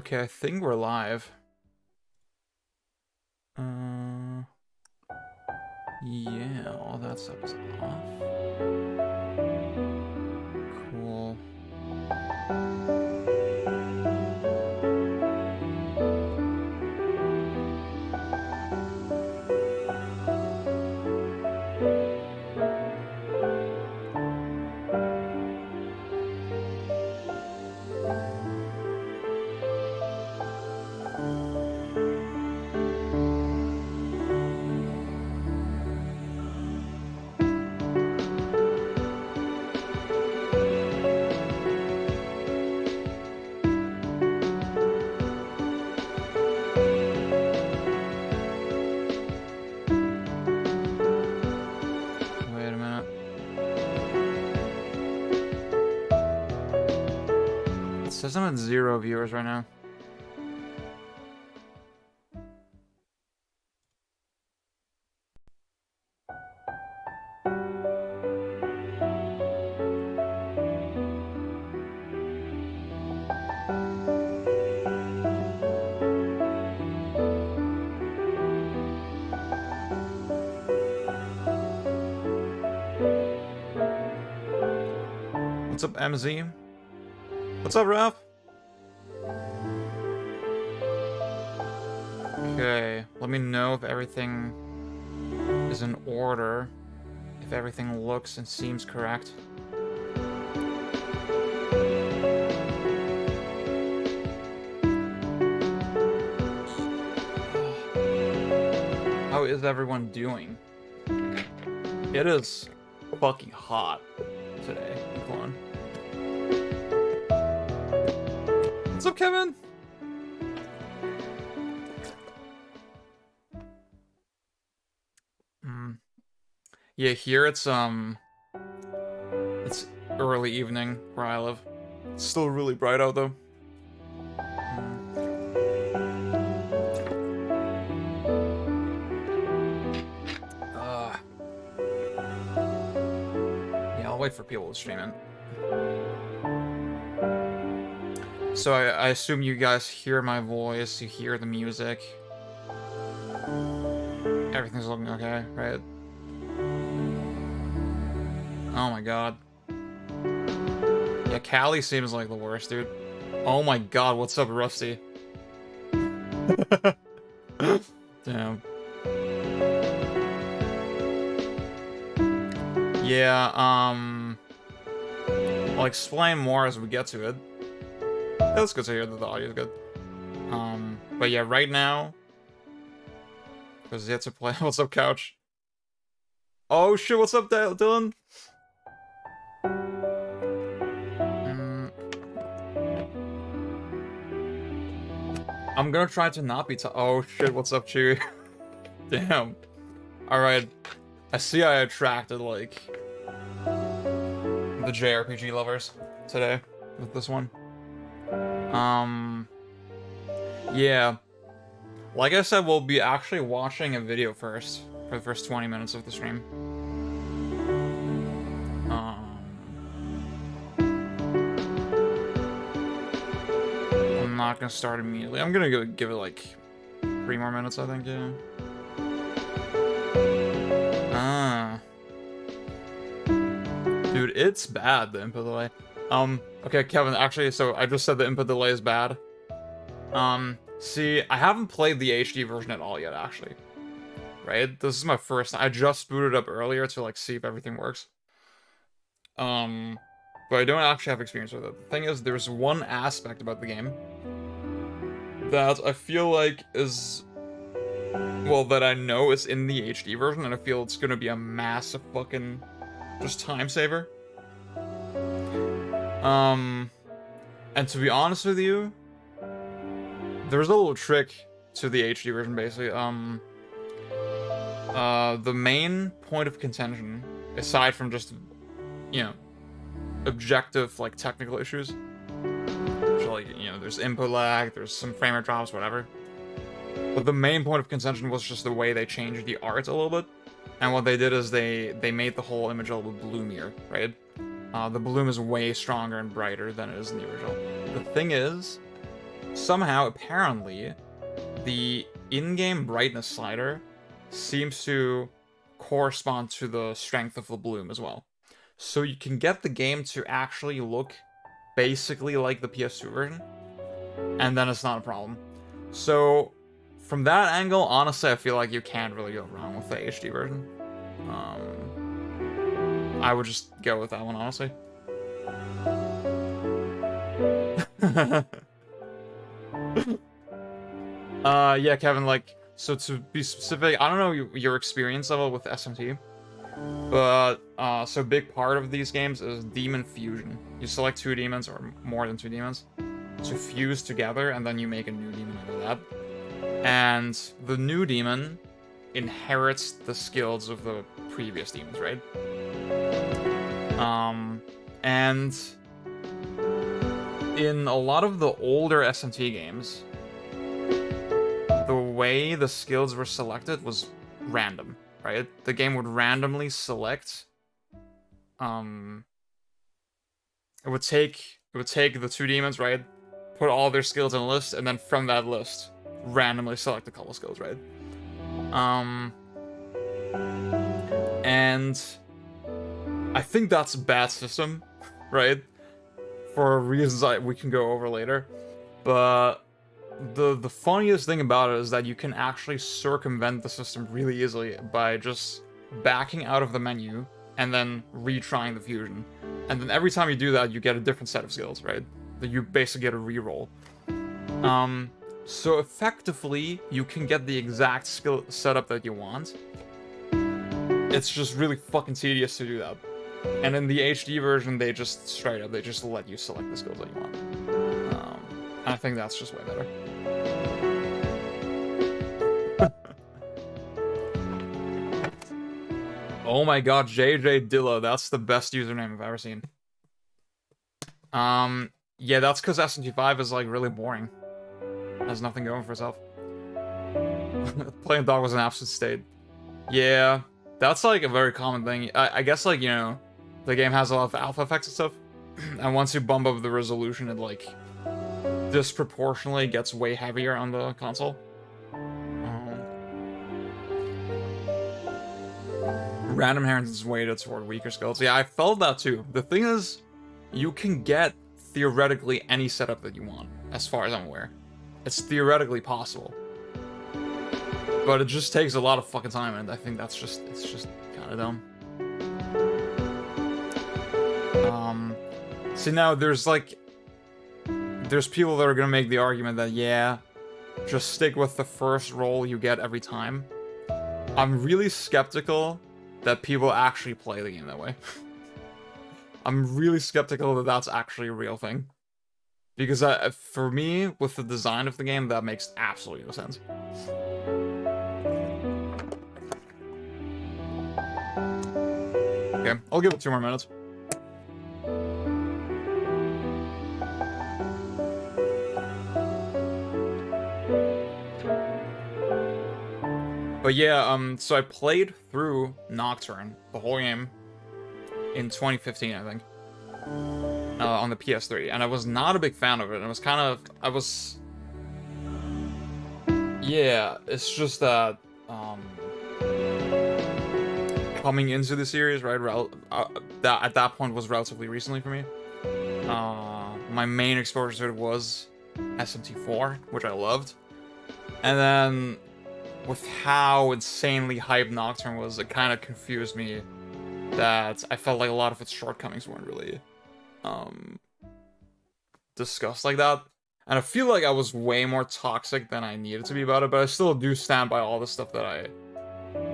Okay, I think we're live. Yeah, all that stuff is off. Cool. Wait a minute. It says I'm at 0 viewers right now. What's up, MZ? What's up, Ralph? Okay, let me know if everything is in order. If everything looks and seems correct. How is everyone doing? It is fucking hot today, Clone. What's up, Kevin? Yeah, here it's early evening where I live. It's still really bright out though. Yeah, I'll wait for people to stream it. So I assume you guys hear my voice, you hear the music. Everything's looking okay, right? Oh my god. Yeah, Callie seems like the worst, dude. Oh my god, what's up, Rusty? Damn. Yeah, I'll explain more as we get to it. That's good to hear that the audio is good. But yeah, right now, because yet to play. What's up, Couch? Oh shit, what's up, Dylan? I'm gonna try to not be oh shit, what's up, Chewy? Damn. Alright. I see I attracted, like, the JRPG lovers today with this one. Yeah. Like I said, we'll be actually watching a video first for the first 20 minutes of the stream. I'm not gonna start immediately. I'm gonna give it like 3 more minutes, I think, yeah. Dude, it's bad, the input delay. Okay, Kevin, actually, so I just said the input delay is bad. See, I haven't played the HD version at all yet, actually. Right? This is my first. I just booted up earlier to, like, see if everything works. But I don't actually have experience with it. The thing is, there's one aspect about the game that I feel like is... well, that I know is in the HD version, and I feel it's gonna be a massive fucking... just time saver. And to be honest with you, there's a little trick to the HD version, basically. The main point of contention, aside from just, you know, objective, like, technical issues, so, like, you know, there's input lag, there's some frame rate drops, whatever. But the main point of contention was just the way they changed the art a little bit. And what they did is they made the whole image a little bit bloomier, right? The bloom is way stronger and brighter than it is in the original. The thing is, somehow, apparently, the in-game brightness slider seems to correspond to the strength of the bloom as well. So you can get the game to actually look basically like the PS2 version, and then it's not a problem. So from that angle, honestly, I feel like you can't really go wrong with the HD version. I would just go with that one, honestly. Yeah, Kevin, like, so to be specific, I don't know your experience level with SMT, but, so a big part of these games is demon fusion. You select 2 demons, or more than 2 demons, to fuse together, and then you make a new demon out of that. And the new demon inherits the skills of the previous demons, right? And in a lot of the older SMT games, the way the skills were selected was random, right? The game would randomly select, it would take the 2 demons, right? Put all their skills in a list, and then from that list, randomly select a couple skills, right? And I think that's a bad system, right? For reasons we can go over later. But the funniest thing about it is that you can actually circumvent the system really easily by just backing out of the menu and then retrying the fusion. And then every time you do that, you get a different set of skills, right? That you basically get a reroll. So effectively, you can get the exact skill setup that you want. It's just really fucking tedious to do that. And in the HD version, they just straight up, they just let you select the skills that you want. I think that's just way better. Oh my god, JJ Dillo, that's the best username I've ever seen. Yeah, that's because SMT5 is like really boring. Has nothing going for itself. Playing dog was an absolute state. Yeah, that's like a very common thing. I guess, like, you know, the game has a lot of alpha effects and stuff. And once you bump up the resolution, it like disproportionately gets way heavier on the console. Random inheritance is weighted toward weaker skills. Yeah, I felt that too. The thing is, you can get theoretically any setup that you want, as far as I'm aware. It's theoretically possible. But it just takes a lot of fucking time, and I think that's just, it's just kind of dumb. See, now there's like, there's people that are gonna make the argument that, yeah, just stick with the first roll you get every time. I'm really skeptical that people actually play the game that way. I'm really skeptical that that's actually a real thing. Because for me, with the design of the game, that makes absolutely no sense. Okay, I'll give it 2 more minutes. But yeah, so I played through Nocturne, the whole game, in 2015, I think, on the PS3, and I was not a big fan of it. Yeah, it's just that, coming into the series, right, that at that point was relatively recently for me. My main exposure to it was SMT4, which I loved, and then with how insanely hyped Nocturne was, it kind of confused me that I felt like a lot of its shortcomings weren't really discussed like that. And I feel like I was way more toxic than I needed to be about it, but I still do stand by all the stuff that I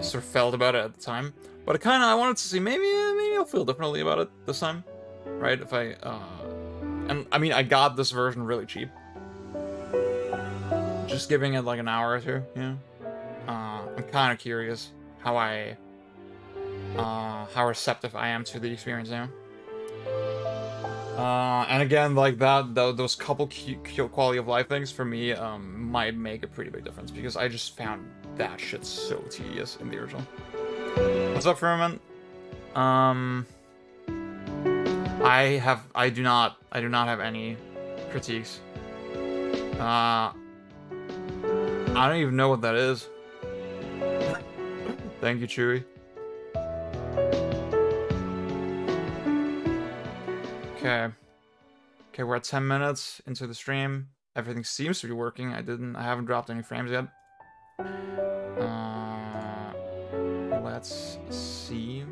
sort of felt about it at the time. But I wanted to see, maybe I'll feel differently about it this time, right? If I, and I mean, I got this version really cheap. Just giving it like an hour or two, you know? I'm kind of curious how receptive I am to the experience now. And again, like those couple quality of life things for me might make a pretty big difference, because I just found that shit so tedious in the original. What's up, Furman? I do not have any critiques. I don't even know what that is. Thank you, Chewy. Okay. Okay, we're at 10 minutes into the stream. Everything seems to be working. I haven't dropped any frames yet. Let's see.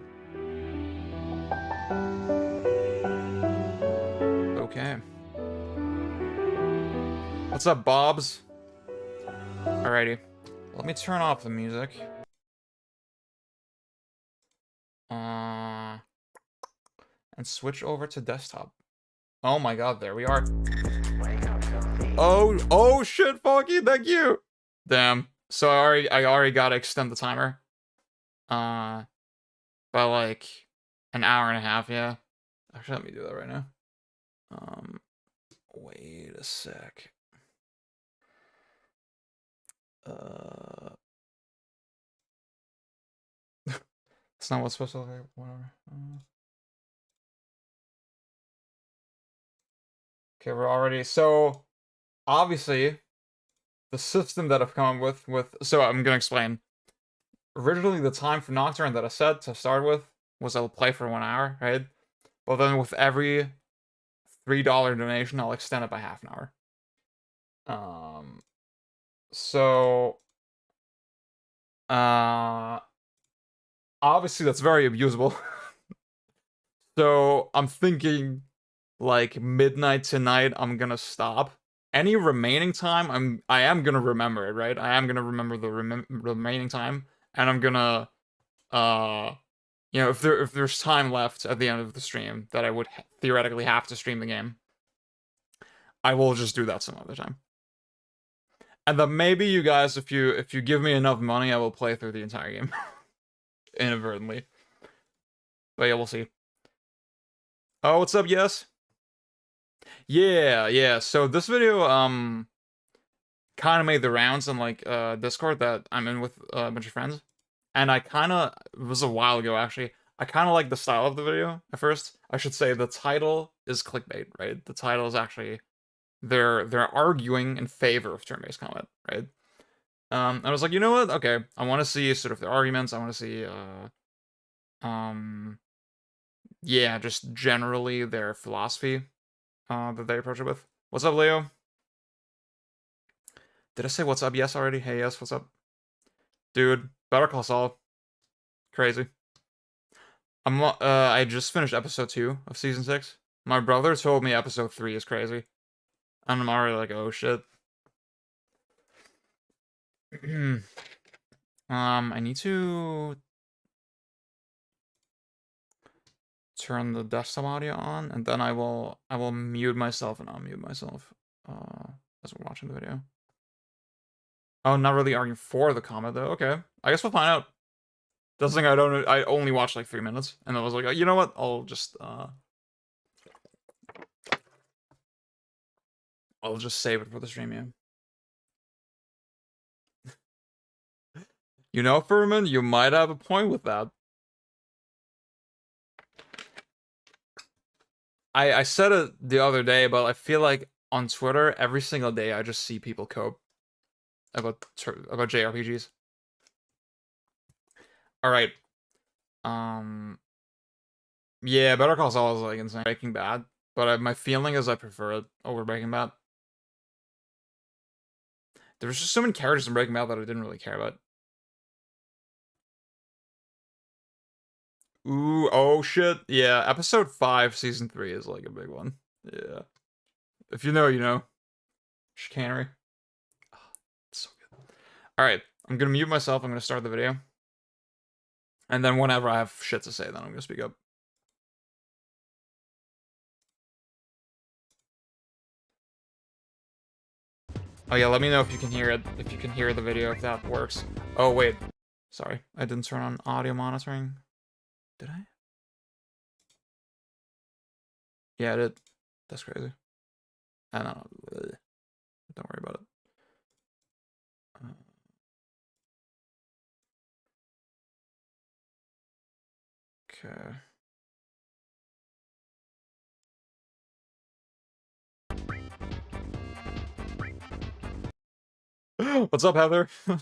Okay. What's up, Bobs? Alrighty. Let me turn off the music. And switch over to desktop. Oh my god, there we are. Oh shit, Funky, thank you. Damn. So I already gotta extend the timer. By like an hour and a half, yeah. Actually, let me do that right now. Wait a sec. It's not what's supposed to look like, whatever. Okay, we're already, so obviously the system that I've come up with, so I'm gonna explain. Originally, the time for Nocturne that I set to start with was I'll play for 1 hour, right? Well, then with every $3 donation, I'll extend it by half an hour. So obviously that's very abusable. So I'm thinking like midnight tonight I'm gonna stop. Any remaining time I am gonna remember it, right? I am gonna remember the remaining time, and I'm gonna you know, if there's time left at the end of the stream that I would theoretically have to stream the game, I will just do that some other time. And then maybe you guys, if you give me enough money, I will play through the entire game. Inadvertently. But yeah, we'll see. Oh, what's up, yes? Yeah. So this video, kind of made the rounds on, like, Discord that I'm in with a bunch of friends. And it was a while ago, actually. I kind of like the style of the video at first. I should say the title is clickbait, right? The title is actually, they're arguing in favor of turn-based combat, right? I was like, you know what? Okay, I want to see sort of their arguments. I want to see, yeah, just generally their philosophy that they approach it with. What's up, Leo? Did I say what's up? Yes already? Hey, yes, what's up? Dude, Better Call Saul. Crazy. I just finished episode 2 of season 6. My brother told me episode 3 is crazy. And I'm already like, oh shit. I need to turn the desktop audio on, and then I will mute myself and unmute myself as we're watching the video. Oh, not really arguing for the comment though. Okay, I guess we'll find out. That's the thing. I only watched like 3 minutes, and I was like, oh, you know what? I'll just save it for the stream, yeah. You know, Furman, you might have a point with that. I said it the other day, but I feel like on Twitter, every single day, I just see people cope about JRPGs. Alright. Yeah, Better Call Saul is like insane. Breaking Bad, but my feeling is I prefer it over Breaking Bad. There's just so many characters in Breaking Bad that I didn't really care about. Ooh, oh shit. Yeah, episode 5, season 3 is like a big one. Yeah. If you know, you know. Chicanery. Oh, it's so good. Alright, I'm gonna mute myself. I'm gonna start the video. And then whenever I have shit to say, then I'm gonna speak up. Oh yeah, let me know if you can hear it, if you can hear the video, if that works. Oh wait, sorry, I didn't turn on audio monitoring. Did I? Yeah, I did. That's crazy. I don't know. Don't worry about it. Okay. What's up, Heather? uh,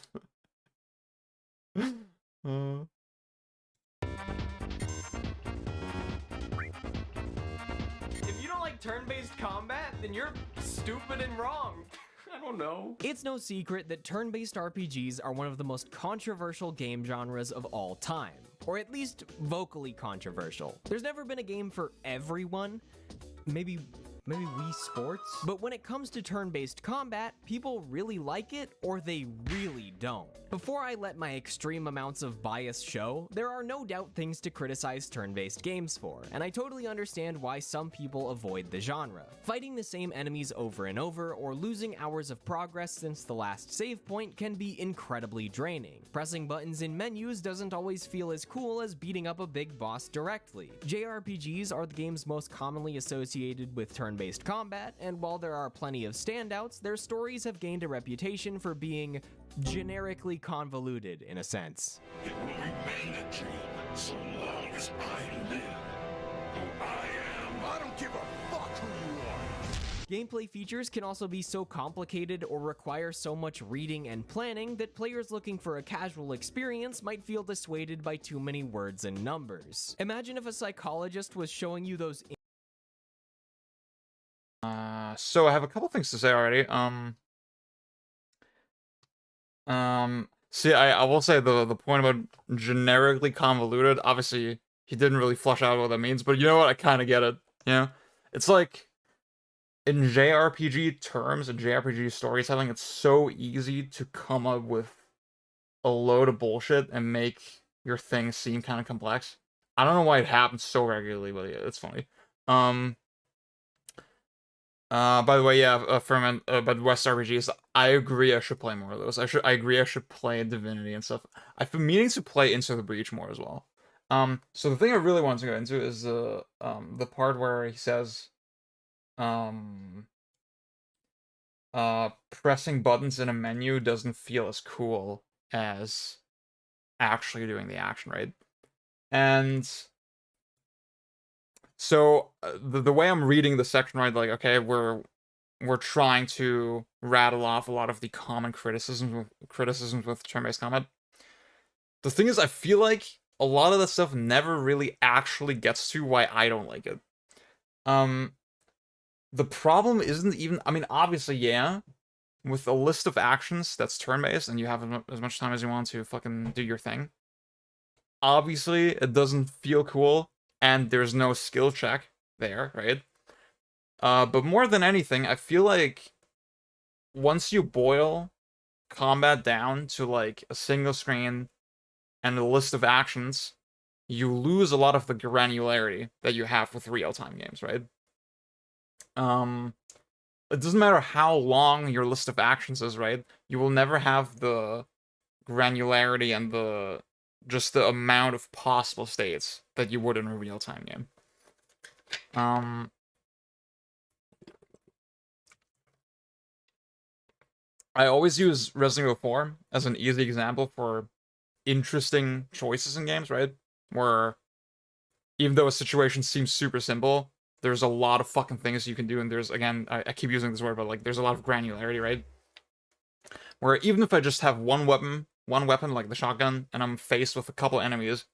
If you don't like turn-based combat, then you're stupid and wrong. I don't know. It's no secret that turn-based RPGs are one of the most controversial game genres of all time. Or at least vocally controversial. There's never been a game for everyone. Maybe Wii Sports? But when it comes to turn-based combat, people really like it or they really don't. Before I let my extreme amounts of bias show, there are no doubt things to criticize turn-based games for, and I totally understand why some people avoid the genre. Fighting the same enemies over and over, or losing hours of progress since the last save point can be incredibly draining. Pressing buttons in menus doesn't always feel as cool as beating up a big boss directly. JRPGs are the games most commonly associated with turn-based combat, and while there are plenty of standouts, their stories have gained a reputation for being generically convoluted in a sense. It will remain a dream so long as I live. Who I am, I don't give a fuck who you are. Gameplay features can also be so complicated or require so much reading and planning that players looking for a casual experience might feel dissuaded by too many words and numbers. Imagine if a psychologist was showing you those. So I have a couple things to say already. See, I will say the point about generically convoluted, obviously, he didn't really flush out what that means, but you know what? I kind of get it, you know? It's like, in JRPG terms and JRPG storytelling, it's so easy to come up with a load of bullshit and make your thing seem kind of complex. I don't know why it happens so regularly, but yeah, it's funny. By the way, yeah, about West RPGs, I agree I should play more of those. I agree I should play Divinity and stuff. I've been meaning to play Into the Breach more as well. So the thing I really want to go into is the part where he says, pressing buttons in a menu doesn't feel as cool as actually doing the action, right? And so the way I'm reading the section, right, like, okay, we're trying to rattle off a lot of the common criticisms with turn-based combat. The thing is, I feel like a lot of that stuff never really actually gets to why I don't like it. The problem isn't even, I mean, obviously, yeah, with a list of actions that's turn-based and you have as much time as you want to fucking do your thing. Obviously, it doesn't feel cool, and there's no skill check there, right? But more than anything, I feel like once you boil combat down to like a single screen and a list of actions, you lose a lot of the granularity that you have with real-time games, right? It doesn't matter how long your list of actions is, right? You will never have the granularity and just the amount of possible states that you would in a real-time game. I always use Resident Evil 4 as an easy example for interesting choices in games, right? Where even though a situation seems super simple, there's a lot of fucking things you can do, and there's, again, I keep using this word, but like there's a lot of granularity, right? Where even if I just have one weapon like the shotgun, and I'm faced with a couple enemies,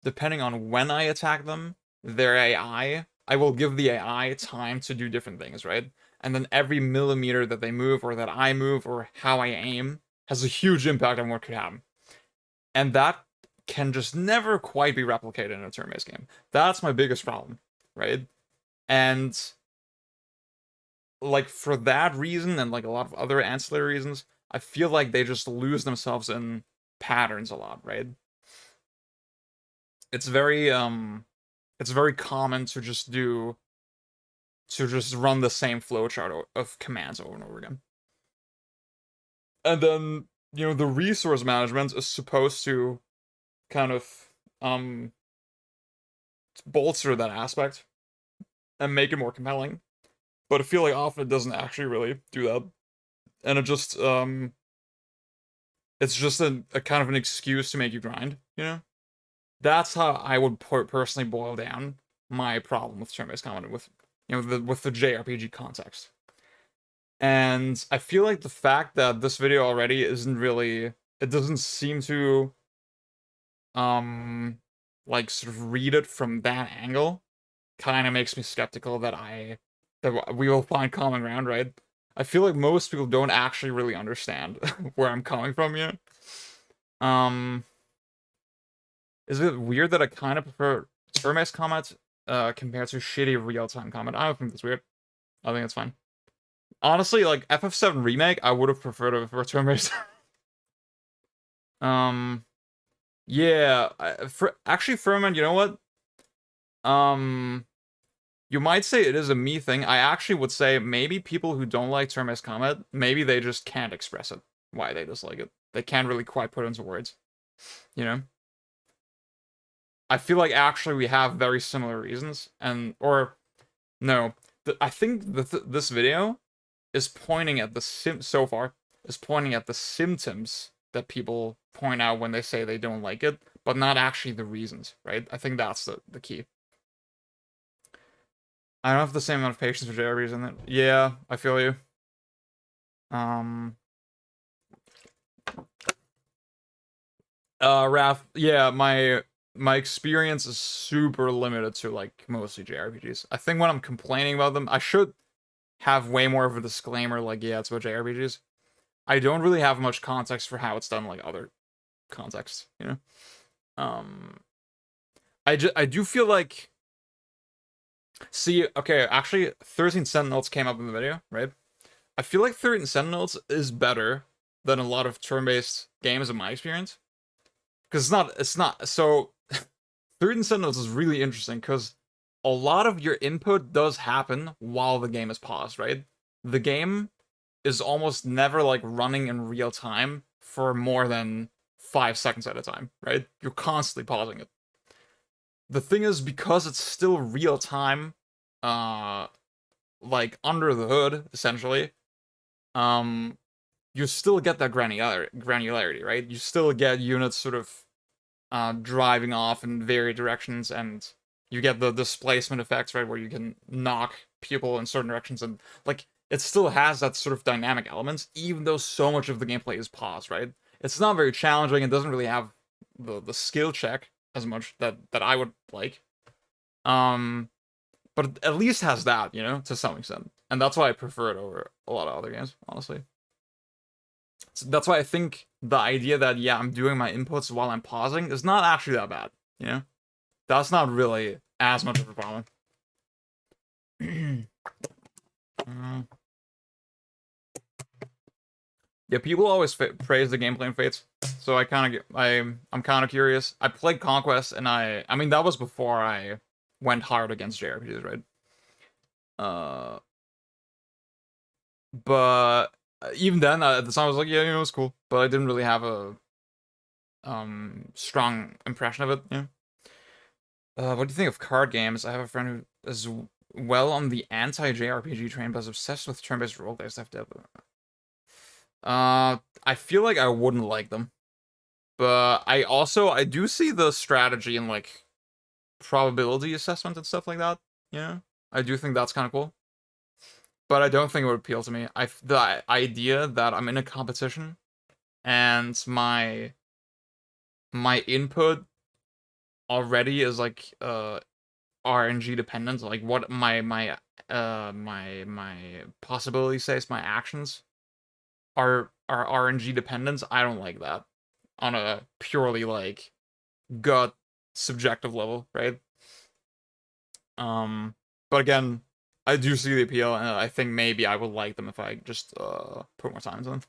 depending on when I attack them, their AI, I will give the AI time to do different things, right? And then every millimeter that they move, or that I move, or how I aim, has a huge impact on what could happen. And that can just never quite be replicated in a turn-based game. That's my biggest problem, right? And like for that reason, and like a lot of other ancillary reasons, I feel like they just lose themselves in patterns a lot, right? It's very common to just run the same flowchart of commands over and over again. And then, you know, the resource management is supposed to kind of bolster that aspect and make it more compelling. But I feel like often it doesn't actually really do that. And it just it's just a kind of an excuse to make you grind, you know? That's how I would personally boil down my problem with turn-based combat with, you know, with the JRPG context. And I feel like the fact that this video already isn't really, it doesn't seem to, like, sort of read it from that angle, kind of makes me skeptical that we will find common ground, right? I feel like most people don't actually really understand where I'm coming from yet. Is it weird that I kind of prefer turn-based combat compared to shitty real-time combat? I don't think that's weird. I think it's fine. Honestly, like FF7 Remake, I would have preferred it for turn-based. Yeah. Actually, Furman, you know what? You might say it is a me thing. I actually would say maybe people who don't like turn-based combat, maybe they just can't express it. Why they dislike it. They can't really quite put it into words. You know? I feel like actually we have very similar reasons, or no, I think this video is pointing at so far is pointing at the symptoms that people point out when they say they don't like it, but not actually the reasons, right? I think that's the key. I don't have the same amount of patience for JRPGs in it. Yeah, I feel you. Raph, yeah, my experience is super limited to, like, mostly JRPGs. I think when I'm complaining about them, I should have way more of a disclaimer, like, yeah, it's about JRPGs. I don't really have much context for how it's done, like, other contexts, you know? I do feel like... See, okay, actually, 13 Sentinels came up in the video, right? I feel like 13 Sentinels is better than a lot of turn-based games in my experience. Because it's not, so... 13 Sentinels is really interesting, because a lot of your input does happen while the game is paused, right? The game is almost never, like, running in real time for more than 5 seconds at a time, right? You're constantly pausing it. The thing is, because it's still real time, like, under the hood, essentially, you still get that granularity, right? You still get units sort of driving off in various directions, and you get the displacement effects, right, where you can knock people in certain directions, and, like, it still has that sort of dynamic elements, even though so much of the gameplay is paused, right? It's not very challenging. It doesn't really have the skill check as much that I would like. But it at least has that, you know, to some extent. And that's why I prefer it over a lot of other games, honestly. So that's why I think the idea that, yeah, I'm doing my inputs while I'm pausing is not actually that bad, you know? That's not really as much of a problem. Yeah, people always praise the gameplay in Fates, so I'm kind of curious. I played Conquest, and I mean, that was before I went hard against JRPGs, right? But even then, at the time, I was like, yeah, you know, it's cool, but I didn't really have a strong impression of it. Yeah. What do you think of card games? I have a friend who is well on the anti-JRPG train, but is obsessed with turn-based role-based FDev. I feel like I wouldn't like them, but I do see the strategy in, like, probability assessment and stuff like that. Yeah, I do think that's kind of cool, but I don't think it would appeal to me. The idea that I'm in a competition and my input already is, like, RNG dependent, like what my possibility says my actions are RNG dependent. I don't like that on a purely, like, gut subjective level, right? But again, I do see the appeal, and I think maybe I would like them if I just put more time into them.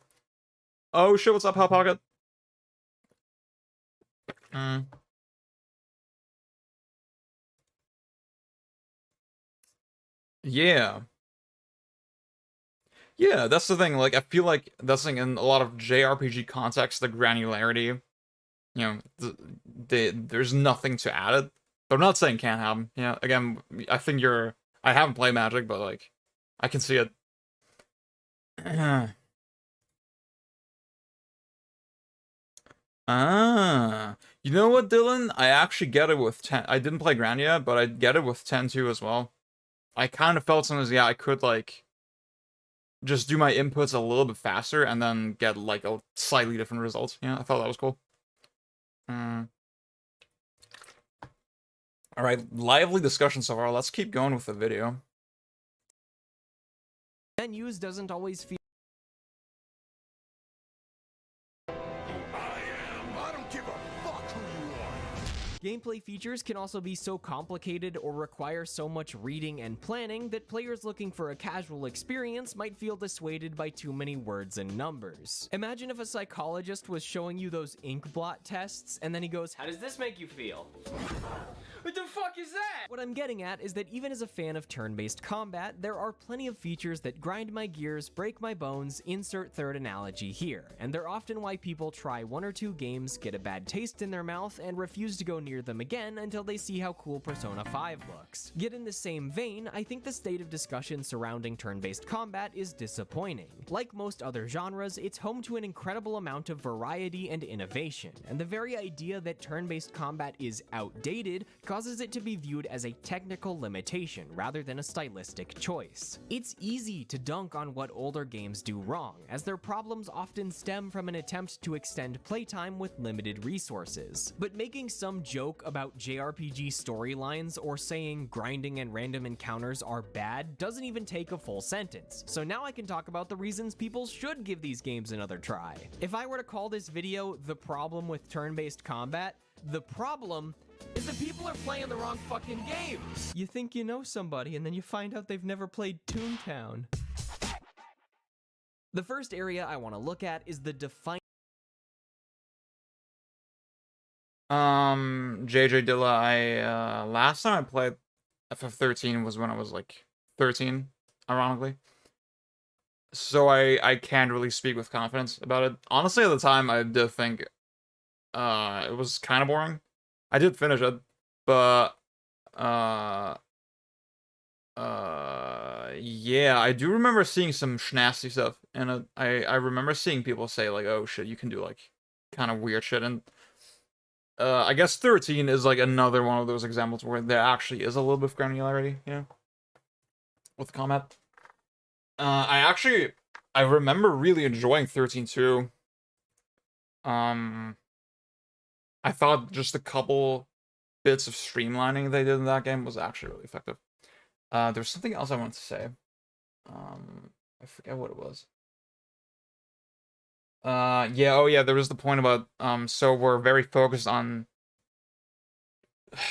Oh shit, what's up, Hot Pocket? Yeah. Yeah, that's the thing. Like, I feel like that's the thing in a lot of JRPG contexts, the granularity, you know, there's nothing to add it. But I'm not saying can't happen. Yeah, again, I think I haven't played Magic, but, like, I can see it. You know what, Dylan? I actually get it with 10. I didn't play Grand yet, but I get it with 10 too as well. I kind of felt sometimes, yeah, I could, like, just do my inputs a little bit faster and then get like a slightly different result. Yeah, I thought that was cool. All right, lively discussion so far. Let's keep going with the video. Menus doesn't always feel I don't give a fuck who you are. Gameplay features can also be so complicated or require so much reading and planning that players looking for a casual experience might feel dissuaded by too many words and numbers. Imagine if a psychologist was showing you those ink blot tests and then he goes, "How does this make you feel?" What the fuck is that? What I'm getting at is that even as a fan of turn-based combat, there are plenty of features that grind my gears, break my bones, insert third analogy here, and they're often why people try one or two games, get a bad taste in their mouth, and refuse to go near them again until they see how cool Persona 5 looks. Yet in the same vein, I think the state of discussion surrounding turn-based combat is disappointing. Like most other genres, it's home to an incredible amount of variety and innovation, and the very idea that turn-based combat is outdated causes it to be viewed as a technical limitation rather than a stylistic choice. It's easy to dunk on what older games do wrong, as their problems often stem from an attempt to extend playtime with limited resources. But making some joke about JRPG storylines or saying grinding and random encounters are bad doesn't even take a full sentence, so now I can talk about the reasons people should give these games another try. If I were to call this video "The Problem with Turn-Based Combat," the problem is that people are playing the wrong fucking games. You think you know somebody and then you find out they've never played Toontown. The first area I want to look at is the defining JJ Dilla, I last time I played FF13 was when I was like 13, ironically. So I can't really speak with confidence about it. Honestly, at the time I did think it was kind of boring. I did finish it, but yeah, I do remember seeing some schnasty stuff, and I remember seeing people say like, "Oh shit, you can do like kind of weird shit," and I guess 13 is like another one of those examples where there actually is a little bit of granularity, you know, with the combat. I remember really enjoying 13 too. I thought just a couple bits of streamlining they did in that game was actually really effective. There's something else I wanted to say. I forget what it was. Yeah, oh yeah, there was the point about, so we're very focused on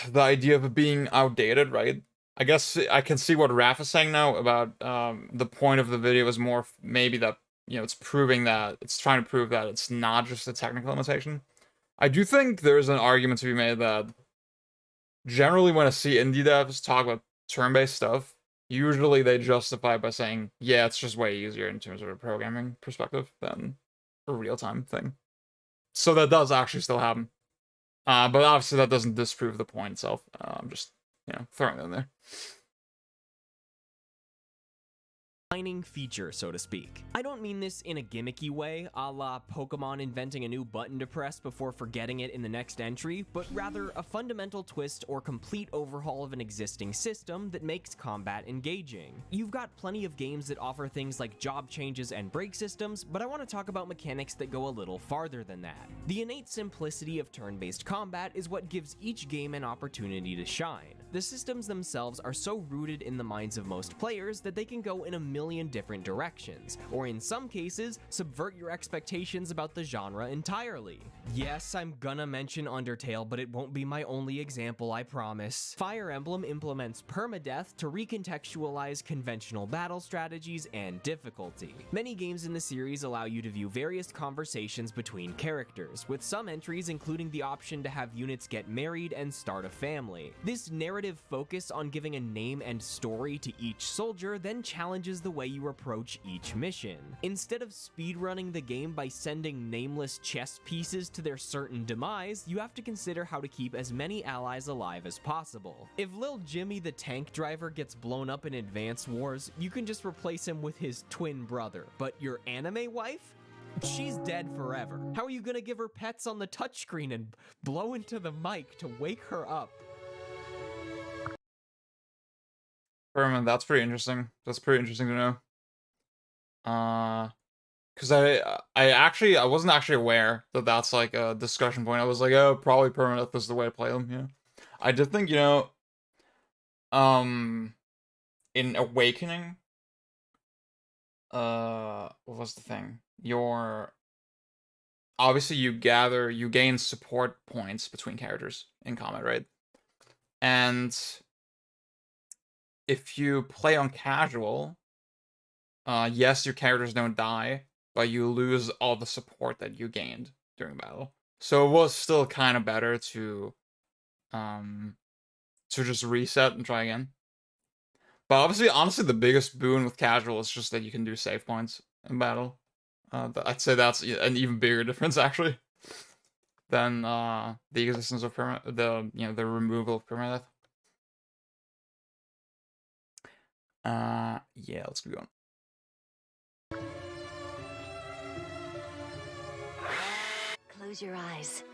the idea of it being outdated, right? I guess I can see what Raph is saying now about, the point of the video is more maybe that, you know, it's proving that, it's trying to prove that it's not just a technical limitation. I do think there's an argument to be made that generally when I see indie devs talk about turn-based stuff, usually they justify it by saying, yeah, it's just way easier in terms of a programming perspective than a real-time thing. So that does actually still happen. But obviously that doesn't disprove the point itself. I'm just, you know, throwing it in there. defining feature, so to speak. I don't mean this in a gimmicky way, a la Pokemon inventing a new button to press before forgetting it in the next entry, but rather a fundamental twist or complete overhaul of an existing system that makes combat engaging. You've got plenty of games that offer things like job changes and break systems, but I want to talk about mechanics that go a little farther than that. The innate simplicity of turn-based combat is what gives each game an opportunity to shine. The systems themselves are so rooted in the minds of most players that they can go in a million different directions, or in some cases, subvert your expectations about the genre entirely. Yes, I'm gonna mention Undertale, but it won't be my only example, I promise. Fire Emblem implements permadeath to recontextualize conventional battle strategies and difficulty. Many games in the series allow you to view various conversations between characters, with some entries including the option to have units get married and start a family. This narrative focus on giving a name and story to each soldier then challenges the way you approach each mission. Instead of speedrunning the game by sending nameless chess pieces to their certain demise, you have to consider how to keep as many allies alive as possible. If Lil Jimmy the tank driver gets blown up in Advance Wars, you can just replace him with his twin brother, but your anime wife? She's dead forever. How are you gonna give her pets on the touchscreen and blow into the mic to wake her up? Herman, that's pretty interesting. That's pretty interesting to know. Because I wasn't actually aware that that's like a discussion point. I was like, oh, probably permanent is the way to play them. Yeah, I did think, you know, in Awakening, what was the thing? Obviously you gain support points between characters in combat, right? And if you play on casual, yes, your characters don't die, but you lose all the support that you gained during battle. So it was still kind of better to just reset and try again. But obviously, honestly, the biggest boon with casual is just that you can do save points in battle. I'd say that's an even bigger difference actually than the existence of the removal of permadeath. Yeah, let's keep going. Close your eyes.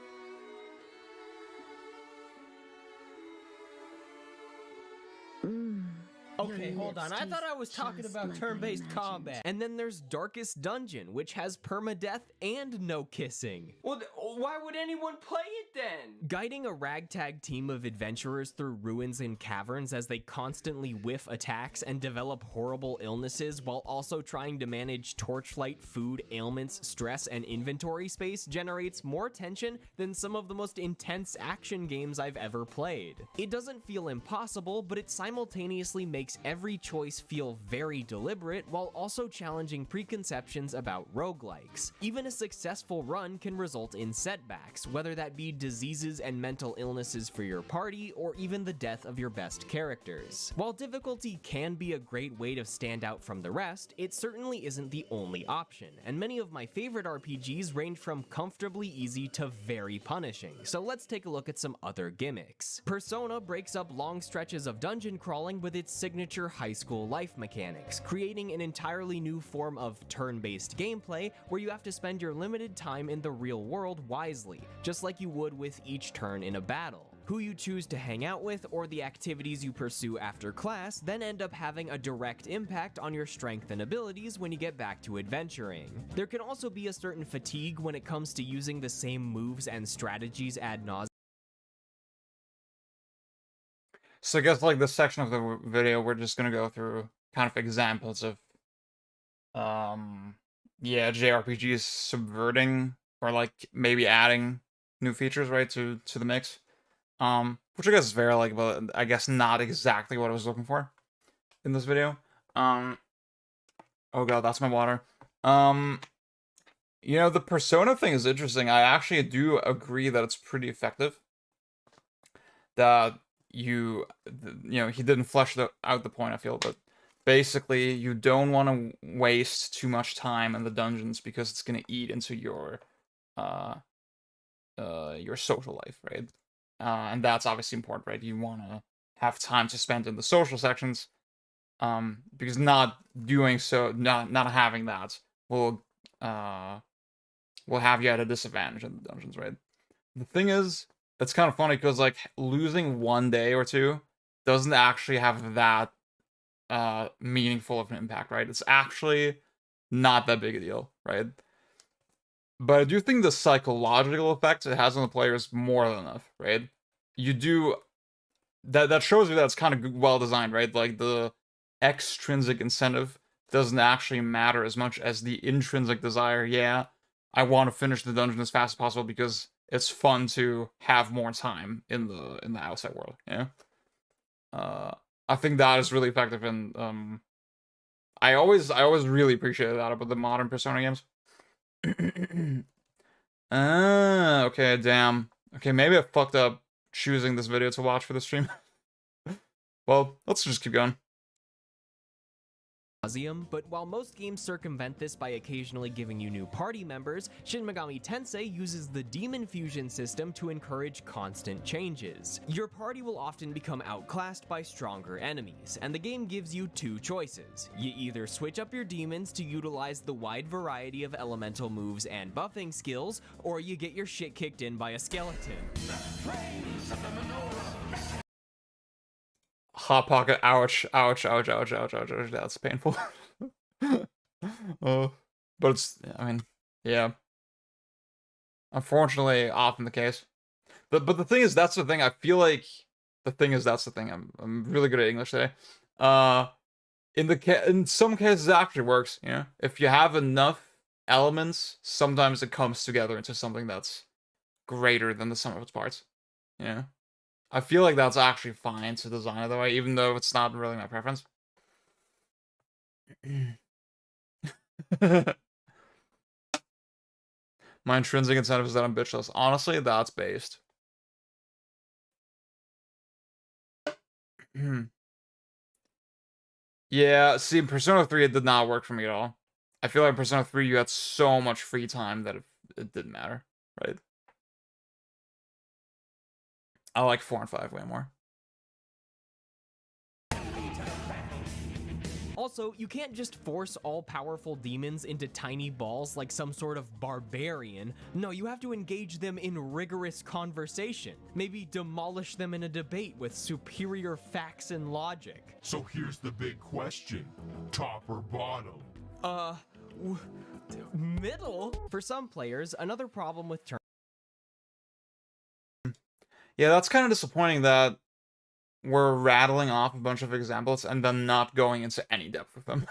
Okay, hold on. I thought I was talking about turn-based combat. And then there's Darkest Dungeon, which has permadeath and no kissing. Well, why would anyone play it then? Guiding a ragtag team of adventurers through ruins and caverns as they constantly whiff attacks and develop horrible illnesses while also trying to manage torchlight, food, ailments, stress, and inventory space generates more tension than some of the most intense action games I've ever played. It doesn't feel impossible, but it simultaneously makes every choice feel very deliberate while also challenging preconceptions about roguelikes. Even a successful run can result in setbacks, whether that be diseases and mental illnesses for your party or even the death of your best characters. While difficulty can be a great way to stand out from the rest, it certainly isn't the only option, and many of my favorite RPGs range from comfortably easy to very punishing, so let's take a look at some other gimmicks. Persona breaks up long stretches of dungeon crawling with its signature high school life mechanics, creating an entirely new form of turn-based gameplay where you have to spend your limited time in the real world wisely, just like you would with each turn in a battle. Who you choose to hang out with or the activities you pursue after class then end up having a direct impact on your strength and abilities when you get back to adventuring. There can also be a certain fatigue when it comes to using the same moves and strategies ad nauseam. So I guess like this section of the video, we're just gonna go through kind of examples of, yeah, JRPGs subverting or like maybe adding new features, right, to the mix. Which I guess is very like, but I guess not exactly what I was looking for in this video. Oh god, that's my water. You know, the Persona thing is interesting. I actually do agree that it's pretty effective. That you know, he didn't flesh out the point, I feel, but basically you don't want to waste too much time in the dungeons because it's going to eat into your social life, right? And that's obviously important, right? You want to have time to spend in the social sections, because not doing so, not having that will have you at a disadvantage in the dungeons, right? The thing is, it's kind of funny because like losing one day or two doesn't actually have that meaningful of an impact, right? It's actually not that big a deal, right? But I do think the psychological effect it has on the player is more than enough, right? You do that shows you that it's kind of well designed, right? Like the extrinsic incentive doesn't actually matter as much as the intrinsic desire. Yeah, I want to finish the dungeon as fast as possible because it's fun to have more time in the outside world. Yeah. I think that is really effective, and I always really appreciated that about the modern Persona games. Okay, damn. Okay, maybe I fucked up choosing this video to watch for the stream. Well, let's just keep going. But while most games circumvent this by occasionally giving you new party members, Shin Megami Tensei uses the Demon Fusion system to encourage constant changes. Your party will often become outclassed by stronger enemies, and the game gives you two choices. You either switch up your demons to utilize the wide variety of elemental moves and buffing skills, or you get your shit kicked in by a skeleton. Hot pocket, ouch, ouch, ouch, ouch, ouch, ouch, ouch, that's painful. But it's, I mean, yeah. Unfortunately, often the case. But the thing is, that's the thing. I feel like the thing is, that's the thing. I'm really good at English today. Uh, in some cases, it actually works. You know, if you have enough elements, sometimes it comes together into something that's greater than the sum of its parts. You know, I feel like that's actually fine to design it that way, even though it's not really my preference. My intrinsic incentive is that I'm bitchless. Honestly, that's based. Yeah, see, in Persona 3, it did not work for me at all. I feel like in Persona 3, you had so much free time that it didn't matter, right? I like 4 and 5 way more. Also, you can't just force all-powerful demons into tiny balls like some sort of barbarian. No, you have to engage them in rigorous conversation. Maybe demolish them in a debate with superior facts and logic. So here's the big question. Top or bottom? Middle? For some players, another problem with Yeah, that's kind of disappointing that we're rattling off a bunch of examples and then not going into any depth with them.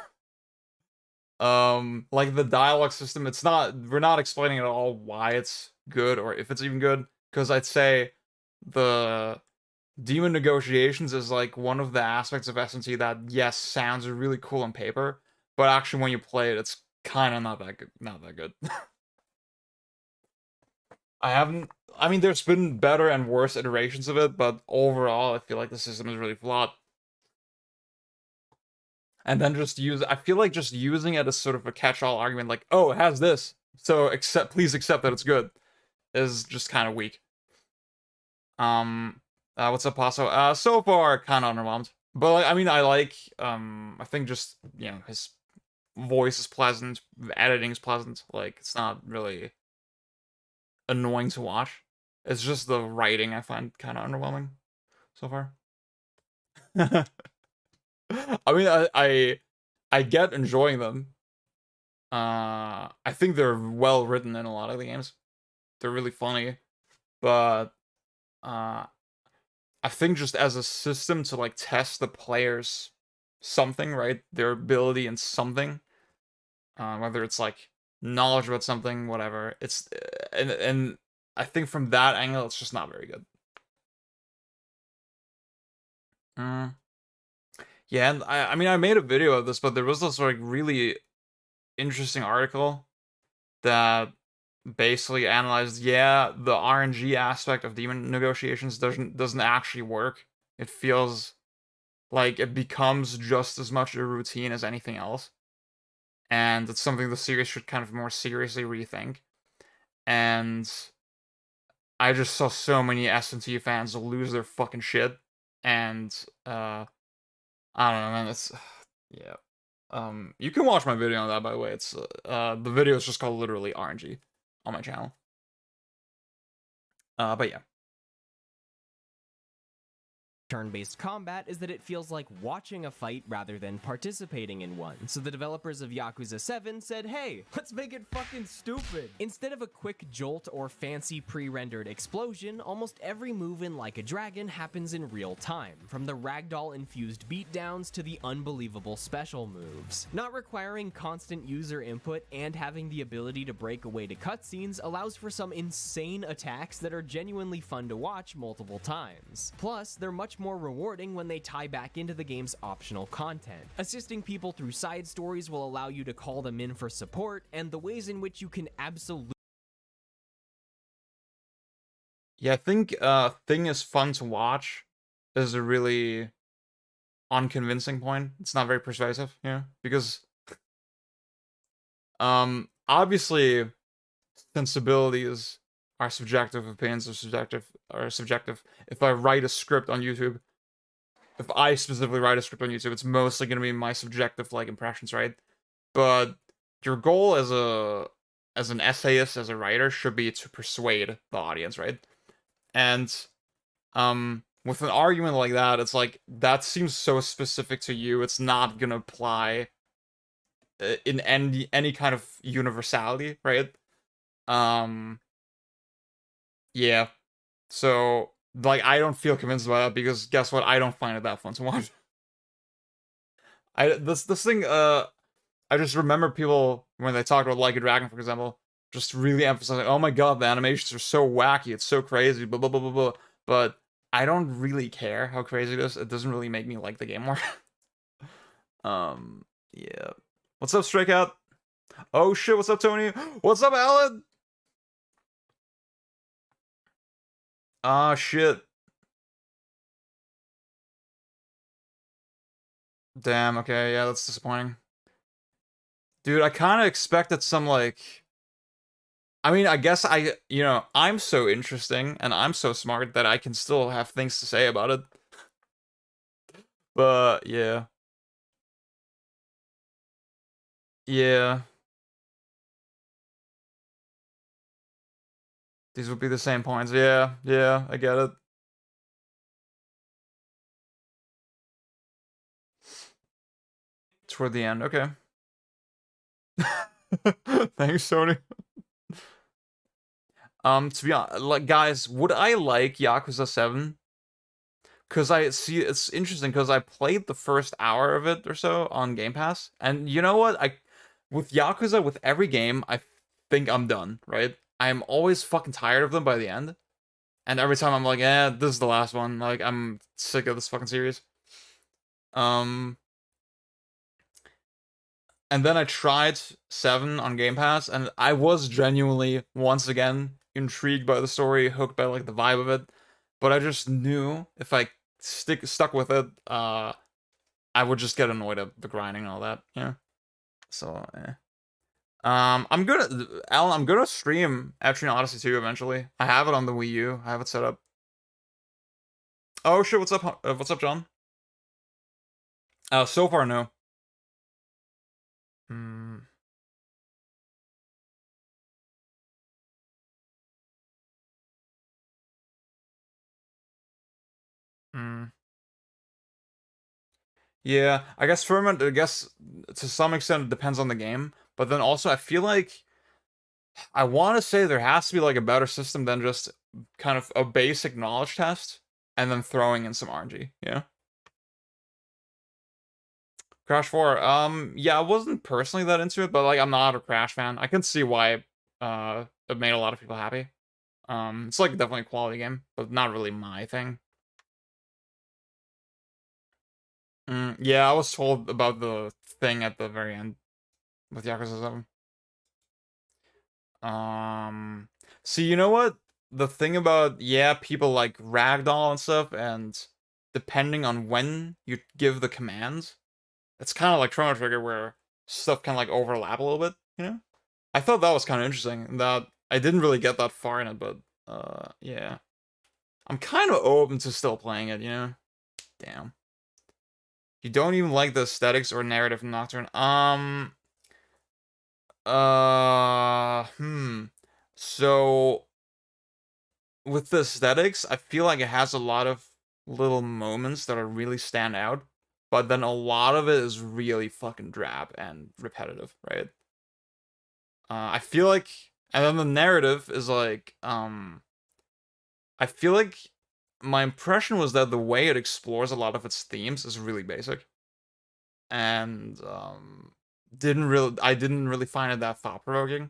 Like the dialogue system, we're not explaining at all why it's good or if it's even good, because I'd say the demon negotiations is like one of the aspects of SNT that, yes, sounds really cool on paper, but actually when you play it, it's kind of not that good. I mean, there's been better and worse iterations of it, but overall, I feel like the system is really flawed. And then I feel like just using it as sort of a catch-all argument, like, oh, it has this, so please accept that it's good, is just kind of weak. What's up, Paso? So far, kind of underwhelmed. But, like, I mean, I think just, you know, his voice is pleasant, the editing is pleasant, like, it's not really annoying to watch. It's just the writing I find kind of underwhelming so far. I mean, I get enjoying them. I think they're well written in a lot of the games. They're really funny, but I think just as a system to like test the players something, right? Their ability in something, whether it's like knowledge about something, whatever. It's and I think from that angle, it's just not very good. Yeah, and I mean, I made a video of this, but there was this like really interesting article that basically analyzed, yeah, the RNG aspect of demon negotiations doesn't actually work. It feels like it becomes just as much a routine as anything else, and it's something the series should kind of more seriously rethink. And I just saw so many S&T fans lose their fucking shit, and I don't know, man. It's yeah. You can watch my video on that, by the way. It's the video is just called literally RNG on my channel. But yeah. turn-based combat is that it feels like watching a fight rather than participating in one. So the developers of Yakuza 7 said, hey, let's make it fucking stupid. Instead of a quick jolt or fancy pre-rendered explosion, almost every move in Like a Dragon happens in real time, from the ragdoll-infused beatdowns to the unbelievable special moves. Not requiring constant user input and having the ability to break away to cutscenes allows for some insane attacks that are genuinely fun to watch multiple times. Plus, they're much more rewarding when they tie back into the game's optional content. Assisting people through side stories will allow you to call them in for support, and the ways in which you can absolutely... Yeah, I think Thing is fun to watch is a really unconvincing point. It's not very persuasive, you know, because obviously sensibilities are subjective, opinions are subjective. If I write a script on YouTube, if I specifically write a script on YouTube, it's mostly going to be my subjective like impressions, right? But your goal as an essayist, as a writer, should be to persuade the audience, right? And with an argument like that, it's like that seems so specific to you. It's not gonna apply. in any kind of universality, right? Yeah. So like I don't feel convinced about that because guess what? I don't find it that fun to watch. This thing I just remember people when they talk about Like a Dragon, for example, just really emphasizing, oh my god, the animations are so wacky, it's so crazy, blah blah blah blah blah. But I don't really care how crazy it is. It doesn't really make me like the game more. Yeah. What's up, Stray Cat? Oh shit, what's up, Tony? What's up, Alan? Ah shit. Damn, okay, yeah, that's disappointing. Dude, I kind of expected some, like... I mean, I guess I'm so interesting, and I'm so smart that I can still have things to say about it. But, yeah. Yeah. These would be the same points. Yeah, yeah, I get it. Toward the end, okay. Thanks, Tony. To be honest, like, guys, would I like Yakuza 7? Because I see, it's interesting because I played the first hour of it or so on Game Pass, and you know what? With Yakuza, with every game, I think I'm done, right? I'm always fucking tired of them by the end, and every time I'm like, this is the last one. Like, I'm sick of this fucking series. Um, and then I tried 7 on Game Pass, and I was genuinely, once again, intrigued by the story, hooked by, like, the vibe of it. But I just knew if I stuck with it, I would just get annoyed at the grinding and all that, yeah. So, I'm gonna, Alan, I'm gonna stream Etrian Odyssey 2 eventually. I have it on the Wii U. I have it set up. Oh shit, what's up, John? So far, no. Hmm. Hmm. Yeah, I guess Ferment, I guess to some extent it depends on the game, but then also I feel like I want to say there has to be like a better system than just kind of a basic knowledge test and then throwing in some RNG, yeah? Crash 4, yeah, I wasn't personally that into it, but like I'm not a Crash fan. I can see why it made a lot of people happy. It's like definitely a quality game, but not really my thing. Yeah, I was told about the thing at the very end with Yakuza 7. See, you know what? The thing about, yeah, people like ragdoll and stuff, and depending on when you give the commands, it's kind of like Chrono Trigger where stuff can like overlap a little bit, you know? I thought that was kind of interesting, that I didn't really get that far in it, but, yeah. I'm kind of open to still playing it, you know? Damn. You don't even like the aesthetics or narrative in Nocturne? So, with the aesthetics, I feel like it has a lot of little moments that are really stand out, but then a lot of it is really fucking drab and repetitive, right? I feel like, and then the narrative is like, I feel like my impression was that the way it explores a lot of its themes is really basic, and I didn't really find it that thought provoking,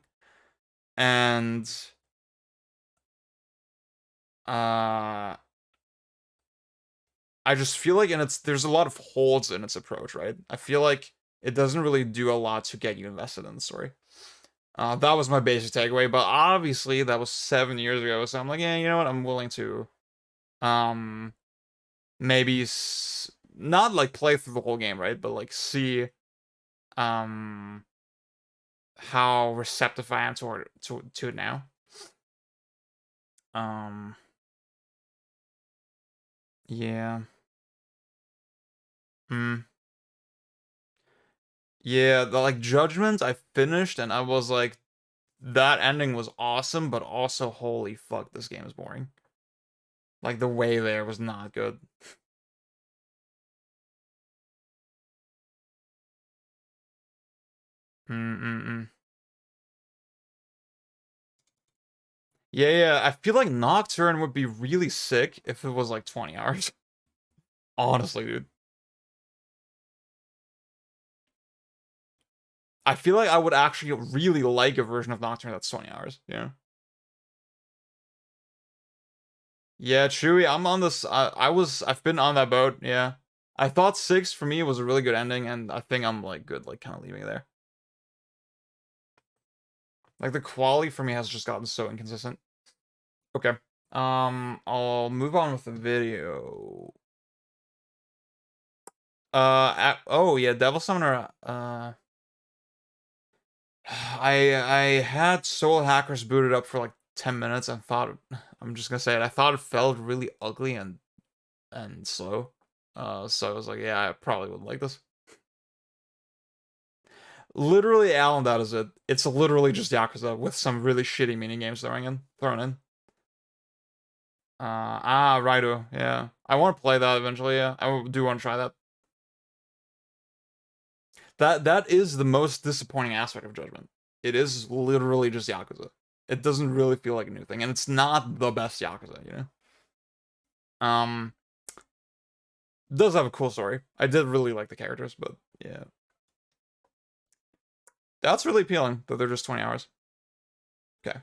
and uh I just feel like there's a lot of holes in its approach, right? I feel like it doesn't really do a lot to get you invested in the story. That was my basic takeaway, but obviously that was 7 years ago, so I'm like, yeah, you know what? I'm willing to, um, maybe not like play through the whole game, right? But like see, um, how receptive I am to it now. Um, yeah. Hmm. Yeah, the like Judgment I finished and I was like, that ending was awesome, but also holy fuck, this game is boring. Like the way there was not good. Yeah, I feel like Nocturne would be really sick if it was like 20 hours. Honestly, dude. I feel like I would actually really like a version of Nocturne that's 20 hours, yeah. Yeah, Chewy, I'm on this. I've been on that boat, yeah. I thought 6 for me was a really good ending, and I think I'm like good, like kind of leaving it there. Like the quality for me has just gotten so inconsistent. Okay. I'll move on with the video. Oh yeah, Devil Summoner. I had Soul Hackers booted up for like 10 minutes and thought, I'm just gonna say it, I thought it felt really ugly and slow. So I was like, yeah, I probably wouldn't like this. Literally, Alan, that is it. It's literally just Yakuza with some really shitty mini games thrown in. Raido, yeah. I want to play that eventually, yeah. Do want to try that. That is the most disappointing aspect of Judgment. It is literally just Yakuza. It doesn't really feel like a new thing, and it's not the best Yakuza, you know? It does have a cool story. I did really like the characters, but yeah. That's really appealing, though they're just 20 hours. Okay.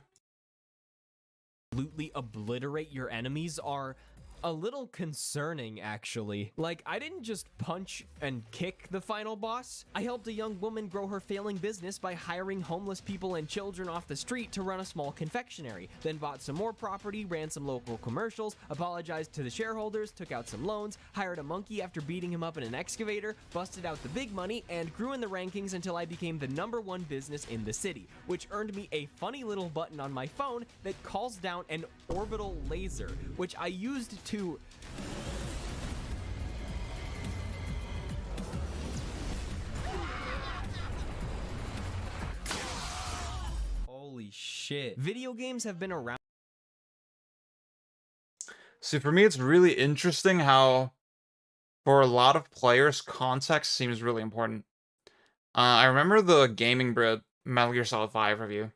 Absolutely obliterate your enemies are a little concerning, actually. Like, I didn't just punch and kick the final boss. I helped a young woman grow her failing business by hiring homeless people and children off the street to run a small confectionery, then bought some more property, ran some local commercials, apologized to the shareholders, took out some loans, hired a monkey after beating him up in an excavator, busted out the big money, and grew in the rankings until I became the #1 business in the city, which earned me a funny little button on my phone that calls down an orbital laser, which I used to holy shit. Video games have been around. See, for me, it's really interesting how, for a lot of players, context seems really important. I remember the Gaming Brit Metal Gear Solid 5 review,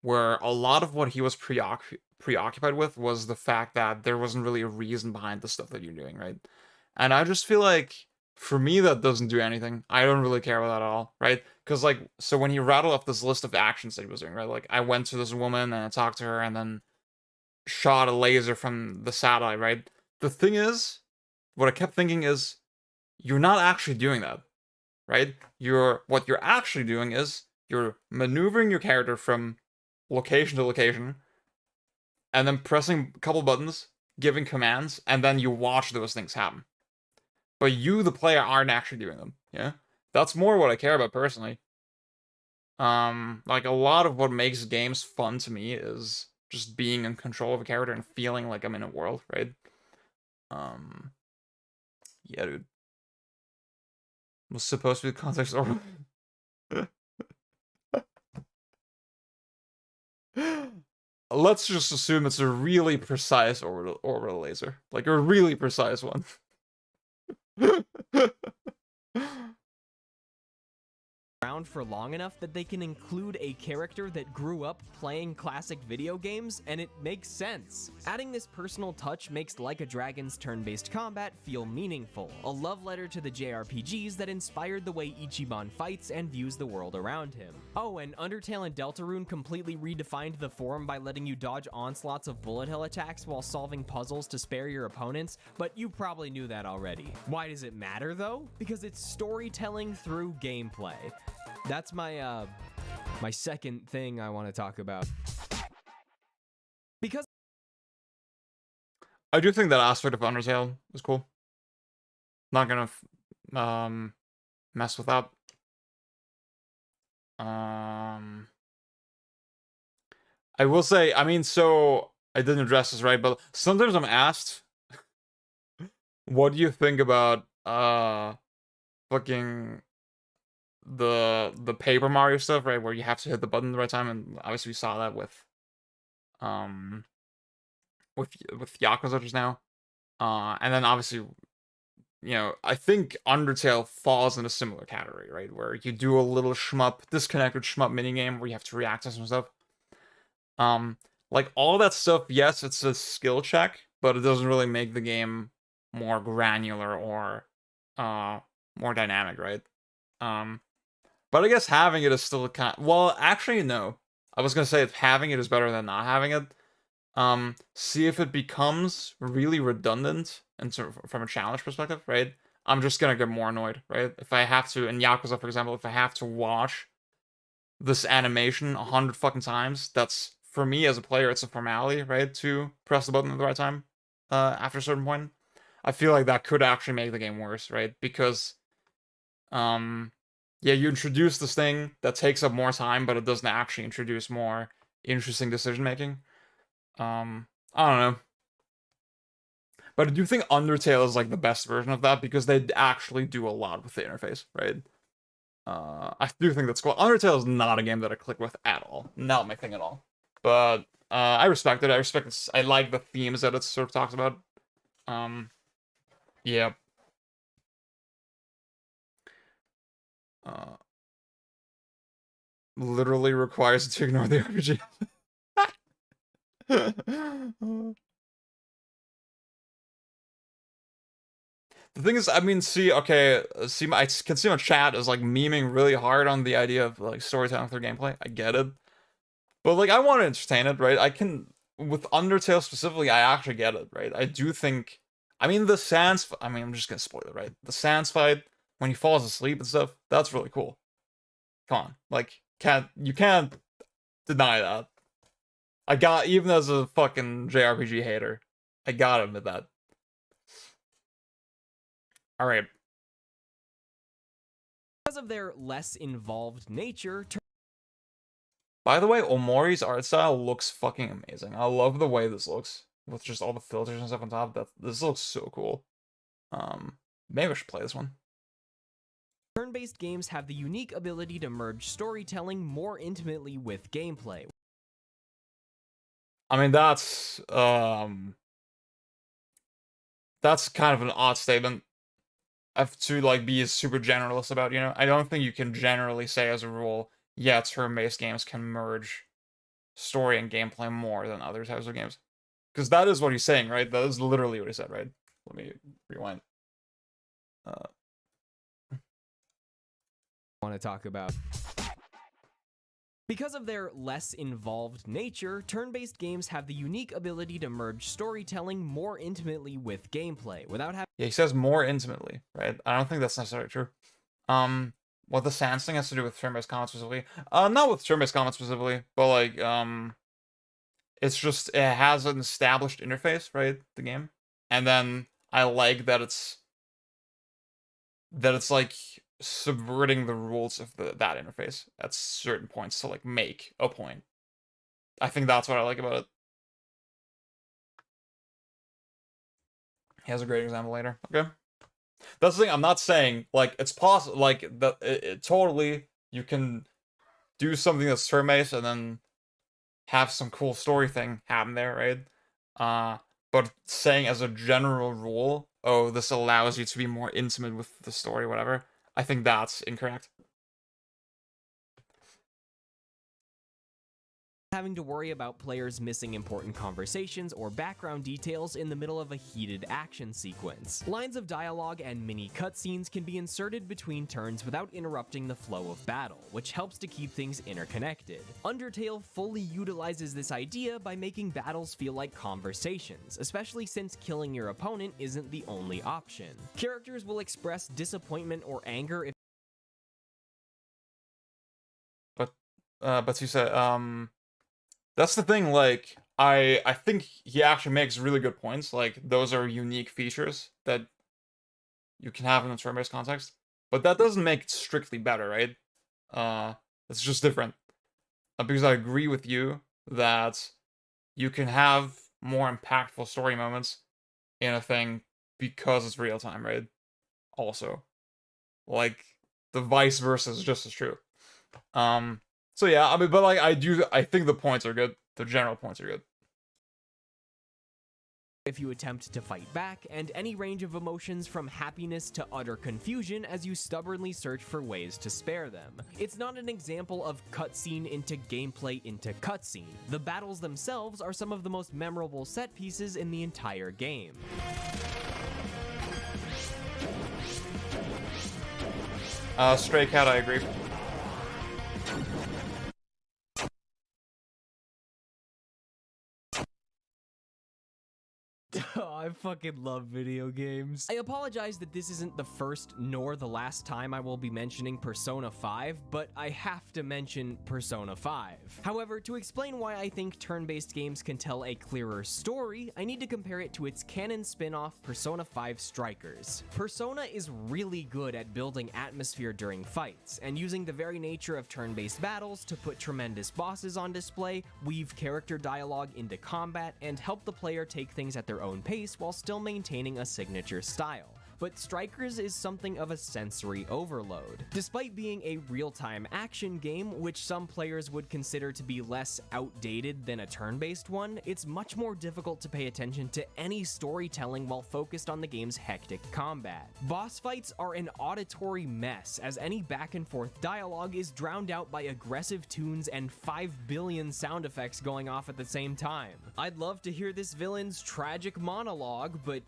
where a lot of what he was preoccupied with was the fact that there wasn't really a reason behind the stuff that you're doing, right? And I just feel like, for me, that doesn't do anything. I don't really care about that at all, right? Because, like, so when he rattled off this list of actions that he was doing, right? Like, I went to this woman and I talked to her and then shot a laser from the satellite, right? The thing is, what I kept thinking is, you're not actually doing that, right? What you're actually doing is, you're maneuvering your character from location to location, and then pressing a couple buttons, giving commands, and then you watch those things happen. But you, the player, aren't actually doing them, yeah? That's more what I care about personally. Like, a lot of what makes games fun to me is just being in control of a character and feeling like I'm in a world, right? Yeah, dude. Was supposed to be the context or let's just assume it's a really precise orbital laser. Like a really precise one. Around for long enough that they can include a character that grew up playing classic video games, and it makes sense. Adding this personal touch makes Like a Dragon's turn-based combat feel meaningful, a love letter to the JRPGs that inspired the way Ichiban fights and views the world around him. Oh, and Undertale and Deltarune completely redefined the form by letting you dodge onslaughts of bullet hell attacks while solving puzzles to spare your opponents, but you probably knew that already. Why does it matter though? Because it's storytelling through gameplay. That's my my second thing I want to talk about. Because I do think that aspect of Undertale is cool. Not gonna mess with that. I will say, I mean, so I didn't address this right, but sometimes I'm asked, what do you think about fucking the Paper Mario stuff, right? Where you have to hit the button at the right time, and obviously we saw that with Yakuza just now. And then obviously you know, I think Undertale falls in a similar category, right? Where you do a little disconnected shmup minigame where you have to react to some stuff. Like all that stuff, yes, it's a skill check, but it doesn't really make the game more granular or more dynamic, right? But I guess having it is still kind of, well, actually no. I was gonna say having it is better than not having it. See if it becomes really redundant and from a challenge perspective, right? I'm just gonna get more annoyed, right? If I have to, in Yakuza, for example, if I have to watch this animation 100 fucking times, that's, for me as a player, it's a formality, right? To press the button at the right time, after a certain point. I feel like that could actually make the game worse, right? Because, yeah, you introduce this thing that takes up more time, but it doesn't actually introduce more interesting decision-making. I don't know. But I do think Undertale is like the best version of that because they actually do a lot with the interface, right? I do think that's cool. Undertale is not a game that I click with at all. Not my thing at all. But I respect it. I respect it. I like the themes that it sort of talks about. Yeah. Literally requires to ignore the RPG. The thing is, I mean, okay, I can see my chat is like memeing really hard on the idea of like storytelling through gameplay. I get it, but like I want to entertain it, right? I can, with Undertale specifically, I actually get it, right? I do think, I mean, the Sans, I mean, I'm just gonna spoil it, right? The Sans fight when he falls asleep and stuff, that's really cool. Come on, like, you can't deny that. I got, even as a fucking JRPG hater, I gotta admit that. All right. Because of their less involved nature. By the way, Omori's art style looks fucking amazing. I love the way this looks with just all the filters and stuff on top. This looks so cool. Maybe I should play this one. Turn-based games have the unique ability to merge storytelling more intimately with gameplay. I mean, that's kind of an odd statement. I have to like be super generalist about, you know. I don't think you can generally say as a rule, yeah, turn-based games can merge story and gameplay more than other types of games. Because that is what he's saying, right? That is literally what he said, right? Let me rewind. Want to talk about. Because of their less involved nature, turn-based games have the unique ability to merge storytelling more intimately with gameplay without having. Yeah, he says more intimately, right? I don't think that's necessarily true. What the Sans thing has to do with turn-based combat specifically? Not with turn-based combat specifically, but like, it's just, it has an established interface, right? The game. And then I like that it's like subverting the rules of that interface at certain points to like make a point. I think that's what I like about it. He has a great example later. Okay. That's the thing. I'm not saying like it's possible, like that. It totally, you can do something that's turn-based and then have some cool story thing happen there, right? But saying as a general rule, oh, this allows you to be more intimate with the story, whatever, I think that's incorrect. Having to worry about players missing important conversations or background details in the middle of a heated action sequence. Lines of dialogue and mini cutscenes can be inserted between turns without interrupting the flow of battle, which helps to keep things interconnected. Undertale fully utilizes this idea by making battles feel like conversations, especially since killing your opponent isn't the only option. Characters will express disappointment or anger if. But you said, that's the thing, like, I think he actually makes really good points. Like, those are unique features that you can have in a turn-based context. But that doesn't make it strictly better, right? It's just different. Because I agree with you that you can have more impactful story moments in a thing because it's real time, right? Also. Like, the vice versa is just as true. So yeah, I mean, but like, I think the points are good. The general points are good. if you attempt to fight back, and any range of emotions from happiness to utter confusion as you stubbornly search for ways to spare them. It's not an example of cutscene into gameplay into cutscene. The battles themselves are some of the most memorable set pieces in the entire game. Stray Cat, I agree. Oh, I fucking love video games. I apologize that this isn't the first nor the last time I will be mentioning Persona 5, but I have to mention Persona 5. However, to explain why I think turn-based games can tell a clearer story, I need to compare it to its canon spin-off Persona 5 Strikers. Persona is really good at building atmosphere during fights, and using the very nature of turn-based battles to put tremendous bosses on display, weave character dialogue into combat, and help the player take things at their own pace while still maintaining a signature style. But Strikers is something of a sensory overload. Despite being a real-time action game, which some players would consider to be less outdated than a turn-based one, it's much more difficult to pay attention to any storytelling while focused on the game's hectic combat. Boss fights are an auditory mess, as any back-and-forth dialogue is drowned out by aggressive tunes and 5 billion sound effects going off at the same time. I'd love to hear this villain's tragic monologue, but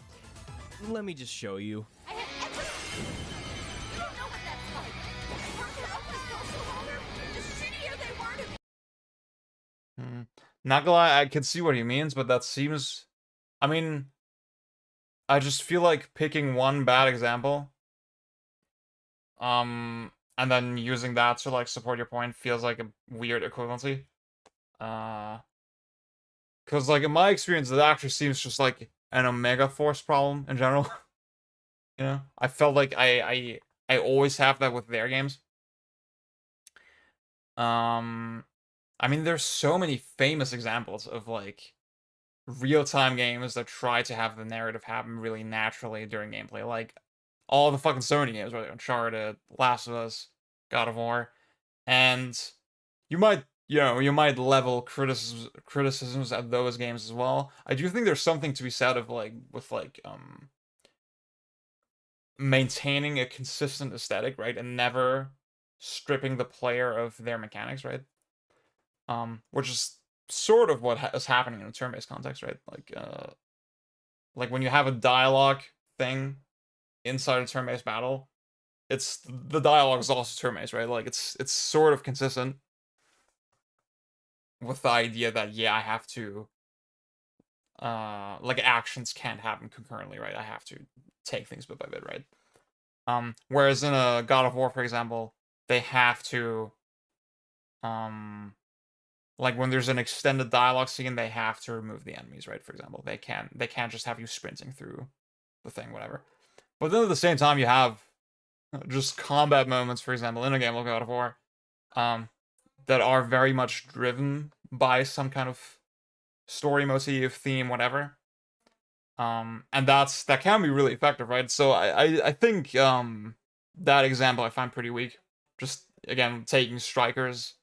let me just show you. I had everything. You don't know what that's like. The further up the social ladder, the shittier they were to Not gonna lie, I can see what he means, but that seems... I mean... I just feel like picking one bad example, and then using that to, like, support your point feels like a weird equivalency. Because, like, in my experience, it actually seems just like an Omega Force problem in general. You know? I felt like I always have that with their games. I mean, there's so many famous examples of, like, real-time games that try to have the narrative happen really naturally during gameplay. Like, all the fucking Sony games, right? Uncharted, Last of Us, God of War. And you might level criticisms at those games as well. I do think there's something to be said of, like, with, like, maintaining a consistent aesthetic, right? And never stripping the player of their mechanics, right? Which is sort of what is happening in a turn-based context, right? Like when you have a dialogue thing inside a turn-based battle, the dialogue is also turn-based, right? Like it's sort of consistent with the idea that, yeah, I have to, like, actions can't happen concurrently, right? I have to take things bit by bit, right? Whereas in a God of War, for example, they have to, like, when there's an extended dialogue scene, they have to remove the enemies, right? For example, they can't just have you sprinting through the thing, whatever. But then at the same time, you have just combat moments, for example, in a game like God of War, that are very much driven by some kind of story motif, theme, whatever. And that can be really effective, right? So I think that example I find pretty weak. Just, again, taking Strikers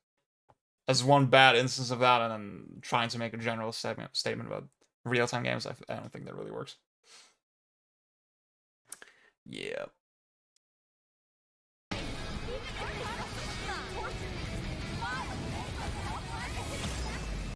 as one bad instance of that and then trying to make a general statement about real-time games, I don't think that really works. Yeah.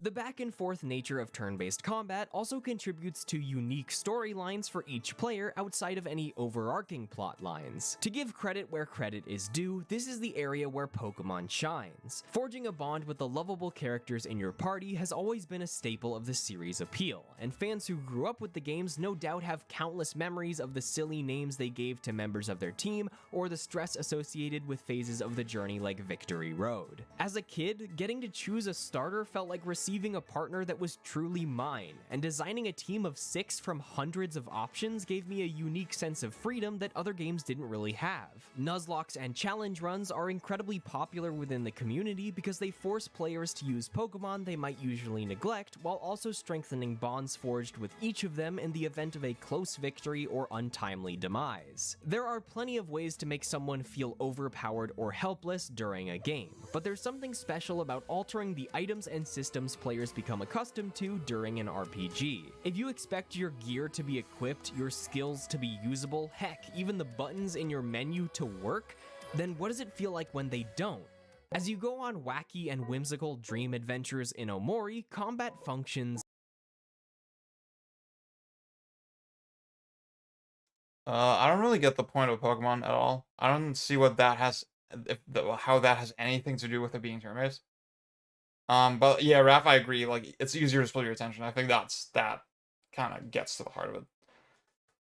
The back-and-forth nature of turn-based combat also contributes to unique storylines for each player outside of any overarching plot lines. To give credit where credit is due, this is the area where Pokemon shines. Forging a bond with the lovable characters in your party has always been a staple of the series' appeal, and fans who grew up with the games no doubt have countless memories of the silly names they gave to members of their team, or the stress associated with phases of the journey like Victory Road. As a kid, getting to choose a starter felt like receiving a partner that was truly mine, and designing a team of 6 from hundreds of options gave me a unique sense of freedom that other games didn't really have. Nuzlocke and challenge runs are incredibly popular within the community because they force players to use Pokemon they might usually neglect, while also strengthening bonds forged with each of them in the event of a close victory or untimely demise. There are plenty of ways to make someone feel overpowered or helpless during a game, but there's something special about altering the items and systems players become accustomed to during an RPG. If you expect your gear to be equipped, your skills to be usable, heck, even the buttons in your menu to work, then what does it feel like when they don't? As you go on wacky and whimsical dream adventures in Omori, combat functions. I don't really get the point of Pokemon at all. I don't see what that has, how that has anything to do with it being turn-based. But yeah, Raph, I agree. Like, it's easier to split your attention. I think that kind of gets to the heart of it.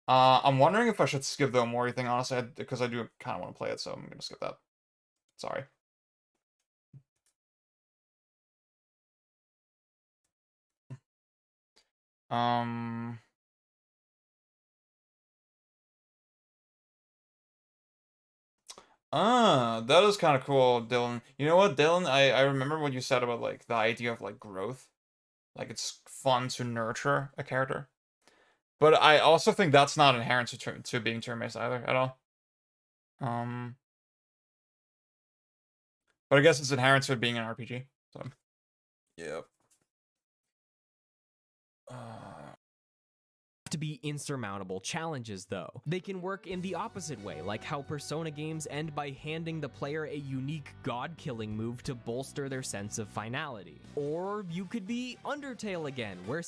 I'm wondering if I should skip the Omori thing, honestly, because I do kind of want to play it, so I'm gonna skip that. Sorry. That is kind of cool, Dylan. You know what, Dylan? I remember what you said about, like, the idea of, like, growth. Like, it's fun to nurture a character. But I also think that's not inherent to being turn-based either, at all. But I guess it's inherent to it being an RPG, so. Yep. To be insurmountable challenges though. They can work in the opposite way, like how Persona games end by handing the player a unique god-killing move to bolster their sense of finality. Or you could be Undertale again, where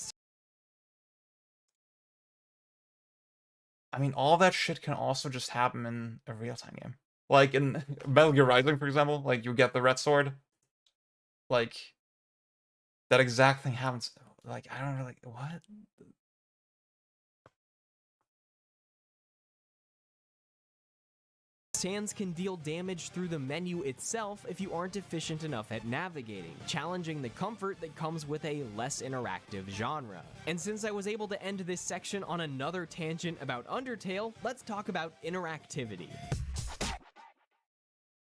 I mean, all that shit can also just happen in a real-time game. Like in Metal Gear Rising, for example, like you get the red sword. Like, that exact thing happens. Like, I don't really, what? Sands can deal damage through the menu itself if you aren't efficient enough at navigating, challenging the comfort that comes with a less interactive genre. And since I was able to end this section on another tangent about Undertale, let's talk about interactivity.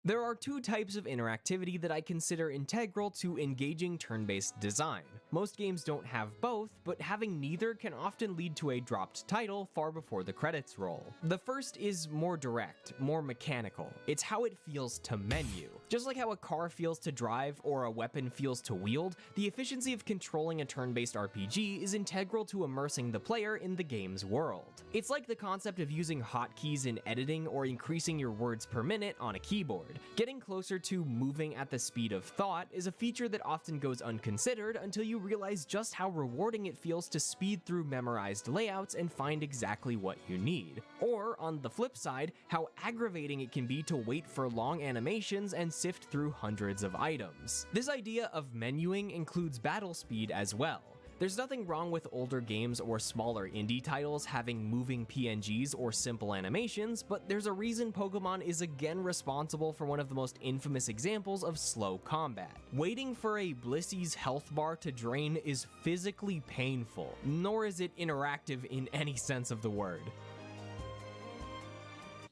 There are two types of interactivity that I consider integral to engaging turn-based design. Most games don't have both, but having neither can often lead to a dropped title far before the credits roll. The first is more direct, more mechanical. It's how it feels to menu. Just like how a car feels to drive or a weapon feels to wield, the efficiency of controlling a turn-based RPG is integral to immersing the player in the game's world. It's like the concept of using hotkeys in editing or increasing your words per minute on a keyboard. Getting closer to moving at the speed of thought is a feature that often goes unconsidered until you realize just how rewarding it feels to speed through memorized layouts and find exactly what you need. Or, on the flip side, how aggravating it can be to wait for long animations and sift through hundreds of items. This idea of menuing includes battle speed as well. There's nothing wrong with older games or smaller indie titles having moving PNGs or simple animations, but there's a reason Pokemon is again responsible for one of the most infamous examples of slow combat. Waiting for a Blissey's health bar to drain is physically painful, nor is it interactive in any sense of the word.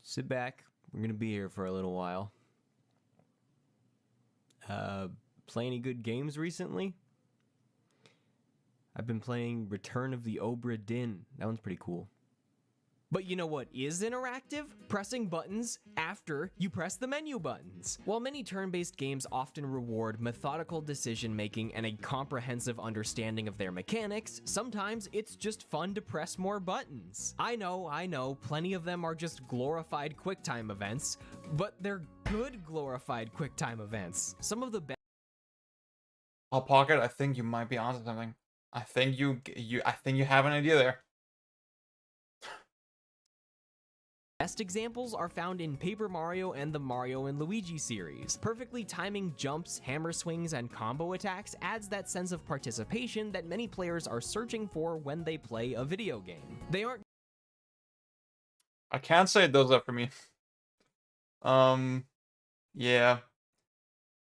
Sit back, we're gonna be here for a little while. Play any good games recently? I've been playing Return of the Obra Dinn. That one's pretty cool. But you know what is interactive? Pressing buttons after you press the menu buttons. While many turn-based games often reward methodical decision-making and a comprehensive understanding of their mechanics, sometimes it's just fun to press more buttons. I know, plenty of them are just glorified QuickTime events, but they're good glorified QuickTime events. Some of the best. Hot Pocket, I think you might be onto something. I think you have an idea there. Best examples are found in Paper Mario and the Mario and Luigi series. Perfectly timing jumps, hammer swings, and combo attacks adds that sense of participation that many players are searching for when they play a video game. They aren't. I can't say it does that for me. Yeah.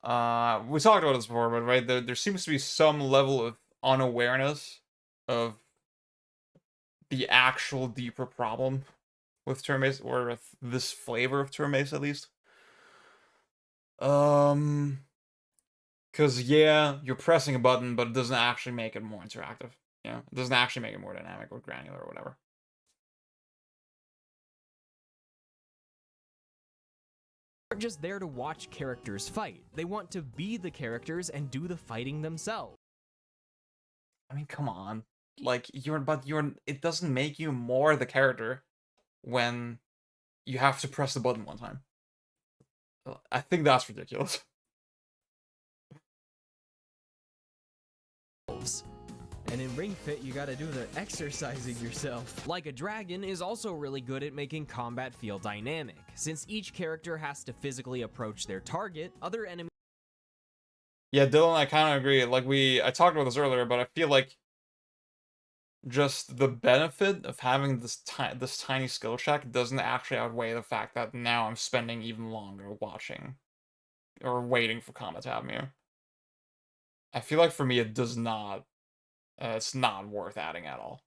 We talked about this before, but right, there seems to be some level of unawareness of the actual deeper problem with turn-based, or with this flavor of turn-based at least. Because yeah, you're pressing a button, but it doesn't actually make it more interactive. You know, it doesn't actually make it more dynamic or granular or whatever. Aren't just there to watch characters fight. They want to be the characters and do the fighting themselves. I mean, come on. Like, it doesn't make you more the character when you have to press the button one time. I think that's ridiculous. And in Ring Fit, you gotta do the exercising yourself. Like a Dragon is also really good at making combat feel dynamic. Since each character has to physically approach their target, other enemies... Yeah, Dylan, I kind of agree. Like, I talked about this earlier, but I feel like just the benefit of having this tiny skill check doesn't actually outweigh the fact that now I'm spending even longer watching or waiting for combat to happen here. I feel like for me it does not. It's not worth adding at all.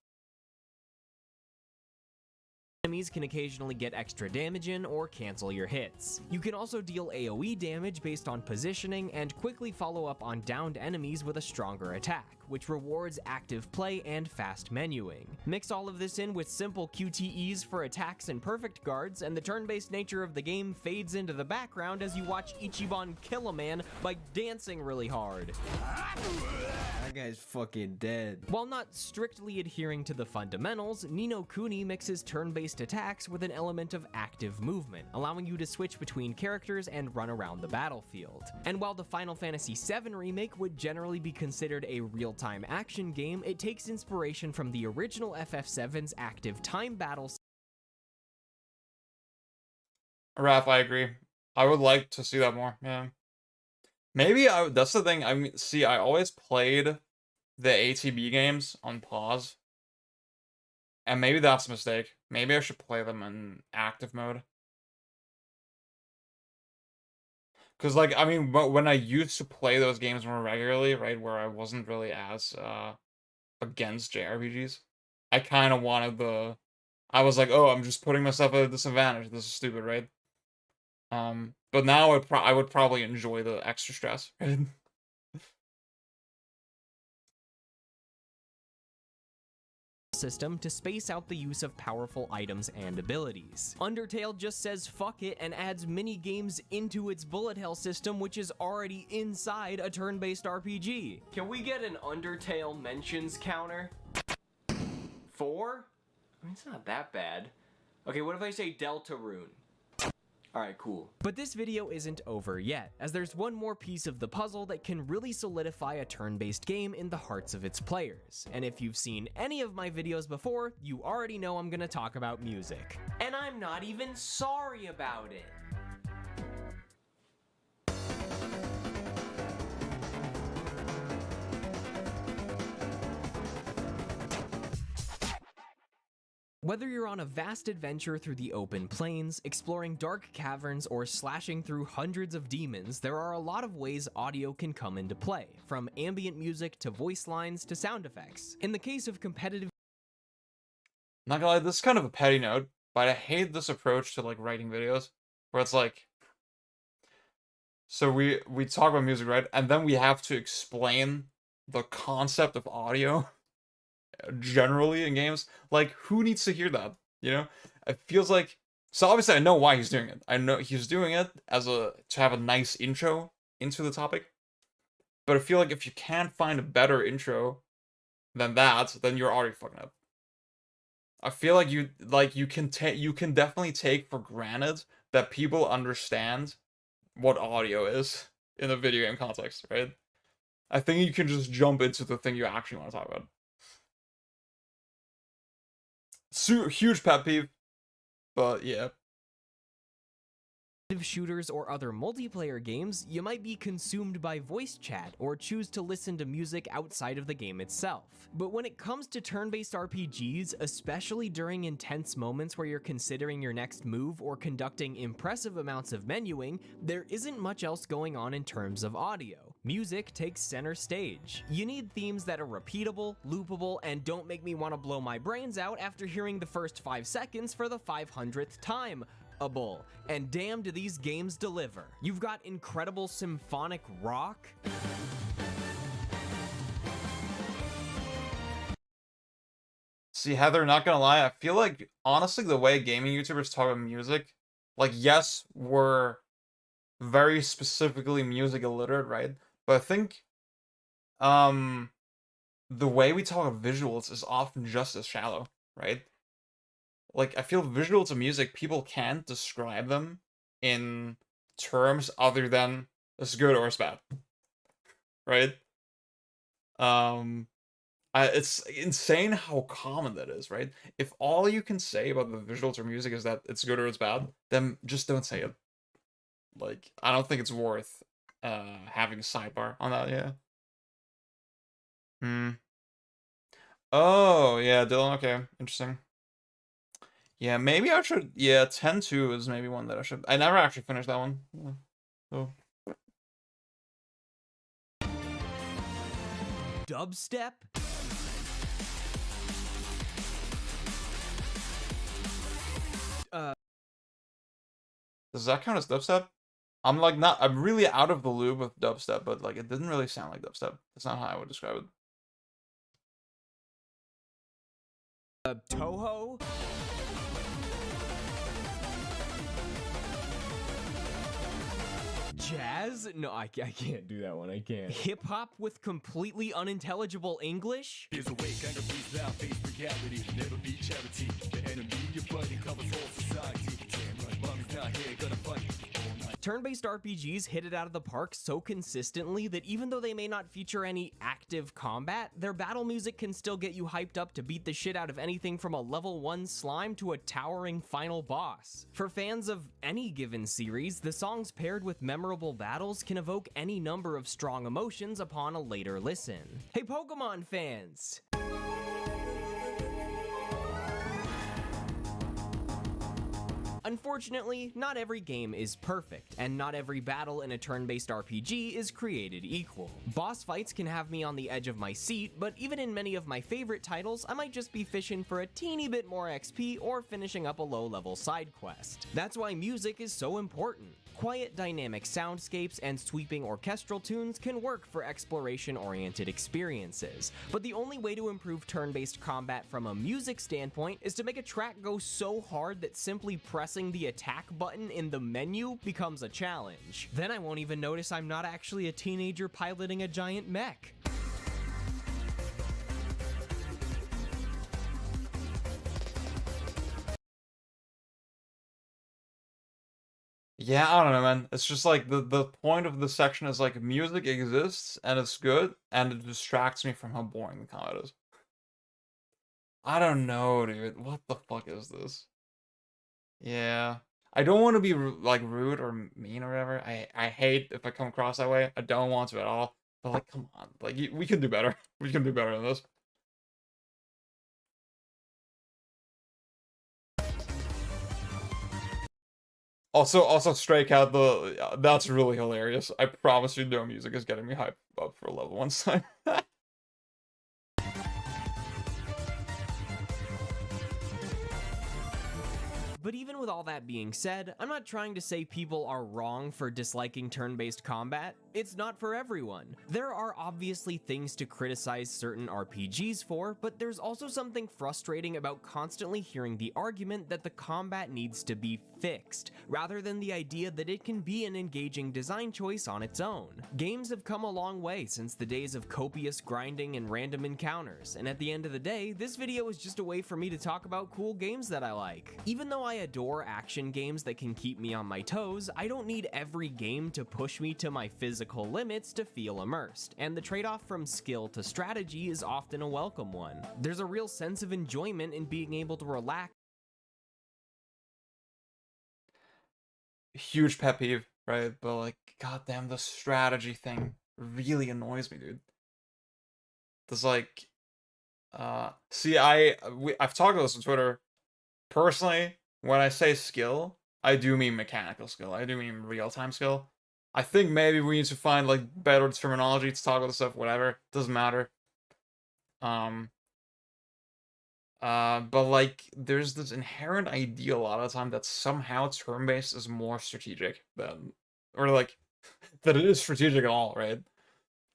Enemies can occasionally get extra damage in or cancel your hits. You can also deal AoE damage based on positioning and quickly follow up on downed enemies with a stronger attack, which rewards active play and fast menuing. Mix all of this in with simple QTEs for attacks and perfect guards, and the turn-based nature of the game fades into the background as you watch Ichiban kill a man by dancing really hard. That guy's fucking dead. While not strictly adhering to the fundamentals, Ni no Kuni mixes turn-based attacks with an element of active movement, allowing you to switch between characters and run around the battlefield. And while the Final Fantasy VII Remake would generally be considered a real-time action game, it takes inspiration from the original FF7's active time battle. Raph, I agree. I would like to see that more, yeah. Maybe that's the thing. I mean, see, I always played the ATB games on pause. And maybe that's a mistake. Maybe I should play them in active mode. Because, like, I mean, when I used to play those games more regularly, right, where I wasn't really as against JRPGs, I kind of wanted I was like, oh, I'm just putting myself at a disadvantage. This is stupid, right? But now I would probably enjoy the extra stress, right? System to space out the use of powerful items and abilities. Undertale just says fuck it and adds mini games into its bullet hell system, which is already inside a turn-based RPG. Can we get an Undertale mentions counter? 4? I mean, it's not that bad. Okay, what if I say Deltarune? Alright, cool. But this video isn't over yet, as there's one more piece of the puzzle that can really solidify a turn-based game in the hearts of its players. And if you've seen any of my videos before, you already know I'm gonna talk about music. And I'm not even sorry about it. Whether you're on a vast adventure through the open plains, exploring dark caverns, or slashing through hundreds of demons, there are a lot of ways audio can come into play, from ambient music to voice lines to sound effects. In the case of competitive... Not gonna lie, this is kind of a petty note, but I hate this approach to, like, writing videos, where it's like... So we talk about music, right? And then we have to explain the concept of audio generally in games. Like, who needs to hear that, you know? It feels like, so obviously I know why he's doing it. I know he's doing it to have a nice intro into the topic, but I feel like if you can't find a better intro than that, then you're already fucking up. I feel like you can definitely take for granted that people understand what audio is in a video game context, right? I think you can just jump into the thing you actually want to talk about. Huge pet peeve, but yeah. Shooters or other multiplayer games, you might be consumed by voice chat or choose to listen to music outside of the game itself. But when it comes to turn-based RPGs, especially during intense moments where you're considering your next move or conducting impressive amounts of menuing, there isn't much else going on in terms of audio. Music takes center stage. You need themes that are repeatable, loopable, and don't make me want to blow my brains out after hearing the first 5 seconds for the 500th time. And damn do these games deliver. You've got incredible symphonic rock, See, Heather, not gonna lie, I feel like, honestly, the way gaming YouTubers talk about music, like, yes, we're very specifically music illiterate, right? But I think, the way we talk about visuals is often just as shallow, right? Like, I feel visuals of music, people can't describe them in terms other than it's good or it's bad, right? It's insane how common that is, right? If all you can say about the visuals or music is that it's good or it's bad, then just don't say it. Like, I don't think it's worth having a sidebar on that, yeah. Hmm. Oh, yeah, Dylan, okay, interesting. Yeah, maybe I should, yeah, 10-2 is maybe one that I never actually finished that one. Yeah. So. Dubstep? Does that count as dubstep? I'm really out of the loop with dubstep, but like it didn't really sound like dubstep. That's not how I would describe it. Toho? Jazz? No, I can't do that one. I can't. Hip hop with completely unintelligible English? Here's a way, kind of freeze out, face reality, never be charity. The enemy you're fighting covers all society. Damn right, mommy's not here, gonna fight all night. Turn-based RPGs hit it out of the park so consistently that even though they may not feature any active combat, their battle music can still get you hyped up to beat the shit out of anything from a level 1 slime to a towering final boss. For fans of any given series, the songs paired with memorable battles can evoke any number of strong emotions upon a later listen. Hey Pokemon fans! Unfortunately, not every game is perfect, and not every battle in a turn-based RPG is created equal. Boss fights can have me on the edge of my seat, but even in many of my favorite titles, I might just be fishing for a teeny bit more XP or finishing up a low-level side quest. That's why music is so important. Quiet, dynamic soundscapes and sweeping orchestral tunes can work for exploration-oriented experiences, but the only way to improve turn-based combat from a music standpoint is to make a track go so hard that simply pressing the attack button in the menu becomes a challenge. Then I won't even notice I'm not actually a teenager piloting a giant mech. Yeah, I don't know, man. It's just like the point of the section is like music exists and it's good and it distracts me from how boring the combat is. I don't know, dude. What the fuck is this? Yeah. I don't want to be like rude or mean or whatever. I hate if I come across that way. I don't want to at all. But like, come on. Like, we can do better. We can do better than this. Also, Stray Cat, that's really hilarious. I promise you, no music is getting me hyped up for level 1 slime. But even with all that being said, I'm not trying to say people are wrong for disliking turn-based combat. It's not for everyone. There are obviously things to criticize certain RPGs for, but there's also something frustrating about constantly hearing the argument that the combat needs to be fixed, rather than the idea that it can be an engaging design choice on its own. Games have come a long way since the days of copious grinding and random encounters, and at the end of the day, this video is just a way for me to talk about cool games that I like. Even though I adore action games that can keep me on my toes, I don't need every game to push me to my physical limits to feel immersed, and the trade-off from skill to strategy is often a welcome one. There's a real sense of enjoyment in being able to relax. Huge pet peeve, right? But like, goddamn, the strategy thing really annoys me, dude. There's like, see, I've talked about this on Twitter. Personally, when I say skill, I do mean mechanical skill. I do mean real-time skill. I think maybe we need to find like better terminology to talk about this stuff. Whatever, doesn't matter. But like, there's this inherent idea a lot of the time that somehow turn-based is more strategic than, or like, that it is strategic at all, right?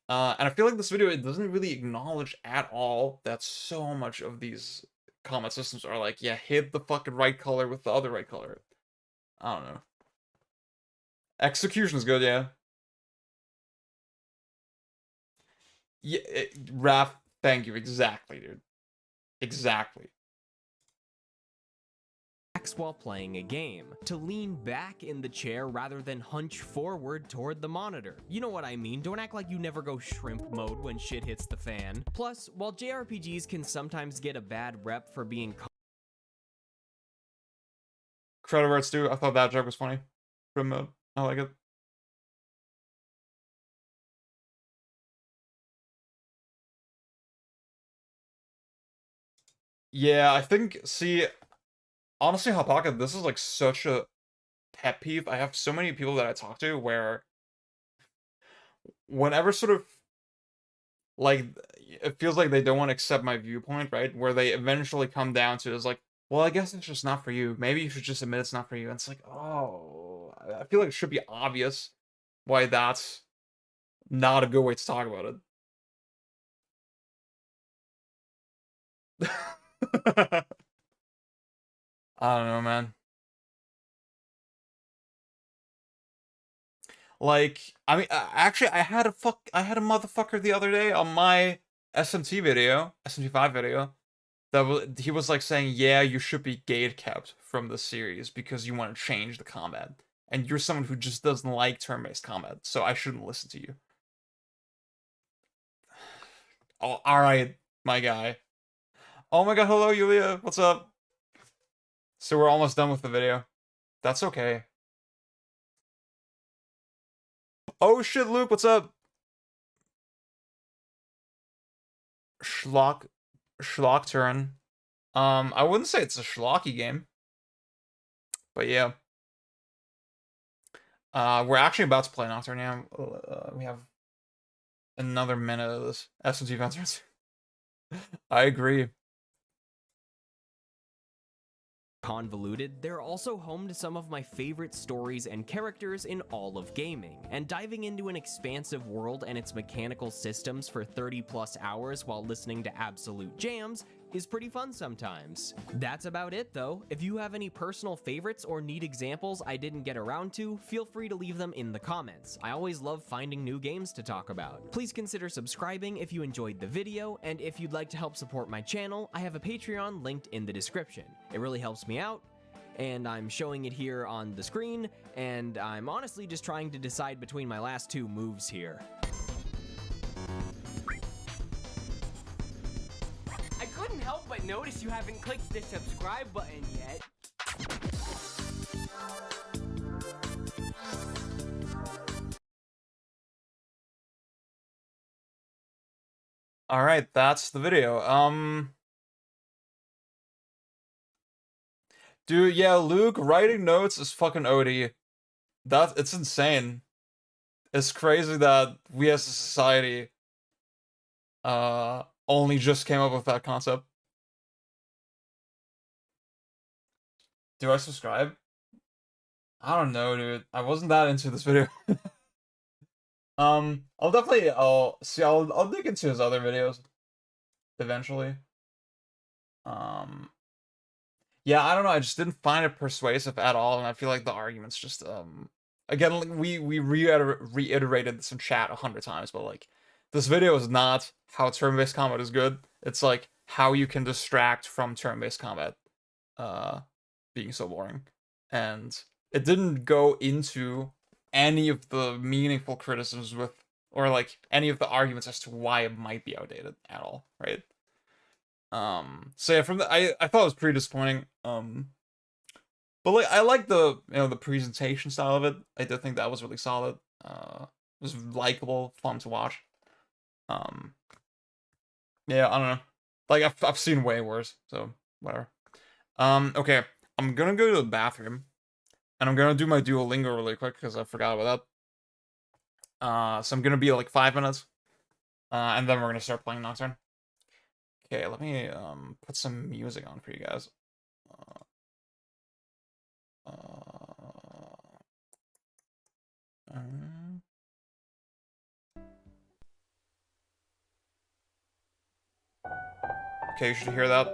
And I feel like this video, it doesn't really acknowledge at all that so much of these combat systems are like, yeah, hit the fucking right color with the other right color. I don't know. Execution is good, yeah. Yeah, Raph, Thank you. Exactly, dude. Exactly. While playing a game, to lean back in the chair rather than hunch forward toward the monitor. You know what I mean, don't act like you never go shrimp mode when shit hits the fan. Plus, while JRPGs can sometimes get a bad rep for being Credit where it's due. I thought that joke was funny. Shrimp mode. I like it. Yeah, I think, see, honestly, Hot Pocket, this is like such a pet peeve. I have so many people that I talk to where whenever sort of like it feels like they don't want to accept my viewpoint, right? Where they eventually come down to is like, well, I guess it's just not for you. Maybe you should just admit it's not for you. And it's like, oh, I feel like it should be obvious why that's not a good way to talk about it. I don't know, man. Like, I mean, actually, I had a motherfucker the other day on my SMT video, SMT5 video, that he was like saying, yeah, you should be gate kept from the series because you want to change the combat, and you're someone who just doesn't like turn-based combat, so I shouldn't listen to you. Oh, all right, my guy. Oh my god, hello, Yulia. What's up? So we're almost done with the video. That's okay. Oh shit, Luke, what's up? Nocturne. I wouldn't say it's a schlocky game. But yeah. We're actually about to play Nocturne now. We have another minute of this SMT Veterans. I agree. Convoluted, they're also home to some of my favorite stories and characters in all of gaming, and diving into an expansive world and its mechanical systems for 30 plus hours while listening to absolute jams is pretty fun sometimes. That's about it though. If you have any personal favorites or need examples I didn't get around to, feel free to leave them in the comments. I always love finding new games to talk about. Please consider subscribing if you enjoyed the video, and if you'd like to help support my channel, I have a Patreon linked in the description. It really helps me out, and I'm showing it here on the screen, and I'm honestly just trying to decide between my last two moves here. I couldn't help but notice you haven't clicked the subscribe button yet. All right, that's the video. Dude, yeah, Luke writing notes is fucking OD. It's insane. It's crazy that we as a society only just came up with that concept. Do I subscribe? I don't know, dude. I wasn't that into this video. I'll definitely I'll dig into his other videos eventually. Yeah, I don't know. I just didn't find it persuasive at all, and I feel like the arguments just again, like, we reiterated this in chat 100 times, but like this video is not how turn-based combat is good. It's like how you can distract from turn-based combat being so boring. And it didn't go into any of the meaningful criticisms with, or like any of the arguments as to why it might be outdated at all, right? So yeah, I thought it was pretty disappointing. But like I like the the presentation style of it. I did think that was really solid. It was likable, fun to watch. Yeah, I don't know. Like I've seen way worse, so whatever. Okay, I'm gonna go to the bathroom, and I'm gonna do my Duolingo really quick because I forgot about that. So I'm gonna be like 5 minutes, and then we're gonna start playing Nocturne. Okay, let me put some music on for you guys. Okay, you should hear that.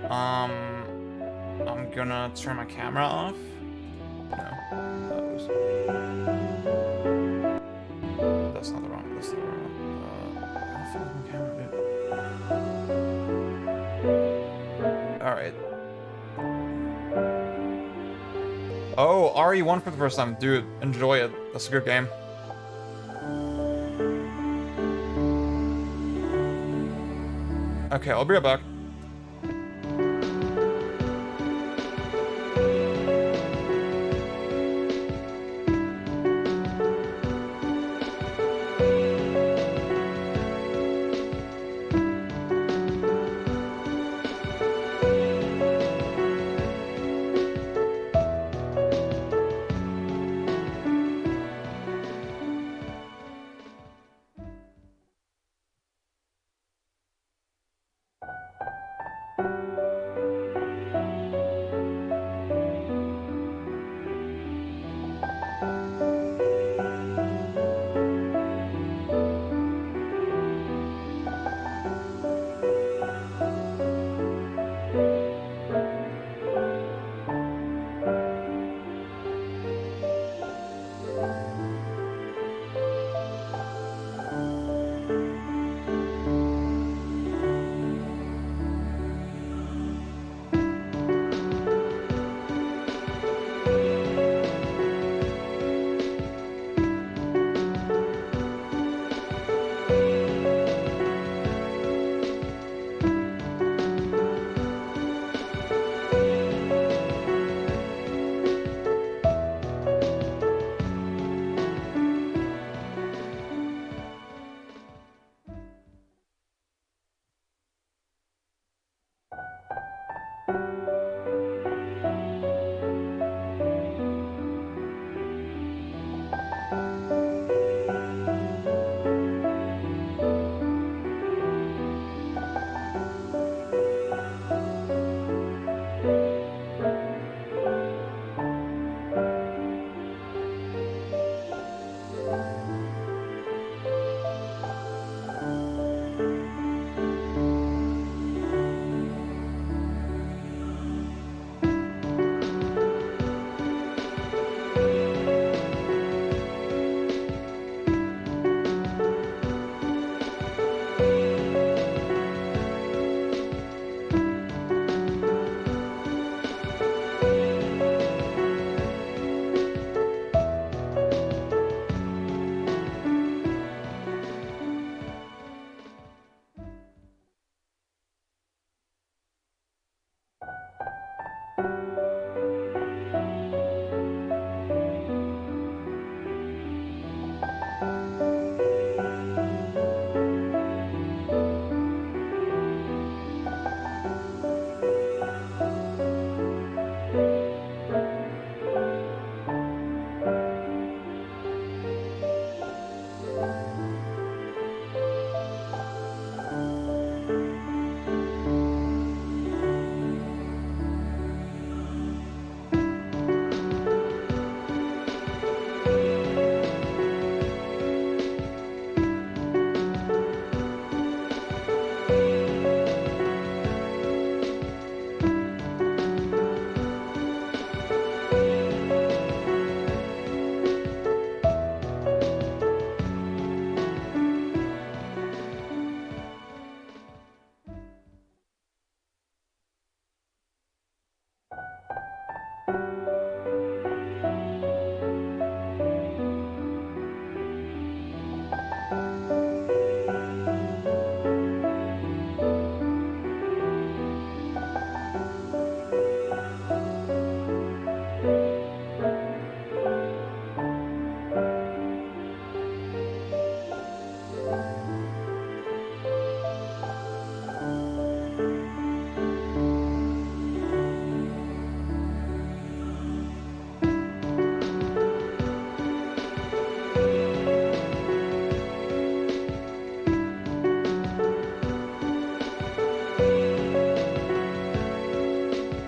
I'm gonna turn my camera off. No, that's not the wrong. That's the wrong. Fucking camera, dude. Oh, RE1 for the first time. Dude, enjoy it. That's a good game. Okay, I'll be right back.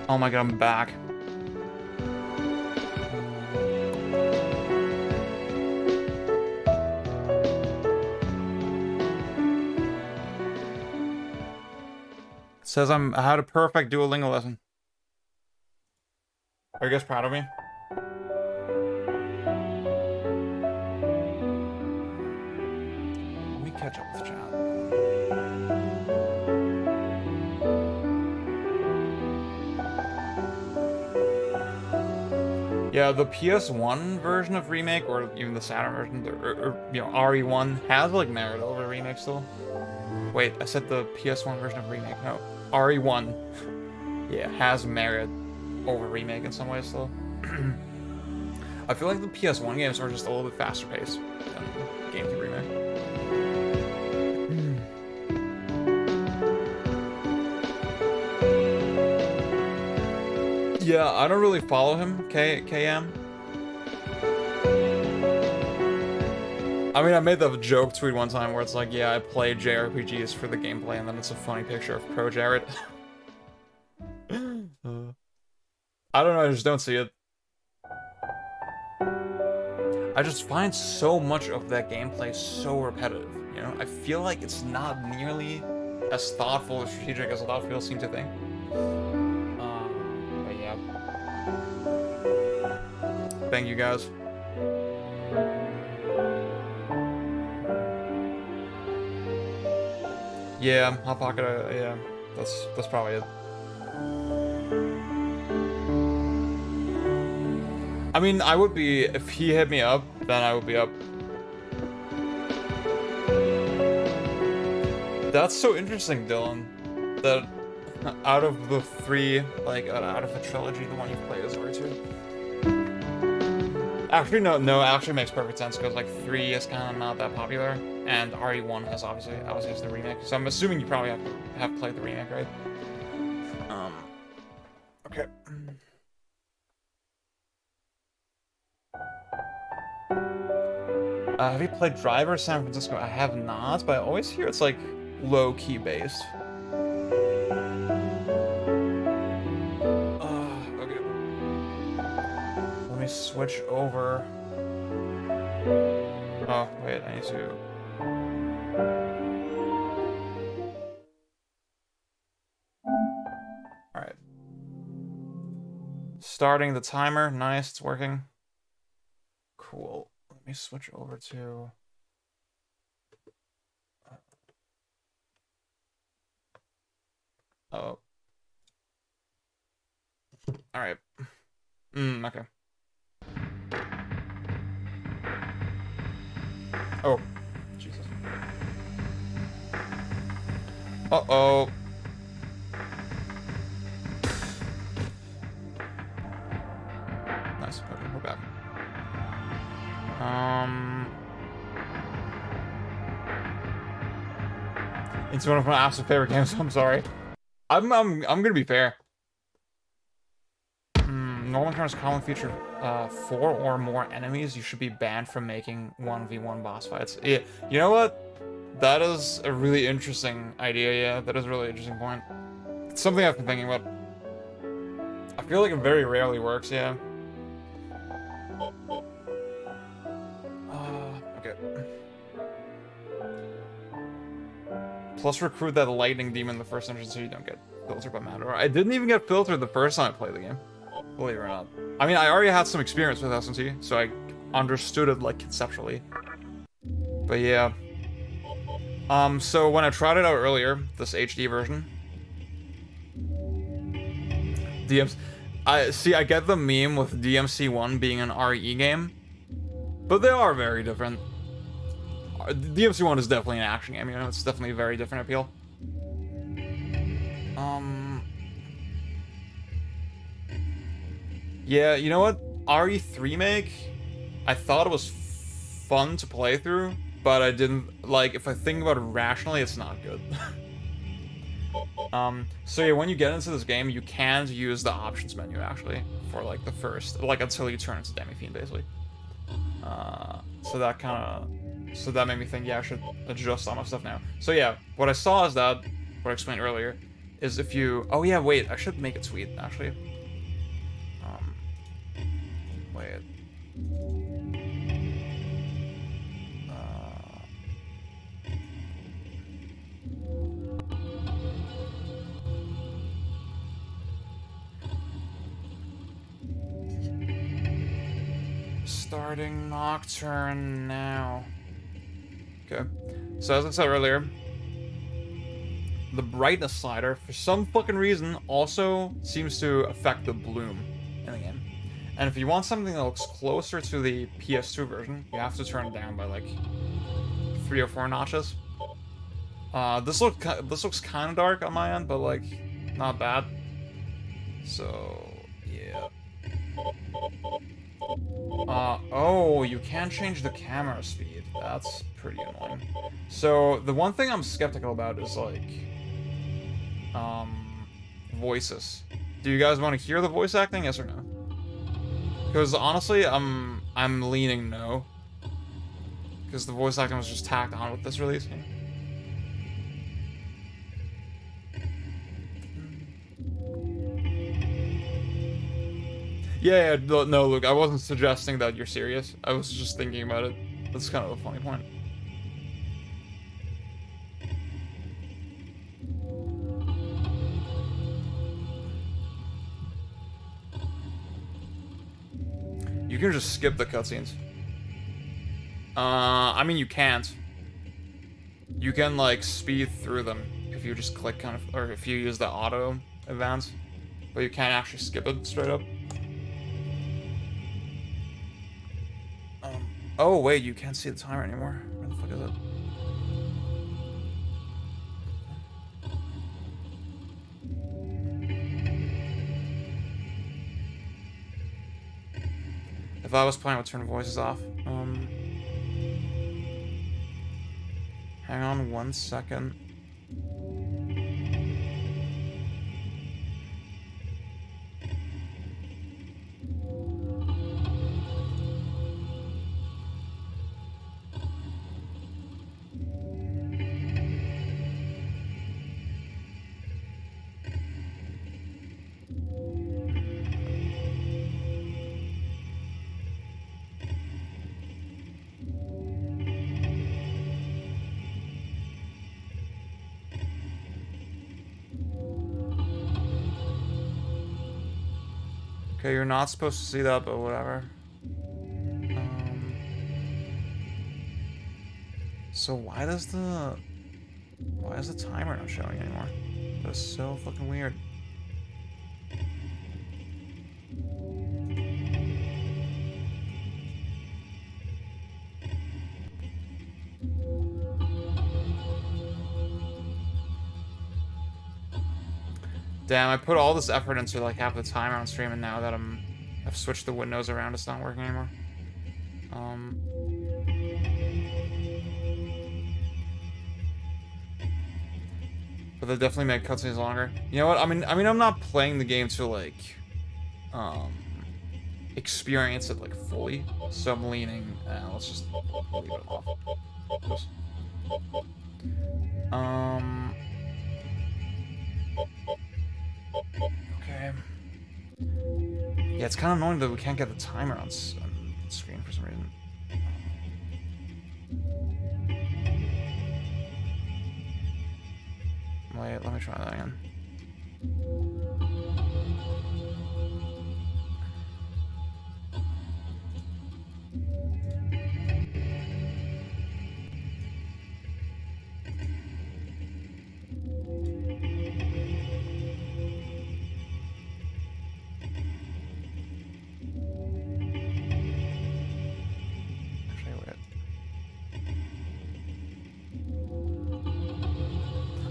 Oh my god, I'm back. It says I had a perfect Duolingo lesson. Are you guys proud of me? Let me catch up with chat. Yeah, the PS1 version of Remake, or even the Saturn version, or you know, RE1 has like merit over Remake still. Wait, I said the PS1 version of Remake. No, RE1. Yeah, has merit over Remake in some ways still. I feel like the PS1 games are just a little bit faster paced than GameCube Remake. Yeah, I don't really follow him, KM. I mean, I made the joke tweet one time where it's like, yeah, I play JRPGs for the gameplay, and then it's a funny picture of Pro Jared. I don't know, I just don't see it. I just find so much of that gameplay so repetitive, you know? I feel like it's not nearly as thoughtful or strategic as a lot of people seem to think. But yeah. Thank you, guys. Yeah, Hot Pocket, yeah, that's probably it. I mean, I would be, if he hit me up, then I would be up. That's so interesting, Dylan, that out of the three, like, out of the trilogy, the one you've played is RE2. Actually, no, actually makes perfect sense, because, like, 3 is kind of not that popular, and RE1 has obviously is the remake, so I'm assuming you probably have played the remake, right? Okay. Have you played Driver San Francisco? I have not, but I always hear it's like low-key based. Okay. Let me switch over. Oh, wait, I need to... Alright. Starting the timer. Nice, it's working. Cool. Let me switch over to... Oh. Alright. Okay. Oh. Jesus. Uh-oh. Nice. Okay, we're back. It's one of my absolute favorite games. I'm sorry. I'm gonna be fair. Normal terms common feature 4 or more enemies. You should be banned from making 1v1 boss fights. Yeah, you know what? That is a really interesting idea. Yeah, that is a really interesting point. It's something I've been thinking about. I feel like it very rarely works. Yeah. Okay. Plus recruit that lightning demon the first entrance so you don't get filtered by Matador. I didn't even get filtered the first time I played the game. Believe it or not. I mean, I already had some experience with S&T, so I understood it, like, conceptually. But yeah. So when I tried it out earlier, this HD version... I get the meme with DMC1 being an RE game, but they are very different. DMC1 is definitely an action game, you know, it's definitely a very different appeal. Yeah, you know what? RE3 make, I thought it was fun to play through, but I didn't, like, if I think about it rationally, it's not good. So yeah, when you get into this game, you can't use the options menu, actually, for, like, the first, like, until you turn into Demi-Fiend, basically. So that made me think, yeah, I should adjust all my stuff now. So yeah, what I saw is that, what I explained earlier, is if you... Oh yeah, wait, I should make a tweet, actually. Wait. Starting Nocturne now. Okay. So as I said earlier, the brightness slider, for some fucking reason, also seems to affect the bloom in the game. And if you want something that looks closer to the PS2 version, you have to turn it down by like 3 or 4 notches. This looks kind of dark on my end, but like not bad. So yeah. Oh, you can't change the camera speed. That's pretty annoying. So the one thing I'm skeptical about is like voices. Do you guys want to hear the voice acting? Yes or no? Because honestly, I'm leaning no. Because the voice acting was just tacked on with this release. Yeah, no, Luke, I wasn't suggesting that you're serious. I was just thinking about it. That's kind of a funny point. You can just skip the cutscenes. I mean, you can't. You can, like, speed through them if you just click kind of, or if you use the auto advance. But you can't actually skip it straight up. Oh, wait, you can't see the timer anymore. Where the fuck is it? If I was playing, I would turn voices off. Hang on 1 second. Okay, you're not supposed to see that, but whatever. So why is the timer not showing anymore? That's so fucking weird. Damn, I put all this effort into like half the timer on stream, and now that I've switched the windows around, it's not working anymore. But they definitely make cutscenes longer. You know what? I mean, I'm not playing the game to like, experience it like fully. So I'm leaning. Let's just leave it off. Oops. Okay. Yeah, it's kind of annoying that we can't get the timer on screen for some reason. Wait, let me try that again.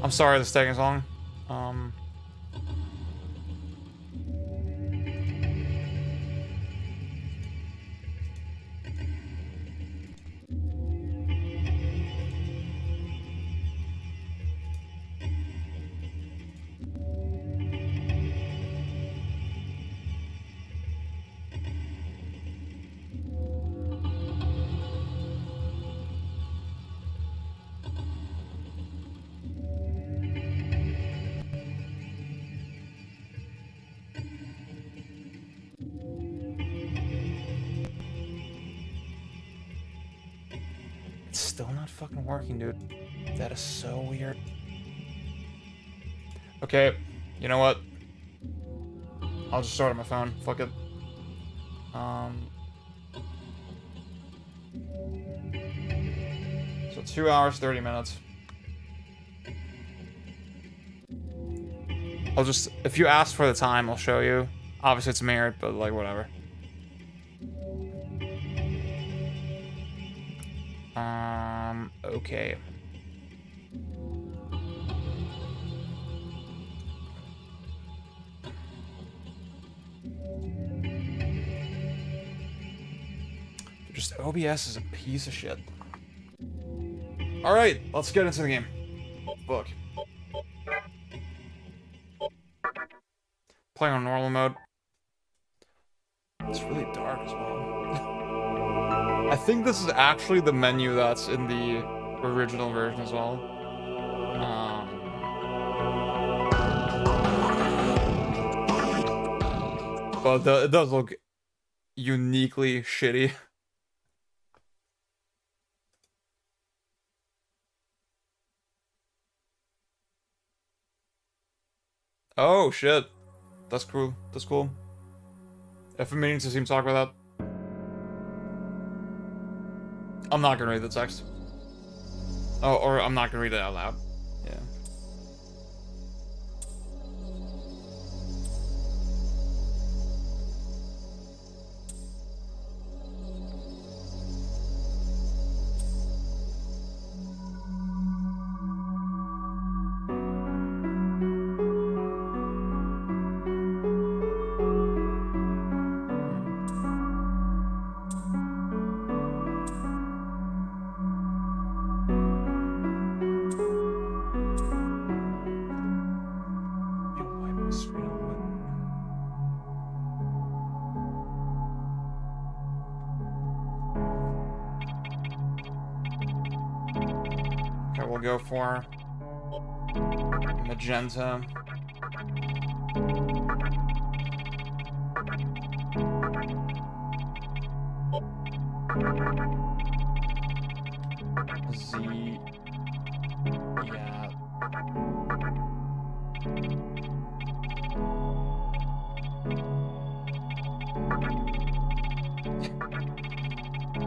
I'm sorry this is taking so long. It's still not fucking working, dude. That is so weird. Okay, you know what? I'll just start on my phone. Fuck it. So 2 hours, 30 minutes. I'll just, if you ask for the time, I'll show you. Obviously it's mirrored, but like, whatever. Okay. Just OBS is a piece of shit. Alright, let's get into the game. Look. Playing on normal mode. It's really dark as well. I think this is actually the menu that's in the original version as well. But it does look uniquely shitty. Oh shit. That's cool. That's cool. I've been meaning to see him talk about that. I'm not gonna read the text. Oh, or I'm not gonna read it out loud. Yeah. Okay, we'll go for magenta. Z. Yeah.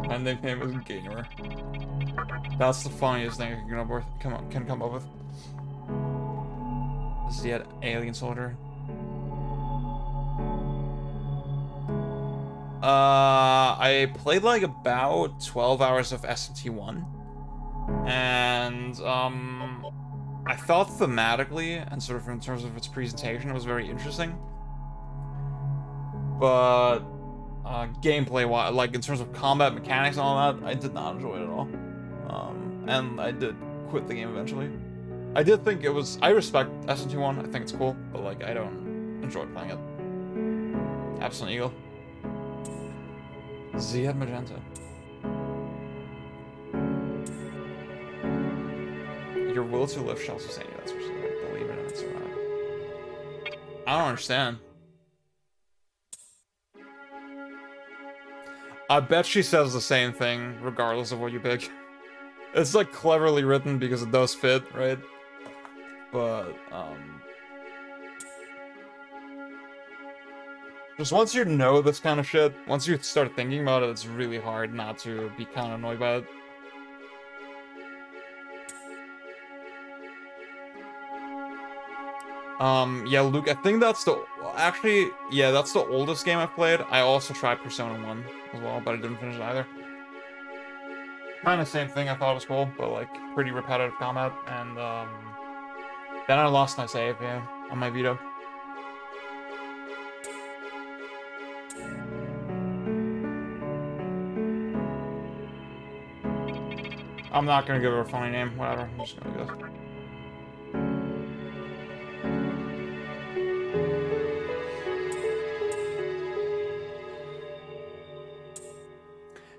My nickname is Gamer. That's the funniest thing I can come up with. Z Alien Soldier. I played like about 12 hours of SMT1, and I thought thematically and sort of in terms of its presentation it was very interesting, but gameplay wise, like in terms of combat mechanics and all that, I did not enjoy it at all. And I did quit the game eventually. I did think it was, I respect SMT1, I think it's cool, but like I don't enjoy playing it. Absent Eagle. Ziad Magenta. Your will to live shall sustain you, that's what she said. Believe it and it's survive. I don't understand. I bet she says the same thing, regardless of what you pick. It's like cleverly written because it does fit, right? But, just once you know this kind of shit, once you start thinking about it, it's really hard not to be kind of annoyed by it. Yeah, Luke, I think that's the... Actually, yeah, that's the oldest game I've played. I also tried Persona 1 as well, but I didn't finish it either. Kind of same thing, I thought it was cool, but like, pretty repetitive combat, and then I lost my save, yeah, on my Vita. I'm not gonna give her a funny name, whatever, I'm just gonna go.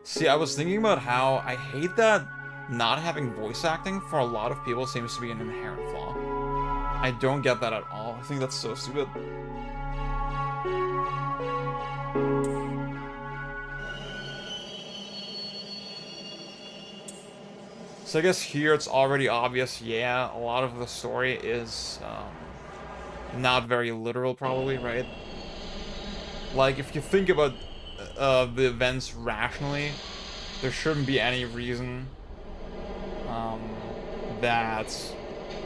See, I was thinking about how I hate that not having voice acting for a lot of people seems to be an inherent flaw. I don't get that at all. I think that's so stupid. So I guess here it's already obvious, yeah, a lot of the story is not very literal probably, right? Like, if you think about the events rationally, there shouldn't be any reason that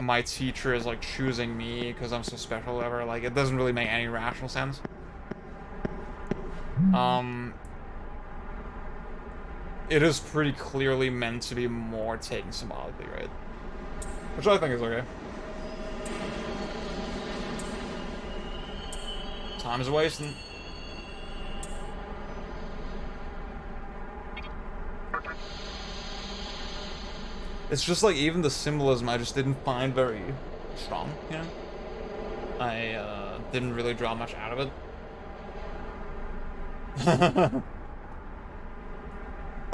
my teacher is like choosing me because I'm so special or whatever. Like, it doesn't really make any rational sense. it is pretty clearly meant to be more taken symbolically, right? Which I think is okay. Time is wasting. It's just like even the symbolism I just didn't find very strong, you know? I didn't really draw much out of it.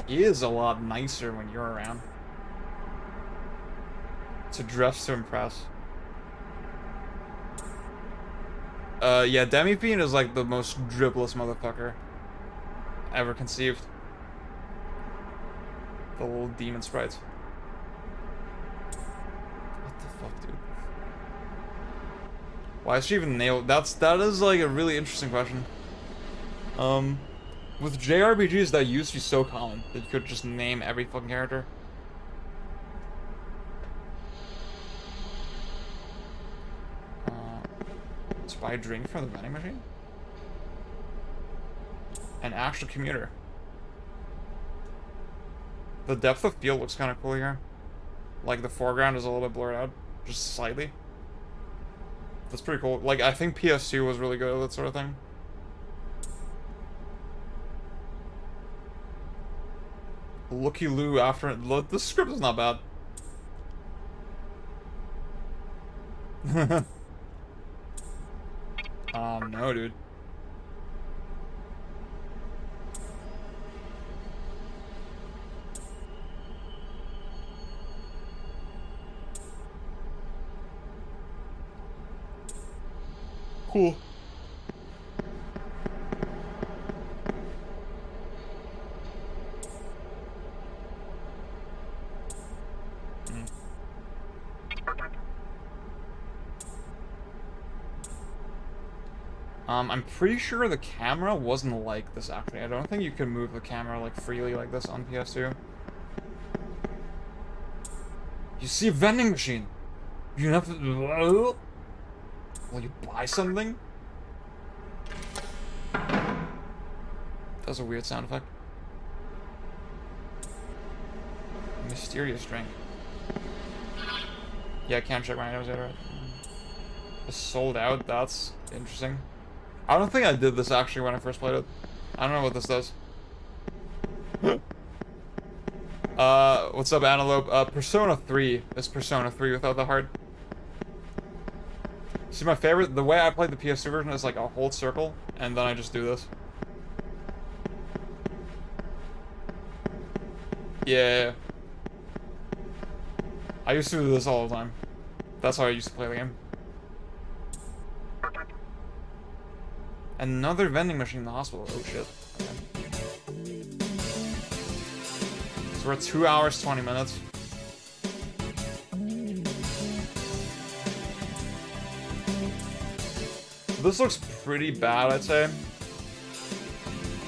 He is a lot nicer when you're around. To dress to impress. Yeah, Demi-Fiend is like the most dribless motherfucker ever conceived. The little demon sprites. What the fuck, dude? Why is she even nailed? That is like a really interesting question. With JRPGs, that used to be so common that you could just name every fucking character. Let's buy a drink from the vending machine. An actual commuter. The depth of field looks kind of cool here. Like the foreground is a little bit blurred out, just slightly. That's pretty cool. Like I think PS2 was really good at that sort of thing. Looky Loo after it. Look, the script is not bad. No, dude. Cool. I'm pretty sure the camera wasn't like this actually. I don't think you can move the camera like freely like this on PS2. You see a vending machine. You have to. Will you buy something? That's a weird sound effect. Mysterious drink. Yeah, I can't check my items yet, right? It's sold out. That's interesting. I don't think I did this actually when I first played it. I don't know what this does. What's up, Antelope? Persona 3 is Persona 3 without the heart. See, my favorite, the way I played the PS2 version is like I'll hold circle, and then I just do this. Yeah. I used to do this all the time. That's how I used to play the game. Another vending machine in the hospital. Oh shit. Okay. So we're at 2 hours, 20 minutes. This looks pretty bad, I'd say.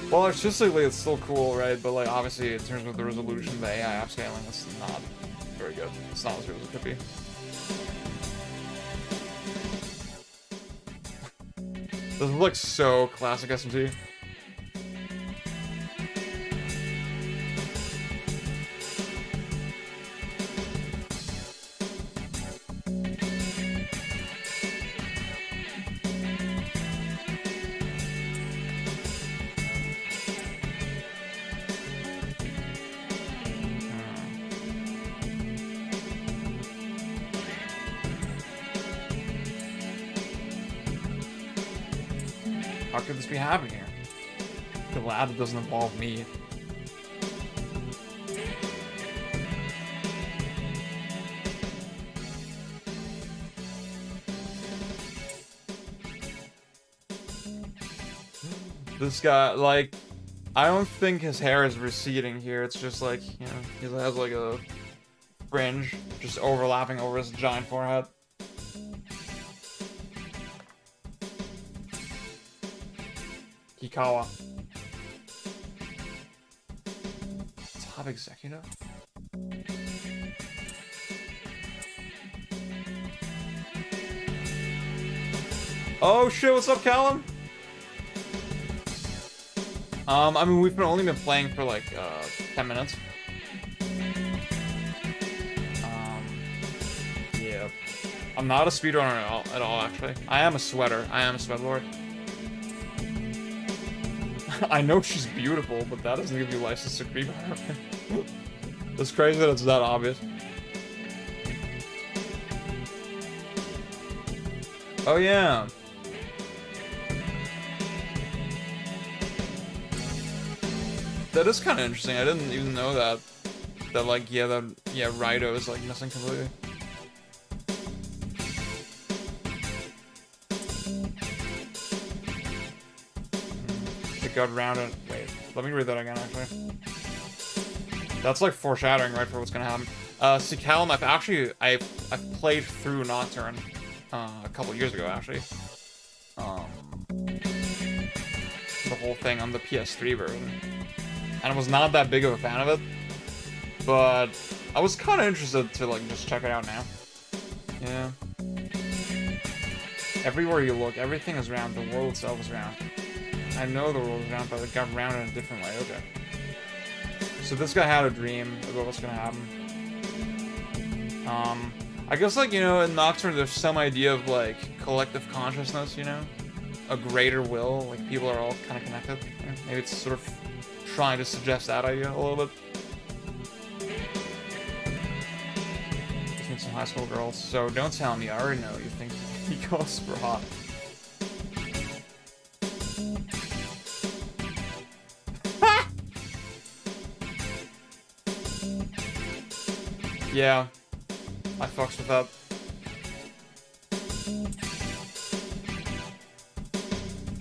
Well, artistically, it's still cool, right? But, like, obviously, in terms of the resolution, the AI upscaling, it's not very good. It's not as good as it could be. This looks so classic SMT. How could this be happening here? Glad it doesn't involve me. This guy, like, I don't think his hair is receding here. It's just like, you know, he has like a fringe just overlapping over his giant forehead. Hikawa. Top executive? Oh shit, what's up, Callum? I mean, we've only been playing for like, 10 minutes. Yeah. I'm not a speedrunner at all, actually. I am a sweater. I am a sweat lord. I know she's beautiful, but that doesn't give you license to creep her. It's crazy that it's that obvious. Oh yeah. That is kind of interesting. I didn't even know that. That like, yeah, Raito is like missing completely. It got rounded. Wait, let me read that again, actually. That's like foreshadowing, right, for what's gonna happen. See, Callum, I've played through Nocturne a couple years ago, actually. The whole thing on the PS3 version. And I was not that big of a fan of it. But I was kind of interested to, like, just check it out now. Yeah. Everywhere you look, everything is round. The world itself is round. I know the world is round, but it got round in a different way. Okay. So this guy had a dream about what's gonna happen. I guess, like, you know, in Nocturne, there's some idea of, like, collective consciousness, you know? A greater will, like, people are all kind of connected. You know? Maybe it's sort of trying to suggest that idea a little bit. Just need some high school girls. So don't tell me, I already know you think he goes super hot. Yeah, I fucks with that.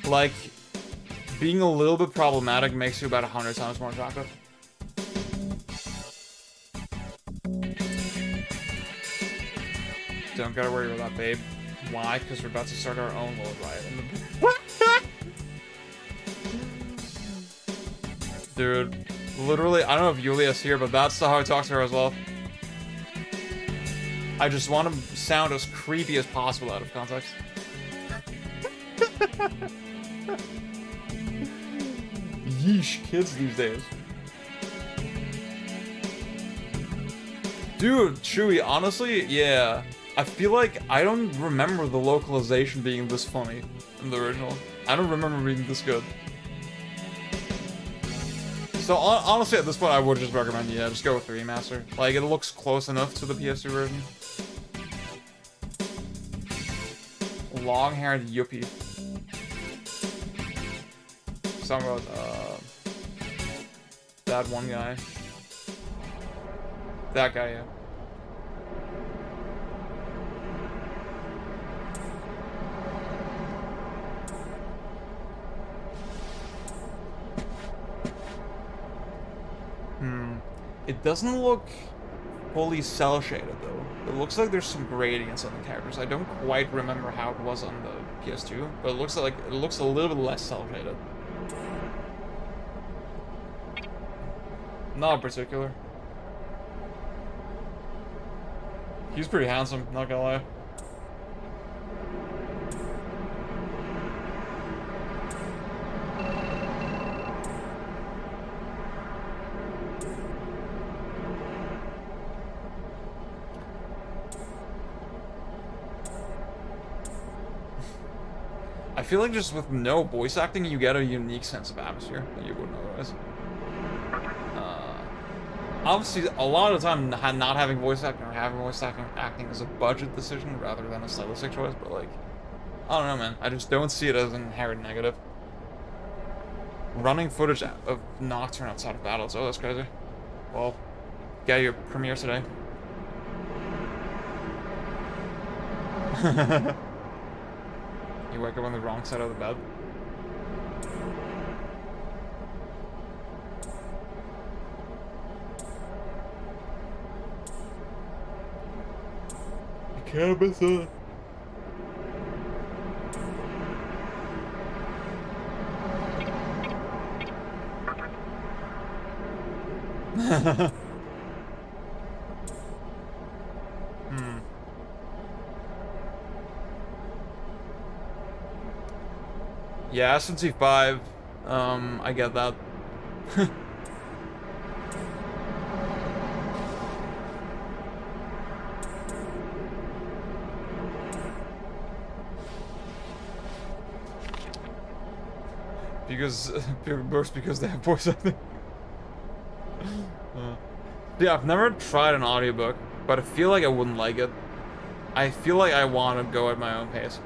Like, being a little bit problematic makes you about 100 times more attractive. Don't gotta worry about that, babe. Why? Because we're about to start our own little riot. Dude, literally, I don't know if Yulia's here, but that's how I talk to her as well. I just want to sound as creepy as possible out of context. Yeesh, kids these days. Dude, Chewy, honestly, yeah. I feel like I don't remember the localization being this funny in the original. I don't remember being this good. So honestly, at this point, I would just recommend, yeah, just go with the remaster. Like, it looks close enough to the PS2 version. Long-haired yuppie. Talking about that one guy. That guy, yeah. It doesn't look fully cell shaded though. It looks like there's some gradients on the characters. I don't quite remember how it was on the PS2, but it looks a little bit less cell shaded. Not in particular. He's pretty handsome, not gonna lie. I feel like just with no voice acting, you get a unique sense of atmosphere that you wouldn't otherwise. Obviously, a lot of the time, not having voice acting or having voice acting is a budget decision rather than a stylistic choice, but like, I don't know, man. I just don't see it as an inherent negative. Running footage of Nocturne outside of battles, oh, that's crazy. Well, get your premiere today. You wake up on the wrong side of the bed. Cabeça. Yeah, SNC5, I get that. Because because they have voice acting. Yeah, I've never tried an audiobook, but I feel like I wouldn't like it. I feel like I want to go at my own pace.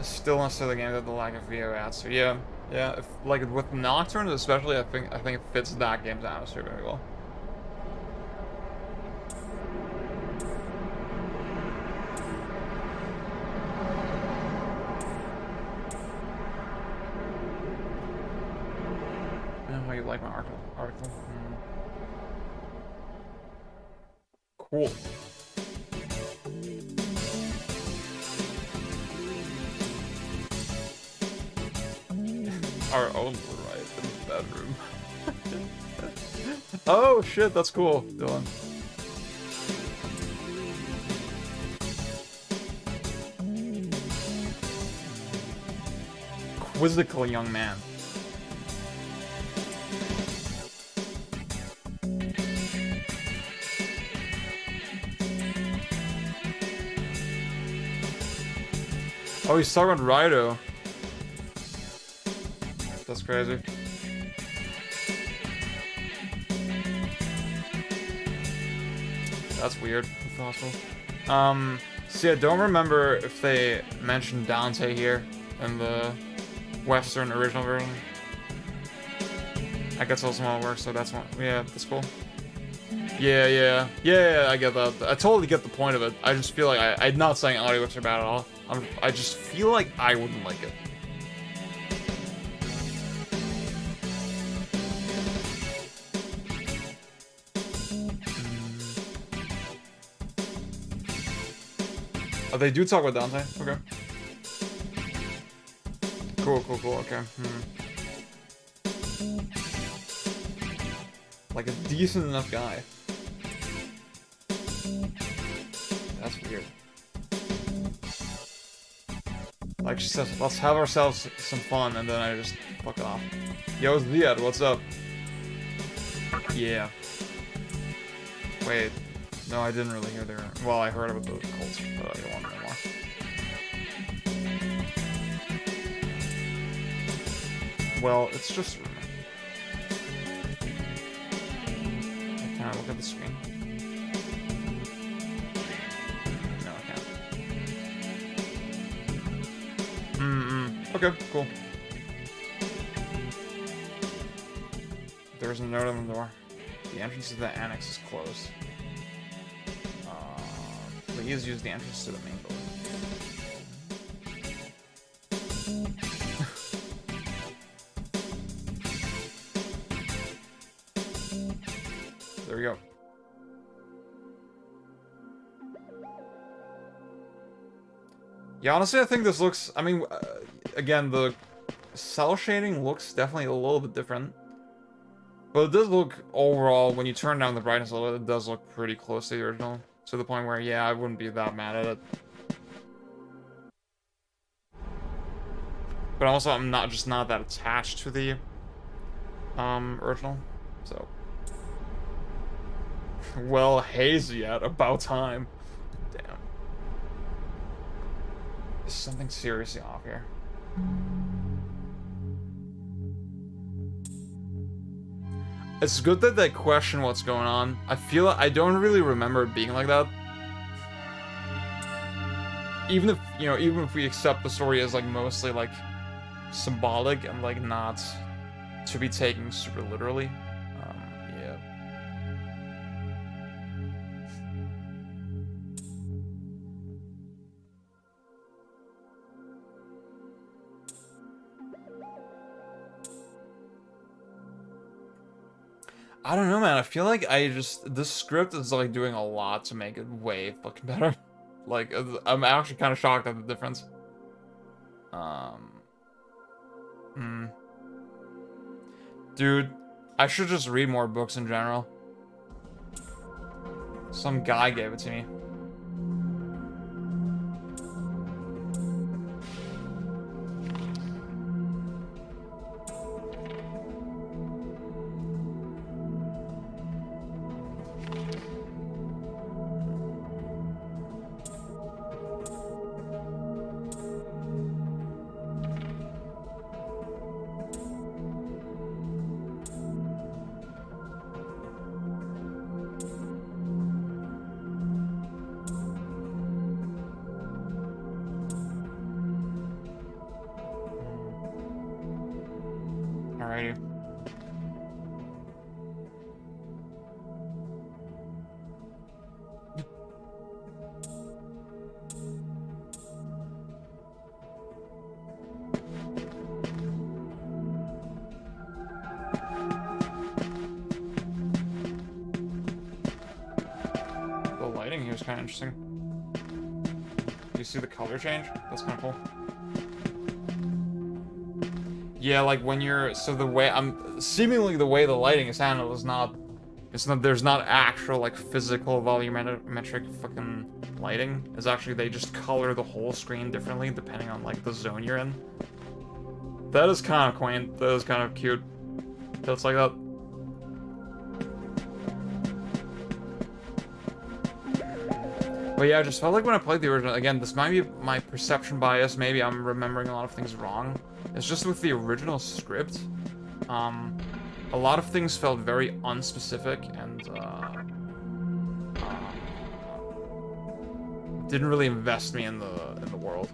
Still want to say the game that the lack of VO adds. So yeah, if, like with Nocturne especially, I think it fits that game's atmosphere very well. I don't know how you like my article. Cool. Our own right in the bedroom. Oh shit, that's cool, Dylan. Quizzical young man. Oh, he's talking about Rido. That's crazy. That's weird. If possible. See, I don't remember if they mentioned Dante here in the Western original version. I guess also how it works, so that's one. Yeah, that's cool. Yeah, I get that. I totally get the point of it. I just feel like I'm not saying audiobooks are bad at all. I just feel like I wouldn't like it. Oh, they do talk about Dante. Okay. Cool. Okay. Like a decent enough guy. That's weird. Like she says, let's have ourselves some fun, and then I just fuck off. Yo, Ziad, what's up? Yeah. Wait. No, I didn't really hear their... Well, I heard about the Colts, but I don't want to know more. Well, it's just rumor. Can I look at the screen? No, I can't. Okay, cool. There's a note on the door. The entrance to the annex is closed. Please use the entrance to the main building. There we go. Yeah, honestly, I think this looks... I mean, again, the cell shading looks definitely a little bit different. But it does look, overall, when you turn down the brightness a little bit, it does look pretty close to the original. To the point where, yeah, I wouldn't be that mad at it. But also, I'm just not that attached to the original. So, well, hazy at about time. Damn. There's something seriously off here. It's good that they question what's going on. I feel like I don't really remember it being like that. Even if, you know, even if we accept the story as like mostly like symbolic and like not to be taken super literally. Yeah. I don't know, man. I feel like this script is like doing a lot to make it way fucking better. Like, I'm actually kind of shocked at the difference. Dude, I should just read more books in general. Some guy gave it to me. Alrighty. The lighting here is kind of interesting. Do you see the color change? That's kind of cool. Yeah, like when you're, so the way seemingly the way the lighting is handled is not, there's not actual like physical volumetric fucking lighting. It's actually, they just color the whole screen differently depending on like the zone you're in. That is kind of quaint. That is kind of cute. That's like that. But yeah, I just felt like when I played the original, again, this might be my perception bias, maybe I'm remembering a lot of things wrong. It's just with the original script, a lot of things felt very unspecific and didn't really invest me in the world.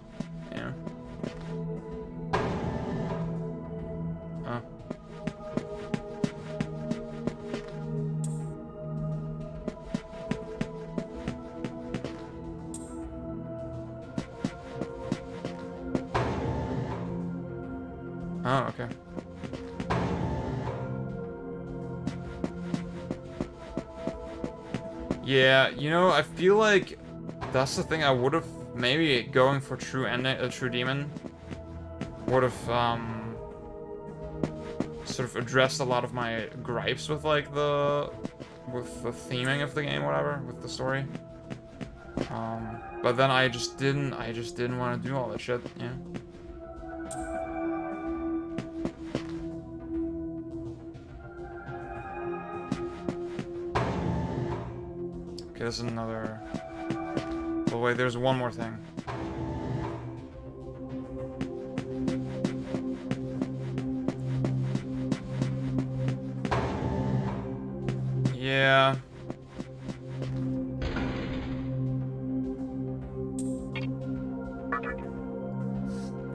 Yeah. Oh, okay. Yeah, you know, I feel like that's the thing. I would have maybe going for true ending, true demon would have sort of addressed a lot of my gripes with like the theming of the game, whatever, with the story. But then I just didn't want to do all that shit. Yeah. Okay, there's another... Oh wait, there's one more thing. Yeah.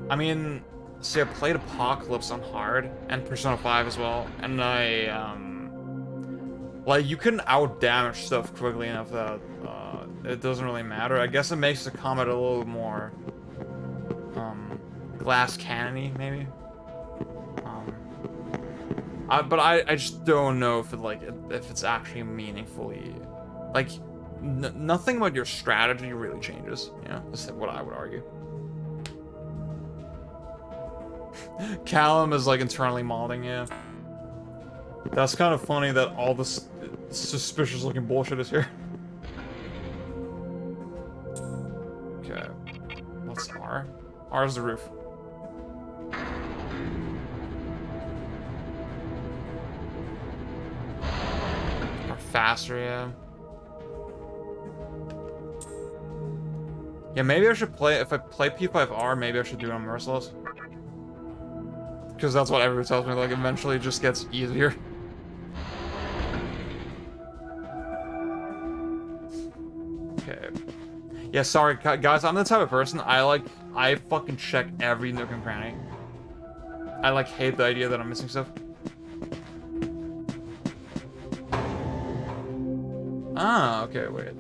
I mean, see, I played Apocalypse on hard, and Persona 5 as well, and I, like, you can out-damage stuff quickly enough that, it doesn't really matter. I guess it makes the combat a little more, glass cannon-y, maybe? But I just don't know if it, like, if it's actually meaningfully, like, nothing about your strategy really changes, you know? That's what I would argue. Callum is, like, internally modding, yeah. That's kind of funny that all this suspicious-looking bullshit is here. Okay. What's R? R is the roof. Or faster, yeah. Yeah, maybe I should play, if I play P5R, maybe I should do it on Merciless. Because that's what everyone tells me, like, eventually it just gets easier. Okay. Yeah, sorry, guys, I'm the type of person, I fucking check every nook and cranny. I, like, hate the idea that I'm missing stuff. Ah, okay, wait.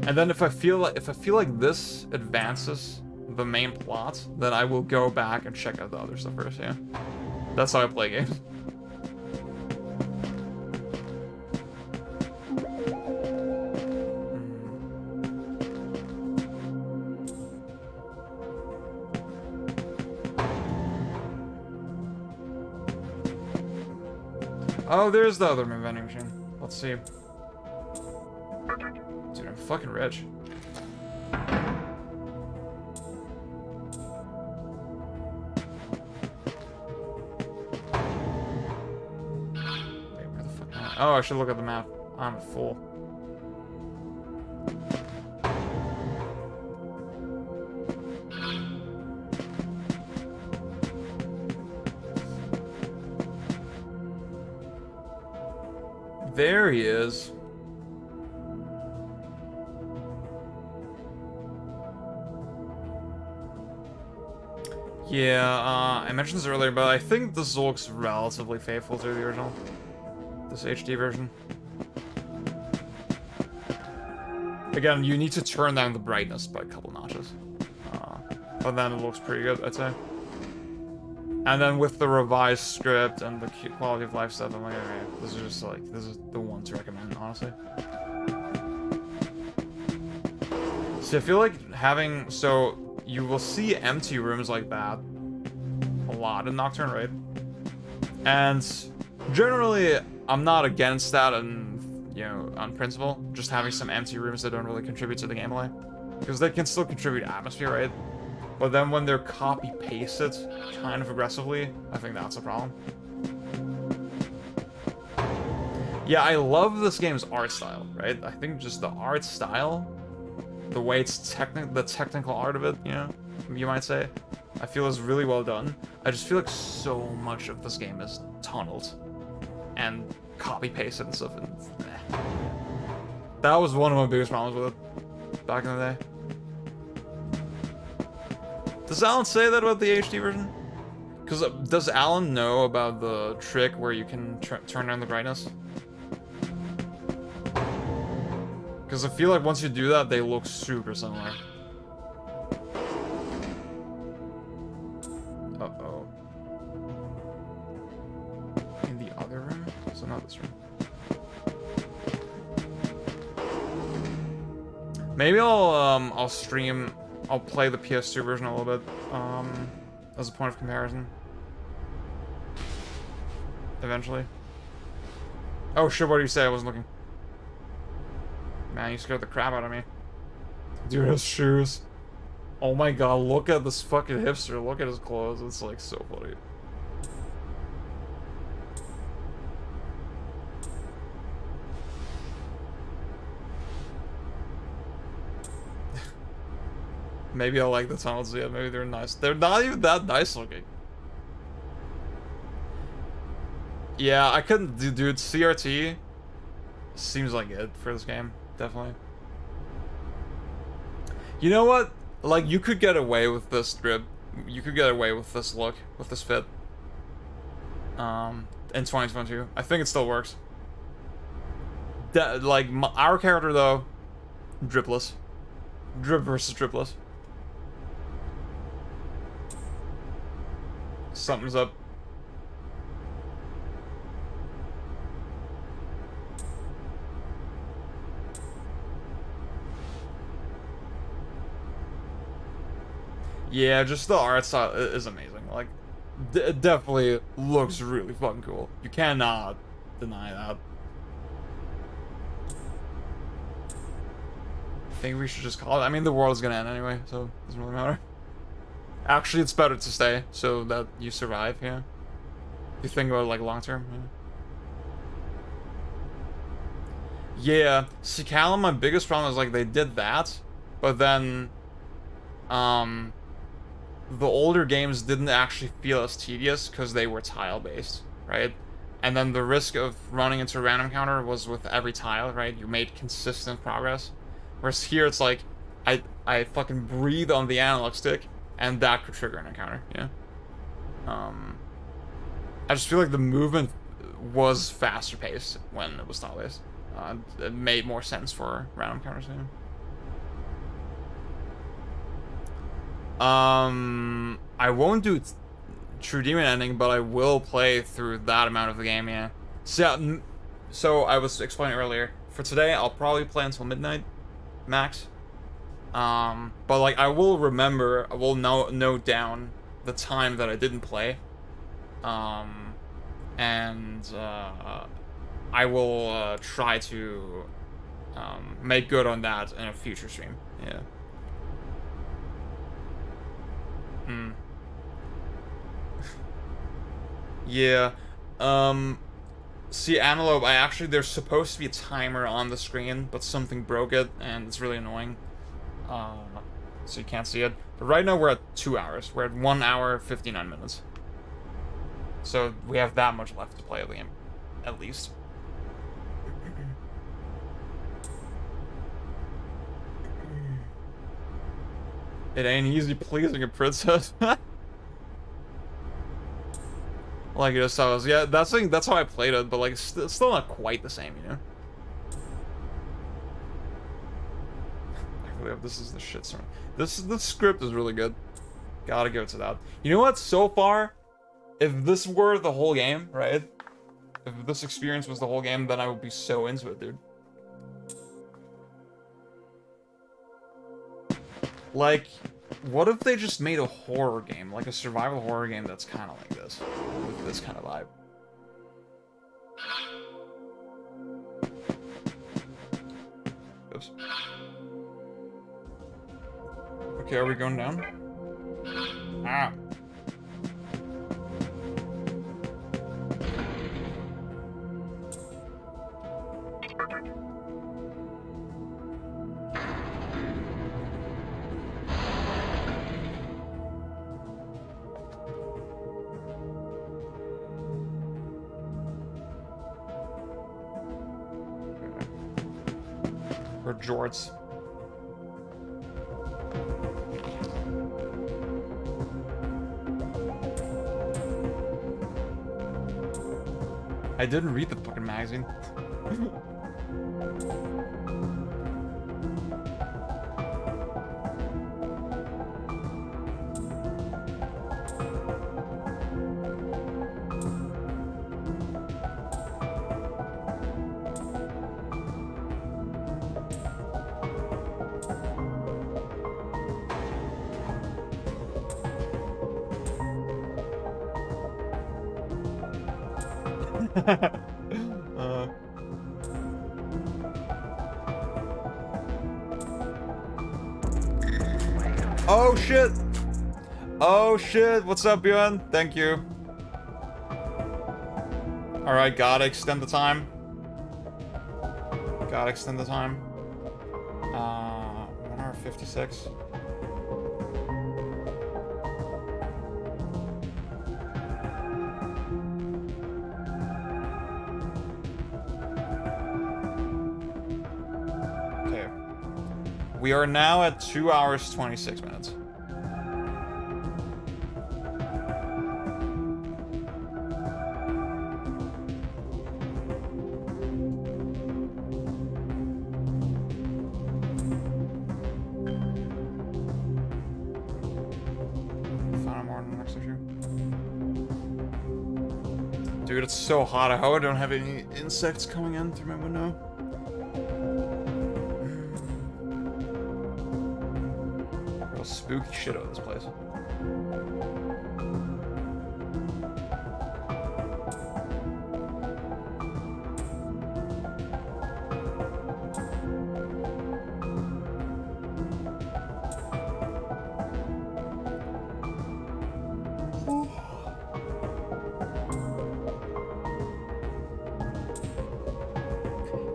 And then if I feel like this advances the main plot, then I will go back and check out the other stuff first, yeah. That's how I play games. Oh, there's the other vending machine. Let's see. fucking rich. Wait, where the fuck am I? Oh, I should look at the map. I'm full. There he is. Yeah, I mentioned this earlier, but I think this looks relatively faithful to the original. This HD version. Again, you need to turn down the brightness by a couple notches. But then it looks pretty good, I'd say. And then with the revised script and the quality of life stuff, I'm like, alright, this is just like, this is the one to recommend, honestly. See, I feel like having, so you will see empty rooms like that a lot in Nocturne, right? And generally, I'm not against that, and you know, on principle, just having some empty rooms that don't really contribute to the gameplay, because they can still contribute atmosphere, right? But then when they're copy-pasted kind of aggressively, I think that's a problem. Yeah, I love this game's art style, right? I think just the art style, the way it's the technical art of it, you know, you might say, I feel is really well done. I just feel like so much of this game is tunneled and copy-pasted and stuff, and that was one of my biggest problems with it back in the day. Does Alan say that about the HD version? Because does Alan know about the trick where you can turn down the brightness? Because I feel like once you do that, they look super similar. Uh-oh. In the other room? So not this room. Maybe I'll stream... I'll play the PS2 version a little bit, as a point of comparison. Eventually. Oh shit, what did you say? I wasn't looking. Man, you scared the crap out of me. Dude, his shoes. Oh my god, look at this fucking hipster. Look at his clothes. It's like so funny. Maybe I like the tunnels, yeah, maybe they're nice. They're not even that nice looking. Yeah, I couldn't do, dude, CRT seems like it for this game, definitely. You know what? Like, you could get away with this drip. You could get away with this look, with this fit. In 2022. I think it still works. Like, our character, though, dripless. Drip versus dripless. Something's up. Yeah, just the art style is amazing. Like, it definitely looks really fucking cool. You cannot deny that. I think we should just call it. I mean, the world's gonna end anyway, so it doesn't really matter. Actually, it's better to stay so that you survive, yeah. If you think about it, like, long term, yeah. Yeah, see, Callum, my biggest problem is, like, they did that, but then, the older games didn't actually feel as tedious because they were tile-based, right? And then the risk of running into a random counter was with every tile, right? You made consistent progress. Whereas here, it's like, I fucking breathe on the analog stick, and that could trigger an encounter, yeah. I just feel like the movement was faster paced when it was tile-based. It made more sense for random counters, yeah. I won't do True Demon ending, but I will play through that amount of the game, yeah. So I was explaining earlier, for today, I'll probably play until midnight, max. But like, I will remember, I will note down the time that I didn't play. And I will try to make good on that in a future stream. Yeah. Yeah. See, Antelope, there's supposed to be a timer on the screen, but something broke it, and it's really annoying. So you can't see it. But right now we're at 2 hours. We're at 1 hour, 59 minutes. So we have that much left to play the game, at least. It ain't easy pleasing a princess. Like it just sounds, yeah, that's how I played it, but like it's still not quite the same, you know. I believe this is the shit song. This script is really good. Gotta give it to that. You know what? So far, if this were the whole game, right? If this experience was the whole game, then I would be so into it, dude. Like, what if they just made a horror game, like a survival horror game that's kind of like this, with this kind of vibe? Oops. Okay, are we going down? Ah. Or jorts. I didn't read the fucking magazine. Oh shit! Oh shit! What's up, Bjorn? Thank you. Alright, gotta extend the time. Gotta extend the time. 1 hour 56. Okay. We are now at 2 hours 26 minutes. Dude, it's so hot. I hope I don't have any insects coming in through my window. Real spooky shit out of this place.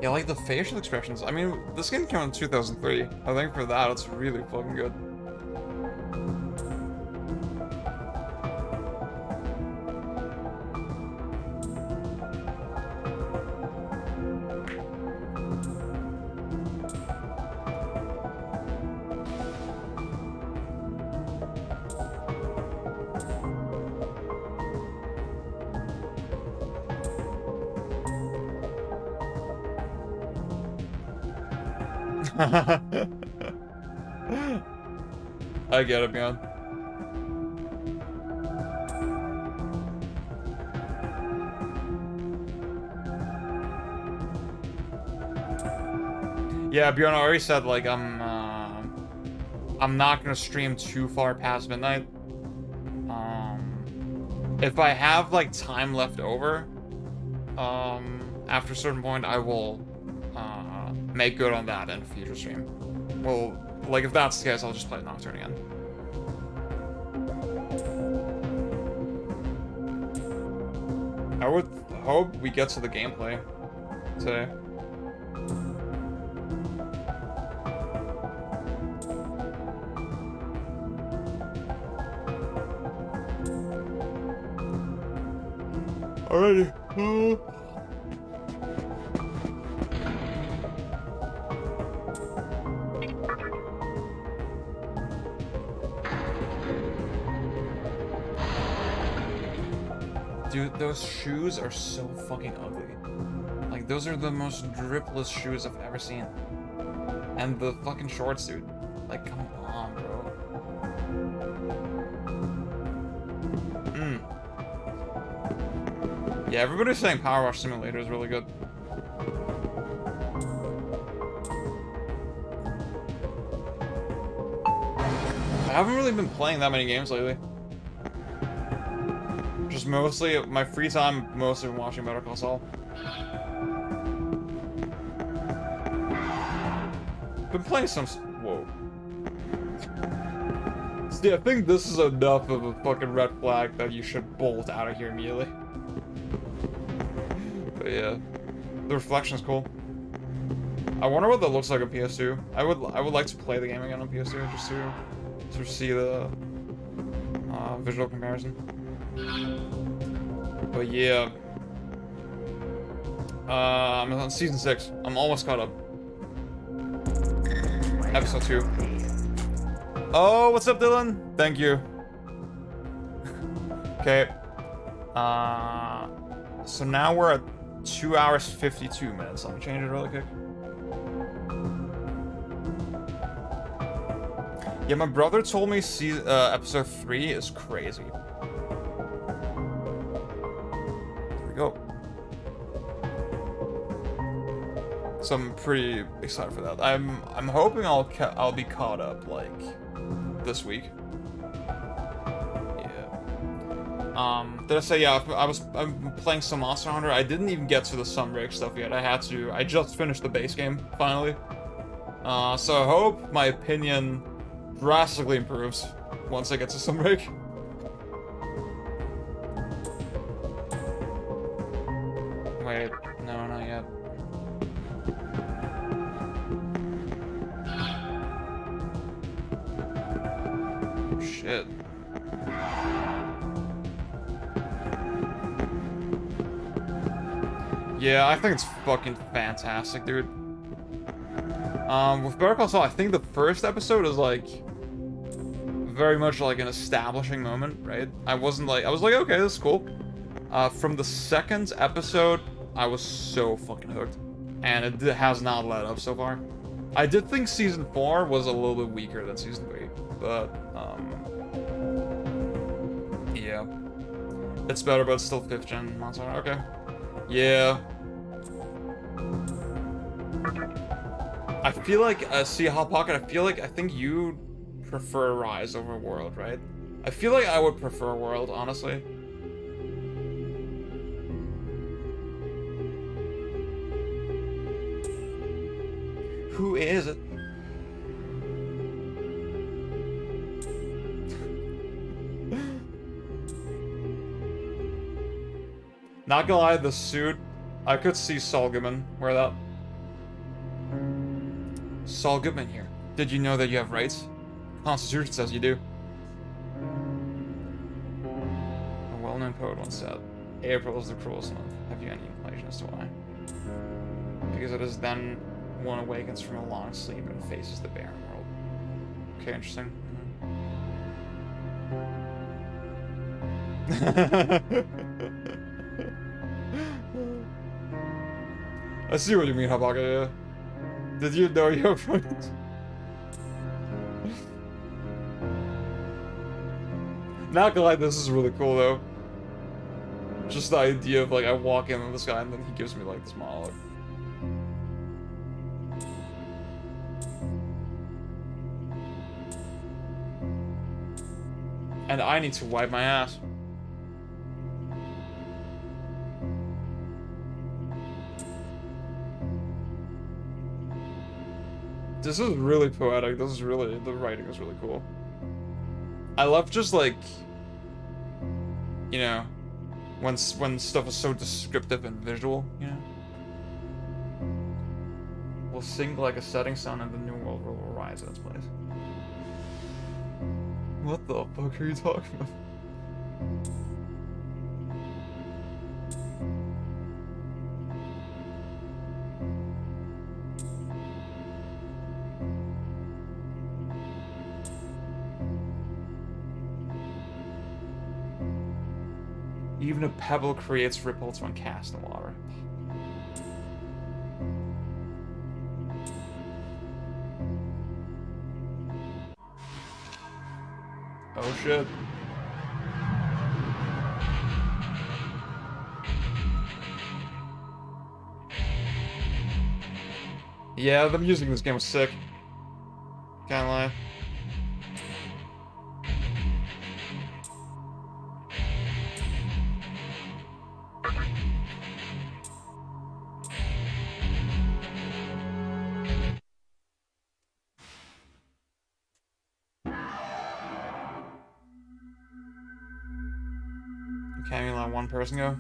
Yeah, like the facial expressions. I mean, this game came out in 2003. I think for that, it's really fucking good. I get it, man. Yeah, Bjorn already said like I'm not gonna stream too far past midnight. If I have like time left over, after a certain point, I will make good on that in a future stream. Well, like, if that's the case, I'll just play Nocturne again. I would hope we get to the gameplay today. Alrighty. Dude, those shoes are so fucking ugly. Like, those are the most dripless shoes I've ever seen. And the fucking shorts, dude. Like, come on, bro. Yeah, everybody's saying Power Wash Simulator is really good. I haven't really been playing that many games lately. Just mostly, my free time, mostly been watching Better Call Saul. Been playing some... Whoa. See, I think this is enough of a fucking red flag that you should bolt out of here immediately. But yeah, the reflection is cool. I wonder what that looks like on PS2. I would like to play the game again on PS2 just to sort of see the visual comparison. But yeah, I'm on season 6. I'm almost caught up. Episode 2. Oh, what's up, Dylan? Thank you. Okay. So now we're at 2 hours 52 minutes. Let me change it really quick. Yeah, my brother told me episode 3 is crazy. There we go. So I'm pretty excited for that. I'm hoping I'll be caught up like this week. Did I say, yeah, I'm playing some Monster Hunter. I didn't even get to the Sunbreak stuff yet. I just finished the base game, finally. So I hope my opinion drastically improves once I get to Sunbreak. Wait, no, not yet. Shit. Yeah, I think it's fucking fantastic, dude. With Better Call Saul, I think the first episode is like very much like an establishing moment, right? I was like, okay, this is cool. From the second episode, I was so fucking hooked, and it has not let up so far. I did think season 4 was a little bit weaker than season 3, but yeah, it's better, but it's still 5th gen Monster Hunter. Okay. Yeah. I feel like, see, Hot Pocket, I think you prefer Rise over World, right? I feel like I would prefer World, honestly. Who is it? Not gonna lie, the suit, I could see Saul Goodman wear that. Saul Goodman here. Did you know that you have rights? Constitution says you do. A well-known poet once said, April is the cruelest month. Have you any inclination as to why? Because it is then one awakens from a long sleep and faces the barren world. Okay, interesting. I see what you mean, Habaka, yeah. Did you know your point? Not gonna lie, this is really cool though. Just the idea of like, I walk in with this guy and then he gives me like this monologue. And I need to wipe my ass. This is really poetic. This is really, the writing is really cool. I love just like, you know, when stuff is so descriptive and visual, you know? Will sink like a setting sun and the new world will rise in its place. What the fuck are you talking about? Even a pebble creates ripples when cast in water. Oh shit. Yeah, the music in this game was sick. Can't lie. Can't even let one person go.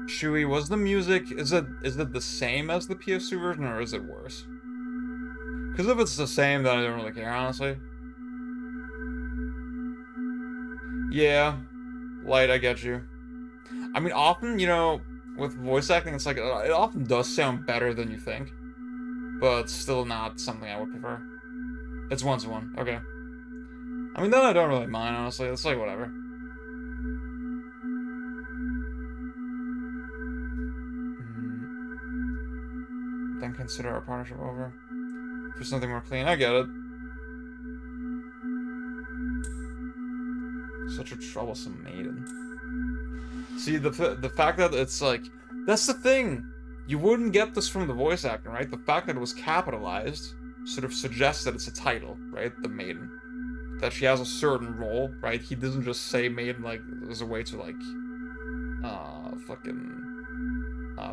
Shui, was the music, is it the same as the PS2 version or is it worse? Because if it's the same, then I don't really care, honestly. Yeah, Light, I get you. I mean, often, you know, with voice acting, it's like, it often does sound better than you think. But still not something I would prefer. It's 1-to-1, okay. I mean, then I don't really mind, honestly. It's like, whatever. Then consider our partnership over. For something more clean, I get it. Such a troublesome maiden. See, the fact that it's like, that's the thing. You wouldn't get this from the voice acting, right? The fact that it was capitalized sort of suggests that it's a title, right? The maiden. That she has a certain role, right? He doesn't just say maiden like as a way to like,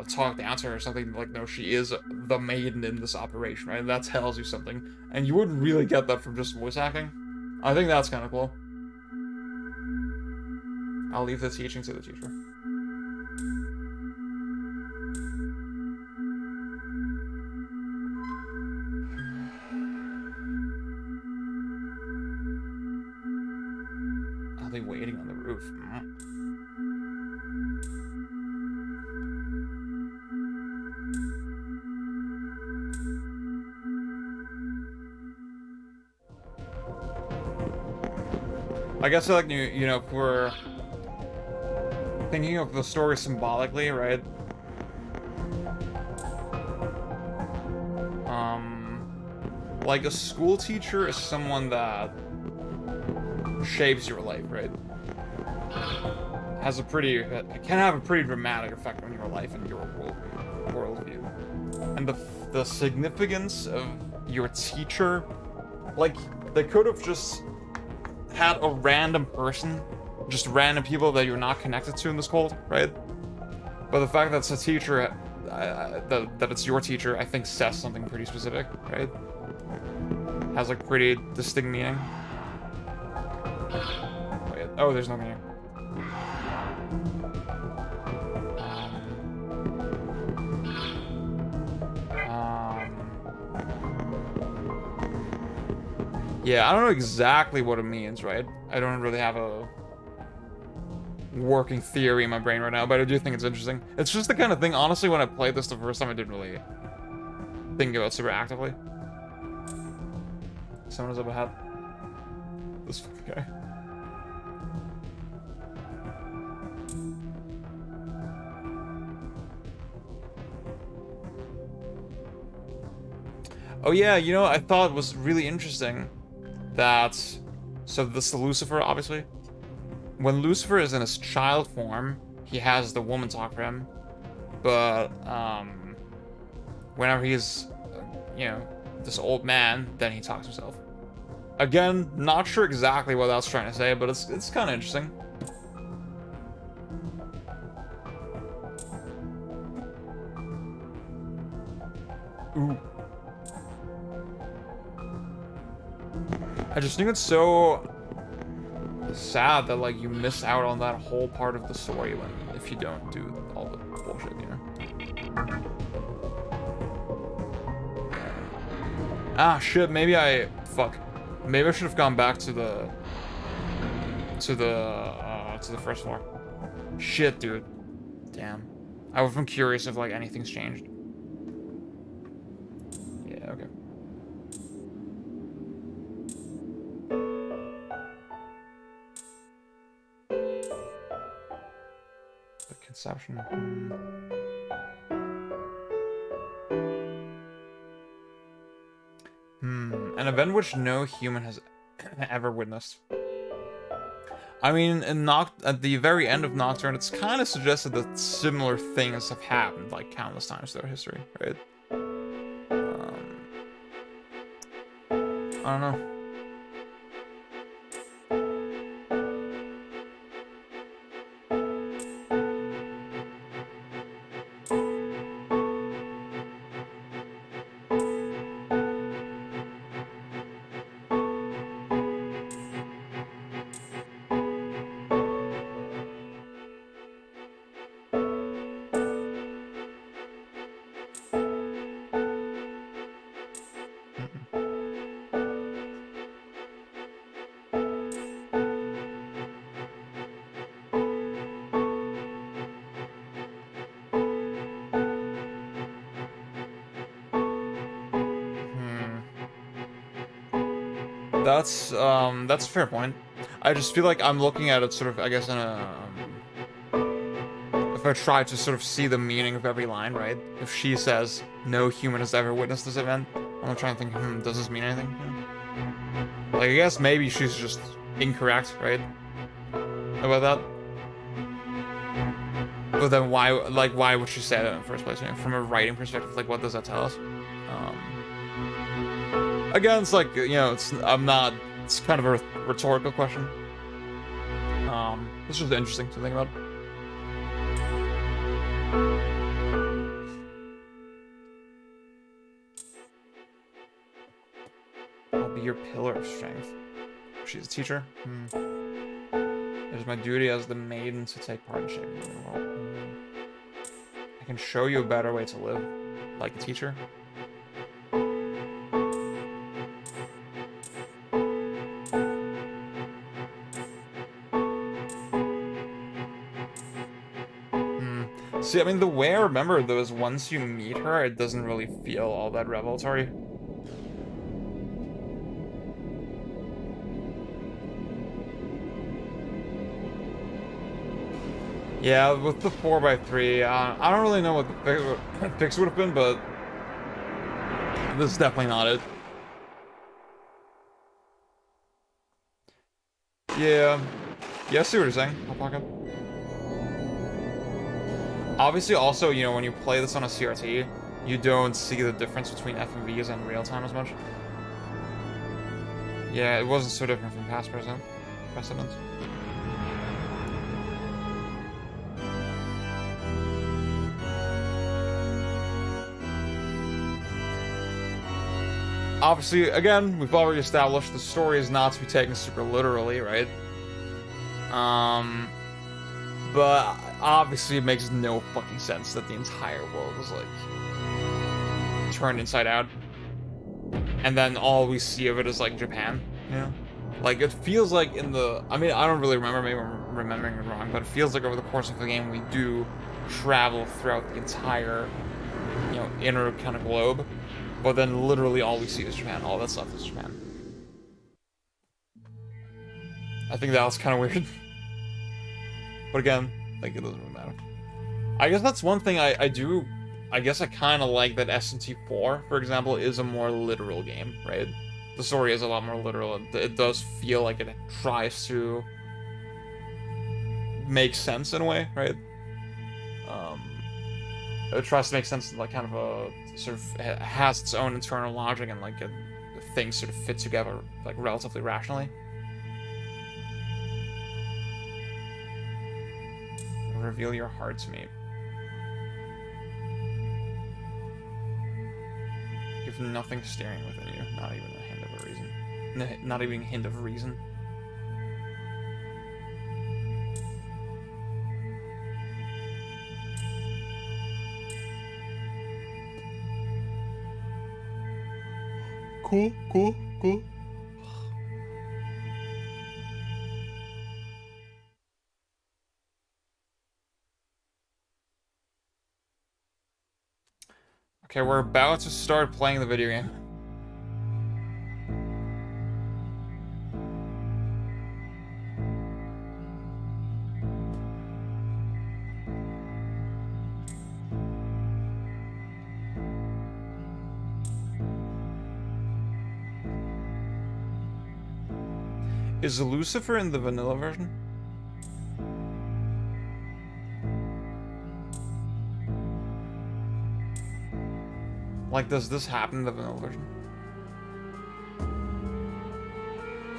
talk down to her or something. Like, no, she is the maiden in this operation, right? And that tells you something. And you wouldn't really get that from just voice acting. I think that's kind of cool. I'll leave the teaching to the teacher. I'll be waiting on the roof. I guess, like, you know, if we're thinking of the story symbolically, right? Like, a school teacher is someone that shapes your life, right? Has a pretty, can have a pretty dramatic effect on your life and your worldview. And the significance of your teacher, like, they could have just had a random person, just random people that you're not connected to in this cult, right? But the fact that it's a teacher, that it's your teacher, I think says something pretty specific, right? Has like pretty distinct meaning. Wait, oh, there's nothing here. Yeah, I don't know exactly what it means, right? I don't really have a working theory in my brain right now, but I do think it's interesting. It's just the kind of thing, honestly, when I played this the first time, I didn't really think about super actively. Someone is up ahead. This fucking guy. Oh yeah, you know, I thought it was really interesting that, so this is Lucifer, obviously. When Lucifer is in his child form, he has the woman talk for him, but whenever he's, you know, this old man, then he talks to himself. Again, not sure exactly what that's trying to say, but it's kind of interesting. Ooh. I just think it's so sad that like you miss out on that whole part of the story if you don't do all the bullshit, you know. Ah shit, maybe I maybe I should have gone back to the first floor. Shit, dude. Damn. I would have been curious if like anything's changed. Yeah, okay. The conception. An event which no human has ever witnessed. I mean, at the very end of Nocturne, it's kind of suggested that similar things have happened, like, countless times throughout history, right? I don't know. That's a fair point. I just feel like I'm looking at it sort of, I guess, in a, if I try to sort of see the meaning of every line, right? If she says, no human has ever witnessed this event, I'm trying to think, does this mean anything? Like, I guess maybe she's just incorrect, right? About that. But then why would she say that in the first place? You know, from a writing perspective, like, what does that tell us? Again, it's like, you know, it's kind of a rhetorical question. It's just interesting to think about. I'll be your pillar of strength. She's a teacher. It is my duty as the maiden to take part in shaping the world. I can show you a better way to live, like a teacher. See, I mean, the way I remember those, once you meet her, it doesn't really feel all that revelatory. Yeah, with the 4x3, I don't really know what the fix would have been, but this is definitely not it. Yeah. Yeah, I see what you're saying. I'll fuck up. Obviously, also, you know, when you play this on a CRT, you don't see the difference between FMVs and real time as much. Yeah, it wasn't so different from past precedents. Obviously, again, we've already established the story is not to be taken super literally, right? But obviously it makes no fucking sense that the entire world was, like, turned inside out. And then all we see of it is, like, Japan, you know? Like, it feels like in the... I mean, I don't really remember, maybe I'm remembering it wrong, but it feels like over the course of the game we do travel throughout the entire, you know, inner kind of globe. But then literally all we see is Japan. All that stuff is Japan. I think that was kind of weird. But again, like, it doesn't really matter. I guess that's one thing I do... I guess I kind of like that SMT4, for example, is a more literal game, right? The story is a lot more literal. It does feel like it tries to make sense in a way, right? It tries to make sense in, like, kind of a... sort of has its own internal logic, and, like, it things sort of fit together like relatively rationally. Reveal your heart to me. You have nothing staring within you, not even a hint of a reason. Not even a hint of reason. Cool, cool, cool. Okay, we're about to start playing the video game. Is Lucifer in the vanilla version? Like, does this happen in the vanilla version?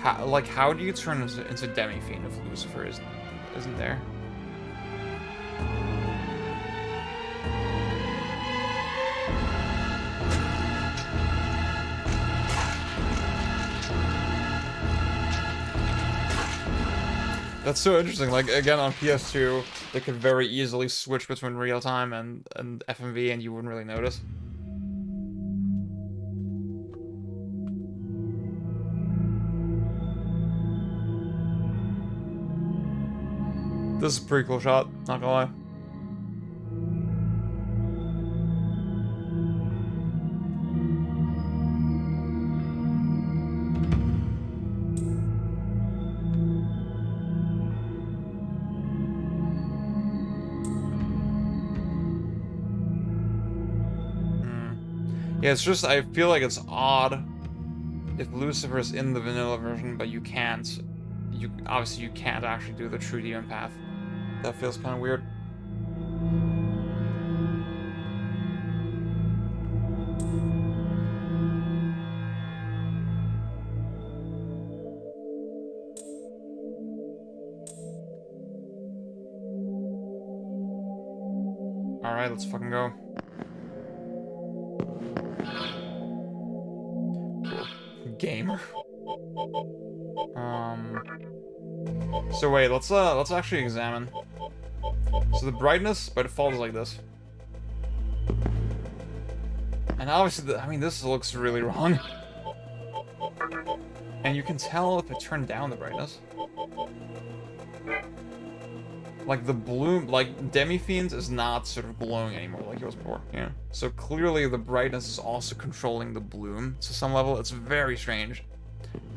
How do you turn into Demi-Fiend if Lucifer isn't there? That's so interesting. Like, again, on PS2, they could very easily switch between real-time and FMV, and you wouldn't really notice. This is a pretty cool shot, not gonna lie. Yeah, it's just, I feel like it's odd if Lucifer's in the vanilla version, but you obviously you can't actually do the true demon path. That feels kind of weird. Alright, let's fucking go. Gamer. So wait, let's actually examine. So the brightness by default is like this. And obviously, I mean, this looks really wrong. And you can tell if I turn down the brightness. Like the bloom, like Demi-Fiends is not sort of glowing anymore like it was before, you know? So clearly the brightness is also controlling the bloom to some level. It's very strange.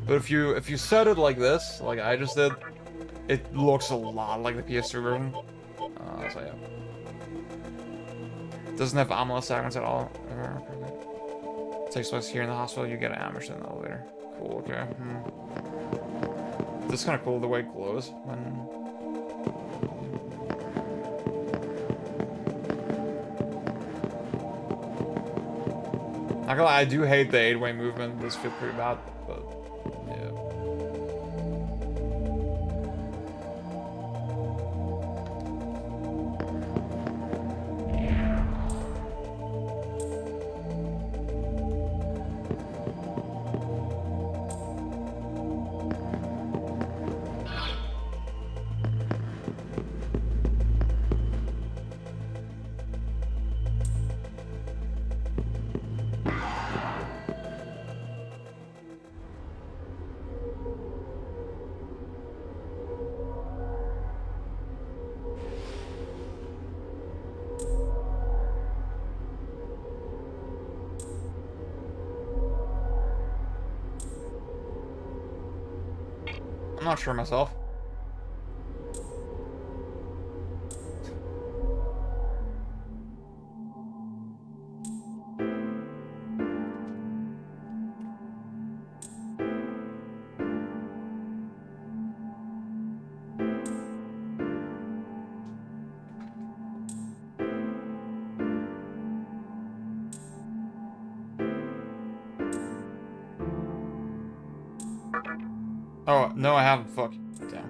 But if you set it like this, like I just did, it looks a lot like the PS2 version. So yeah. Doesn't have ominous segments at all. Takes place here in the hospital, you get ambushed in the elevator. Cool, okay. This is kind of cool the way it glows when... Not gonna lie, I do hate the 8-way movement. It does feel pretty bad, but yeah. I'm not sure myself. Oh, no, I haven't. Fuck. Damn.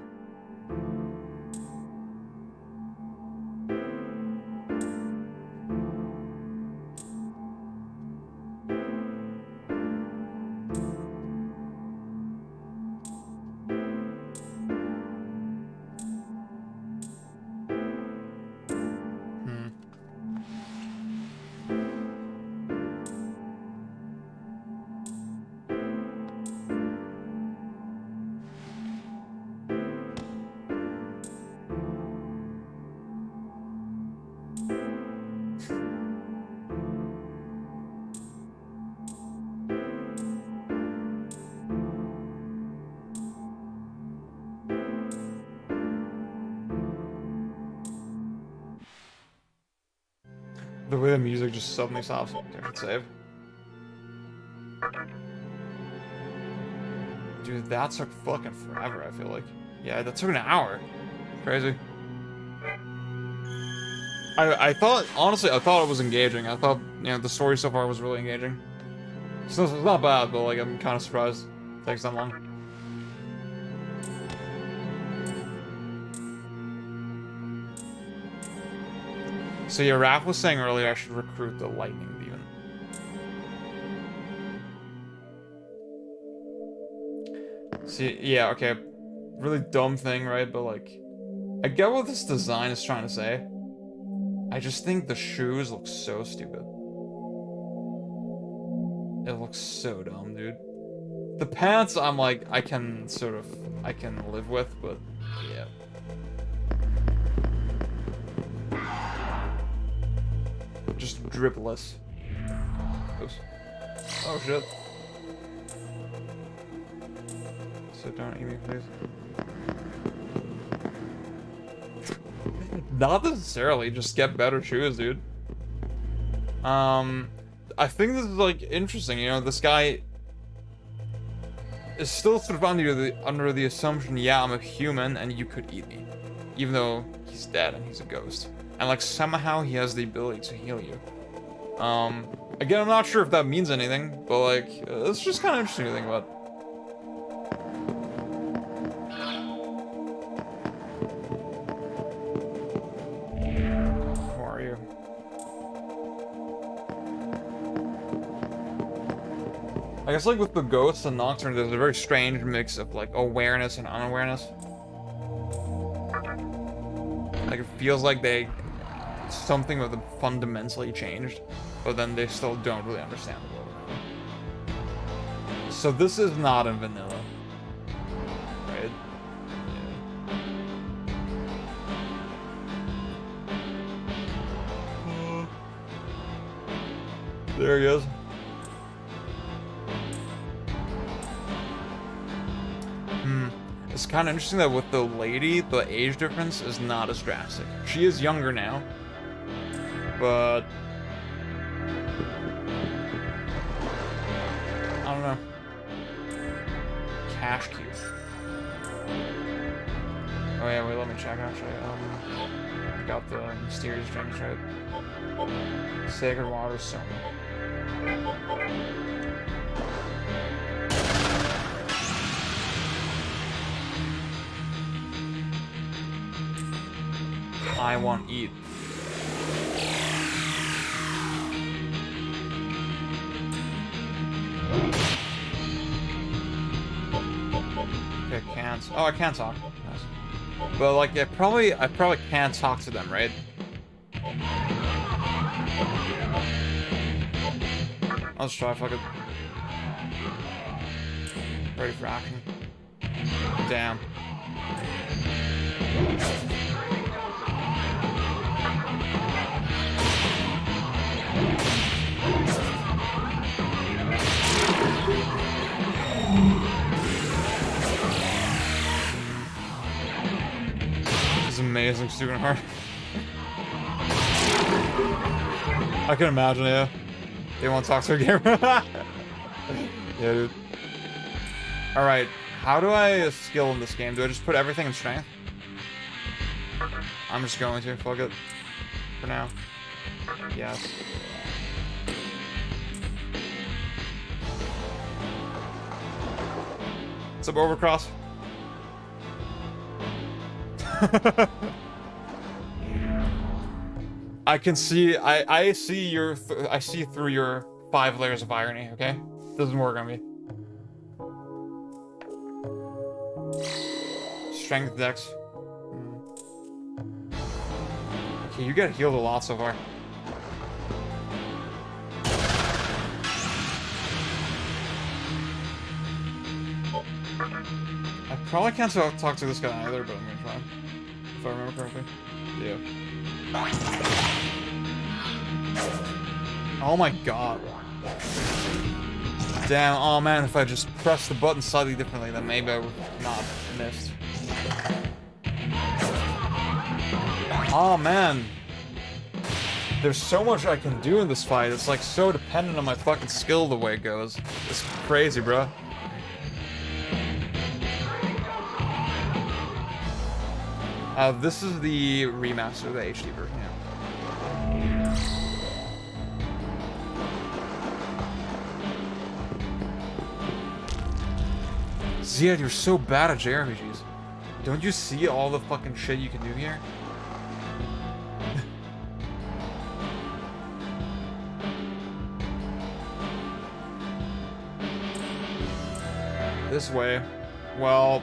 The way the music just suddenly stops. Okay, hit save. Dude, that took fucking forever, I feel like. Yeah, that took an hour. Crazy. I thought, honestly, I thought it was engaging. I thought, you know, the story so far was really engaging. So it's not bad, but, like, I'm kind of surprised it takes that long. So yeah, Raph was saying earlier I should recruit the lightning demon. See, yeah, okay. Really dumb thing, right? But like, I get what this design is trying to say. I just think the shoes look so stupid. It looks so dumb, dude. The pants, I'm like, I can live with, but yeah. Just dripless. Oops. Oh shit. So don't eat me, please. Not necessarily, just get better shoes, dude. I think this is like interesting, you know, this guy is still sort of under the assumption, yeah, I'm a human and you could eat me. Even though he's dead and he's a ghost. And like somehow he has the ability to heal you. Again, I'm not sure if that means anything, but like, it's just kind of interesting to think about. Who are you? I guess like with the ghosts and Nocturne, there's a very strange mix of like awareness and unawareness. Like it feels like something with them fundamentally changed, but then they still don't really understand the world. So this is not in vanilla, right? Yeah. There he is. It's kind of interesting that with the lady, the age difference is not as drastic. She is younger now, but I don't know. Cash cube. Oh yeah, wait, let me check actually. I got the mysterious drinks right. Sacred water, so. I want eat. Okay, can't. Oh, I can't talk. Nice. But like, I probably can't talk to them, right? I'll just try. Fuck it. Ready for action. Damn. This is amazing, stupid hard. I can imagine, yeah. They won't talk to a gamer. Yeah, dude. Alright, how do I skill in this game? Do I just put everything in strength? I'm just going to, fuck it. For now. Yes. What's up, Overcross? I can see, I see your, I see through your 5 layers of irony, okay? Doesn't work on me. Strength dex. Okay, you get healed a lot so far. I probably can't talk to this guy either, but I'm gonna try. If I remember correctly. Yeah. Oh my god. Damn, oh man, if I just pressed the button slightly differently, then maybe I would not have missed. Oh man. There's so much I can do in this fight. It's like so dependent on my fucking skill the way it goes. It's crazy, bro. This is the remaster, the HD version, yeah. Ziad, you're so bad at JRPGs. Don't you see all the fucking shit you can do here? This way. Well...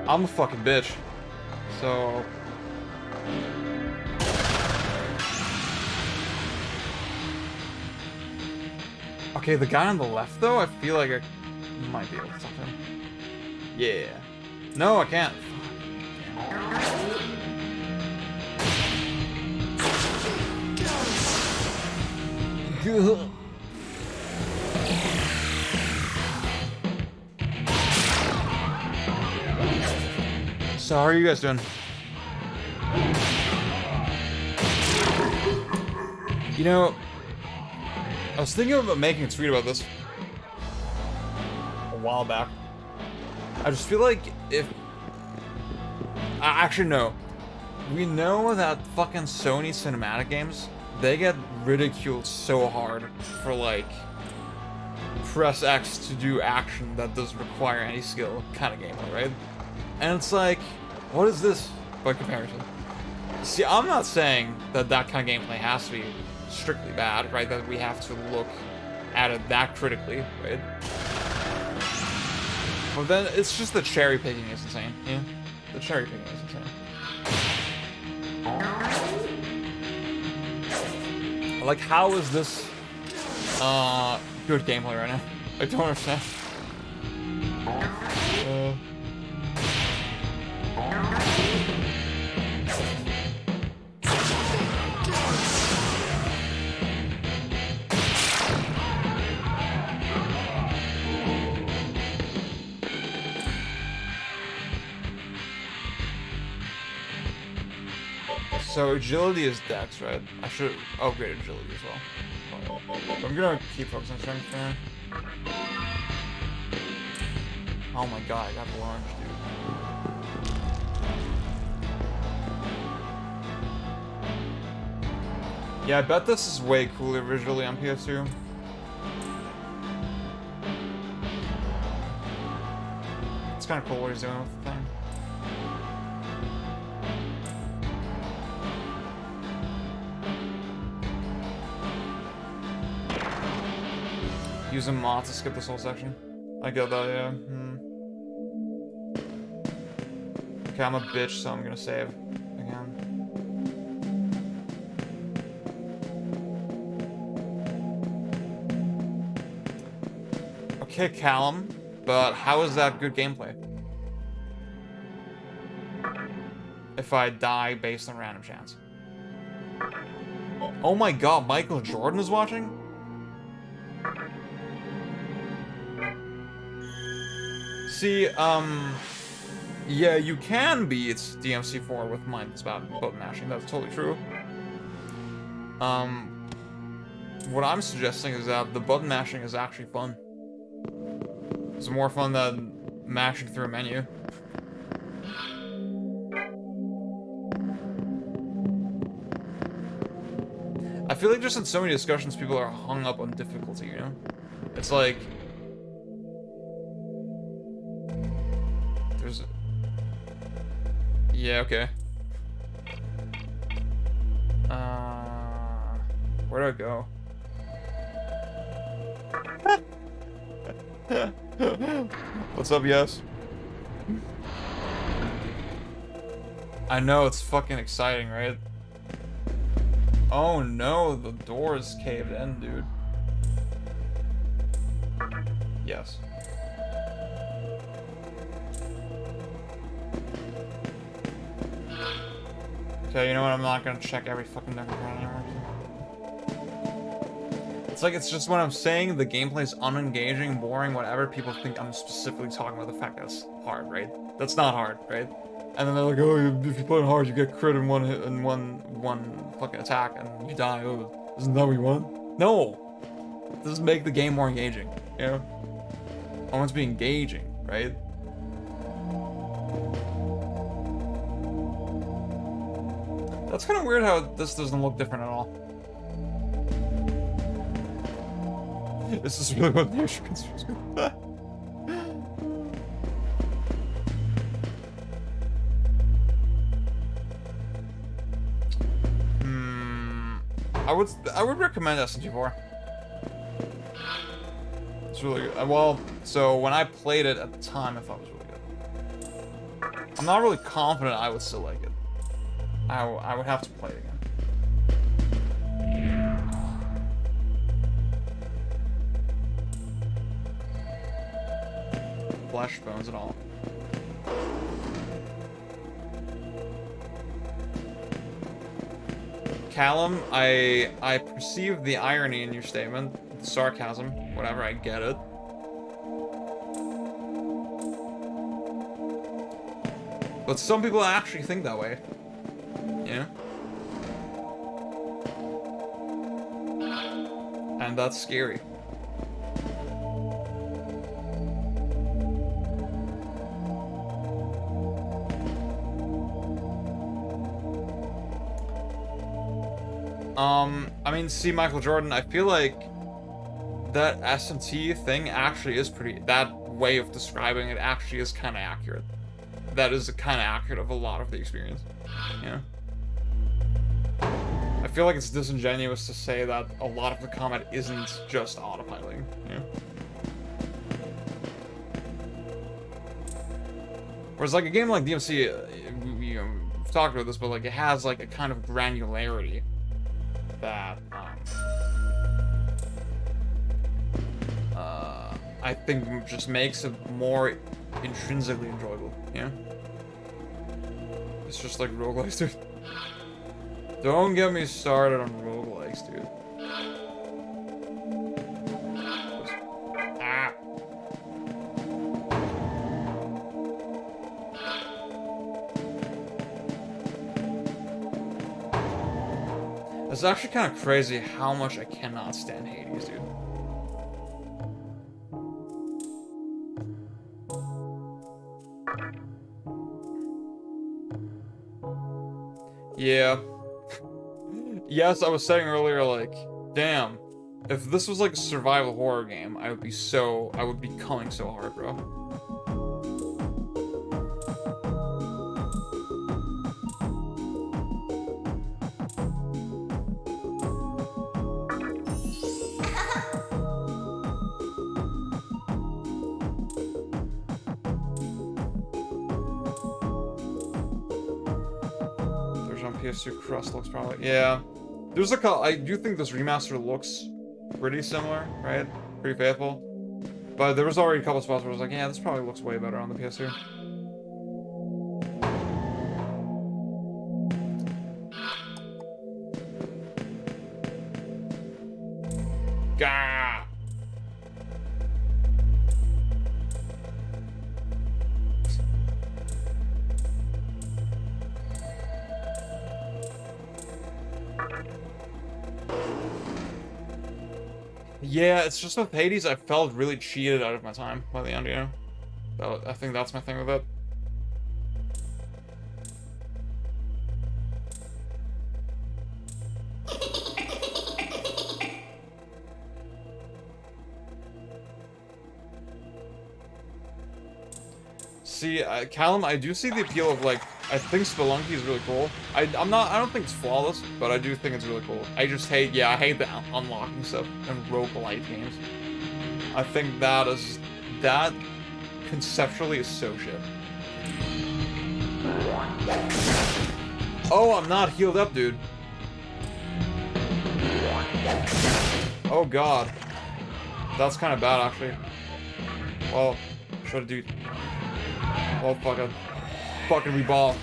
I'm a fucking bitch. So... Okay, the guy on the left, though, I feel like I might be able to talk to him. Yeah. No, I can't. So, how are you guys doing? You know, I was thinking about making a tweet about this a while back. I just feel like if... Actually, no. We know that fucking Sony cinematic games, they get ridiculed so hard for, like, press X to do action that doesn't require any skill kind of gameplay, right? And it's like, what is this by comparison? See, I'm not saying that that kind of gameplay has to be strictly bad, right? That we have to look at it that critically, right? But then it's just the cherry picking is insane, yeah? The cherry picking is insane. Like, how is this good gameplay right now? I don't understand. So agility is dex, right? I should upgrade agility as well. I'm gonna keep focusing on strength for now. Oh my god, I got lunge, dude. Yeah, I bet this is way cooler visually on PS2. It's kind of cool what he's doing with the thing. Use a mod to skip this whole section. I get that, yeah. Okay, I'm a bitch, so I'm gonna save again. Okay, Callum, but how is that good gameplay? If I die based on random chance. Oh my god, Michael Jordan is watching? See, yeah, you can beat DMC4 with mindless button mashing, that's totally true. What I'm suggesting is that the button mashing is actually fun. It's more fun than mashing through a menu. I feel like just in so many discussions, people are hung up on difficulty, you know? It's like... Yeah, okay. Where do I go? What's up, yes? I know, it's fucking exciting, right? Oh no, the door is caved in, dude. Yes. Okay, you know what? I'm not gonna check every fucking nook and cranny anymore. It's like, it's just when I'm saying the gameplay is unengaging, boring, whatever, people think I'm specifically talking about the fact that it's hard, right? That's not hard, right? And then they're like, oh, if you play it hard, you get crit in one hit, in one fucking attack, and you die. Oh, isn't that what you want? No! This make the game more engaging, you know? I want it to be engaging, right? That's kind of weird how this doesn't look different at all. This is really what nature considers good. I would recommend SMG4. It's really good. Well, so when I played it at the time, I thought it was really good. I'm not really confident I would still like it. I would have to play it again. Flesh, bones, and all. Callum, I perceive the irony in your statement, the sarcasm, whatever, I get it. But some people actually think that way. Yeah? And that's scary. I mean, see, Michael Jordan, I feel like that SMT thing actually is pretty, that way of describing it actually is kind of accurate. That is kind of accurate of a lot of the experience, yeah. I feel like it's disingenuous to say that a lot of the combat isn't just autopiloting, yeah. Whereas like a game like DMC, we've talked about this, but like it has like a kind of granularity that I think just makes it more intrinsically enjoyable, yeah? It's just like roguelikes, dude. Don't get me started on roguelikes, dude. Ah. It's actually kind of crazy how much I cannot stand Hades, dude. Yeah. Yes, I was saying earlier, like, damn, if this was like a survival horror game, I would be coming so hard, bro. PS2 Crust looks probably, yeah. There's like I do think this remaster looks pretty similar, right? Pretty faithful. But there was already a couple spots where I was like, yeah, this probably looks way better on the PS2. Gah! Yeah, it's just with Hades, I felt really cheated out of my time by the end, you know? I think that's my thing with it. See, Callum, I do see the appeal of, like, I think Spelunky is really cool. I don't think it's flawless, but I do think it's really cool. I just hate, I hate the unlocking stuff in roguelite games. I think that conceptually is so shit. Oh, I'm not healed up, dude. Oh god. That's kind of bad, actually. Well, should I do... Well, fucking reball.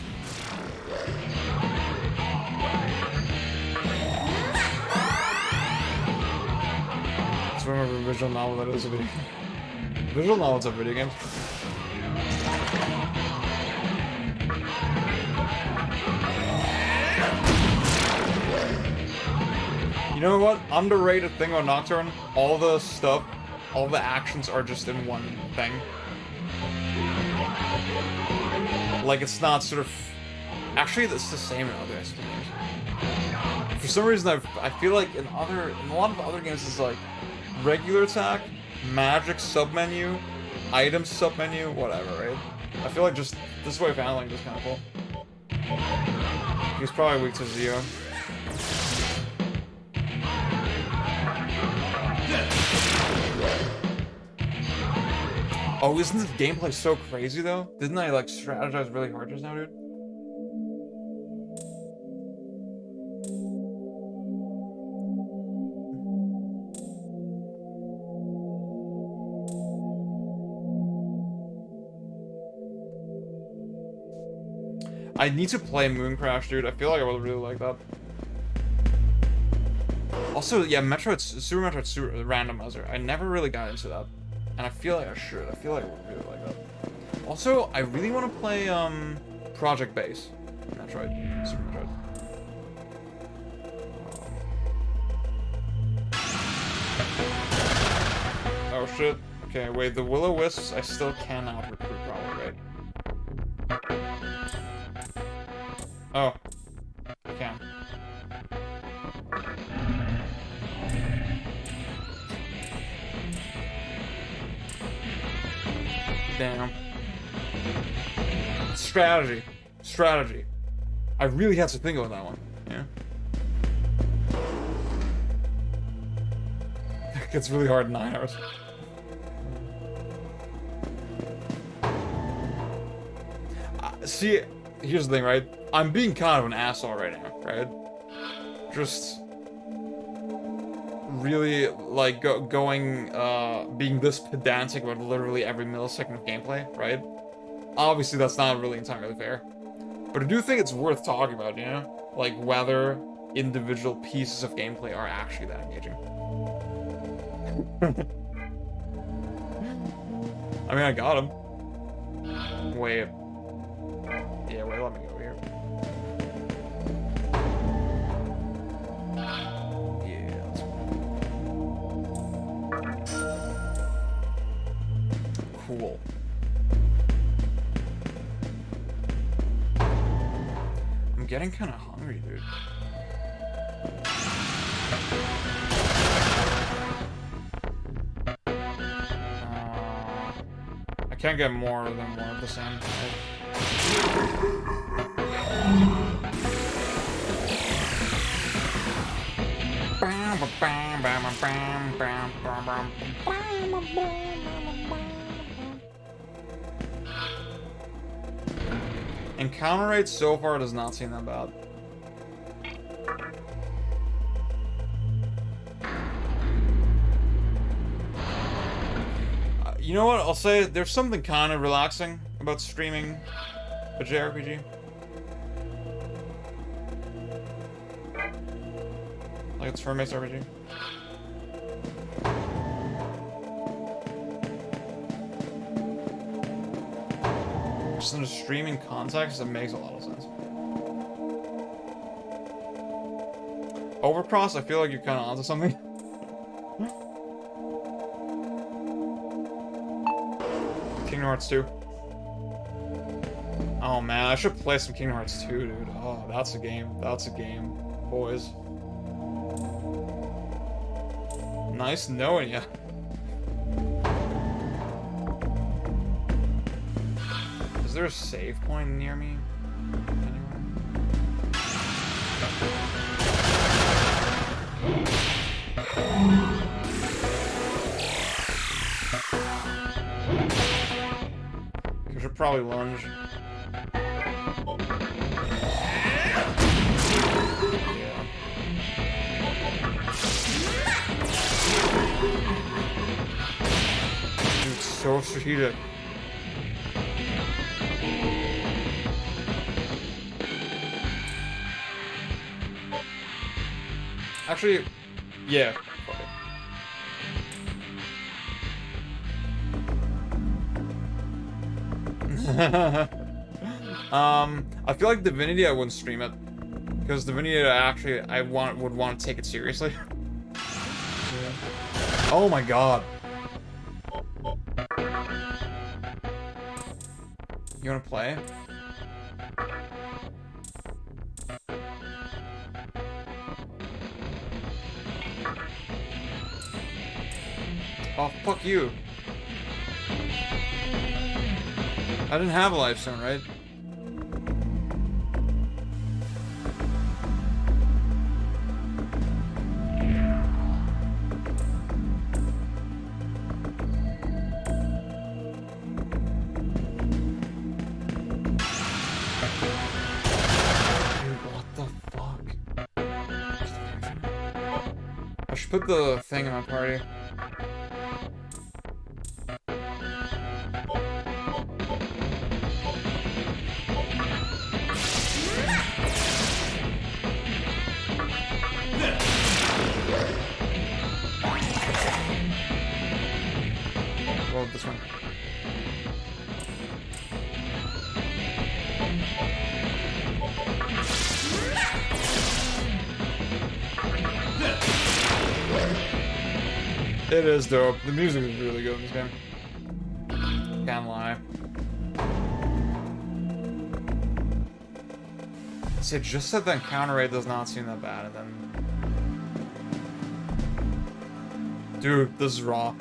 Let's remember a visual novel that is a video game. Visual novels are video games. You know what? Underrated thing on Nocturne? All the stuff, all the actions are just in one thing. Like, it's not sort of... Actually, it's the same in other SP games. For some reason, I feel like in a lot of other games, it's like regular attack, magic submenu, item submenu, whatever, right? I feel like just this way of handling is kind of cool. He's probably weak to Zio. Oh, isn't this gameplay so crazy though? Didn't I like strategize really hard just now, dude? I need to play Moon Crash, dude. I feel like I would really like that. Also, yeah, Super Metroid Super Randomizer. I never really got into that. And I feel like I should. I feel like I would really like that. Also, I really want to play, Project Base. Metroid. Super Metroid. Oh, shit. Okay, wait, the Will-O-Wisps I still cannot recruit, probably, right? Oh. I can. Damn. Strategy. Strategy. I really had to think about that one. Yeah. It gets really hard in 9 hours. See, here's the thing, right? I'm being kind of an asshole right now, right? Just really, like, being this pedantic about literally every millisecond of gameplay, right? Obviously, that's not really entirely fair. But I do think it's worth talking about, you know? Like, whether individual pieces of gameplay are actually that engaging. I mean, I got him. Wait. Yeah, wait, let me go here. Yeah, let's go. Cool. I'm getting kind of hungry, dude. I can't get more than one of the same. Encounter rate so far does not seem that bad. You know what? I'll say there's something kind of relaxing about streaming a JRPG. Like it's turn-based RPG. Just in a streaming context, it makes a lot of sense. Overcross, I feel like you're kind of onto something. Kingdom Hearts 2. Oh man, I should play some Kingdom Hearts 2, dude. Oh, that's a game. That's a game, boys. Nice knowing ya. Is there a save point near me? I should probably lunge. Dude, so strategic. Actually, yeah. I feel like Divinity I wouldn't stream it. Because Divinity actually would want to take it seriously. Oh my god. You wanna play? Oh, fuck you. I didn't have a lifestone, right? I should put the thing in my party. Well, this one. It is dope. The music is really good in this game. Can't lie. See, it just said the encounter rate does not seem that bad, and then... Dude, this is raw.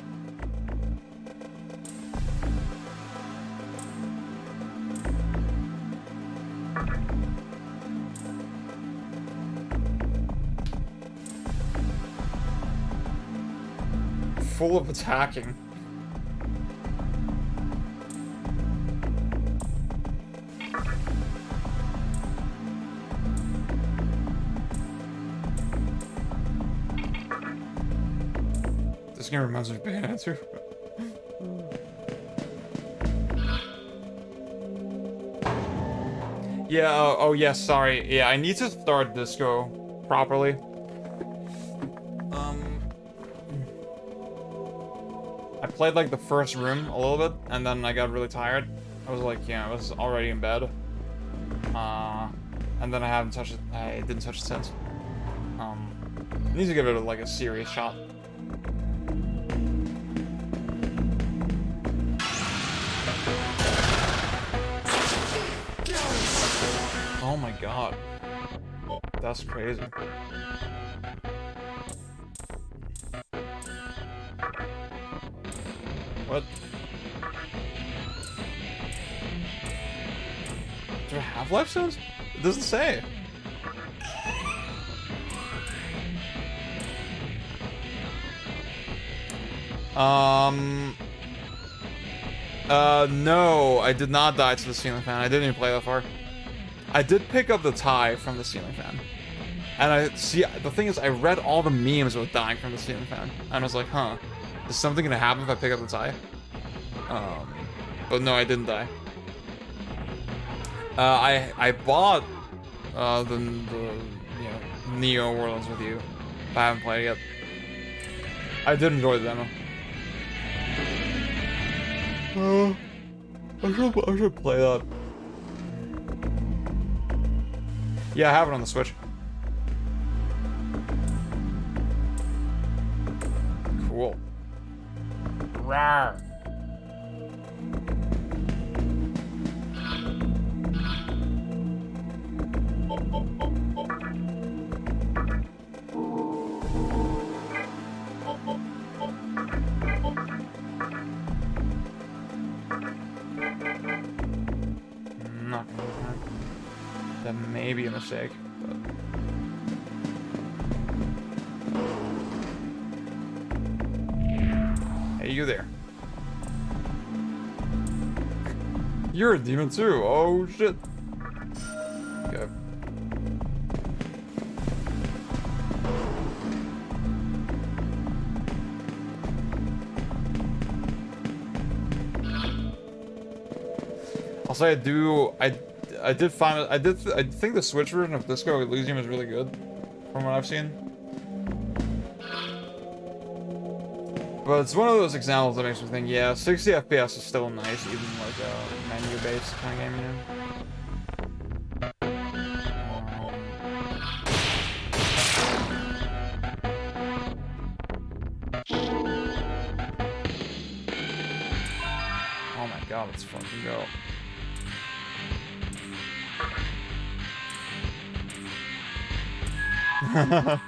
Full of attacking. This game reminds me of Bayonetta too. Yeah, oh yeah, sorry. Yeah, I need to start Disco properly. I played like the first room a little bit, and then I got really tired. I was like, yeah, I was already in bed. And then I haven't touched it. I didn't touch it since. I need to give it like a serious shot. Oh my god. That's crazy. What? Do I have life stones? It doesn't say. No, I did not die to the ceiling fan. I didn't even play that far. I did pick up the tie from the ceiling fan. And I see, the thing is, I read all the memes with dying from the ceiling fan. And I was like, huh, is something gonna happen if I pick up the tie? But no, I didn't die. I bought the Neo Worlds with you, but I haven't played it yet. I did enjoy the demo. I should play that. Yeah, I have it on the Switch. Cool. Rawr. Not gonna sake. But... Hey, you there. You're a demon too. Oh shit. Okay. I'll say I think the Switch version of Disco Elysium is really good, from what I've seen. But it's one of those examples that makes me think, yeah, 60 FPS is still nice, even like a menu-based kind of game, you know? Oh my god, let's fucking go. Oh,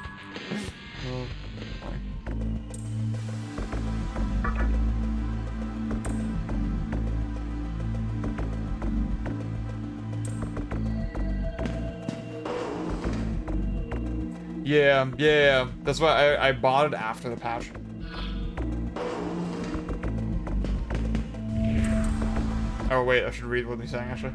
yeah. That's why I bought it after the patch. Oh wait, I should read what he's saying actually.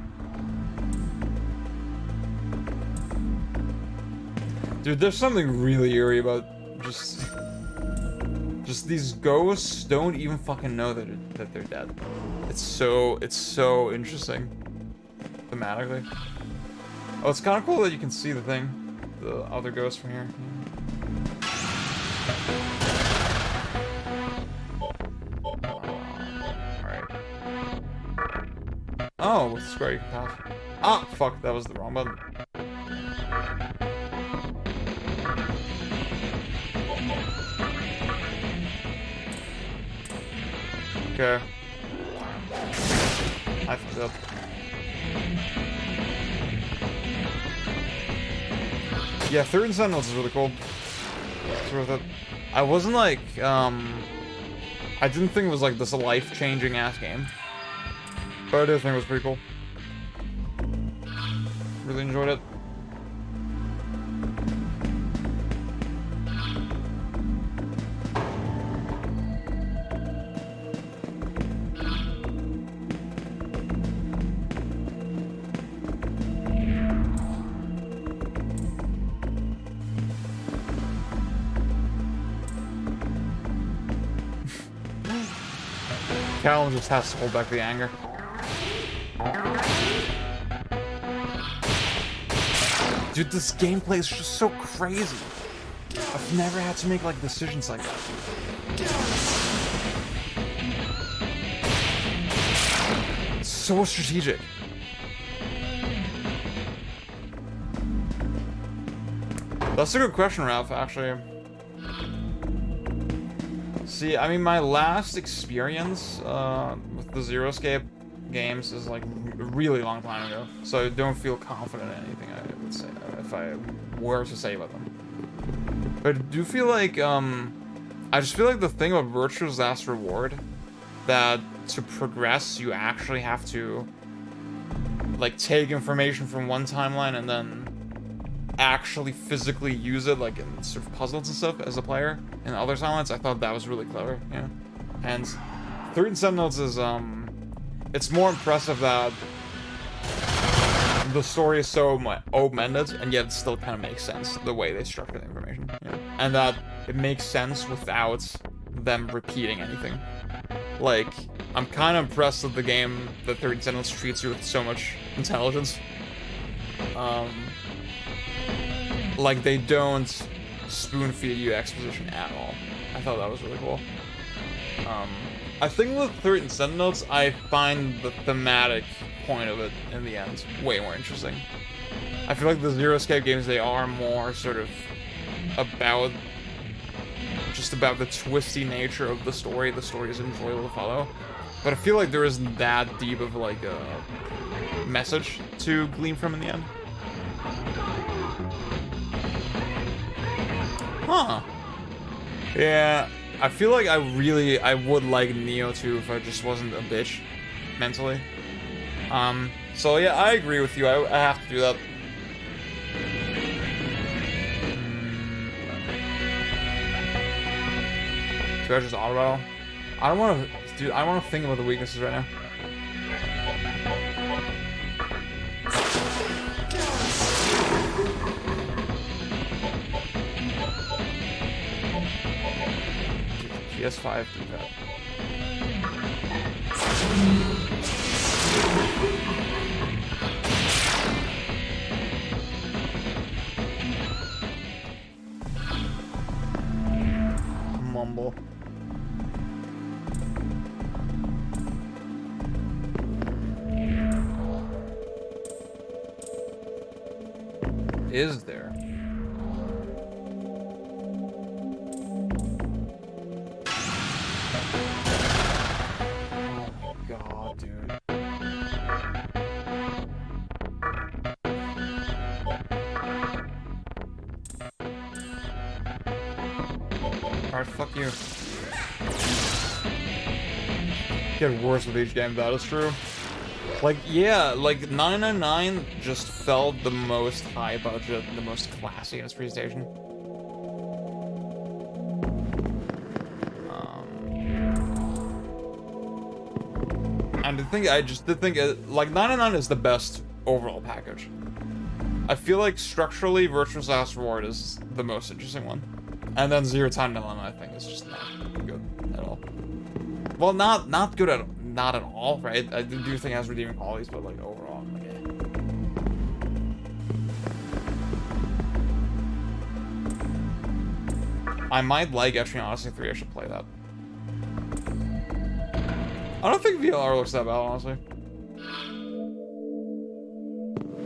Dude, there's something really eerie about just these ghosts don't even fucking know that they're dead. It's so interesting thematically. Oh, it's kind of cool that you can see the other ghosts from here. Alright. Oh, with the square you can pass. Ah, fuck, that was the wrong button. Okay. I fucked up. Yeah, Third and Sentinels is really cool. It's worth it. I wasn't like, I didn't think it was like this life-changing ass game. But I did think it was pretty cool. Really enjoyed it. Callum just has to hold back the anger. Dude, this gameplay is just so crazy. I've never had to make like decisions like that. It's so strategic. That's a good question, Ralph, actually. See, I mean, my last experience with the Zero Escape games is like a really long time ago, so I don't feel confident in anything I would say if I were to say about them. But I do feel like I just feel like the thing about Virtue's Last Reward, that to progress you actually have to like take information from one timeline and then actually physically use it like in sort of puzzles and stuff as a player in other timelines. I thought that was really clever, yeah. And Third and Sentinels is it's more impressive that the story is so open-ended and yet it still kind of makes sense the way they structure the information, yeah. And that it makes sense without them repeating anything. Like, I'm kind of impressed that the game that Third and Sentinels treats you with so much intelligence. Like, they don't spoon-feed you exposition at all. I thought that was really cool. I think with Third and Sentinels, I find the thematic point of it in the end way more interesting. I feel like the Zero Escape games, they are more sort of about just about the twisty nature of the story. The story is enjoyable to follow. But I feel like there isn't that deep of like a message to glean from in the end. Huh. Yeah, I feel like I would like Neo too if I just wasn't a bitch mentally. So yeah, I agree with you. I have to do that. Do I just auto battle? I don't want to, dude. I want to think about the weaknesses right now. PS5 D-pad. Mumble. Is there? Oh my god, dude. Alright, fuck you. Get worse with each game, that is true. Like, yeah, like 999 just felt the most high budget, the most classy in its presentation. And I just did think, like, 999 is the best overall package. I feel like structurally, Virtuous Last Reward is the most interesting one. And then Zero Time Dilemma, I think, is just not good at all. Well, not good at not at all, right? I do think it has redeeming qualities, but like overall, I'm like, eh. I might like Etrian Odyssey 3. I should play that. I don't think VLR looks that bad, honestly.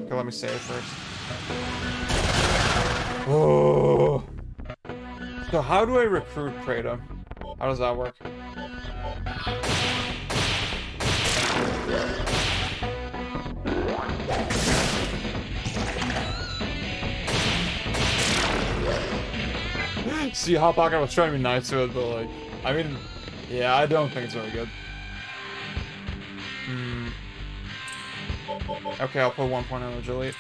Okay, let me save first. Oh. So how do I recruit Kratos? How does that work? See, Hot Pocket was trying to be nice to it, but like, I mean, yeah, I don't think it's very good. Okay, I'll put 1.0 agility.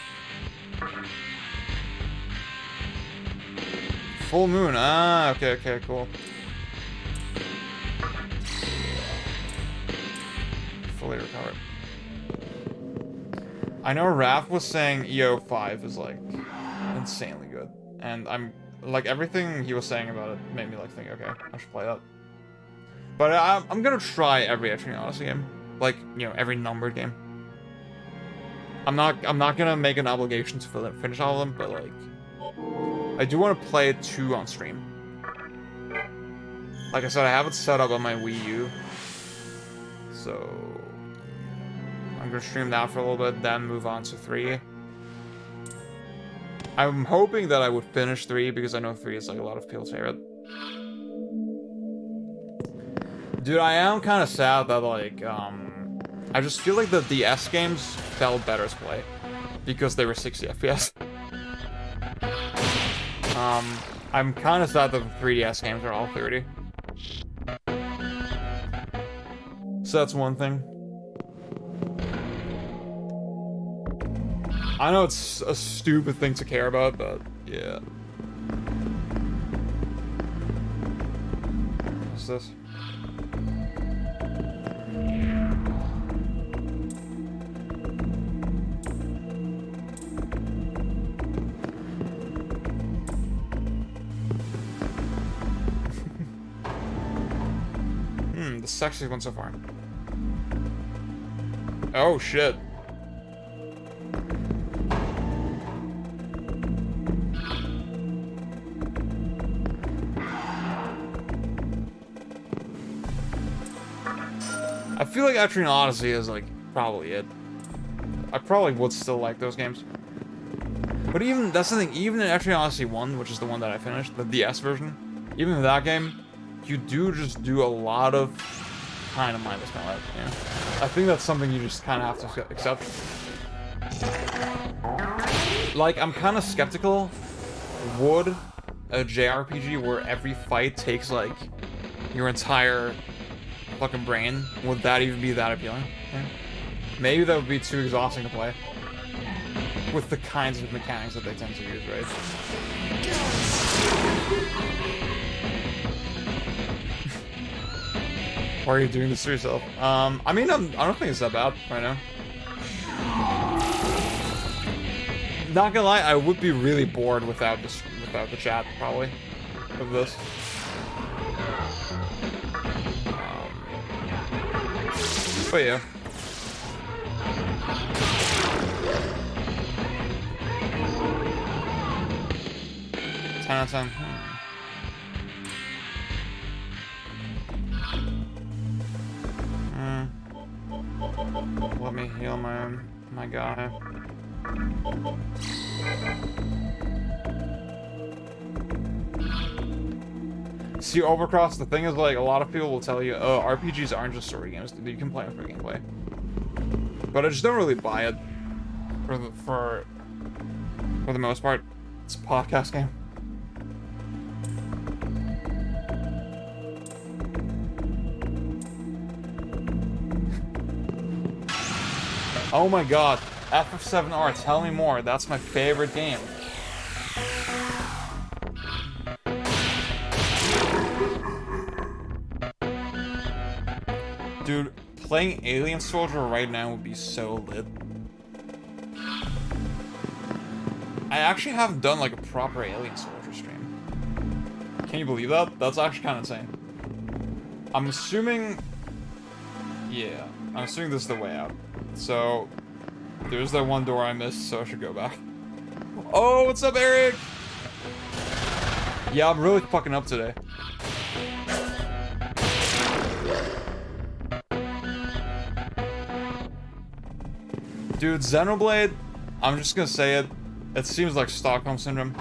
Full moon, okay, cool. Fully recovered. I know Raph was saying EO5 is like insanely good, and I'm like everything he was saying about it made me like think, okay, I should play that. But I'm gonna try every Etrian Odyssey game, like, you know, every numbered game. I'm not gonna make an obligation to finish all of them, but like, I do want to play 2 on stream. Like I said, I have it set up on my Wii U, so I'm gonna stream that for a little bit, then move on to 3. I'm hoping that I would finish 3 because I know 3 is like a lot of people's favorite. Dude, I am kind of sad that like I just feel like the DS games felt better to play because they were 60 FPS. I'm kind of sad that the 3DS games are all 30. So that's one thing. I know it's a stupid thing to care about, but yeah. What's this? The sexiest one so far. Oh shit. I feel like Etrian Odyssey is like probably it. I probably would still like those games. But even, that's the thing, even in Etrian Odyssey 1, which is the one that I finished, the DS version, even in that game, you do just do a lot of kind of mindless combat, you know? I think that's something you just kind of have to accept. Like, I'm kind of skeptical, would a JRPG where every fight takes, like, your entire fucking brain, would that even be that appealing? Yeah. Maybe that would be too exhausting to play. With the kinds of mechanics that they tend to use, right? Why are you doing this to yourself? I mean, I don't think it's that bad right now. Not gonna lie, I would be really bored without this, without the chat, probably, of this. But yeah. Ten out of 10. Let me heal my guy. See, Overcross, the thing is, like, a lot of people will tell you, oh, RPGs aren't just story games, you can play them for gameplay. But I just don't really buy it for the most part. It's a podcast game. Oh my god, FF7R, tell me more. That's my favorite game. Dude, playing Alien Soldier right now would be so lit. I actually haven't done like a proper Alien Soldier stream. Can you believe that? That's actually kind of insane. I'm assuming... Yeah, I'm assuming this is the way out. So, there's that one door I missed, so I should go back. Oh, what's up, Eric? Yeah, I'm really fucking up today. Dude, Xenoblade, I'm just gonna say it. It seems like Stockholm Syndrome.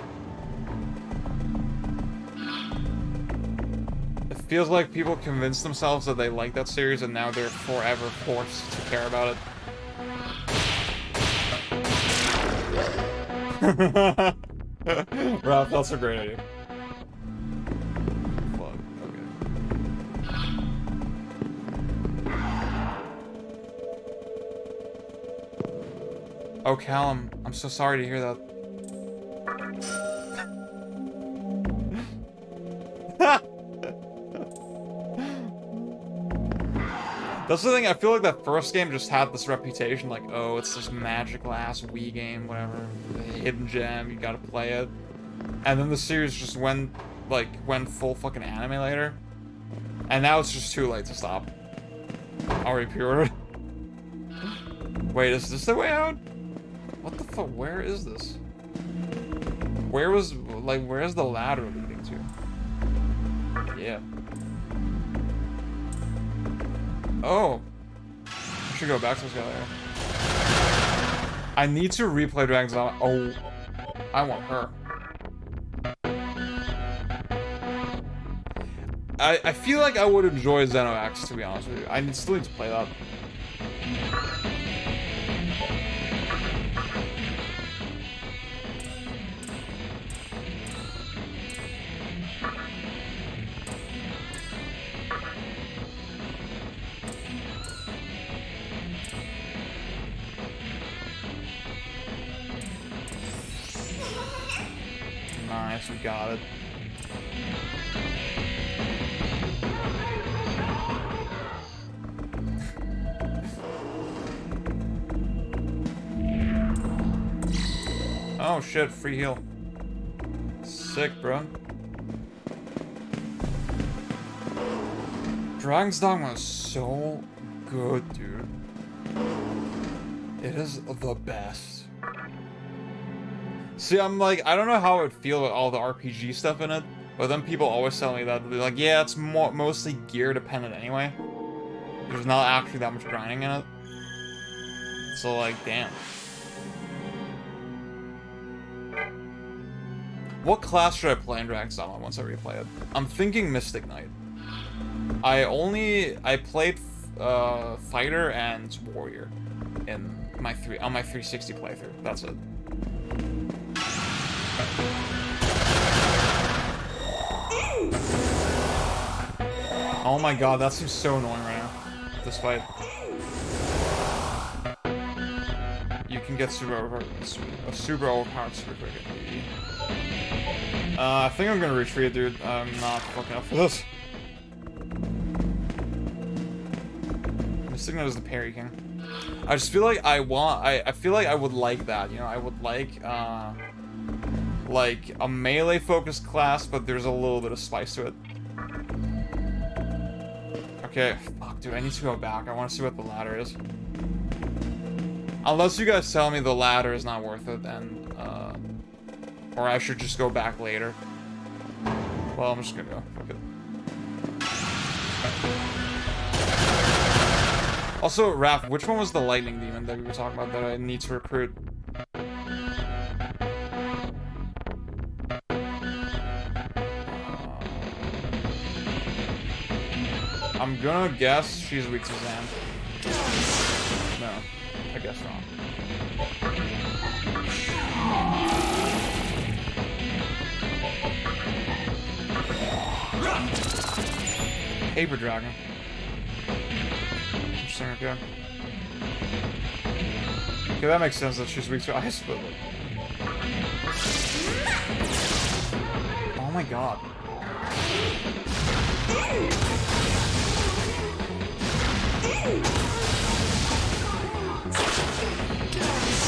It feels like people convinced themselves that they like that series and now they're forever forced to care about it. Ralph, that's a great idea. Fuck, okay. Oh, Callum, I'm so sorry to hear that. That's the thing, I feel like that first game just had this reputation, like, oh, it's this magical ass Wii game, whatever, hidden gem, you gotta play it. And then the series just went full fucking anime later. And now it's just too late to stop. Already pre-ordered. Wait, is this the way out? What the fuck, where is this? Where's the ladder leading to? Yeah. Oh. I should go back to this guy there. I need to replay Dragon's Dogma. Oh. I want her. I feel like I would enjoy Xeno X, to be honest with you. I still need to play that. Nice, we got it. Oh shit, free heal. Sick, bro. Dragon's Dogma is so good, dude. It is the best. See, I'm like, I don't know how I would feel with all the RPG stuff in it, but then people always tell me that, they're like, yeah, it's mostly gear dependent anyway. There's not actually that much grinding in it. So, like, damn. What class should I play in Dragon's Dogma once I replay it? I'm thinking Mystic Knight. I played Fighter and Warrior in my 360 playthrough. That's it. Oh my god, that seems so annoying right now. This fight. You can get super overpowered super quick. I think I'm gonna retreat, dude. I'm not fucking up for this. Signet is the parry king. I just feel like I feel like I would like that, you know, I would like a melee focused class, but there's a little bit of spice to it. Okay, fuck, dude, I need to go back. I want to see what the ladder is. Unless you guys tell me the ladder is not worth it, then, or I should just go back later. Well, I'm just gonna go. Fuck it. Also, Raph, which one was the lightning demon that we were talking about that I need to recruit? I'm gonna guess she's weak to Zan. No, I guess wrong. Paper Dragon. Interesting, okay. Okay, that makes sense that she's weak to ice, but... Oh my god.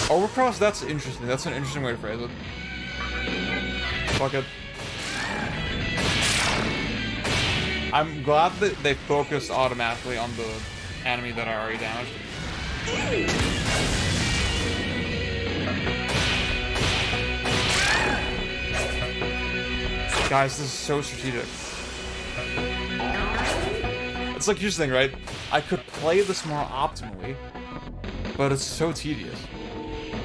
Overcross, that's interesting. That's an interesting way to phrase it. Fuck it. I'm glad that they focused automatically on the enemy that I already damaged. Guys, this is so strategic. It's like, here's the thing, right? I could play this more optimally, but it's so tedious.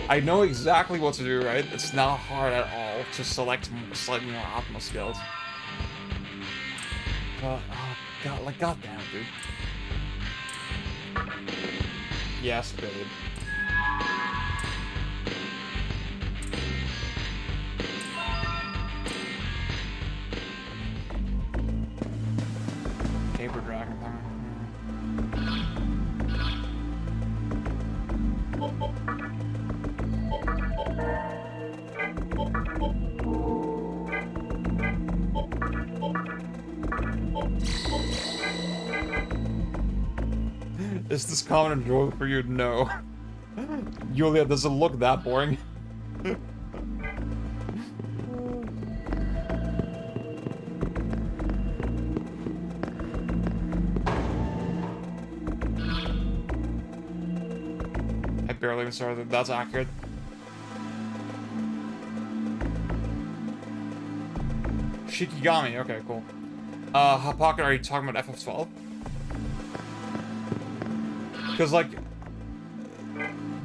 I know exactly what to do, right? It's not hard at all to select slightly more optimal skills. Oh god, like, goddamn, dude. Yes, babe. Paper Dragon thing. Is this common enjoyable for you? No. Yulia, does it look that boring? I barely even started. That's accurate. Shikigami, okay, cool. Hot Pocket, are you talking about FF12? Because, like,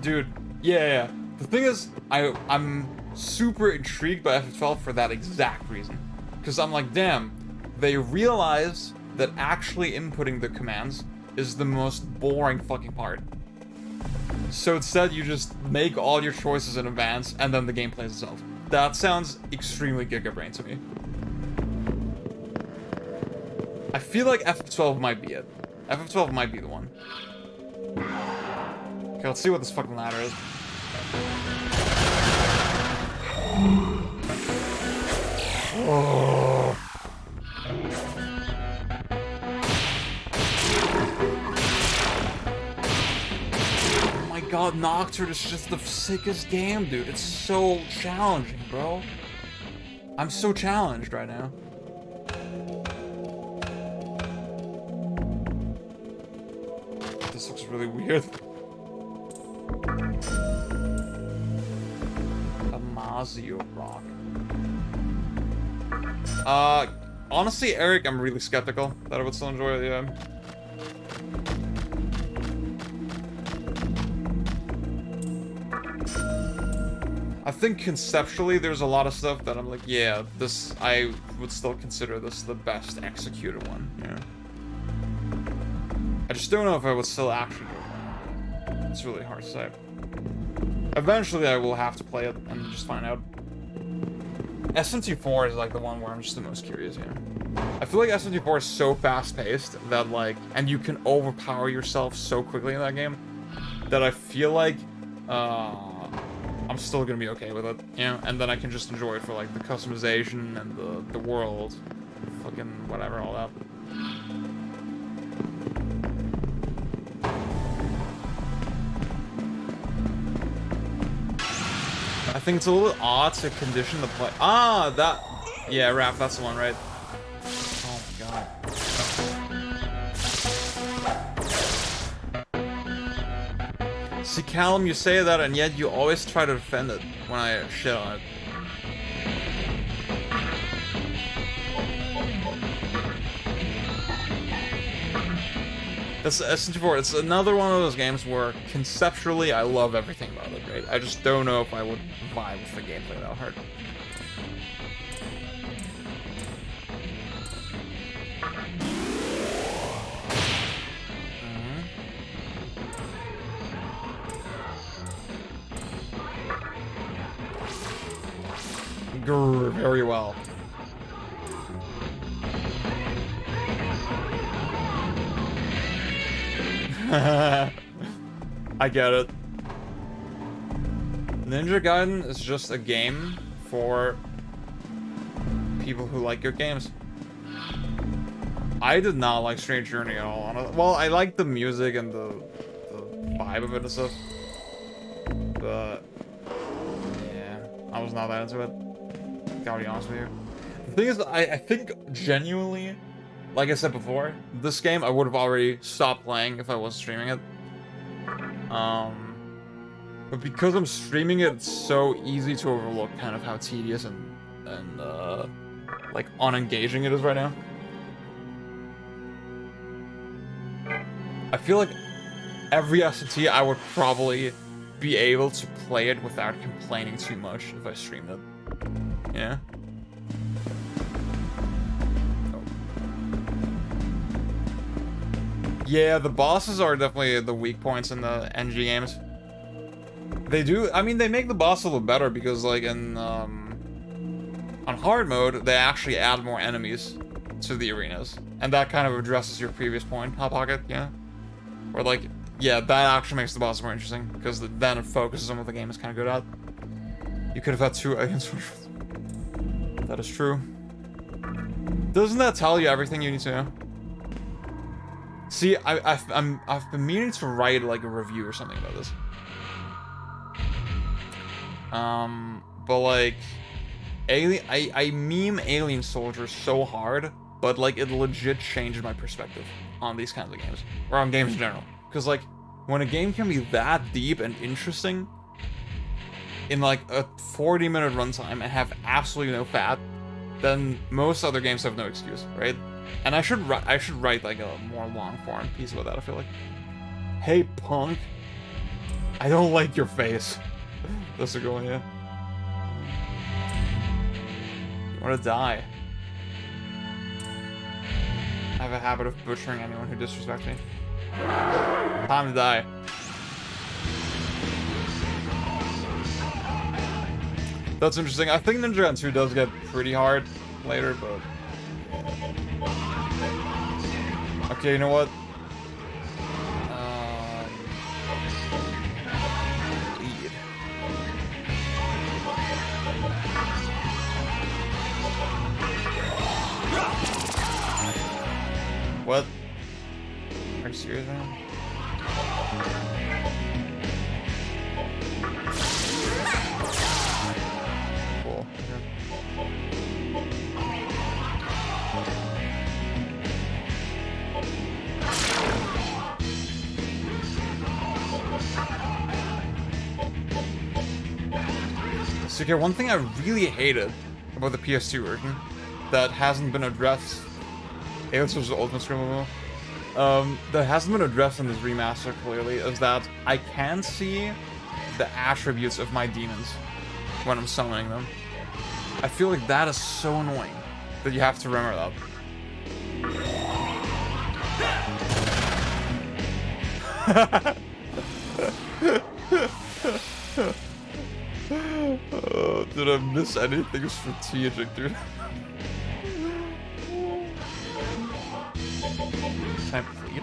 dude, yeah. The thing is, I'm super intrigued by FF12 for that exact reason. Because I'm like, damn, they realize that actually inputting the commands is the most boring fucking part. So instead, you just make all your choices in advance, and then the game plays itself. That sounds extremely Giga Brain to me. I feel like FF12 might be it. FF12 might be the one. Okay, let's see what this fucking ladder is. Oh. Oh my god, Nocturne is just the sickest game, dude. It's so challenging, bro. I'm so challenged right now. This looks really weird. Amazio Rock. Honestly, Eric, I'm really skeptical that I would still enjoy it, yeah. I think conceptually there's a lot of stuff that I'm like, yeah, this, I would still consider this the best executed one, yeah. I just don't know if I would still actually go for it. It's really hard to say. Eventually I will have to play it and just find out. SMT4 is like the one where I'm just the most curious, yeah. I feel like SMT4 is so fast-paced that like, and you can overpower yourself so quickly in that game, that I feel like, I'm still gonna be okay with it, you know? And then I can just enjoy it for like the customization and the world, fucking whatever, all that. think it's a little odd to condition the play. Ah, that. Yeah, Raph, that's the one, right? Oh my god. See, Callum, you say that, and yet you always try to defend it when I shit on it. That's S64. It's another one of those games where conceptually I love everything about it, right? I just don't know if I would vibe with the gameplay that hard. Grr, very well. I get it. Ninja Gaiden is just a game for people who like good games. I did not like Strange Journey at all. Well, I liked the music and the vibe of it and stuff. But yeah, I was not that into it. Gotta be honest with you. The thing is, I think genuinely, like I said before, this game I would have already stopped playing if I wasn't streaming it. But because I'm streaming it, it's so easy to overlook kind of how tedious and like unengaging it is right now. I feel like every SMT I would probably be able to play it without complaining too much if I streamed it. Yeah. Yeah, the bosses are definitely the weak points in the NG games. They do, I mean, they make the boss a little better because, like, in, on hard mode, they actually add more enemies to the arenas. And that kind of addresses your previous point, Hot Pocket, yeah? Where, like, yeah, that actually makes the boss more interesting because then it focuses on what the game is kind of good at. You could have had 2 against. That is true. Doesn't that tell you everything you need to know? See, I've been meaning to write like a review or something about this. But like, I meme Alien Soldier so hard, but like it legit changed my perspective on these kinds of games, or on games in general. Because like, when a game can be that deep and interesting in like a 40-minute runtime and have absolutely no fat, then most other games have no excuse, right? And I should write like a more long-form piece about that, I feel like. Hey, punk. I don't like your face. That's a good one, yeah. You wanna die. I have a habit of butchering anyone who disrespects me. Time to die. That's interesting. I think Ninja Gaiden 2 does get pretty hard later, but... Okay, you know what? Lead. What? Are you serious, man? Cool. So okay, one thing I really hated about the PS2 version that hasn't been addressed. Hey, this was the Ultimate Scream that hasn't been addressed in this remaster clearly is that I can see the attributes of my demons when I'm summoning them. I feel like that is so annoying that you have to remember that. Oh, did I miss anything strategic, dude? Can I bleed?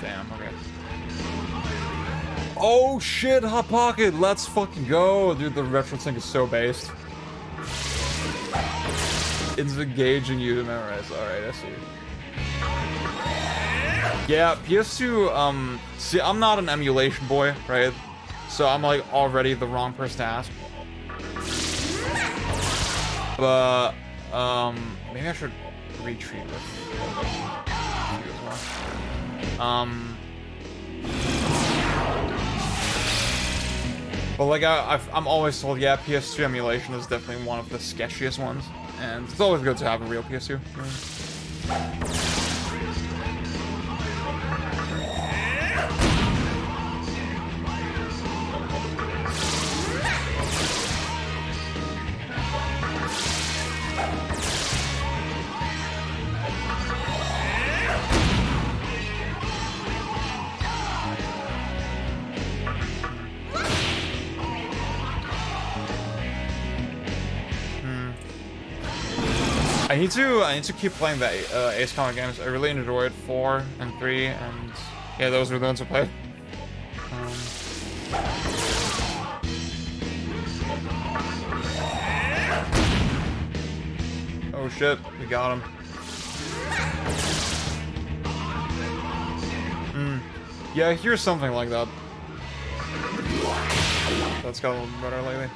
Damn, okay. Oh shit, Hot Pocket, let's fucking go! Dude, the retro sync is so based. It's engaging you to memorize. Alright, I see. Yeah, PS2, see, I'm not an emulation boy, right? so I'm like already the wrong person to ask. But maybe I should retreat with you as well. But like I'm always told, yeah, PS2 emulation is definitely one of the sketchiest ones, and it's always good to have a real PS2. I need to keep playing the Ace Combat games. I really enjoyed 4 and 3, and yeah, those were the ones I played. Oh shit, we got him. Yeah, here's something like that. That's got a little better lately.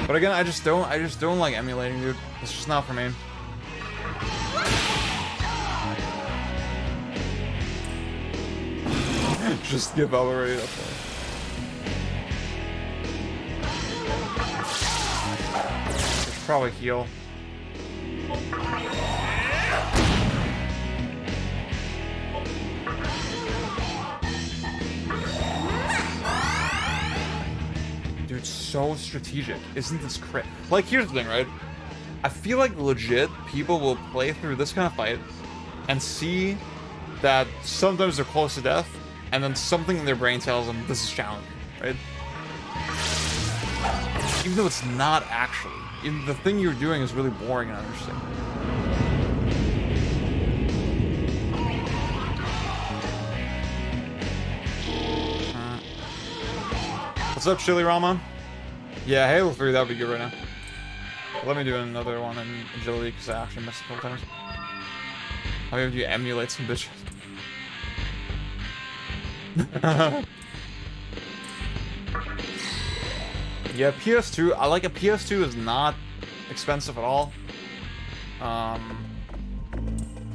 But again, I just don't like emulating, dude. It's just not for me. Just give up already. That's why. Should probably heal. Dude, so strategic. Isn't this crit? Like, here's the thing, right? I feel like legit people will play through this kind of fight and see that sometimes they're close to death, and then something in their brain tells them this is challenging, right? Even though it's not actually. Even the thing you're doing is really boring and uninteresting. What's up, Chili Rama? Yeah, Halo 3, that would be good right now. Let me do another one in agility, because I actually missed a couple times. How about you emulate some bitches? Yeah, PS2, I like a PS2 is not expensive at all.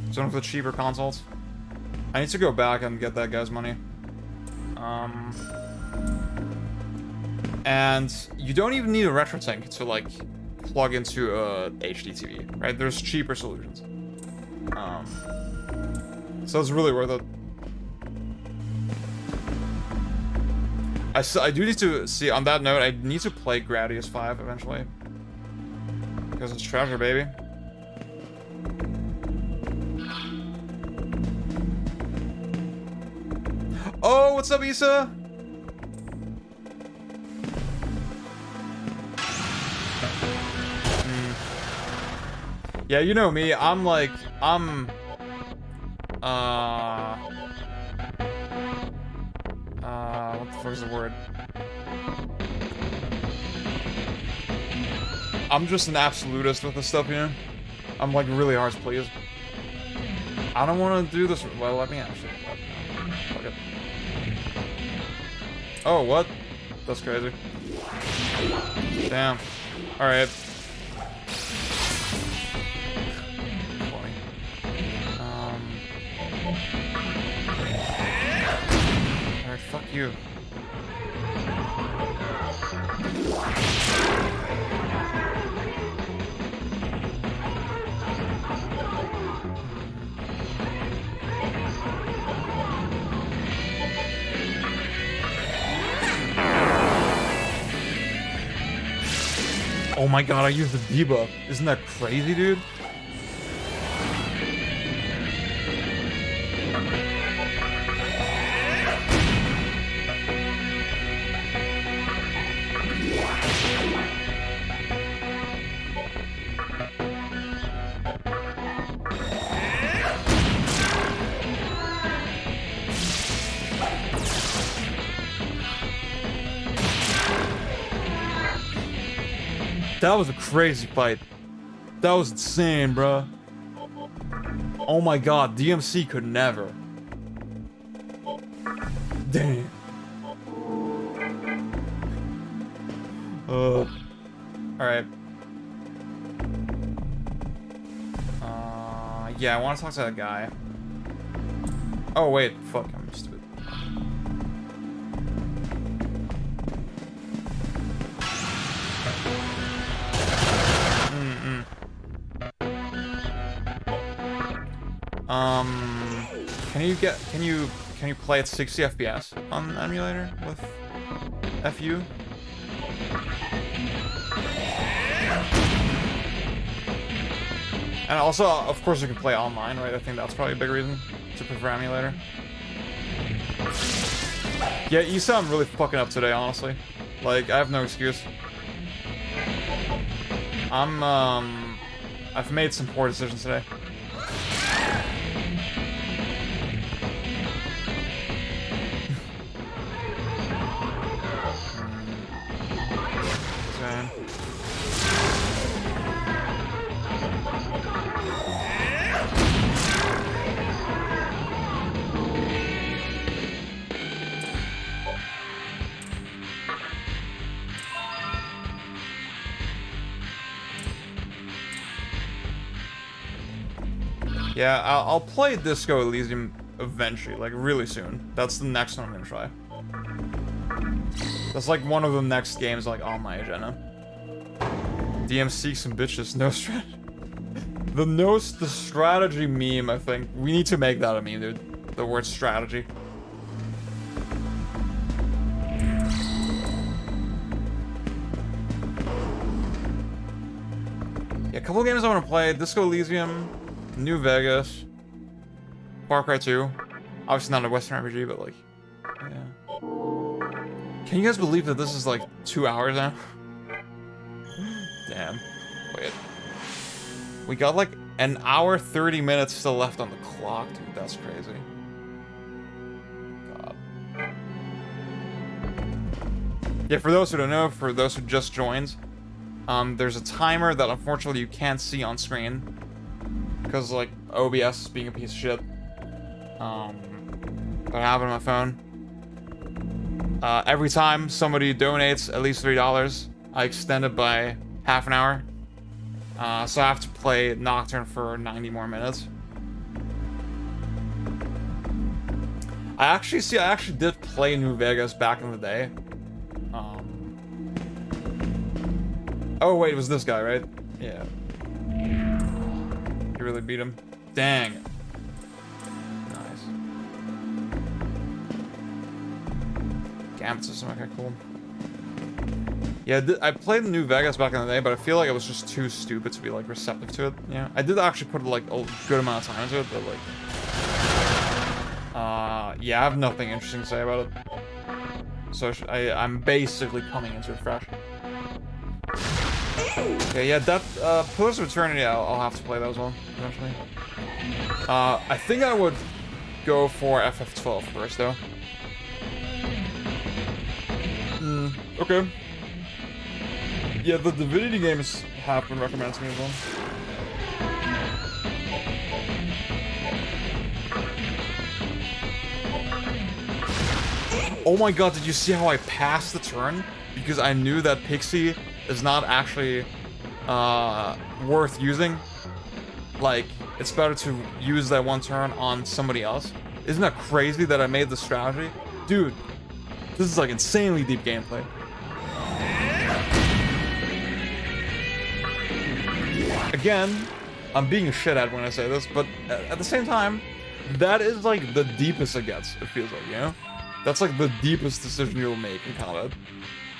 It's one of the cheaper consoles. I need to go back and get that guy's money. And you don't even need a RetroTink to like plug into a HD TV, right? There's cheaper solutions. So it's really worth it. I do need to see, on that note, I need to play Gradius 5 eventually. Because it's treasure, baby. Oh, what's up, Issa? Yeah, you know me, I'm like, what the fuck is the word? I'm just an absolutist with this stuff, you know? I'm like really hard to please. I don't want to do this. Well, let me actually. Fuck it. Oh, what? That's crazy. Damn. Alright. Funny. Alright, fuck you. Oh my god, I used the debuff. Isn't that crazy, dude? That was a crazy fight. That was insane, bruh. Oh my god, DMC could never. Damn. Alright. Yeah, I want to talk to that guy. Oh, wait. Fuck, I'm stupid. Can you play at 60 FPS on the emulator with FU? And also, of course, you can play online, right? I think that's probably a big reason to prefer emulator. Yeah, Issa, I'm really fucking up today, honestly. Like, I have no excuse. I've made some poor decisions today. Yeah, I'll play Disco Elysium eventually, like really soon. That's the next one I'm gonna try. That's like one of the next games like on my agenda. DM seek some bitches, no strategy. The strategy meme, I think. We need to make that a meme, dude. The word strategy. Yeah, a couple games I want to play. Disco Elysium. New Vegas, Far Cry 2. Obviously not a Western RPG, but like, yeah. Can you guys believe that this is like 2 hours now? Damn. Wait. We got like an hour 30 minutes still left on the clock, dude. That's crazy. God. Yeah, for those who don't know, for those who just joined, there's a timer that unfortunately you can't see on screen. Because, like, OBS is being a piece of shit. But I have it on my phone. Every time somebody donates at least $3, I extend it by half an hour. So I have to play Nocturne for 90 more minutes. I actually did play New Vegas back in the day. Oh, wait, it was this guy, right? Yeah. You really beat him. Dang. Nice. Gambit system, okay, cool. Yeah, I played New Vegas back in the day, but I feel like I was just too stupid to be, like, receptive to it. Yeah, I did actually put, like, a good amount of time into it, but, like... yeah, I have nothing interesting to say about it. So I'm basically coming into it fresh. Okay, yeah, that, Pillars of Eternity, I'll have to play that as well, eventually. I think I would go for FF12 first, though. Okay. Yeah, the Divinity games have been recommended to me as well. Oh my god, did you see how I passed the turn? Because I knew that Pixie is not actually worth using. Like, it's better to use that one turn on somebody else. Isn't that crazy that I made the strategy? Dude, this is like insanely deep gameplay. Again, I'm being a shithead when I say this, but at the same time, that is like the deepest it gets, it feels like, you know? That's like the deepest decision you'll make in combat.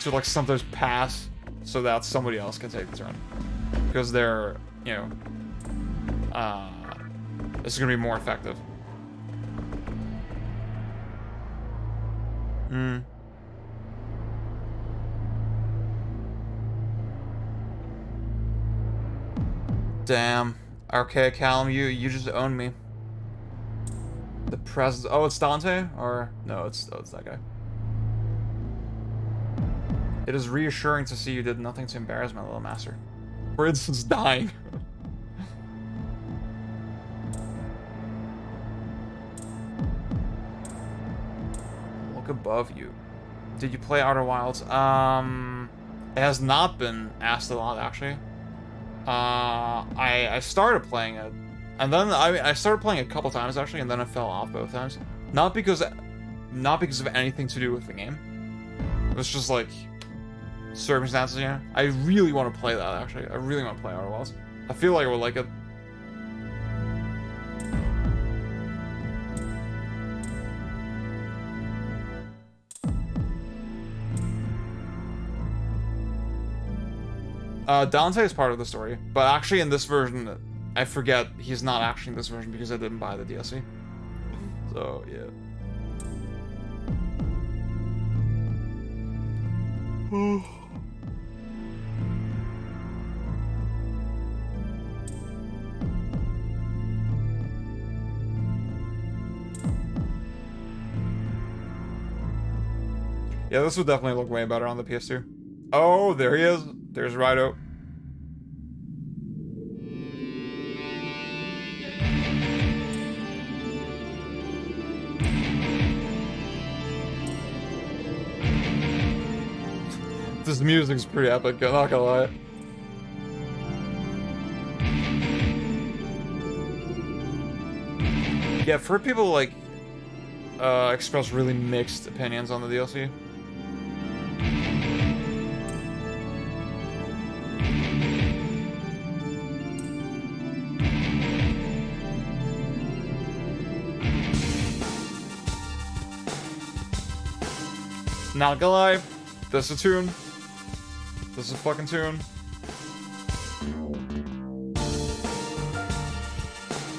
To like sometimes pass so that somebody else can take the turn. Because they're, you know, this is gonna be more effective. Damn. Okay, Callum, you just own me. The presence. Oh, it's Dante? Or no, it's that guy. It is reassuring to see you did nothing to embarrass my little master. For instance, dying. Look above you. Did you play Outer Wilds? It has not been asked a lot, actually. I started playing it, and then I started playing it a couple times actually, and then I fell off both times. Not because of anything to do with the game. It was just like circumstances, yeah. I really want to play that actually. I really want to play Outer Wilds. I feel like I would like it. Dante is part of the story, but actually in this version, I forget he's not actually in this version because I didn't buy the DLC. So, yeah. Yeah, this would definitely look way better on the PS2. Oh, there he is. There's Rido. This music's pretty epic, I'm not gonna lie. Yeah, I've heard people like express really mixed opinions on the DLC. Not gonna lie, this is a tune. This is a fucking tune.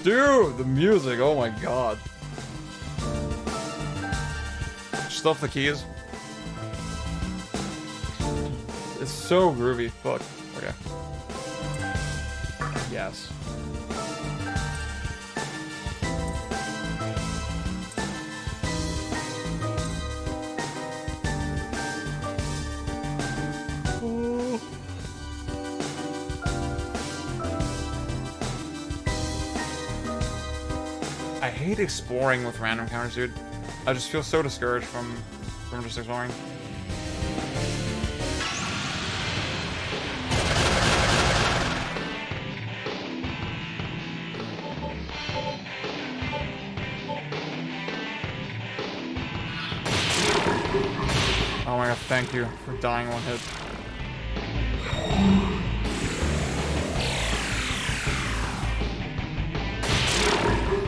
Dude, the music, oh my god. Stuff the keys. It's so groovy. Fuck. Okay. Yes. I hate exploring with random counters, dude. I just feel so discouraged from just exploring. Oh my god, thank you for dying one hit.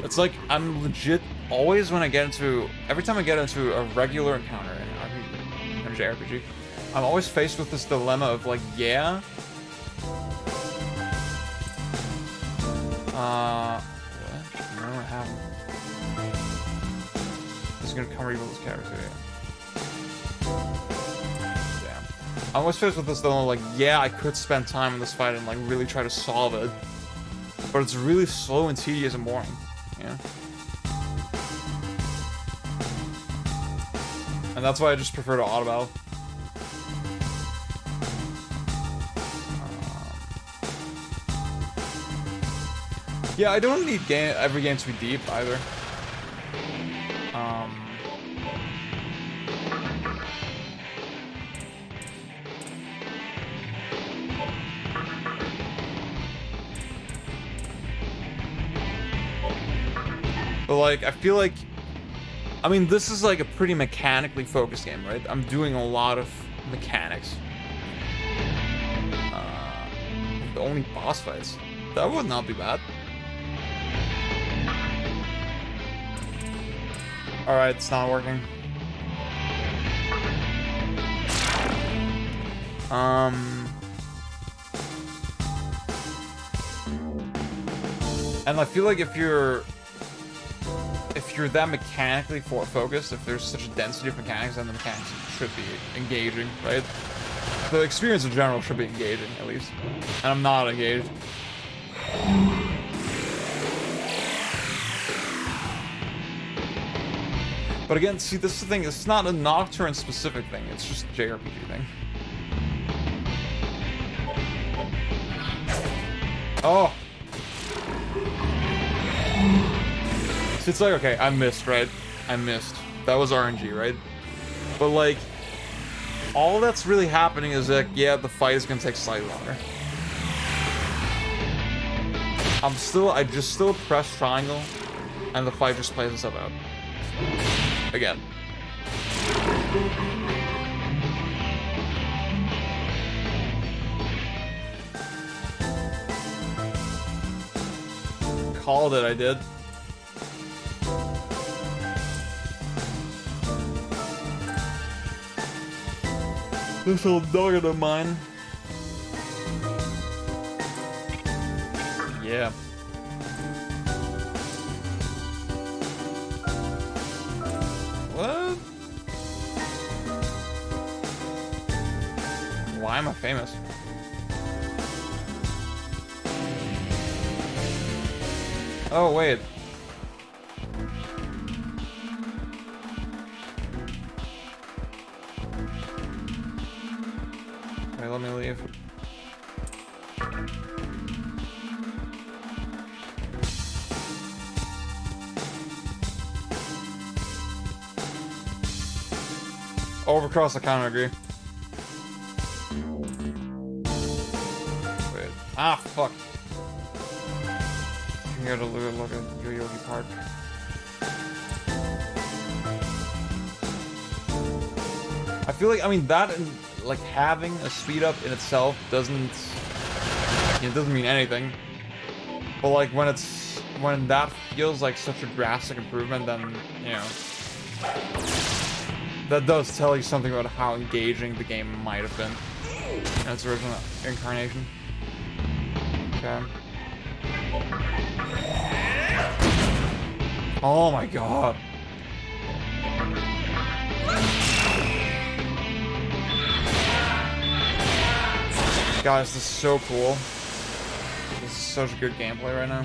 It's like, I'm legit, always when I get into, every time I get into a regular encounter in an JRPG, I'm always faced with this dilemma of like, yeah, what? No, I haven't. This is gonna come reveal this character, yeah. Damn. I'm always faced with this dilemma, like, yeah, I could spend time in this fight and like really try to solve it, but it's really slow and tedious and boring. Yeah. And that's why I just prefer to auto battle. Yeah, I don't need every game to be deep either. But like, I feel like, I mean, this is like a pretty mechanically focused game, right? I'm doing a lot of mechanics. The only boss fights. That would not be bad. Alright, it's not working. And I feel like if you're that mechanically focused, if there's such a density of mechanics, then the mechanics should be engaging, right? The experience in general should be engaging, at least. And I'm not engaged. But again, see, this is the thing, it's not a Nocturne specific thing, it's just a JRPG thing. Oh! So it's like, okay, I missed, right? I missed. That was RNG, right? But like, all that's really happening is that, yeah, the fight is gonna take slightly longer. I just still press triangle, and the fight just plays itself out. Again. Called it, I did. This little nugget of mine. Yeah. What? Why am I famous? Oh, wait. Wait, let me leave. Overcross, I kind of agree. Wait. Ah, fuck. You gotta look at Yogi Park. I feel like, I mean, that and, like, having a speed up in itself doesn't mean anything. But, like, when that feels like such a drastic improvement, then, you know, that does tell you something about how engaging the game might have been in its original incarnation. Okay. Oh my god. Guys, this is so cool. This is such good gameplay right now.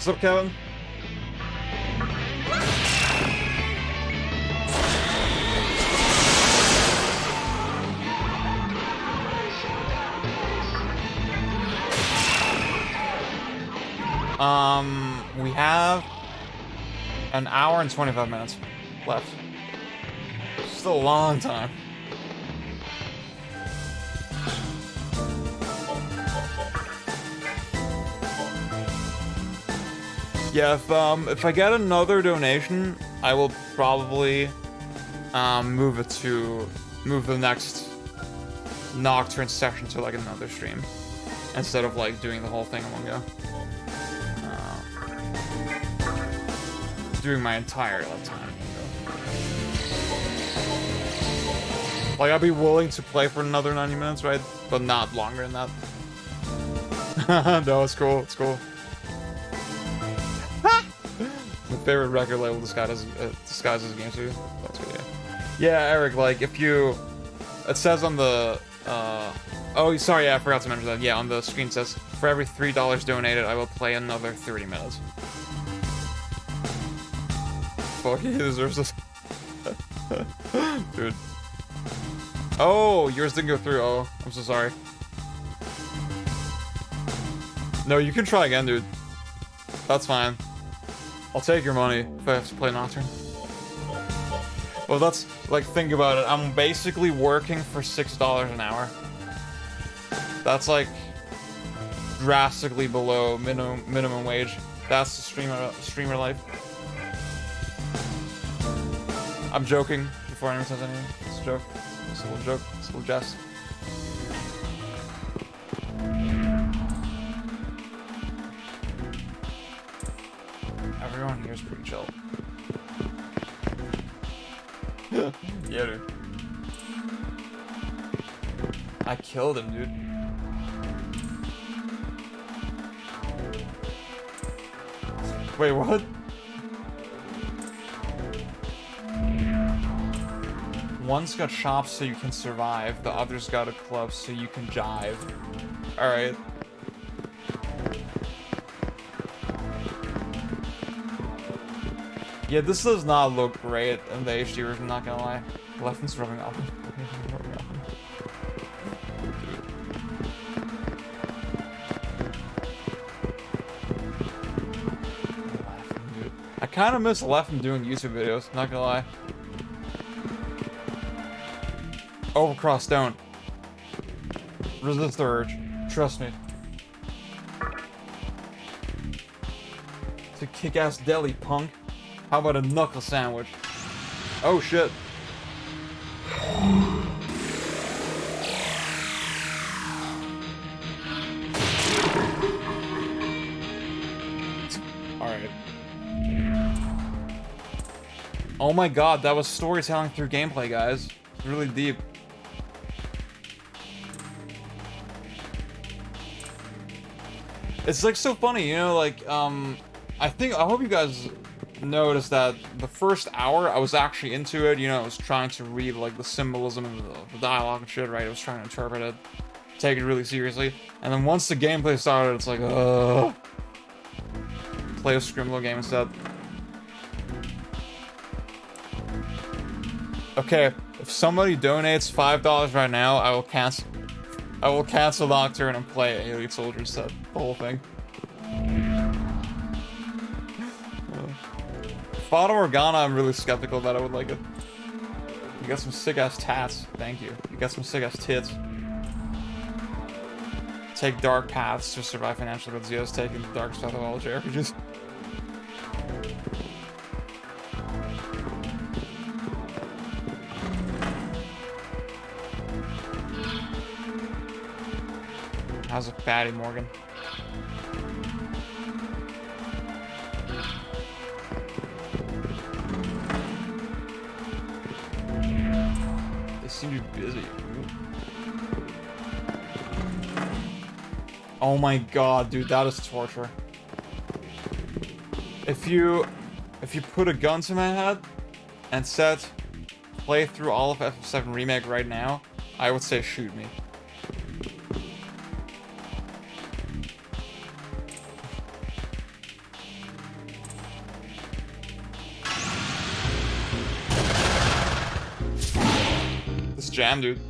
What's up, Kevin? We have an hour and 25 minutes left. Still a long time. Yeah, if I get another donation, I will probably move the next Nocturne section to like another stream instead of like doing the whole thing in one go. Doing my entire time in one go. Like, I'd be willing to play for another 90 minutes, right? But not longer than that. No, it's cool. It's cool. My favorite record label disguises game studio. That's good, yeah. Yeah, Eric, like, if you... It says on the... Oh, sorry, yeah, I forgot to mention that. Yeah, on the screen it says, for every $3 donated, I will play another 30 minutes. Fuck, he deserves this. Dude. Oh, yours didn't go through. Oh, I'm so sorry. No, you can try again, dude. That's fine. I'll take your money if I have to play Nocturne. Well, that's, like, think about it. I'm basically working for $6 an hour. That's, like, drastically below minimum wage. That's the streamer life. I'm joking before anyone says anything. It's a joke. It's a little joke. It's a little jest. Everyone here is pretty chill. Yeah, dude. I killed him, dude. Wait, what? One's got chops so you can survive, the other's got a club so you can jive. Alright. Yeah, this does not look great in the HD version, not gonna lie. Left one's rubbing off. I kind of miss Left doing YouTube videos, not gonna lie. Overcross, don't. Resist the urge. Trust me. It's a kick-ass deli, punk. How about a knuckle sandwich? Oh shit. Alright. Oh my god, that was storytelling through gameplay, guys. It's really deep. It's like so funny, you know, like, I hope you guys noticed that the first hour I was actually into it, you know, I was trying to read like the symbolism and the dialogue and shit, right? I was trying to interpret it, take it really seriously. And then once the gameplay started, it's like, play a Scrimlo game instead. Okay, if somebody donates $5 right now, I will cancel Nocturne and play Elite Soldier instead. The whole thing. Fata Morgana, I'm really skeptical that I would like it. You got some sick-ass tats. Thank you. You got some sick-ass tits. Take dark paths to survive financially, but Zio's taking the darkest path of all JRPGs. How's a fatty, Morgan? They seem to be busy. Ooh. Oh my god, dude, that is torture. If you put a gun to my head and said, play through all of FF7 Remake right now, I would say shoot me. Jam, dude.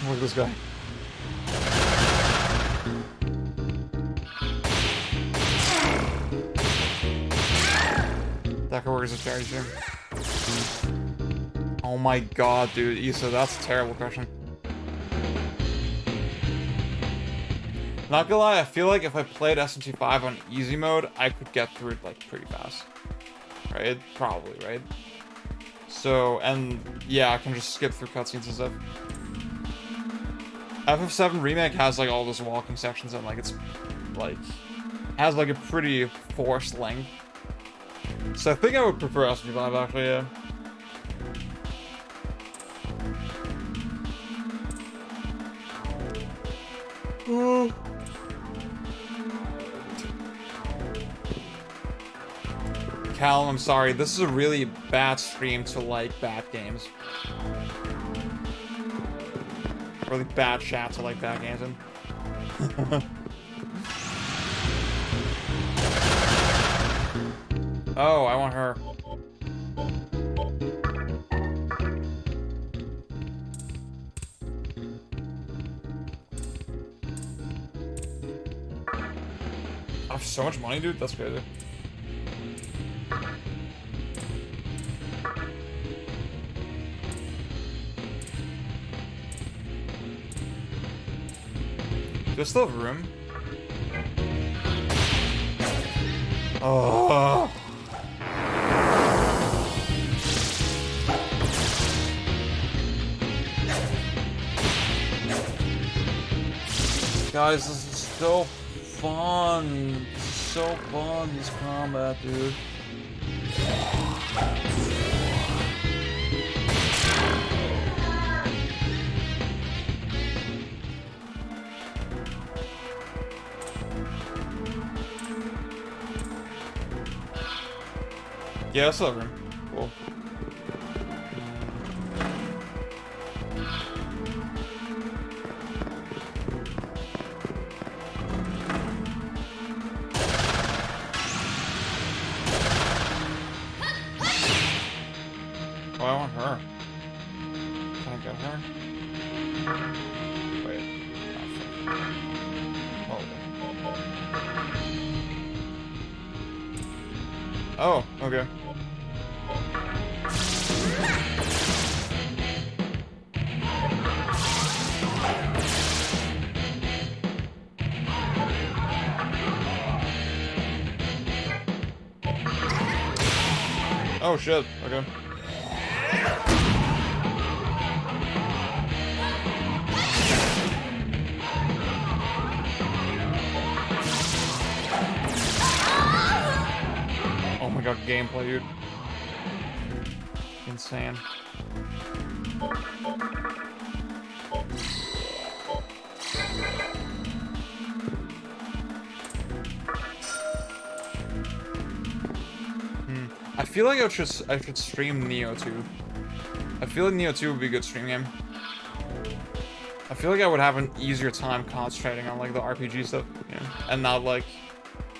Look at this guy. That could work as a charity stream. Oh my god, dude, Issa, that's a terrible question. Not gonna lie, I feel like if I played SMT5 on easy mode, I could get through it like pretty fast. Right? Probably, right? So, and yeah, I can just skip through cutscenes and stuff. FF7 Remake has like all those walking sections and like it's like has like a pretty forced length. So I think I would prefer SMT5 actually, yeah. Callum, I'm sorry, this is a really bad stream to like bad games. Really bad chat to like bad games in. Oh, I want her. I have so much money, dude. That's crazy. Do I still have room? Oh. Guys, this is so fun. This is so fun, this combat, dude. Yeah, that's over. Cool. Oh, I want her. Can I get her? Wait. Oh, okay. Oh shit, okay. Oh my god, gameplay, dude. Insane. I feel like I should stream Neo 2. I feel like Neo 2 would be a good stream game. I feel like I would have an easier time concentrating on like the RPG stuff, you know, and not like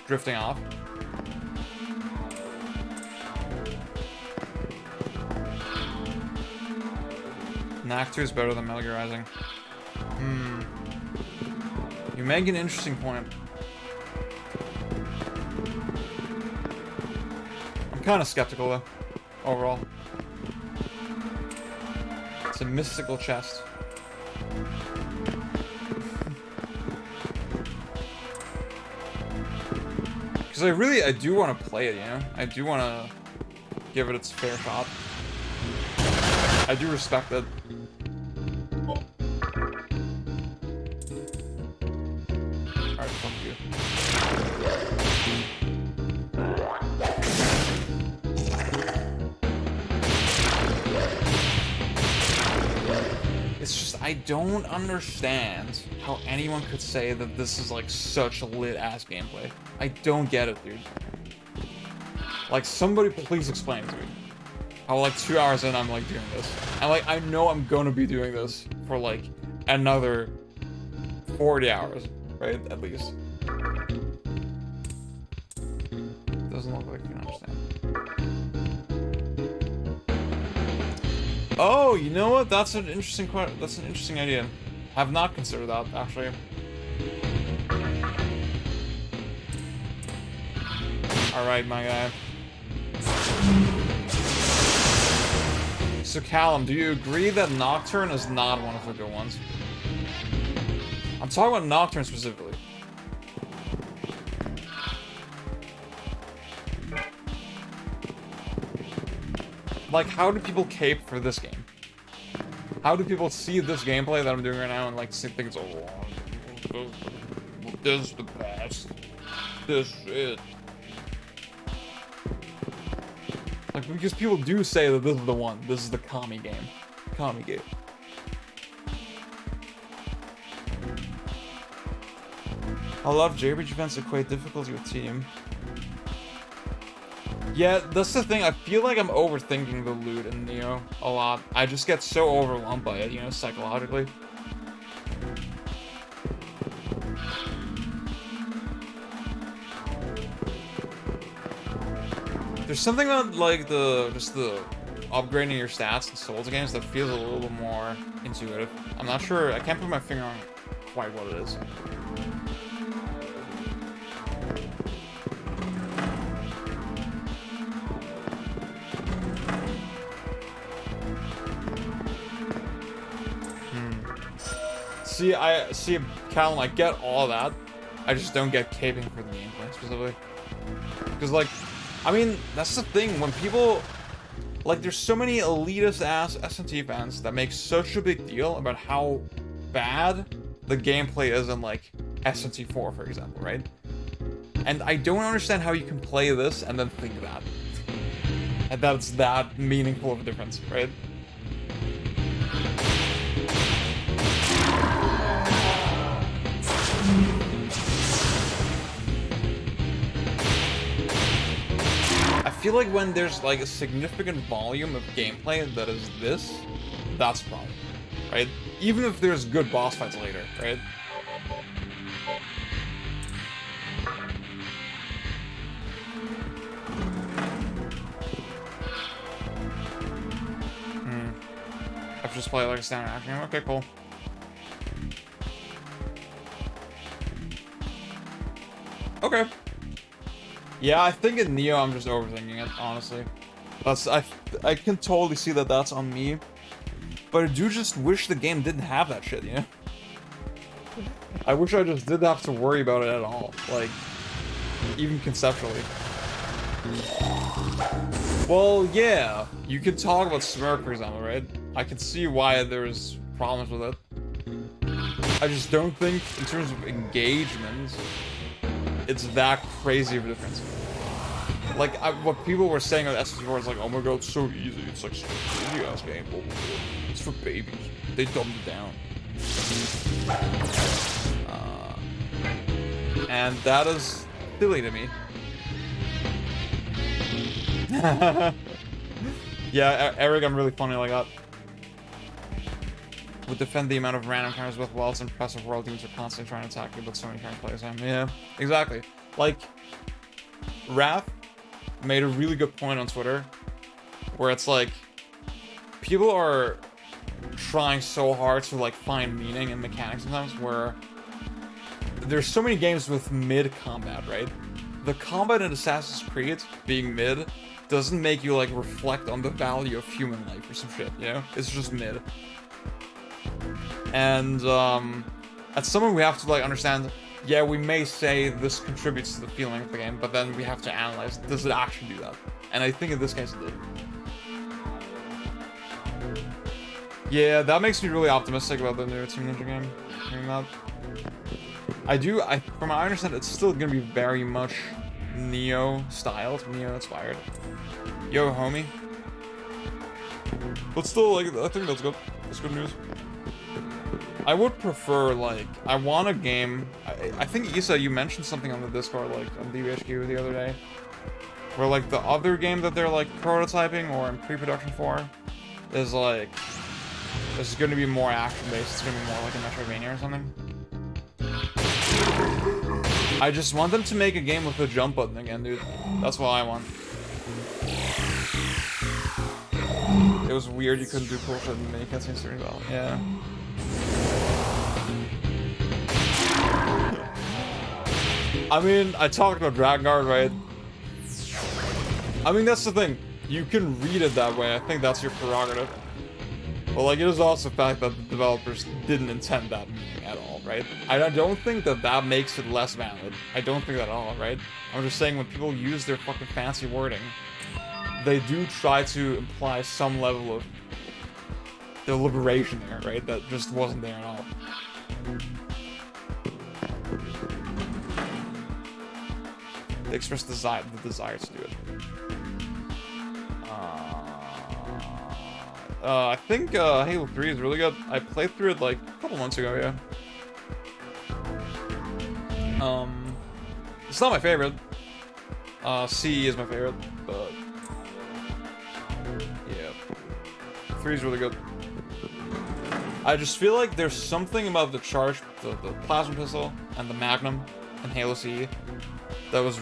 drifting off. Knack 2 is better than Metal Gear Rising. You make an interesting point. I'm kind of skeptical though, overall. It's a mystical chest. Because I do want to play it, you know? I do want to give it its fair shot. I do respect it. Alright, fuck you. It's just, I don't understand how anyone could say that this is like such a lit-ass gameplay. I don't get it, dude. Like, somebody please explain it to me. How like 2 hours in I'm like doing this. And like, I know I'm gonna be doing this for like another 40 hours, right? At least. Doesn't look like you can understand. Oh, you know what? That's an interesting idea. I have not considered that, actually. Alright, my guy. So Callum, do you agree that Nocturne is not one of the good ones? I'm talking about Nocturne specifically. Like, how do people cape for this game? How do people see this gameplay that I'm doing right now and like think it's oh, this is the best. This is it. Like, because people do say that this is the one. This is the Kami game. Kami game. I love JRPG events equate difficulty with team. Yeah, that's the thing. I feel like I'm overthinking the loot in Neo a lot. I just get so overwhelmed by it, you know, psychologically. There's something about like just the upgrading your stats in Souls games that feels a little bit more intuitive. I'm not sure. I can't put my finger on quite what it is. See, Callum, I get all that. I just don't get caping for the gameplay specifically. Because, like, I mean, that's the thing. When people, like, there's so many elitist-ass SMT fans that make such a big deal about how bad the gameplay is in, like, SMT4, for example, right? And I don't understand how you can play this and then think that. And that's that meaningful of a difference, right? I feel like when there's like a significant volume of gameplay that is this, that's a problem, right? Even if there's good boss fights later, right? I've just played like a standard action game. Okay, cool. Okay. Yeah, I think in Neo I'm just overthinking it, honestly. I can totally see that that's on me. But I do just wish the game didn't have that shit, you know? I wish I just didn't have to worry about it at all. Like, even conceptually. Well, yeah. You could talk about Smirk, for example, right? I can see why there's problems with it. I just don't think, in terms of engagement, it's that crazy of a difference. Like, what people were saying on SMT4 is like, oh my god, it's so easy. It's like, such an easy-ass game. It's for babies. They dumbed it down. And that is silly to me. Yeah, Eric, I'm really funny like that. Would defend the amount of random encounters with well. It's impressive world teams are constantly trying to attack you, but so many trying to play as him. Yeah, exactly. Like, Raph made a really good point on Twitter, where it's like, people are trying so hard to like find meaning in mechanics sometimes, where there's so many games with mid combat, right? The combat in Assassin's Creed being mid doesn't make you like reflect on the value of human life or some shit, you know? It's just mid. And at some point we have to like understand, yeah, we may say this contributes to the feeling of the game, but then we have to analyze, does it actually do that? And I think in this case it did. Yeah, that makes me really optimistic about the new Team Ninja game. Hearing that. From what I understand, it's still gonna be very much Neo styled, Neo inspired. Yo, homie. But still, like, I think that's good. That's good news. I would prefer, like, I want a game. I think, Issa, you mentioned something on the Discord, like, on DBHQ the other day, where, like, the other game that they're, like, prototyping or in pre-production for is, like, this is going to be more action-based. It's going to be more like a Metroidvania or something. I just want them to make a game with the jump button again, dude. That's what I want. It was weird you couldn't do cool shit in mini cutscenes during well. Yeah. I mean, I talked about Drakengard, right? I mean, that's the thing. You can read it that way. I think that's your prerogative. But, like, it is also the fact that the developers didn't intend that meaning at all, right? I don't think that that makes it less valid. I don't think that at all, right? I'm just saying when people use their fucking fancy wording, they do try to imply some level of deliberation there, right? That just wasn't there at all. They expressed the desire to do it. I think Halo 3 is really good. I played through it like a couple months ago, yeah. It's not my favorite. CE is my favorite, but yeah. 3 is really good. I just feel like there's something about the the plasma pistol and the Magnum in Halo CE that was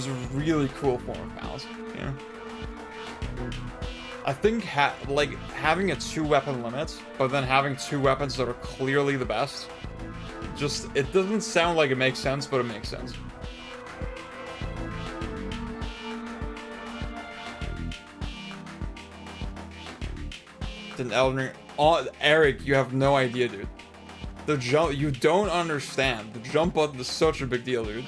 a really cool form of balance, you know? I think having a 2-weapon limit, but then having 2 weapons that are clearly the best, just, it doesn't sound like it makes sense, but it makes sense. Then Elden Ring, oh, Eric, you have no idea, dude. The jump, you don't understand. The jump button is such a big deal, dude.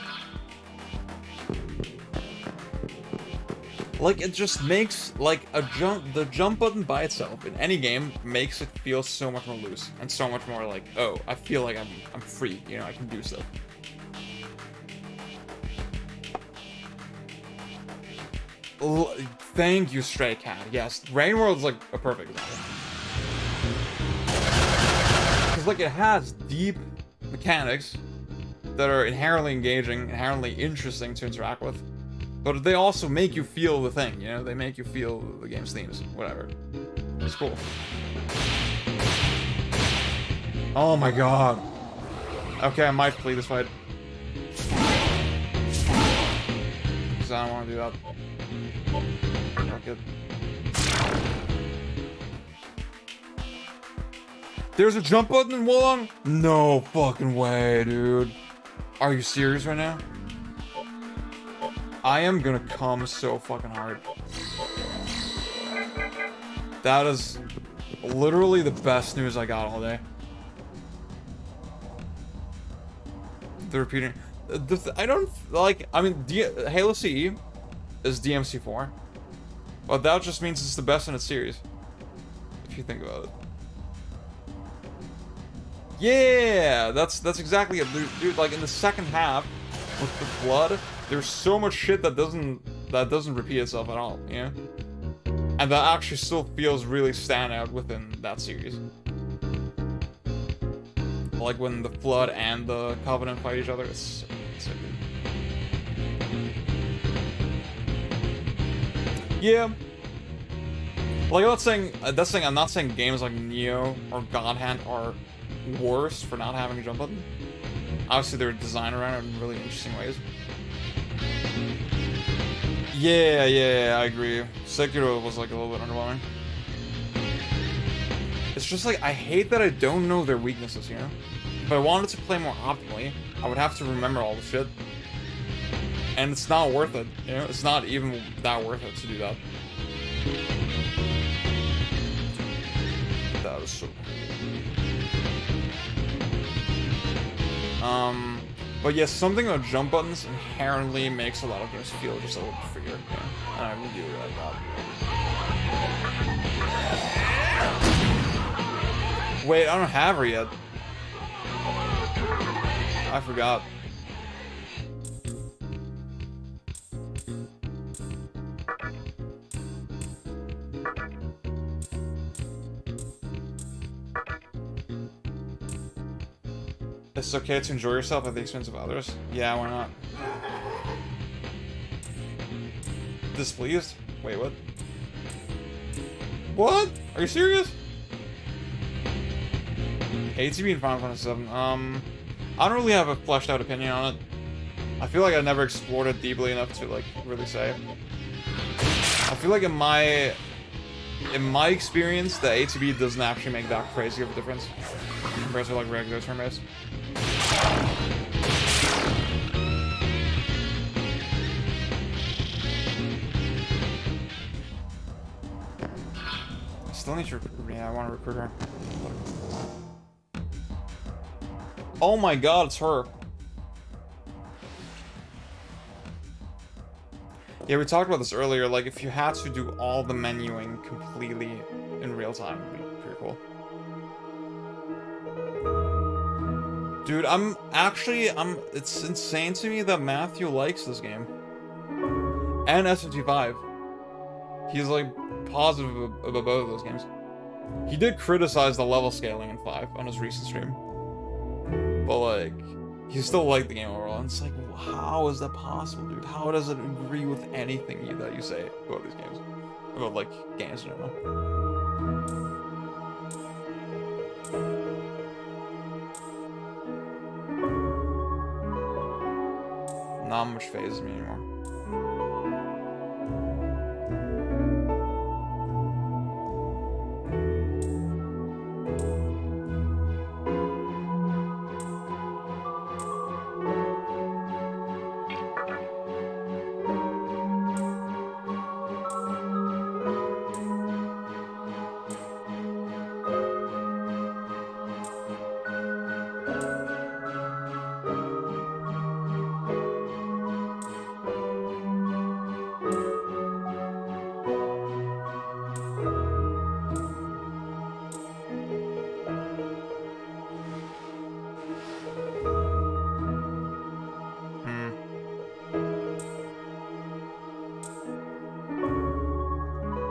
Like, it just makes, like, the jump button by itself in any game makes it feel so much more loose and so much more like, oh, I feel like I'm free, you know, I can do stuff. Thank you, Stray Cat. Yes, Rain World's like a perfect example. Because like it has deep mechanics that are inherently engaging, inherently interesting to interact with. But they also make you feel the thing, you know? They make you feel the game's themes, whatever. It's cool. Oh my god. Okay, I might play this fight. Because I don't want to do that. Fuck it. There's a jump button in Wolong? No fucking way, dude. Are you serious right now? I am gonna come so fucking hard. That is literally the best news I got all day. The repeating. I don't like. I mean, Halo CE is DMC4, but that just means it's the best in its series. If you think about it. Yeah, that's exactly it, dude. Like in the second half with the blood, there's so much shit that doesn't repeat itself at all, you know? And that actually still feels really standout within that series. Like when the Flood and the Covenant fight each other, it's so good. Yeah. Like I'm not saying games like Neo or God Hand are worse for not having a jump button. Obviously they're designed around it in really interesting ways. Yeah, I agree. Sekiro was like a little bit underwhelming. It's just like, I hate that I don't know their weaknesses, you know? If I wanted to play more optimally, I would have to remember all the shit. And it's not worth it, you know? It's not even that worth it to do that. That is so cool. But yes, something about jump buttons inherently makes a lot of games feel just a little freer, yeah. And I really do like that. Wait, I don't have her yet. I forgot. It's okay to enjoy yourself at the expense of others? Yeah, why not? Displeased? Wait, what? What? Are you serious? ATB in Final Fantasy VII. I don't really have a fleshed out opinion on it. I feel like I never explored it deeply enough to like really say. I feel like in my experience, the ATB doesn't actually make that crazy of a difference compared to like regular turn-based. I still need to recruit. Yeah, I want to recruit her. Oh my god, it's her. Yeah, we talked about this earlier. Like, if you had to do all the menuing completely in real time, it would be pretty cool. Dude, it's insane to me that Matthew likes this game. And SMT5. He's like positive about both of those games. He did criticize the level scaling in 5 on his recent stream. But like, he still liked the game overall. And it's like, how is that possible, dude? How does it agree with anything that you say about these games? About like, games in general. Not much phases me anymore.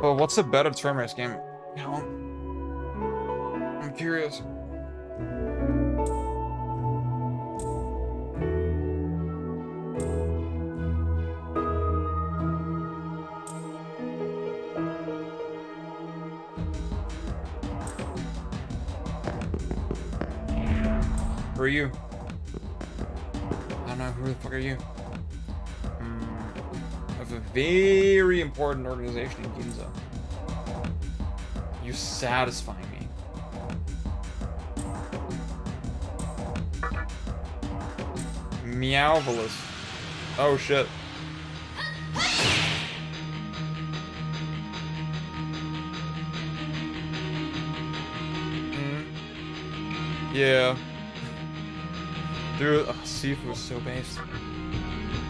But what's a better turn-based game? You know? I'm curious. Who are you? I don't know, who the fuck are you? Of a very important organization in Ginza. You satisfy me. Meowvelous. Oh shit. Yeah. Dude, Sifu is so based.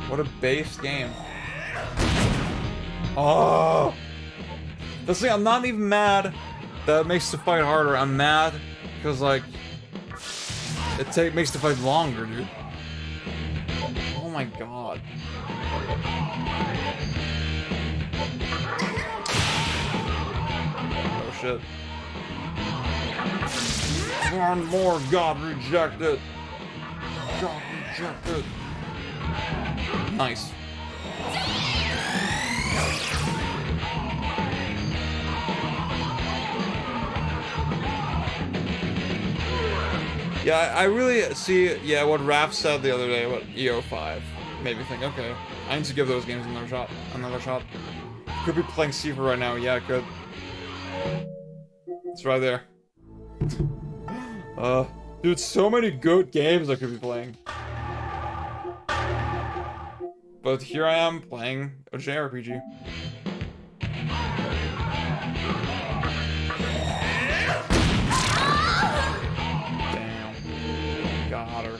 What a based game. Oh! This thing, I'm not even mad that it makes the fight harder. I'm mad because, like, it makes the fight longer, dude. Oh my god. Oh shit. One more, God rejected. God rejected. Nice. Yeah, I really see, yeah, what Raph said the other day about EO5 made me think, okay, I need to give those games another shot. Could be playing Sifu right now, yeah, it could. It's right there. Dude, so many good games I could be playing. But here I am playing a JRPG. Damn. Got her.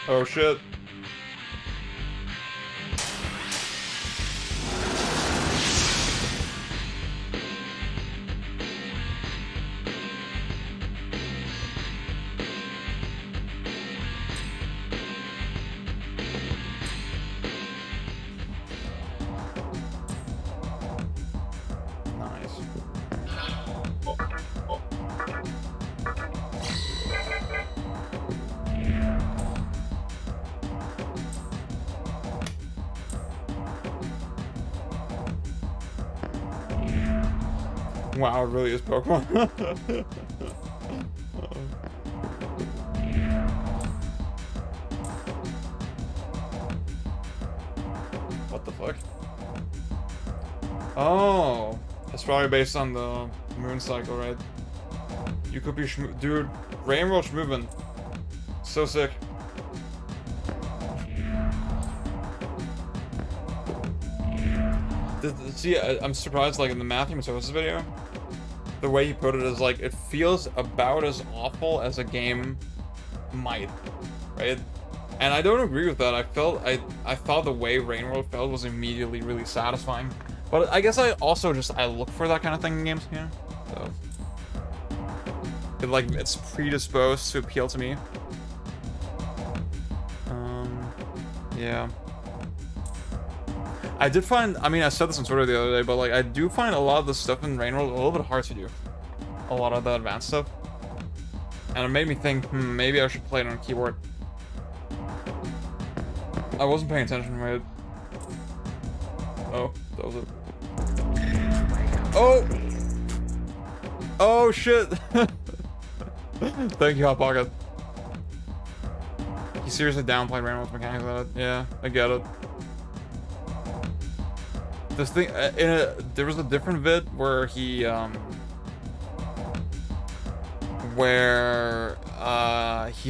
Oh shit. Wow, it really is Pokemon. What the fuck? Oh, that's probably based on the moon cycle, right? You could be dude, Rainbow movement. So sick. See, I'm surprised, like, in the Matthew Matosis video, the way he put it is, like, it feels about as awful as a game might, right? And I don't agree with that. I thought the way Rainworld felt was immediately really satisfying. But I guess I also I look for that kind of thing in games, you know? So, it's predisposed to appeal to me. Yeah. I did find, I mean, I said this on Twitter the other day, but, like, I do find a lot of the stuff in Rainworld a little bit hard to do. A lot of the advanced stuff. And it made me think, maybe I should play it on a keyboard. I wasn't paying attention, right? Oh, that was it. Oh! Oh, shit! Thank you, Hot Pocket. He seriously downplayed Rainworld's mechanics of it. Yeah, I get it. This thing, there was a different vid where he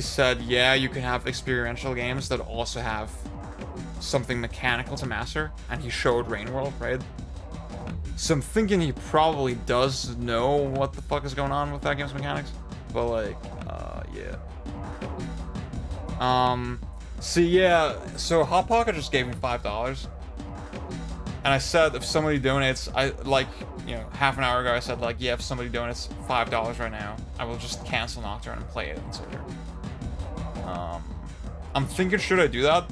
said, yeah, you can have experiential games that also have something mechanical to master, and he showed Rainworld, right? So I'm thinking he probably does know what the fuck is going on with that game's mechanics, but, like, yeah. So Hot Pocket just gave me $5. And I said, if somebody donates, half an hour ago, I said, like, yeah, if somebody donates $5 right now, I will just cancel Nocturne and play it in Soldier. I'm thinking, should I do that?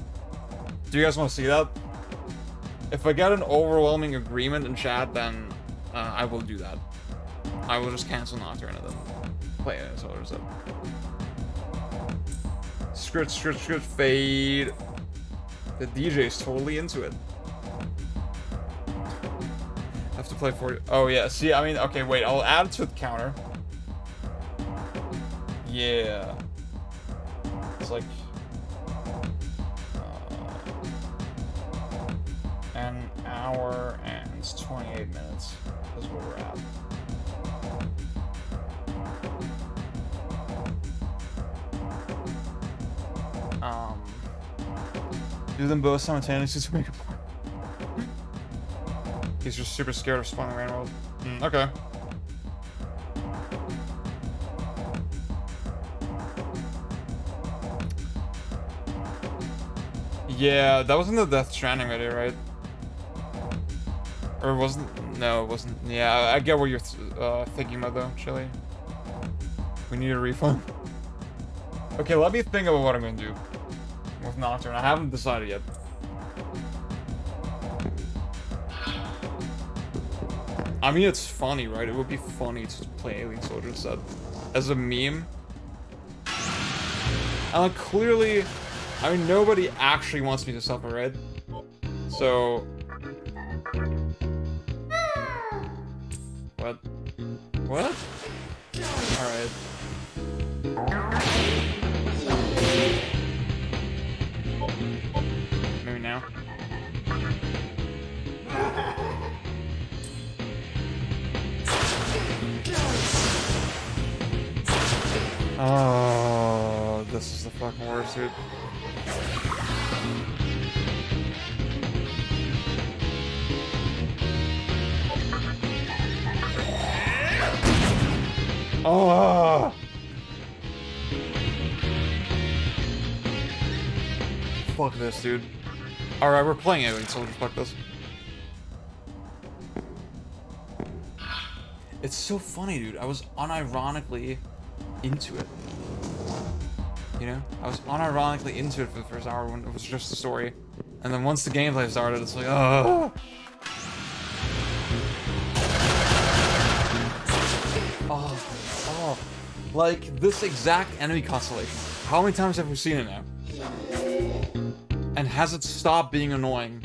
Do you guys want to see that? If I get an overwhelming agreement in chat, then I will do that. I will just cancel Nocturne and then play it. So there's a script, fade. The DJ's totally into it. I have to play 40. Oh yeah, see, I mean, okay, wait, I'll add it to the counter. Yeah. It's like an hour and 28 minutes is where we're at. Do them both simultaneously to make a point. He's just super scared of spawning rain world. Okay. Yeah, that wasn't the Death Stranding video, right? Or it wasn't? No, it wasn't. Yeah, I get what you're thinking about though, Chili. We need a refund. Okay, let me think about what I'm gonna do with Nocturne. I haven't decided yet. I mean, it's funny, right? It would be funny to play Alien Soldier instead. As a meme. And like, clearly, I mean, nobody actually wants me to suffer, right? So... What? What? Alright. Maybe now. Oh, this is the fucking worst, dude. Oh. Fuck this, dude. Alright, we're playing Alien Soldier, fuck this. It's so funny, dude. I was unironically into it. You know? I was unironically into it for the first hour when it was just the story. And then once the gameplay started, it's like, oh. Oh. Like, this exact enemy constellation. How many times have we seen it now? And has it stopped being annoying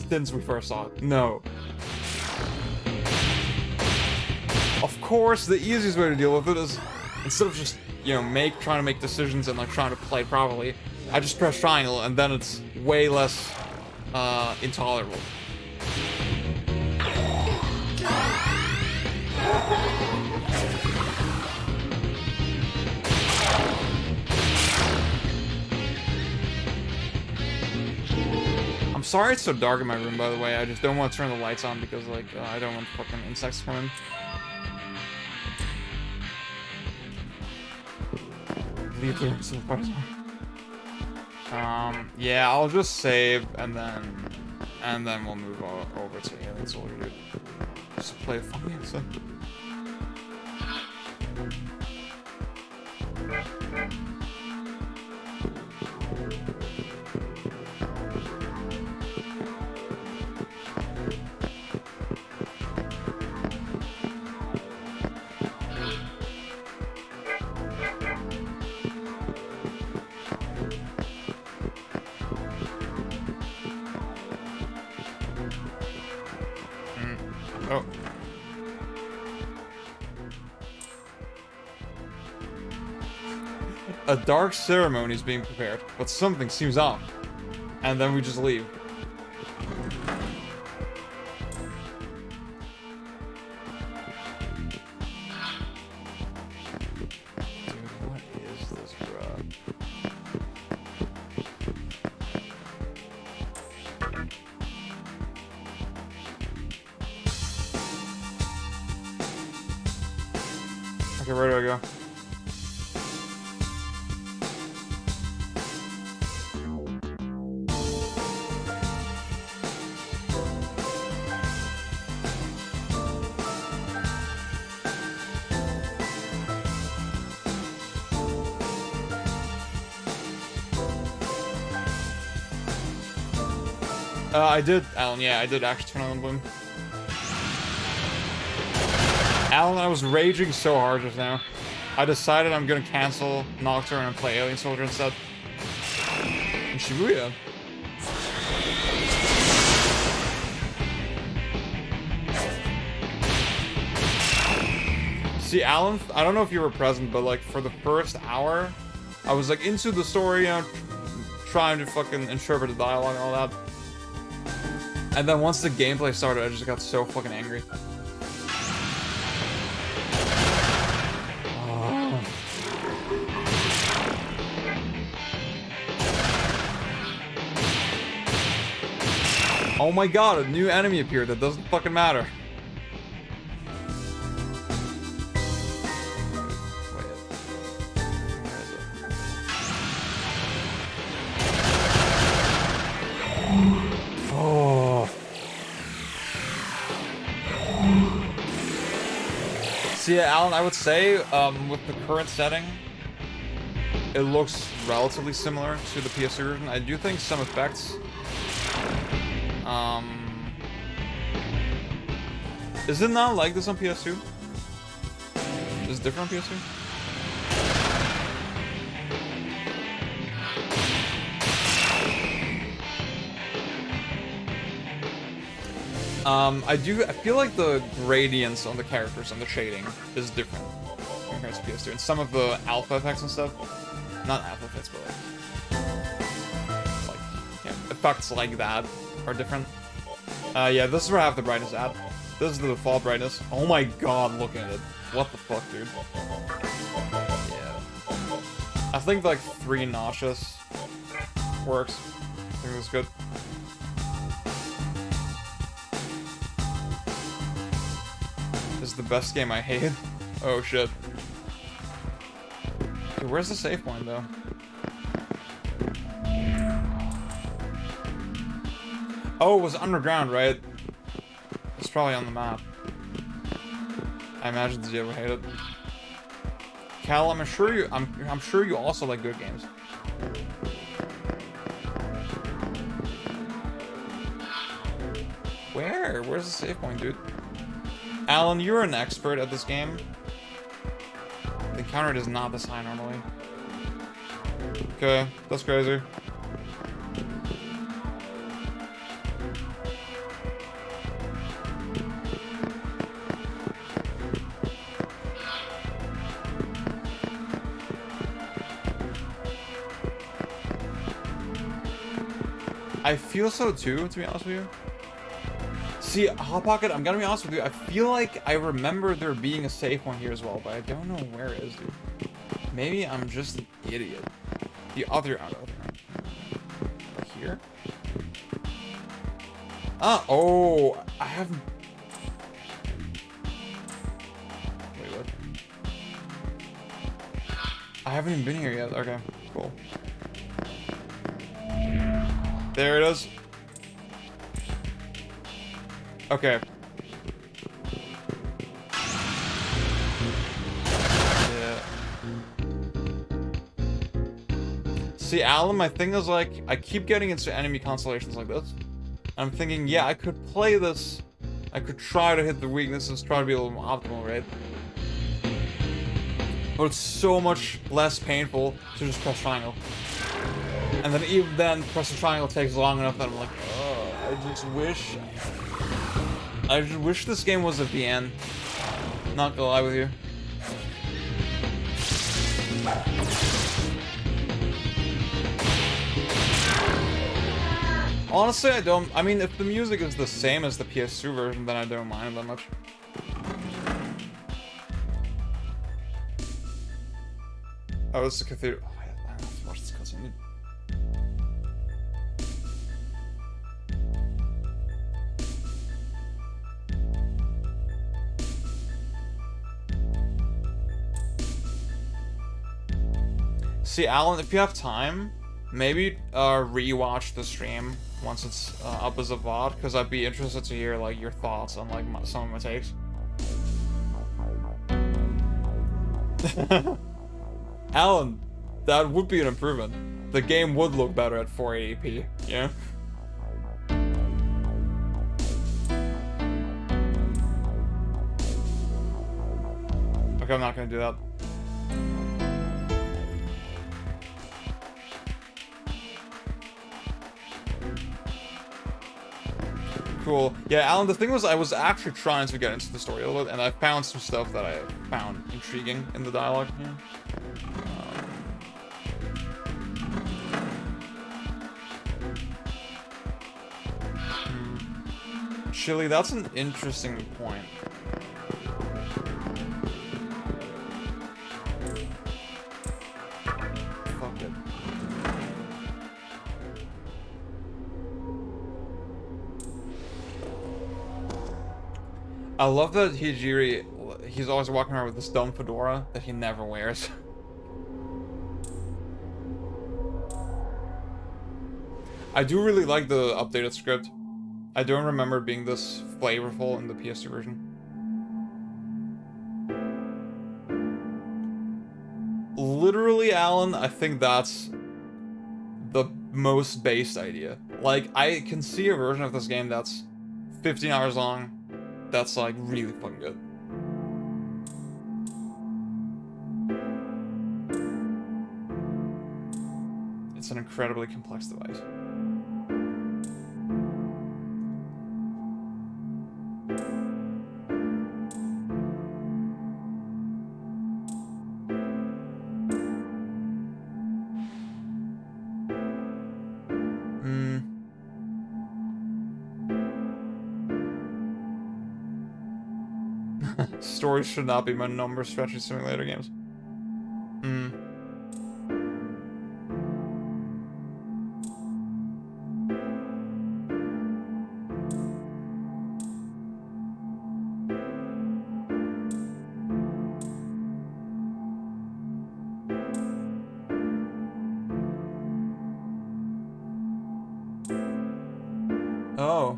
since we first saw it? No. Of course, the easiest way to deal with it is, instead of just, you know, trying to make decisions and like trying to play properly, I just press triangle and then it's way less intolerable. I'm sorry it's so dark in my room, by the way. I just don't want to turn the lights on because, like, I don't want fucking insects to come in. Leave the rest of the party. Yeah, I'll just save and then we'll move over to Alien Soldier, dude. Just play the fucking insect. Oh. A dark ceremony is being prepared, but something seems off. And then we just leave. Dude, what is this, bro? Okay, where do I go? I did, Alan. Yeah, I did actually turn on the bloom. Alan, I was raging so hard just now. I decided I'm gonna cancel Nocturne and play Alien Soldier instead. In Shibuya. See, Alan, I don't know if you were present, but like for the first hour, I was like into the story, you know, trying to fucking interpret the dialogue and all that. And then once the gameplay started, I just got so fucking angry. Oh my god, a new enemy appeared that doesn't fucking matter. Oh. See, Alan, I would say, with the current setting, it looks relatively similar to the PS2 version. I do think some effects, is it not like this on PS2? Is it different on PS2? I feel like the gradients on the characters and the shading is different compared to PS2. And some of the alpha effects and stuff, not alpha effects, but like yeah, effects like that are different. Yeah, this is where I have the brightness at. This is the default brightness. Oh my god, look at it. What the fuck, dude? Yeah. I think like 3 notches works. I think that's good. This is the best game I hate. Oh shit. Dude, where's the save point though? Oh, it was underground, right? It's probably on the map. I imagine that you ever hate it. Cal, I'm sure you also like good games. Where? Where's the save point, dude? Alan, you're an expert at this game. The counter rate is not this high normally. Okay, that's crazy. I feel so too, to be honest with you. See, Hot Pocket, I'm gonna be honest with you, I feel like I remember there being a safe one here as well, but I don't know where it is, dude. Maybe I'm just an idiot. The other like here? Ah, oh, I haven't... Wait, what? I haven't even been here yet. Okay, cool. There it is. Okay. Yeah. See, Alan, my thing is like, I keep getting into enemy constellations like this. I'm thinking, yeah, I could play this. I could try to hit the weaknesses, try to be a little more optimal, right? But it's so much less painful to just press triangle. And then even then, pressing triangle takes long enough that I'm like, oh, I just wish this game was at the end. Not gonna lie with you. Honestly, I mean, if the music is the same as the PS2 version, then I don't mind it that much. Oh, it's the cathedral. Oh, yeah, I don't have to watch this cutscene. See, Alan, if you have time, maybe rewatch the stream once it's up as a VOD, because I'd be interested to hear like your thoughts on like some of my takes. Alan, that would be an improvement. The game would look better at 480p, yeah? Okay, I'm not gonna do that. Cool. Yeah, Alan, the thing was I was actually trying to get into the story a little bit, and I found some stuff that I found intriguing in the dialogue here. Chili, that's an interesting point. Fuck it. I love that Hijiri, he's always walking around with this dumb fedora that he never wears. I do really like the updated script. I don't remember it being this flavorful in the PS2 version. Literally, Alan, I think that's the most based idea. Like, I can see a version of this game that's 15 hours long, that's like really fucking good. It's an incredibly complex device. Stories should not be my number stretching simulator games. Oh.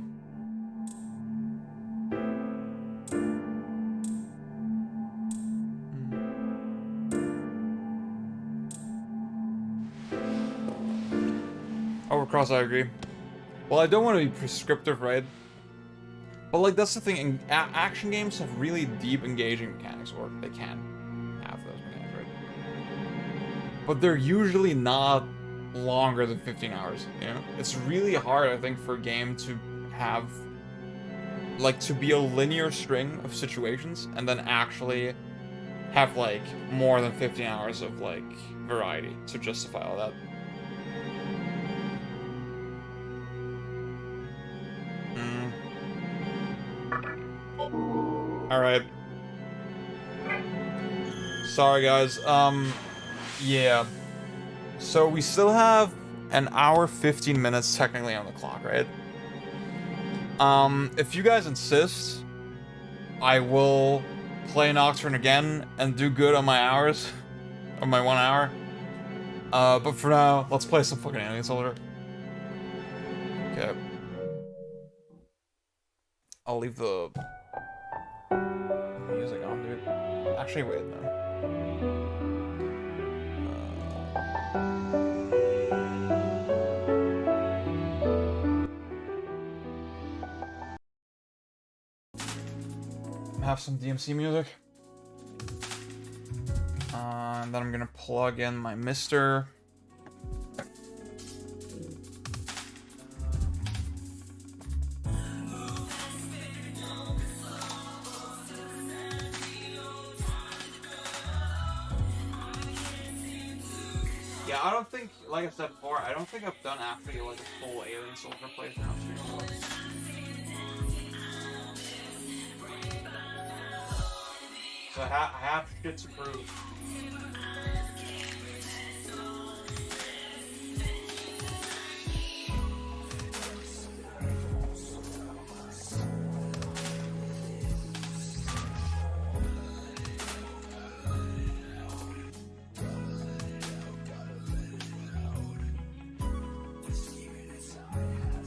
Overcross, I agree. Well, I don't want to be prescriptive, right? But like, that's the thing, action games have really deep, engaging mechanics, or they can have those mechanics, right? But they're usually not longer than 15 hours, you know? It's really hard, I think, for a game to have, like, to be a linear string of situations, and then actually have, like, more than 15 hours of, like, variety to justify all that. Alright. Sorry, guys. Yeah. So we still have an hour 15 minutes technically on the clock, right? If you guys insist, I will play Nocturne again and do good on my hours. On my 1 hour. But for now, let's play some fucking Alien Soldier. Okay. I'll leave the music on, dude. Actually, wait, no. Have some DMC music. And then I'm gonna plug in my Mister. Yeah, I don't think, like I said before, I don't think I've done actually like a full Alien Soldier playthrough on stream. So I have shit to prove.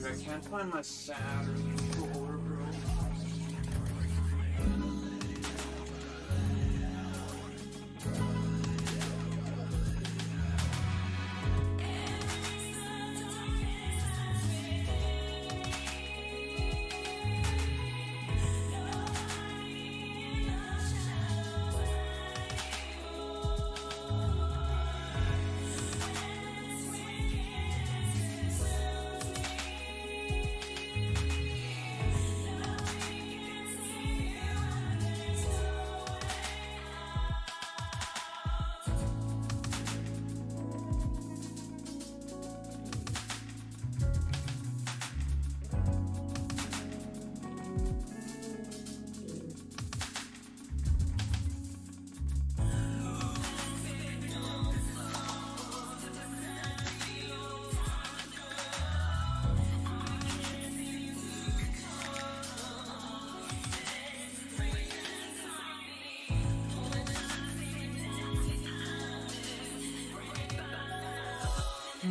I can't find my Saturn controller, bro.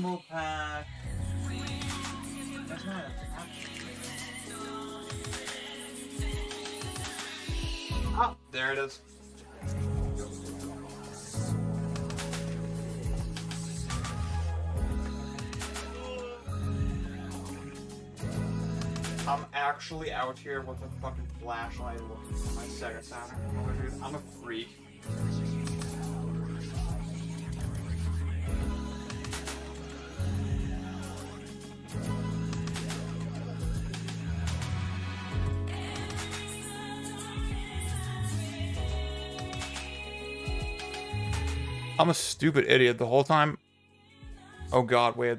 Rumble Pack. That's not Ah, there it is. I'm actually out here with a fucking flashlight looking for my Sega Saturn controller, dude. I'm a freak. I'm a stupid idiot the whole time. Oh god, wait.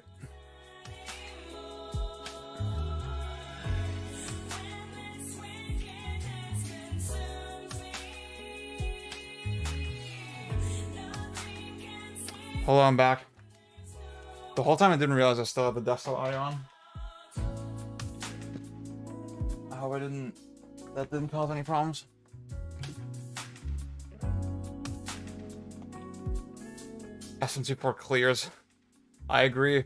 Hold on, I'm back. The whole time I didn't realize I still had the desktop audio on. I hope that didn't cause any problems. SMC port clears. I agree.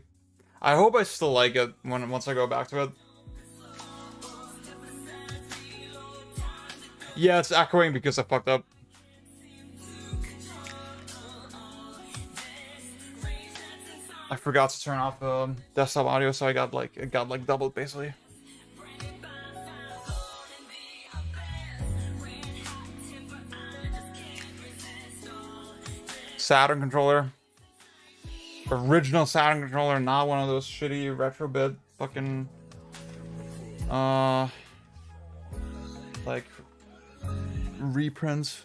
I hope I still like it once I go back to it. Yeah, it's echoing because I fucked up. I forgot to turn off the desktop audio, so it got like doubled basically. Saturn controller. Original Saturn controller, not one of those shitty retrobit fucking like reprints.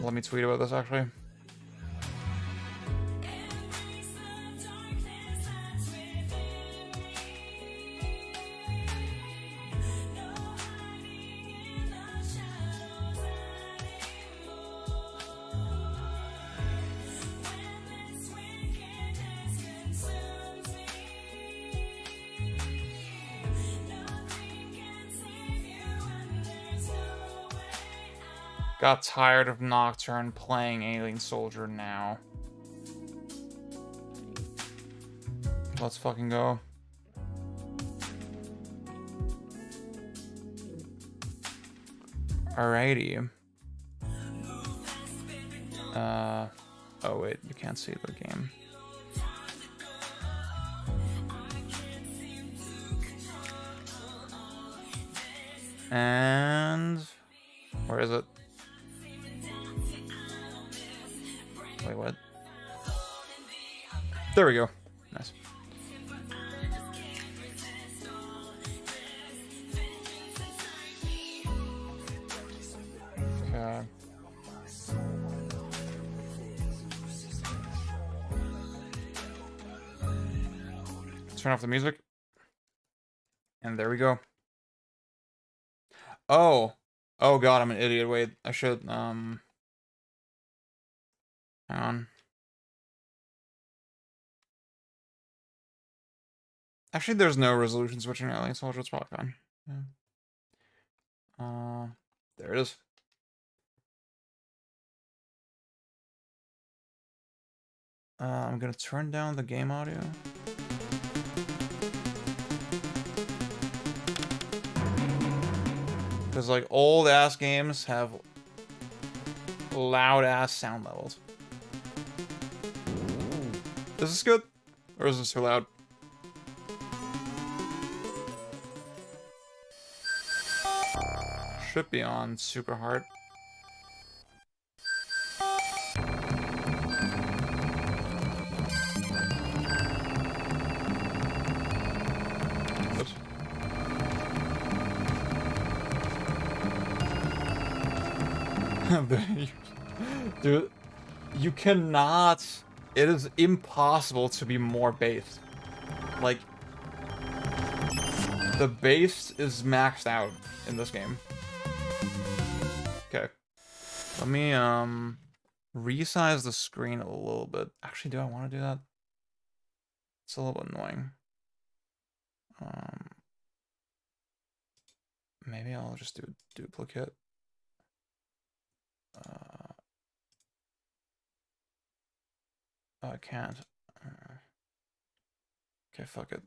Let me tweet about this actually. Got tired of Nocturne playing Alien Soldier now. Let's fucking go. Alrighty. Oh wait, you can't see the game. And where is it? Wait, what? There we go. Nice. Okay. Turn off the music. And there we go. Oh. Oh god, I'm an idiot. Wait, I should, hang on. Actually, there's no resolution switching Alien Soldier. It's probably fine. Yeah. There it is. I'm gonna turn down the game audio. Because, like, old-ass games have loud-ass sound levels. Is this good? Or is this too loud? Should be on super hard. Oops. Dude, you cannot. It is impossible to be more based. Like, the base is maxed out in this game. Okay. Let me, resize the screen a little bit. Actually, do I want to do that? It's a little bit annoying. Maybe I'll just do a duplicate. I can't. Okay, fuck it.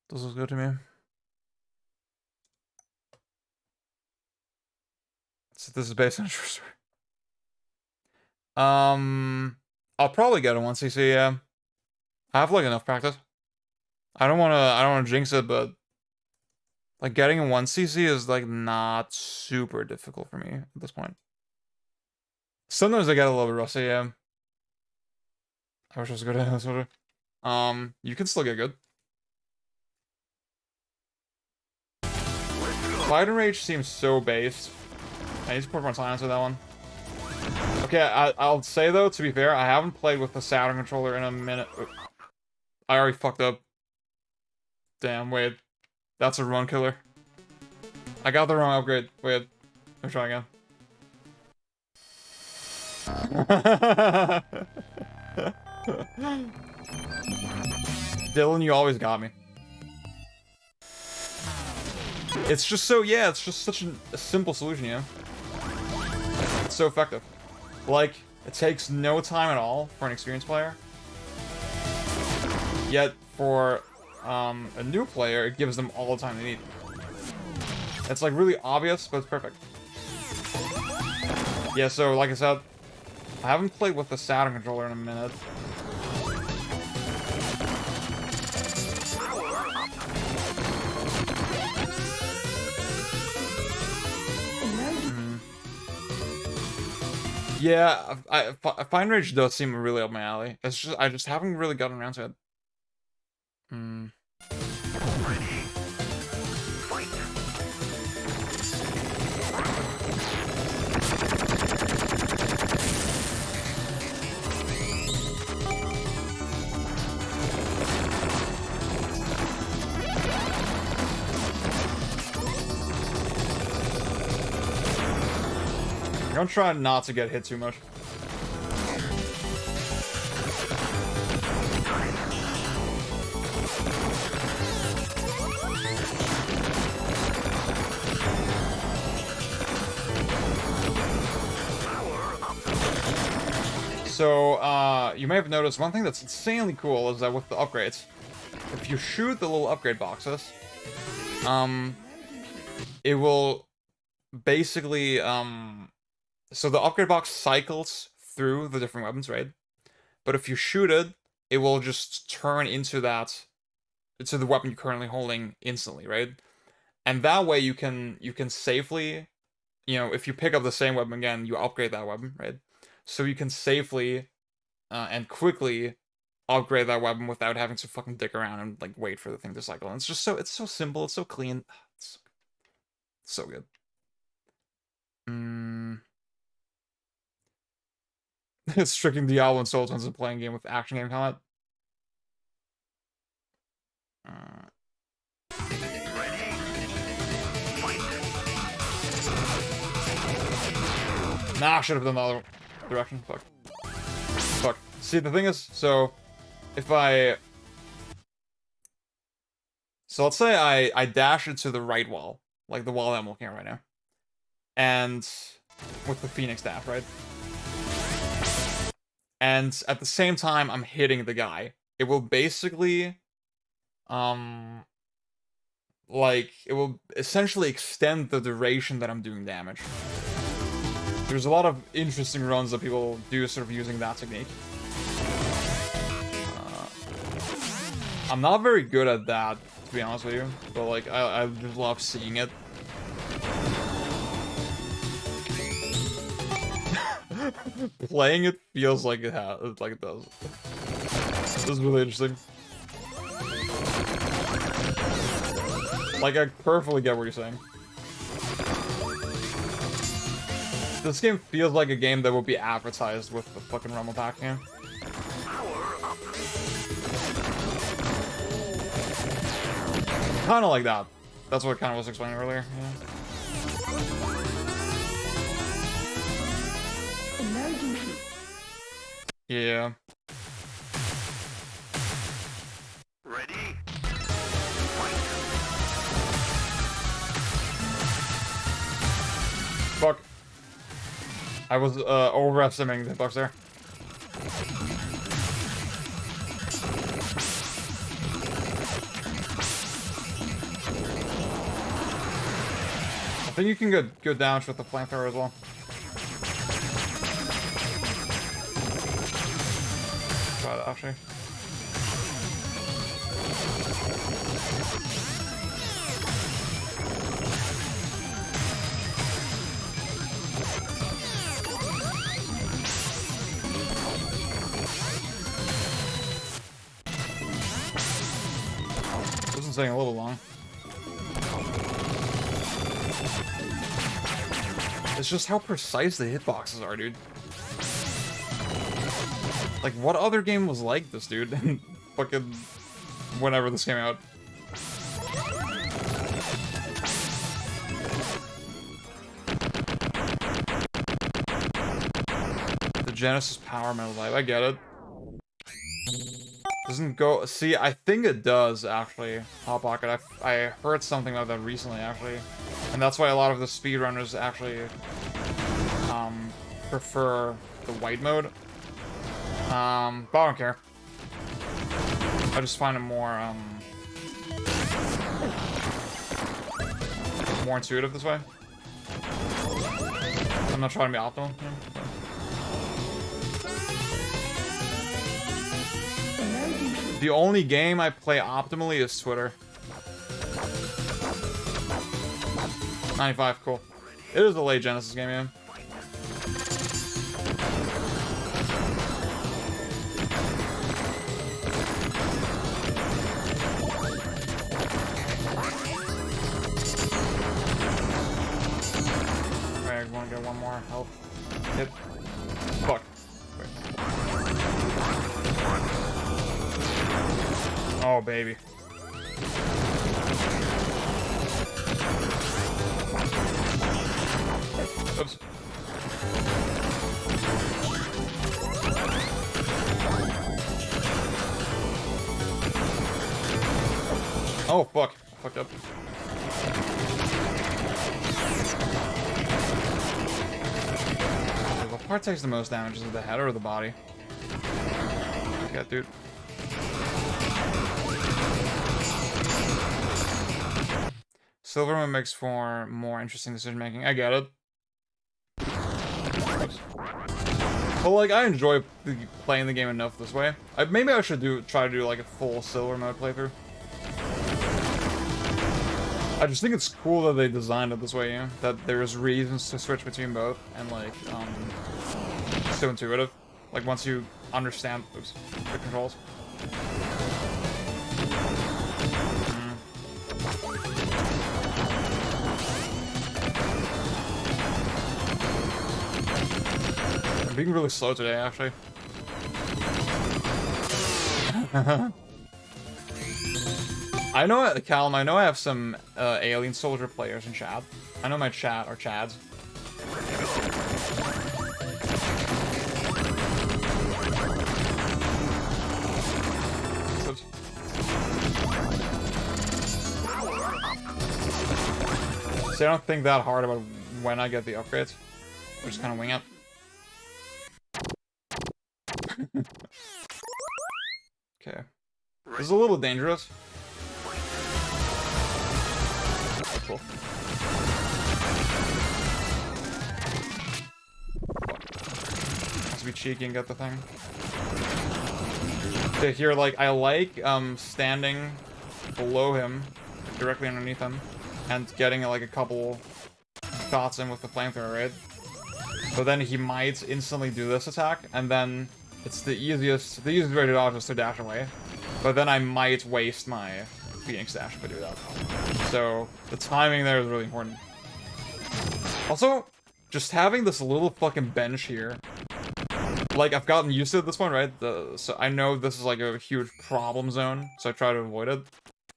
This is good to me. So this is based on a true story. I'll probably get a 1cc, yeah. I have like enough practice. I don't wanna jinx it, but like getting a 1cc is like not super difficult for me at this point. Sometimes I get a little bit rusty, yeah. I wish I was good at this order. You can still get good. Fight and Rage seems so based. I need to put more silence with that one. Okay, I'll say though, to be fair, I haven't played with the Saturn controller in a minute. I already fucked up. Damn, wait. That's a run killer. I got the wrong upgrade. Wait. Let me try again. Dylan, you always got me. It's just so, yeah, it's just such a simple solution, yeah. It's so effective. Like, it takes no time at all for an experienced player. Yet, for a new player, it gives them all the time they need. It's like really obvious, but it's perfect. Yeah, so like I said, I haven't played with the Saturn controller in a minute. Yeah, Fine Rage does seem really up my alley. It's just I just haven't really gotten around to it. I'm gonna try not to get hit too much. So, you may have noticed one thing that's insanely cool is that with the upgrades, if you shoot the little upgrade boxes, it will basically, so the upgrade box cycles through the different weapons, right? But if you shoot it, it will just turn into the weapon you're currently holding instantly, right? And that way you can safely, you know, if you pick up the same weapon again, you upgrade that weapon, right? So you can safely and quickly upgrade that weapon without having to fucking dick around and like wait for the thing to cycle. And it's just so simple, it's so clean, it's so good. It's tricking Diablo and Soul Tones into playing game with action game combat. Nah, I should have done the other direction. Fuck. See, the thing is, so if so let's say I dash it to the right wall, like the wall that I'm looking at right now, and with the Phoenix dash, right? And at the same time, I'm hitting the guy. It will basically, like, it will essentially extend the duration that I'm doing damage. There's a lot of interesting runs that people do sort of using that technique. I'm not very good at that, to be honest with you, but like, I just love seeing it. Playing it feels like it does. This is really interesting. Like, I perfectly get what you're saying. This game feels like a game that would be advertised with the fucking Rumble Pack game. Kind of like that. That's what I kind of was explaining earlier. Yeah. Ready? Fuck. I was overestimating the hitbox there. I think you can get good damage with the flamethrower as well. Try that actually. This is taking a little long. It's just how precise the hitboxes are, dude. Like, what other game was like this, dude? Fucking whenever this came out. The Genesis Power Metal Life, I get it. Doesn't go... See, I think it does, actually, Hot Pocket. I heard something about that recently, actually. And that's why a lot of the speedrunners actually prefer the white mode. But I don't care. I just find it more more intuitive this way. I'm not trying to be optimal. The only game I play optimally is Twitter. 95, cool. It is a late Genesis game, yeah. Alright, I want to get one more health. Hit. Fuck. Wait. Oh, baby. Oops. Oh, fuck. I fucked up. What part takes the most damage? Is it the head or the body? Yeah, dude. Silverman makes for more interesting decision making. I get it. But like, I enjoy playing the game enough this way. Maybe I should try to do like a full silver mode playthrough. I just think it's cool that they designed it this way, yeah. That there's reasons to switch between both, and like, it's so intuitive. Like once you understand, oops, the controls. I'm being really slow today, actually. I know, Callum, I know I have some Alien Soldier players in chat. I know my chat are Chads. So I don't think that hard about when I get the upgrades. I just kind of wing it. Okay. This is a little dangerous. Cool. Let's be cheeky and get the thing. Okay, here, like, I like standing below him, directly underneath him, and getting like a couple shots in with the flamethrower, right? But then he might instantly do this attack, and then it's the easiest way to dodge is to dash away. But then I might waste my Phoenix dash if I do that. So the timing there is really important. Also, just having this little fucking bench here. Like, I've gotten used to it at this point, right? So I know this is like a huge problem zone, so I try to avoid it.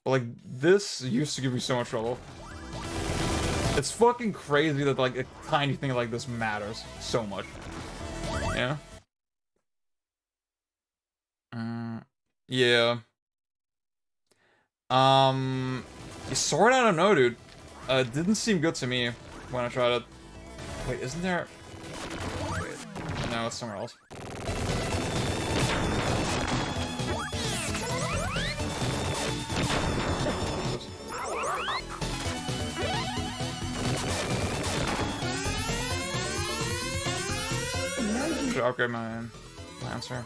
But like, this used to give me so much trouble. It's fucking crazy that like a tiny thing like this matters so much. Yeah? Yeah. Sword, I don't know, dude. It didn't seem good to me when I tried it. Wait, isn't there... Wait. No, it's somewhere else. Should upgrade my Lancer.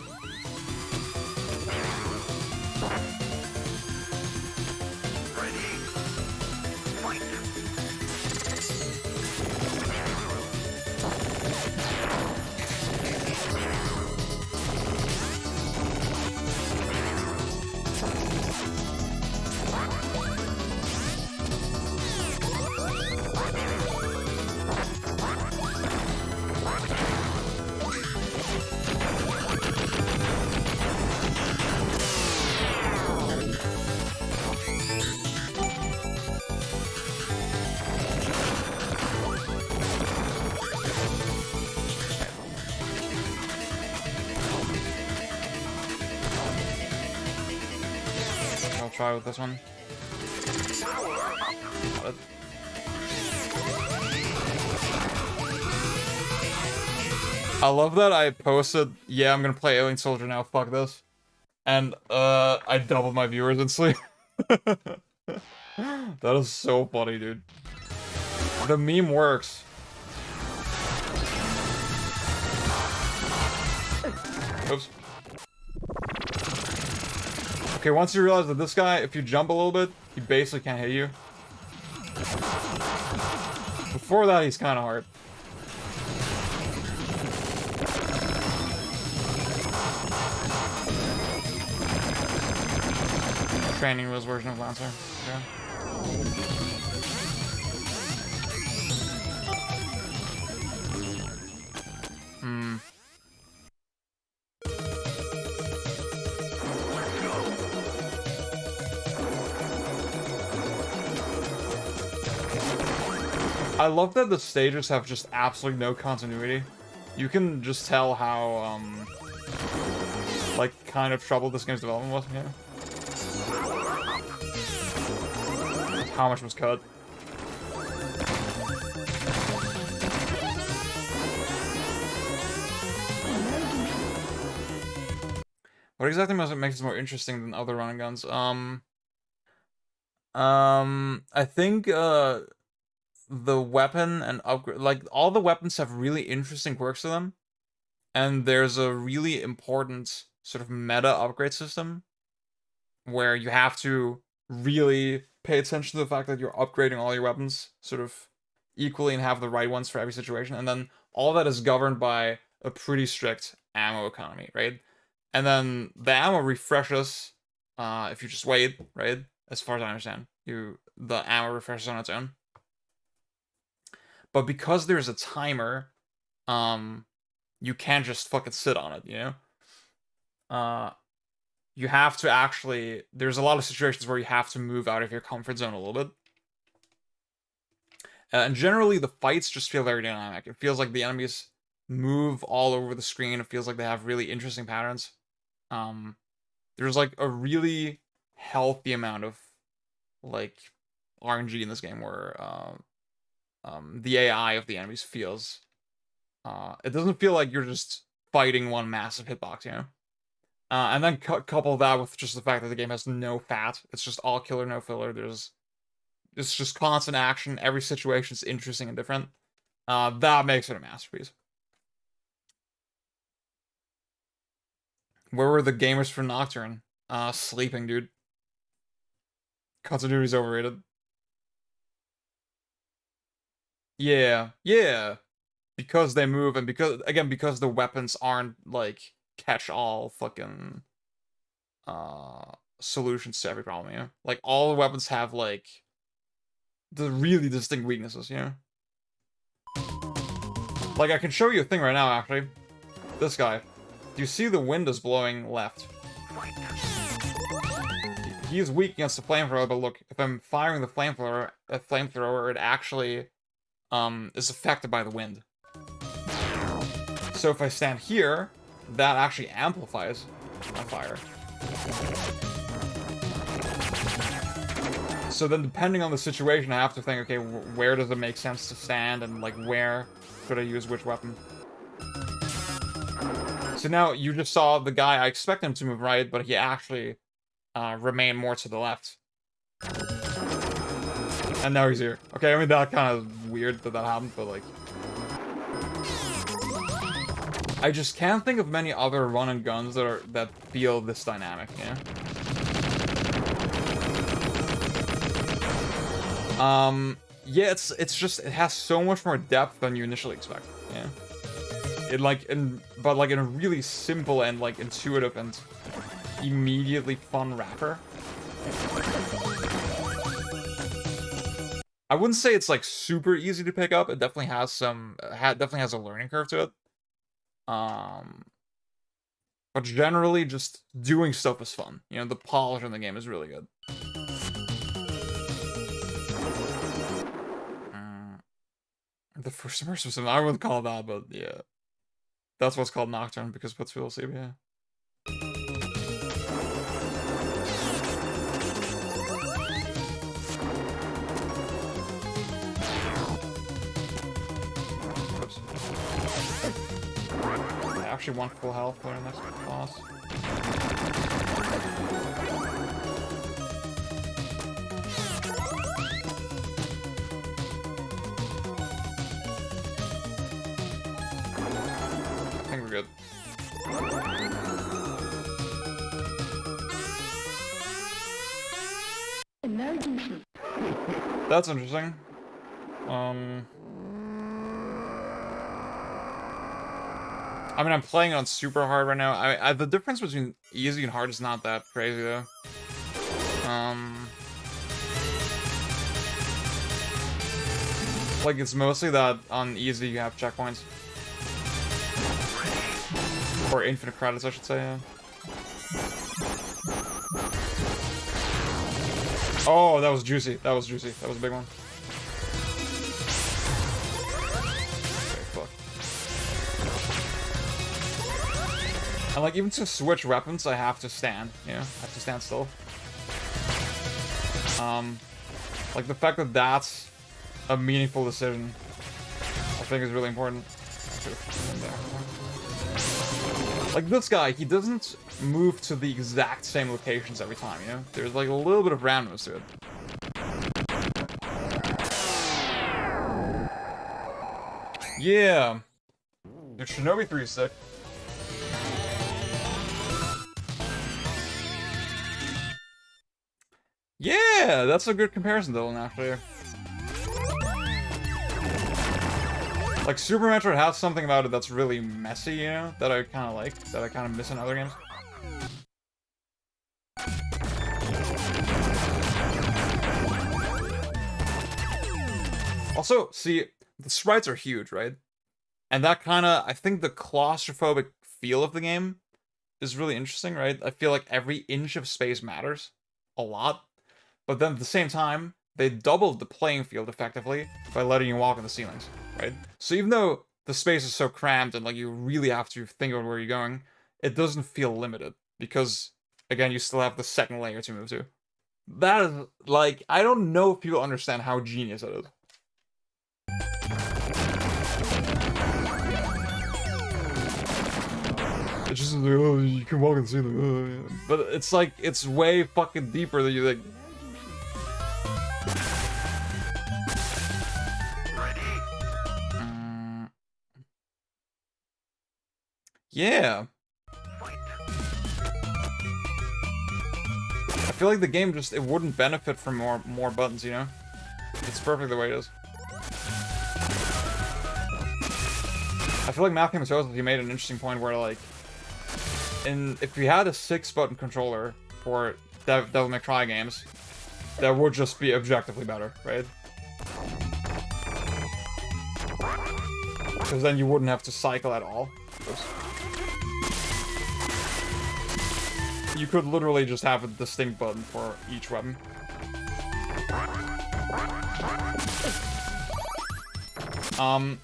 I'll try with this one. Got it. I love that I posted, yeah, I'm gonna play Alien Soldier now, fuck this. And, I doubled my viewers instantly. That is so funny, dude. The meme works. Oops. Okay, once you realize that this guy, if you jump a little bit, he basically can't hit you. Before that, he's kind of hard. Training wheels version of Lancer. Okay. I love that the stages have just absolutely no continuity. You can just tell how, like, kind of troubled this game's development was, yeah. How much was cut. What exactly makes this more interesting than other run and guns? I think, the weapon and upgrade, like, all the weapons have really interesting quirks to them. And there's a really important sort of meta upgrade system where you have to really pay attention to the fact that you're upgrading all your weapons sort of equally and have the right ones for every situation. And then all that is governed by a pretty strict ammo economy, right? And then the ammo refreshes if you just wait, right? As far as I understand, the ammo refreshes on its own. But because there's a timer, you can't just fucking sit on it, you know? You have to actually... There's a lot of situations where you have to move out of your comfort zone a little bit. And generally, the fights just feel very dynamic. It feels like the enemies move all over the screen. It feels like they have really interesting patterns. There's, like, a really healthy amount of, like, RNG in this game where... the AI of the enemies feels... it doesn't feel like you're just fighting one massive hitbox, you know? And then couple that with just the fact that the game has no fat. It's just all killer, no filler. It's just constant action. Every situation is interesting and different. That makes it a masterpiece. Where were the gamers for Nocturne? Sleeping, dude. Continuity's overrated. Yeah, yeah. Because they move and because the weapons aren't like catch-all fucking solutions to every problem, you know? Like all the weapons have like the really distinct weaknesses, you know? Like, I can show you a thing right now, actually. This guy. Do you see the wind is blowing left? He is weak against the flamethrower, but look, if I'm firing the flamethrower, it actually is affected by the wind. So if I stand here, that actually amplifies my fire. So then, depending on the situation, I have to think, okay, where does it make sense to stand, and like where could I use which weapon? So now you just saw the guy. I expect him to move right, but he actually remained more to the left. And now he's here. Okay, I mean, that kind of weird that happened, but like... I just can't think of many other run and guns that feel this dynamic, you know? Yeah, it's just, it has so much more depth than you initially expect, yeah? But like in a really simple and like intuitive and immediately fun wrapper. I wouldn't say it's like super easy to pick up. It definitely has some, definitely has a learning curve to it. But generally, just doing stuff is fun. You know, the polish in the game is really good. The first immersive sim, I wouldn't call it that, but yeah. That's what's called Nocturne, because it puts real CBA. Oops. I actually want full health for the next boss. I think we're good. That's interesting. I mean, I'm playing on super hard right now. I the difference between easy and hard is not that crazy though. Like it's mostly that on easy you have checkpoints. Or infinite credits, I should say, yeah. Oh, that was juicy. That was juicy. That was a big one. Okay, fuck. And like, even to switch weapons, I have to stand, you know? I have to stand still. Like, the fact that that's a meaningful decision, I think is really important. Like this guy, he doesn't move to the exact same locations every time, you know? There's like a little bit of randomness to it. Yeah! Dude, Shinobi 3 is sick. Yeah! That's a good comparison, Dylan, actually. Like, Super Metroid has something about it that's really messy, you know? That I kind of like. That I kind of miss in other games. Also, see, the sprites are huge, right? And that kind of, I think the claustrophobic feel of the game is really interesting, right? I feel like every inch of space matters a lot. But then at the same time, they doubled the playing field effectively by letting you walk on the ceilings, right? So even though the space is so cramped and like you really have to think about where you're going, it doesn't feel limited because, again, you still have the second layer to move to. That is, like, I don't know if people understand how genius it is. It's just like, oh, you can walk on the ceiling. Oh, yeah. But it's like, it's way fucking deeper than you think. Yeah. I feel like the game just, it wouldn't benefit from more buttons, you know? It's perfect the way it is. I feel like Matthew Matosis, he made an interesting point where, like, if we had a 6-button controller for Devil May Cry games, that would just be objectively better, right? Because then you wouldn't have to cycle at all. Oops. You could literally just have a distinct button for each weapon.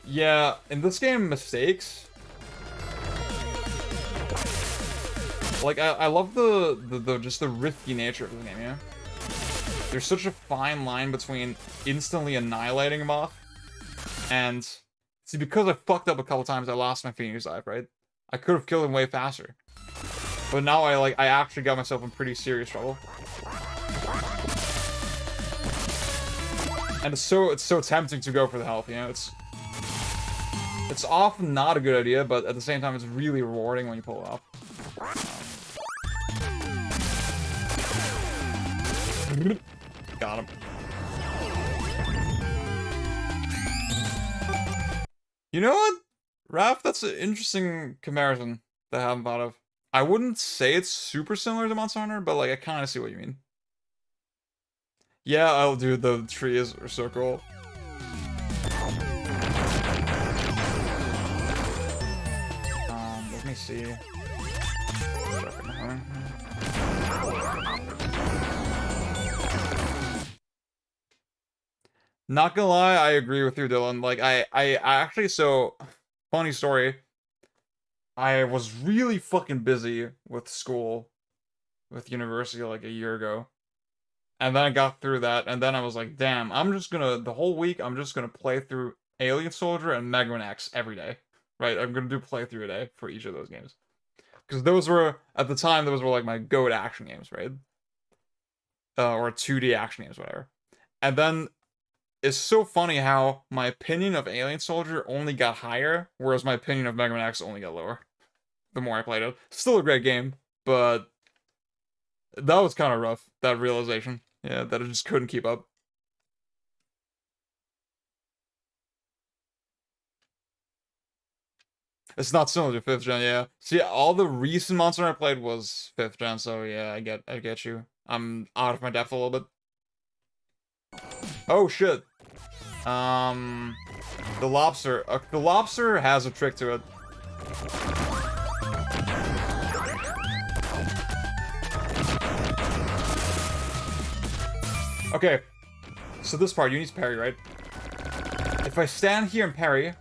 Yeah, in this game, mistakes. Like, I love the just the risky nature of the game, yeah? There's such a fine line between instantly annihilating a boss and... See, because I fucked up a couple times, I lost my Phoenix Dive, right? I could have killed him way faster. But now I actually got myself in pretty serious trouble. And it's so tempting to go for the health, you know? It's often not a good idea, but at the same time, it's really rewarding when you pull it off. Got him. You know what, Raph? That's an interesting comparison that I haven't thought of. I wouldn't say it's super similar to Monster Hunter, but like I kind of see what you mean. Yeah, I'll do. The trees are so cool. Let me see. Not gonna lie, I agree with you, Dylan. Like, I actually, so, funny story. I was really fucking busy with school, with university, like, a year ago. And then I got through that, and then I was like, damn, I'm just gonna, the whole week, I'm just gonna play through Alien Soldier and Mega Man X every day. Right? I'm gonna do playthrough a day for each of those games. Because those were, at the time, those were, like, my go-to action games, right? Or 2D action games, whatever. And then... It's so funny how my opinion of Alien Soldier only got higher, whereas my opinion of Mega Man X only got lower. The more I played it. Still a great game, but that was kind of rough, that realization. Yeah, that I just couldn't keep up. It's not similar to 5th gen, yeah. See, all the recent Monster Hunter I played was 5th gen, so yeah, I get you. I'm out of my depth a little bit. Oh shit. The lobster. The lobster has a trick to it. Okay. So this part, you need to parry, right? If I stand here and parry,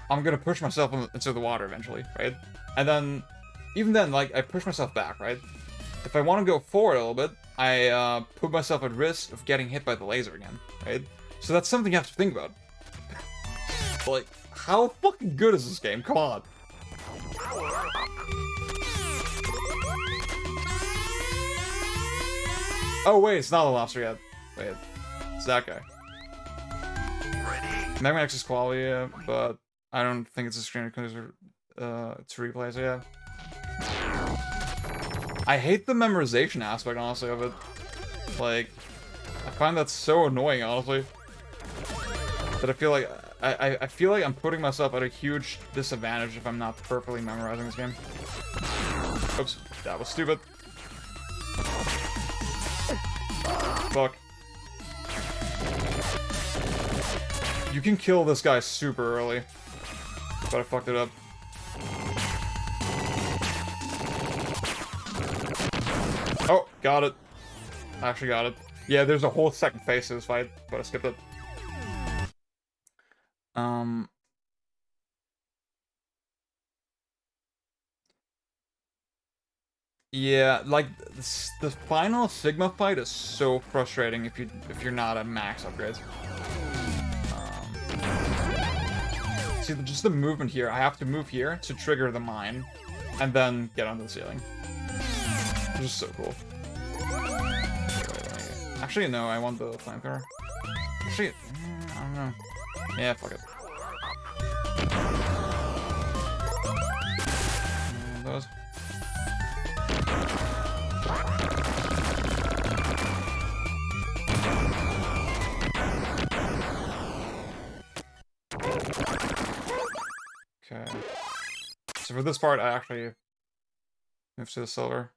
I'm gonna push myself into the water eventually, right? And then, even then, like, I push myself back, right? If I want to go forward a little bit, I put myself at risk of getting hit by the laser again, right? So that's something you have to think about. Like, how fucking good is this game? Come on. Oh wait, it's not a lobster yet. Wait, it's that guy. Mega Man X is quality, yeah, but I don't think it's a screen to replay, so yeah. I hate the memorization aspect, honestly, of it. Like, I find that so annoying, honestly. That I feel like I feel like I'm putting myself at a huge disadvantage if I'm not perfectly memorizing this game. Oops, that was stupid. Fuck. You can kill this guy super early, but I fucked it up. Oh, got it. I actually got it. Yeah, there's a whole second phase to this fight, but I skipped it. Yeah, like the final Sigma fight is so frustrating if you're not at max upgrades. See, just the movement here. I have to move here to trigger the mine, and then get onto the ceiling. Which is so cool. Actually, no, I want the flamethrower. Actually, I don't know. Yeah, fuck it. Those. Okay. So for this part, I actually move to the silver.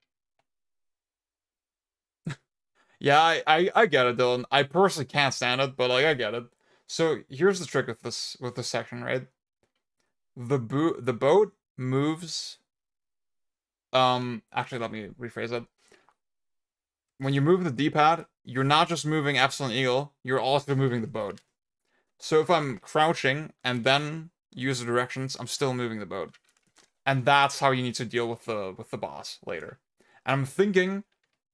Yeah, I get it, Dylan. I personally can't stand it, but like I get it. So here's the trick with this section, right? the boat moves. Actually, let me rephrase it. When you move the D-pad, you're not just moving Epsilon Eagle, you're also moving the boat. So if I'm crouching and then use the directions, I'm still moving the boat. And that's how you need to deal with the boss later. And I'm thinking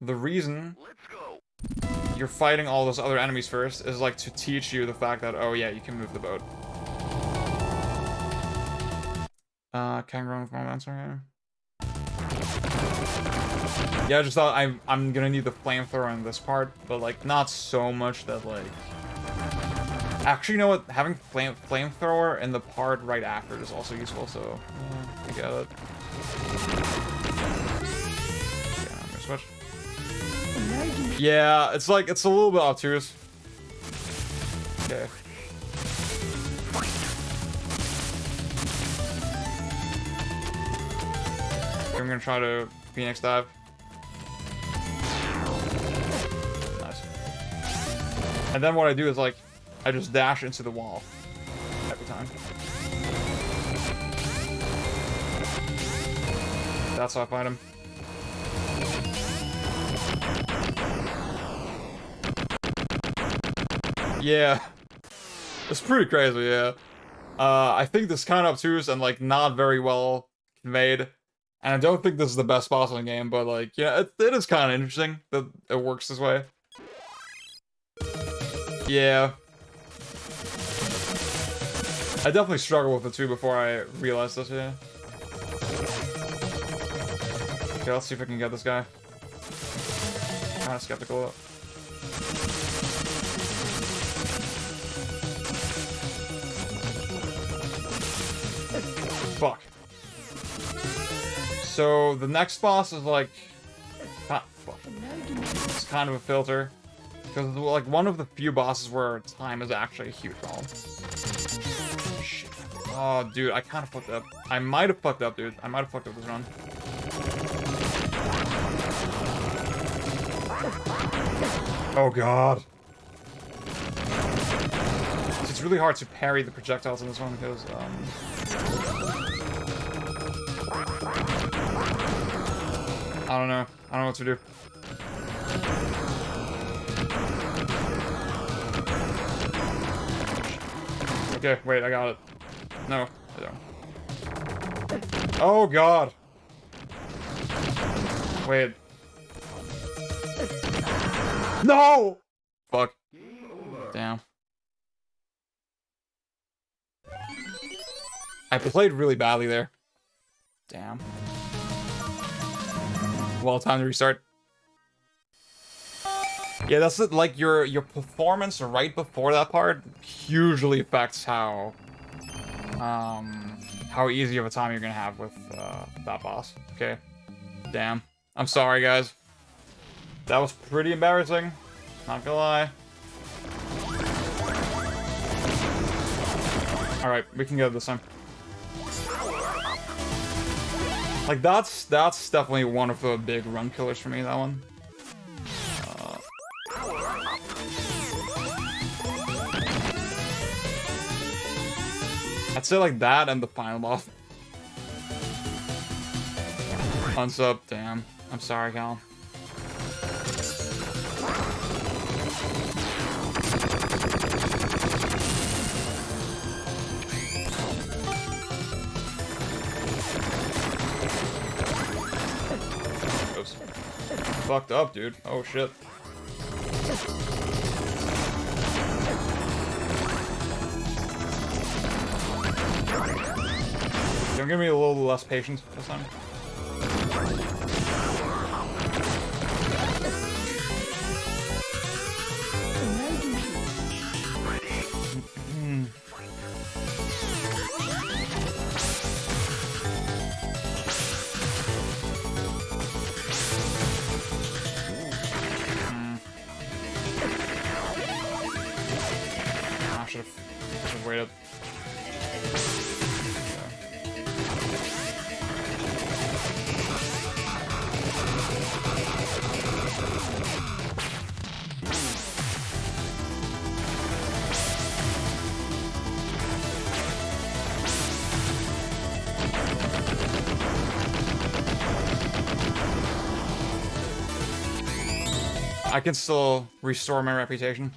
the reason you're fighting all those other enemies first is like to teach you the fact that, oh yeah, you can move the boat. Kangaroo with my answer here. Yeah, I just thought I'm gonna need the flamethrower in this part, but like not so much that like. Actually, you know what? Having flamethrower in the part right after is also useful. So yeah, I get it. Yeah, I'm gonna switch. Yeah, it's like it's a little bit obtuse. Okay. I'm gonna try to Phoenix dive. Nice. And then what I do is like, I just dash into the wall every time. That's how I fight him. Yeah. It's pretty crazy, yeah. I think this is kind of obtuse and like not very well conveyed. And I don't think this is the best boss in the game, but like, yeah, it is kind of interesting that it works this way. Yeah. I definitely struggled with it too before I realized this, yeah. Okay, let's see if I can get this guy. I'm kind of skeptical of it. Fuck. So the next boss is like, fuck. It's kind of a filter because it's like one of the few bosses where time is actually a huge problem. Shit. Oh, dude, I kind of fucked up. I might have fucked up, dude. I might have fucked up this run. Oh god. It's really hard to parry the projectiles in this one because I don't know. I don't know what to do. Okay, wait, I got it. No, I don't. Oh god. Wait. No! Fuck. Damn. I played really badly there. Damn. Well, time to restart. Yeah, that's it. Like your performance right before that part hugely affects how easy of a time you're gonna have with that boss. Okay. Damn. I'm sorry, guys. That was pretty embarrassing. Not gonna lie. All right, we can get it this time. Like that's definitely one of the big run killers for me. That one. I'd say like that and the final boss. Unsub, damn. I'm sorry, Cal. Oops. Fucked up, dude. Oh shit. Don't give me a little less patience this time. I should have waited. I can still restore my reputation.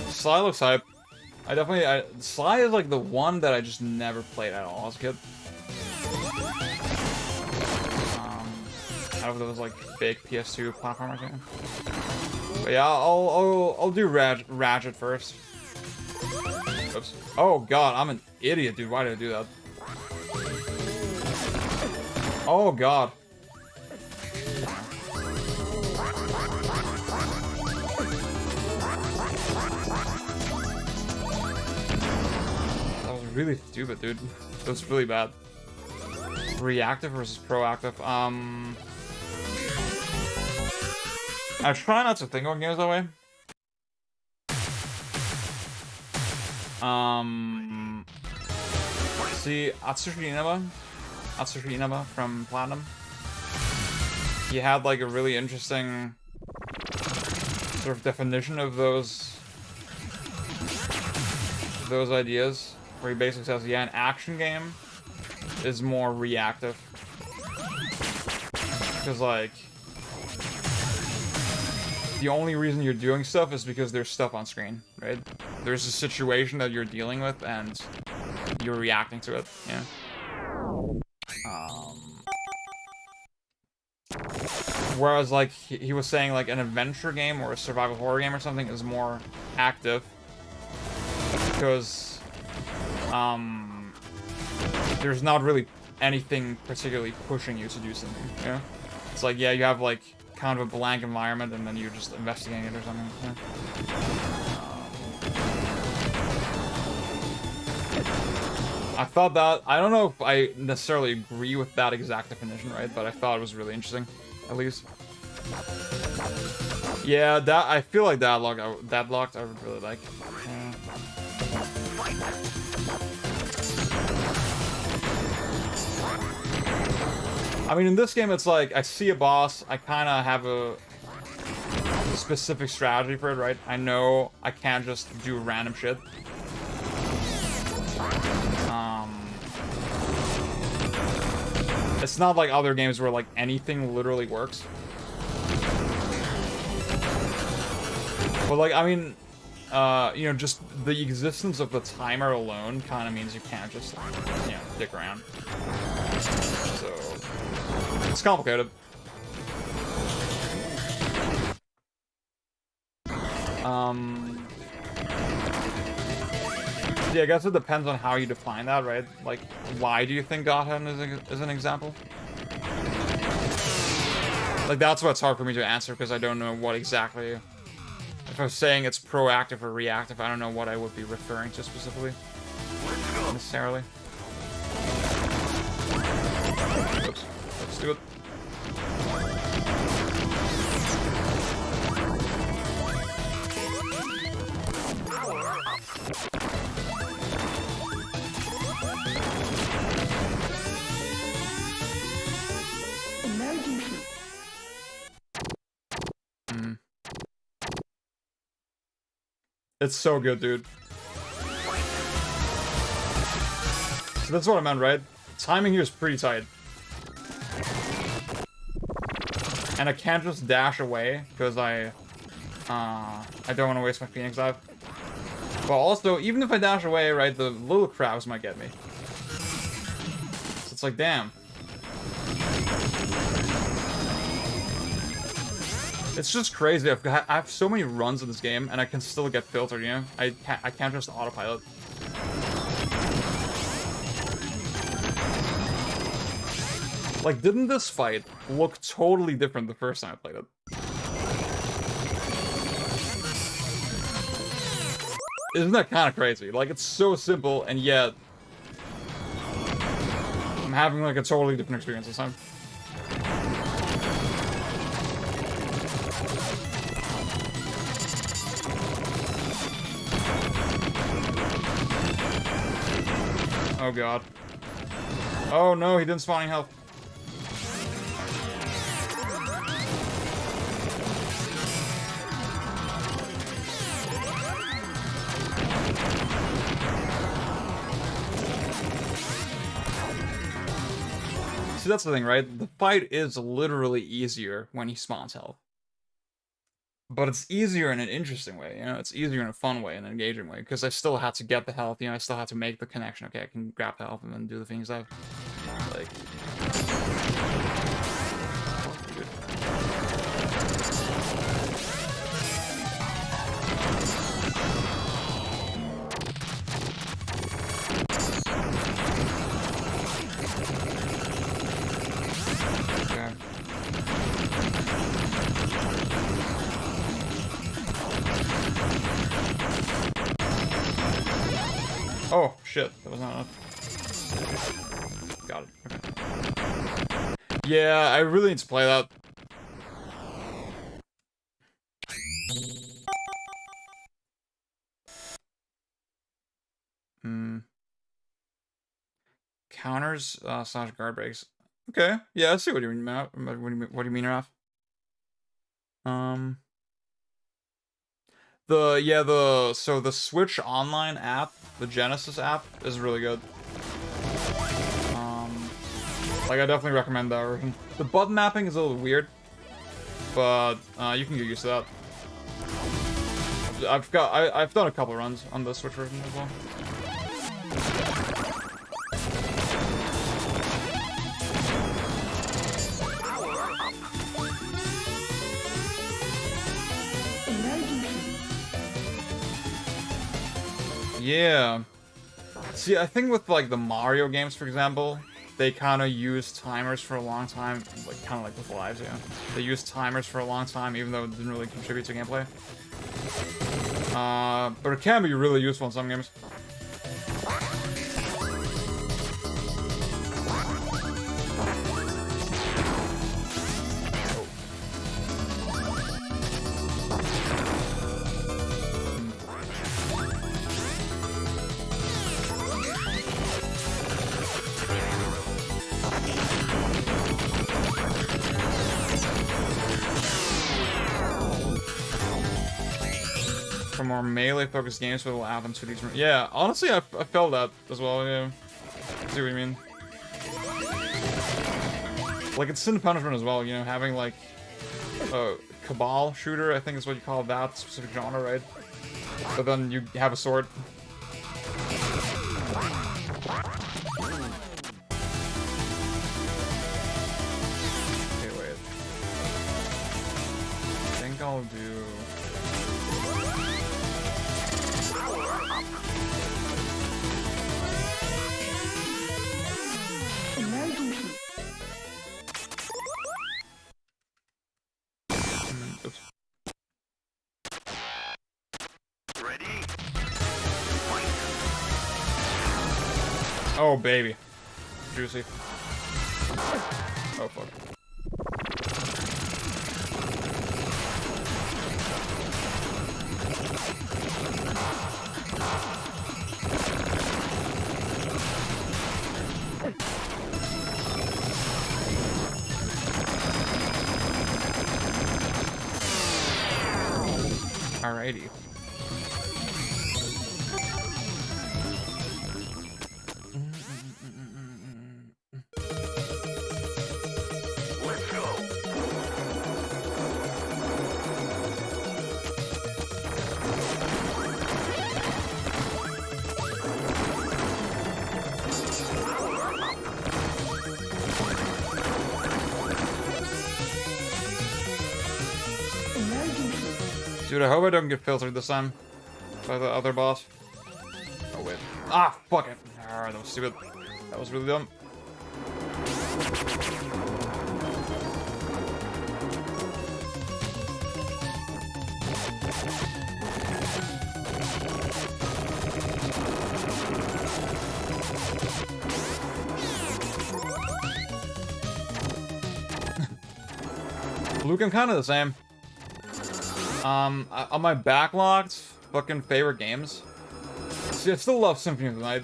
Sly looks hype. Sly is like the one that I just never played at all as a kid. I don't know if it was like big PS2 platform or something. But yeah, I'll do Ratchet first. Oops. Oh god, I'm an idiot, dude. Why did I do that? Oh god. That was really stupid, dude. That was really bad. Reactive versus proactive. I try not to think of games that way. See, Atsushi Inaba from Platinum. He had like a really interesting sort of definition of those ideas, where he basically says, yeah, an action game is more reactive. Because like the only reason you're doing stuff is because there's stuff on screen, right? There's a situation that you're dealing with and you're reacting to it, yeah. Whereas like he was saying like an adventure game or a survival horror game or something is more active because there's not really anything particularly pushing you to do something, yeah? It's like, yeah, you have like kind of a blank environment and then you're just investigating it or something, yeah? I thought that, I don't know if I necessarily agree with that exact definition, right? But I thought it was really interesting, at least. Yeah, that, I feel like Deadlocked I would really like. Yeah. I mean, in this game, it's like, I see a boss, I kind of have a specific strategy for it, right? I know I can't just do random shit. It's not like other games where, like, anything literally works. But, like, I mean, you know, just the existence of the timer alone kind of means you can't just, you know, dick around. So, it's complicated. Yeah, I guess it depends on how you define that, right? Like, why do you think Gotham is an example? Like, that's what's hard for me to answer, because I don't know what exactly... If I was saying it's proactive or reactive, I don't know what I would be referring to specifically. Necessarily. Oops. Let's do it. It's so good, dude. So that's what I meant, right? Timing here is pretty tight. And I can't just dash away, because I don't want to waste my Phoenix Dive. But also, even if I dash away, right, the little crabs might get me. So it's like, damn. It's just crazy. I have so many runs in this game, and I can still get filtered, you know? I can't just autopilot. Like, didn't this fight look totally different the first time I played it? Isn't that kind of crazy? Like, it's so simple, and yet... I'm having, like, a totally different experience this time. Oh god. Oh no, he didn't spawn any health. See, that's the thing, right? The fight is literally easier when he spawns health. But it's easier in an interesting way, you know? It's easier in a fun way, an engaging way, because I still had to get the health, you know? I still had to make the connection. Okay, I can grab the health and then do the things that, like... Okay. Oh, shit. That was not enough. Got it. Okay. Yeah, I really need to play that. Counters slash guard breaks. Okay. Yeah, I see what you mean, Matt. What do you mean, Raph? So the Switch Online app, the Genesis app, is really good. Like, I definitely recommend that version. The button mapping is a little weird, but you can get used to that. I've done a couple runs on the Switch version as well. Yeah. See, I think with like the Mario games, for example, they kind of use timers for a long time, like kind of like with lives, yeah. They use timers for a long time, even though it didn't really contribute to gameplay. But it can be really useful in some games. For more melee-focused games, but will add them to these. Yeah, honestly, I felt that as well. Yeah, I see what you mean. Like it's Sin Punishment as well. You know, having like a Cabal shooter, I think is what you call that specific genre, right? But then you have a sword. Okay, wait. I think I'll do. Oops. Ready? Oh, baby. Juicy. Oh, fuck. Alrighty. Let's go. Dude, I hope I don't get filtered this time by the other boss. Oh, wait. Ah, fuck it. Ah, that was stupid. That was really dumb. Luke, I'm kind of the same. On my backlogged fucking favorite games, see, I still love Symphony of the Night,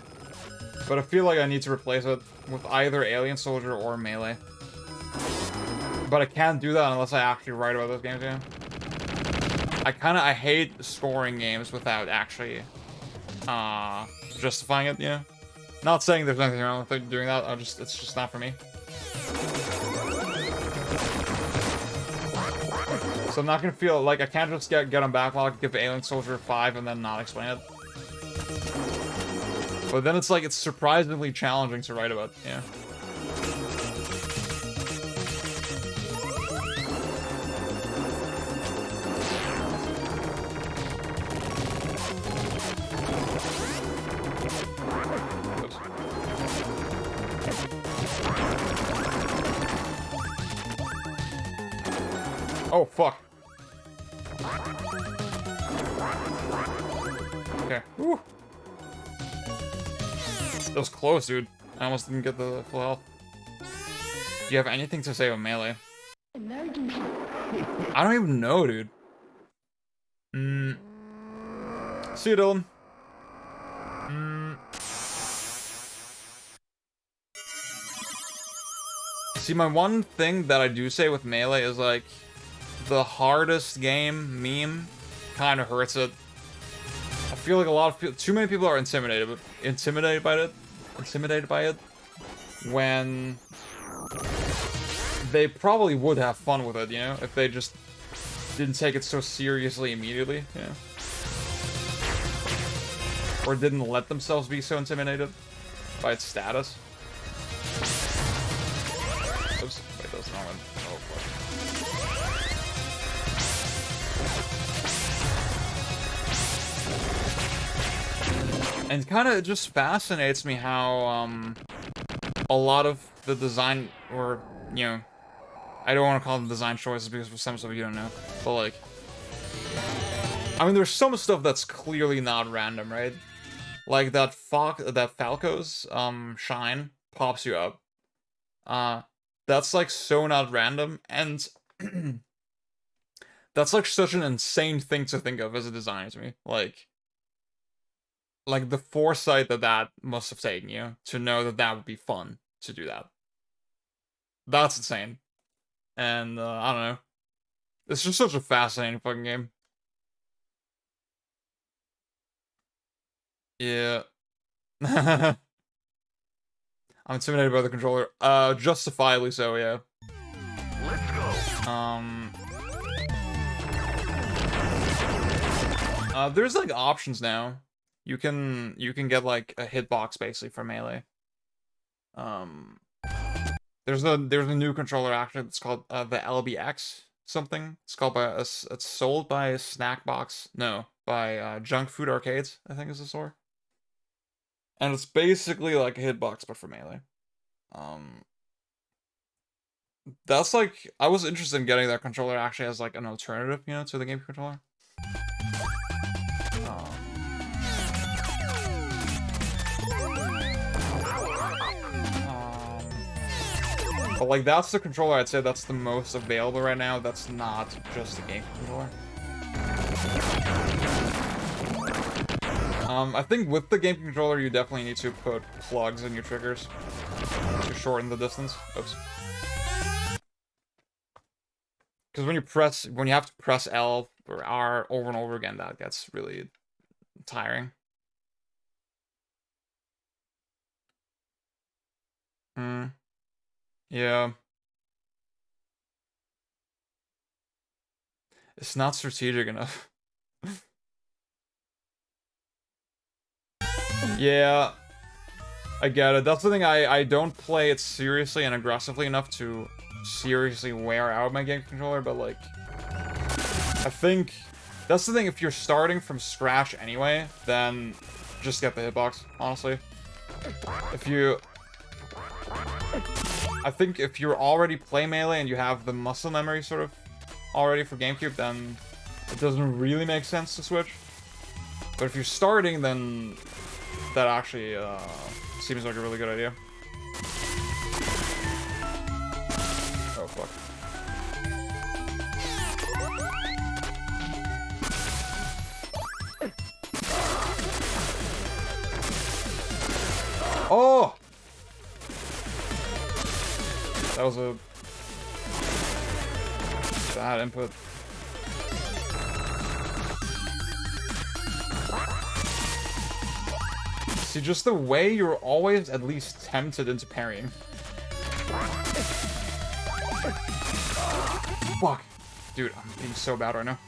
but I feel like I need to replace it with either Alien Soldier or Melee. But I can't do that unless I actually write about those games, yeah. I hate scoring games without actually, justifying it, yeah. Not saying there's anything wrong with doing that. It's just not for me. So I'm not gonna feel like I can't just get on backlog, give Alien Soldier 5, and then not explain it. But then it's like it's surprisingly challenging to write about. Yeah. Oh, fuck. Okay. Woo. That was close, dude. I almost didn't get the full health. Do you have anything to say about melee? I don't even know, dude. See you, Dylan. See, my one thing that I do say with melee is like the hardest game meme kind of hurts it. I feel like a lot of people, too many people are intimidated by it when they probably would have fun with it, you know, if they just didn't take it so seriously immediately, you know, or didn't let themselves be so intimidated by its status. Oops, wait, that's not one. Oh, fuck. And kind of just fascinates me how, a lot of the design, or, you know, I don't want to call them design choices because for some stuff you don't know, but like, I mean, there's some stuff that's clearly not random, right? Like that Falco's, shine pops you up. That's like so not random, and that's like such an insane thing to think of as a designer to me. Like the foresight that must have taken you to know that would be fun to do that. That's insane. And, I don't know. It's just such a fascinating fucking game. Yeah. I'm intimidated by the controller. Justifiably so, yeah. Let's go. There's like options now. You can get like a hitbox basically for melee. There's a new controller actually that's called the LBX something. It's sold by Snackbox. No, by Junk Food Arcades, I think is the store. And it's basically like a hitbox but for melee. That's like, I was interested in getting that controller actually as like an alternative, you know, to the game controller. But like that's the controller I'd say that's the most available right now. That's not just a game controller. I think with the game controller you definitely need to put plugs in your triggers to shorten the distance. Oops. Because when you have to press L or R over and over again, that gets really tiring. Yeah. It's not strategic enough. Yeah. I get it. That's the thing, I don't play it seriously and aggressively enough to seriously wear out my game controller, but like, I think that's the thing, if you're starting from scratch anyway, then just get the hitbox, honestly. I think if you're already play melee and you have the muscle memory sort of already for GameCube, then it doesn't really make sense to switch. But if you're starting, then that actually seems like a really good idea. Oh, fuck. Oh! That was a bad input. See, just the way you're always at least tempted into parrying. Fuck. Dude, I'm being so bad right now.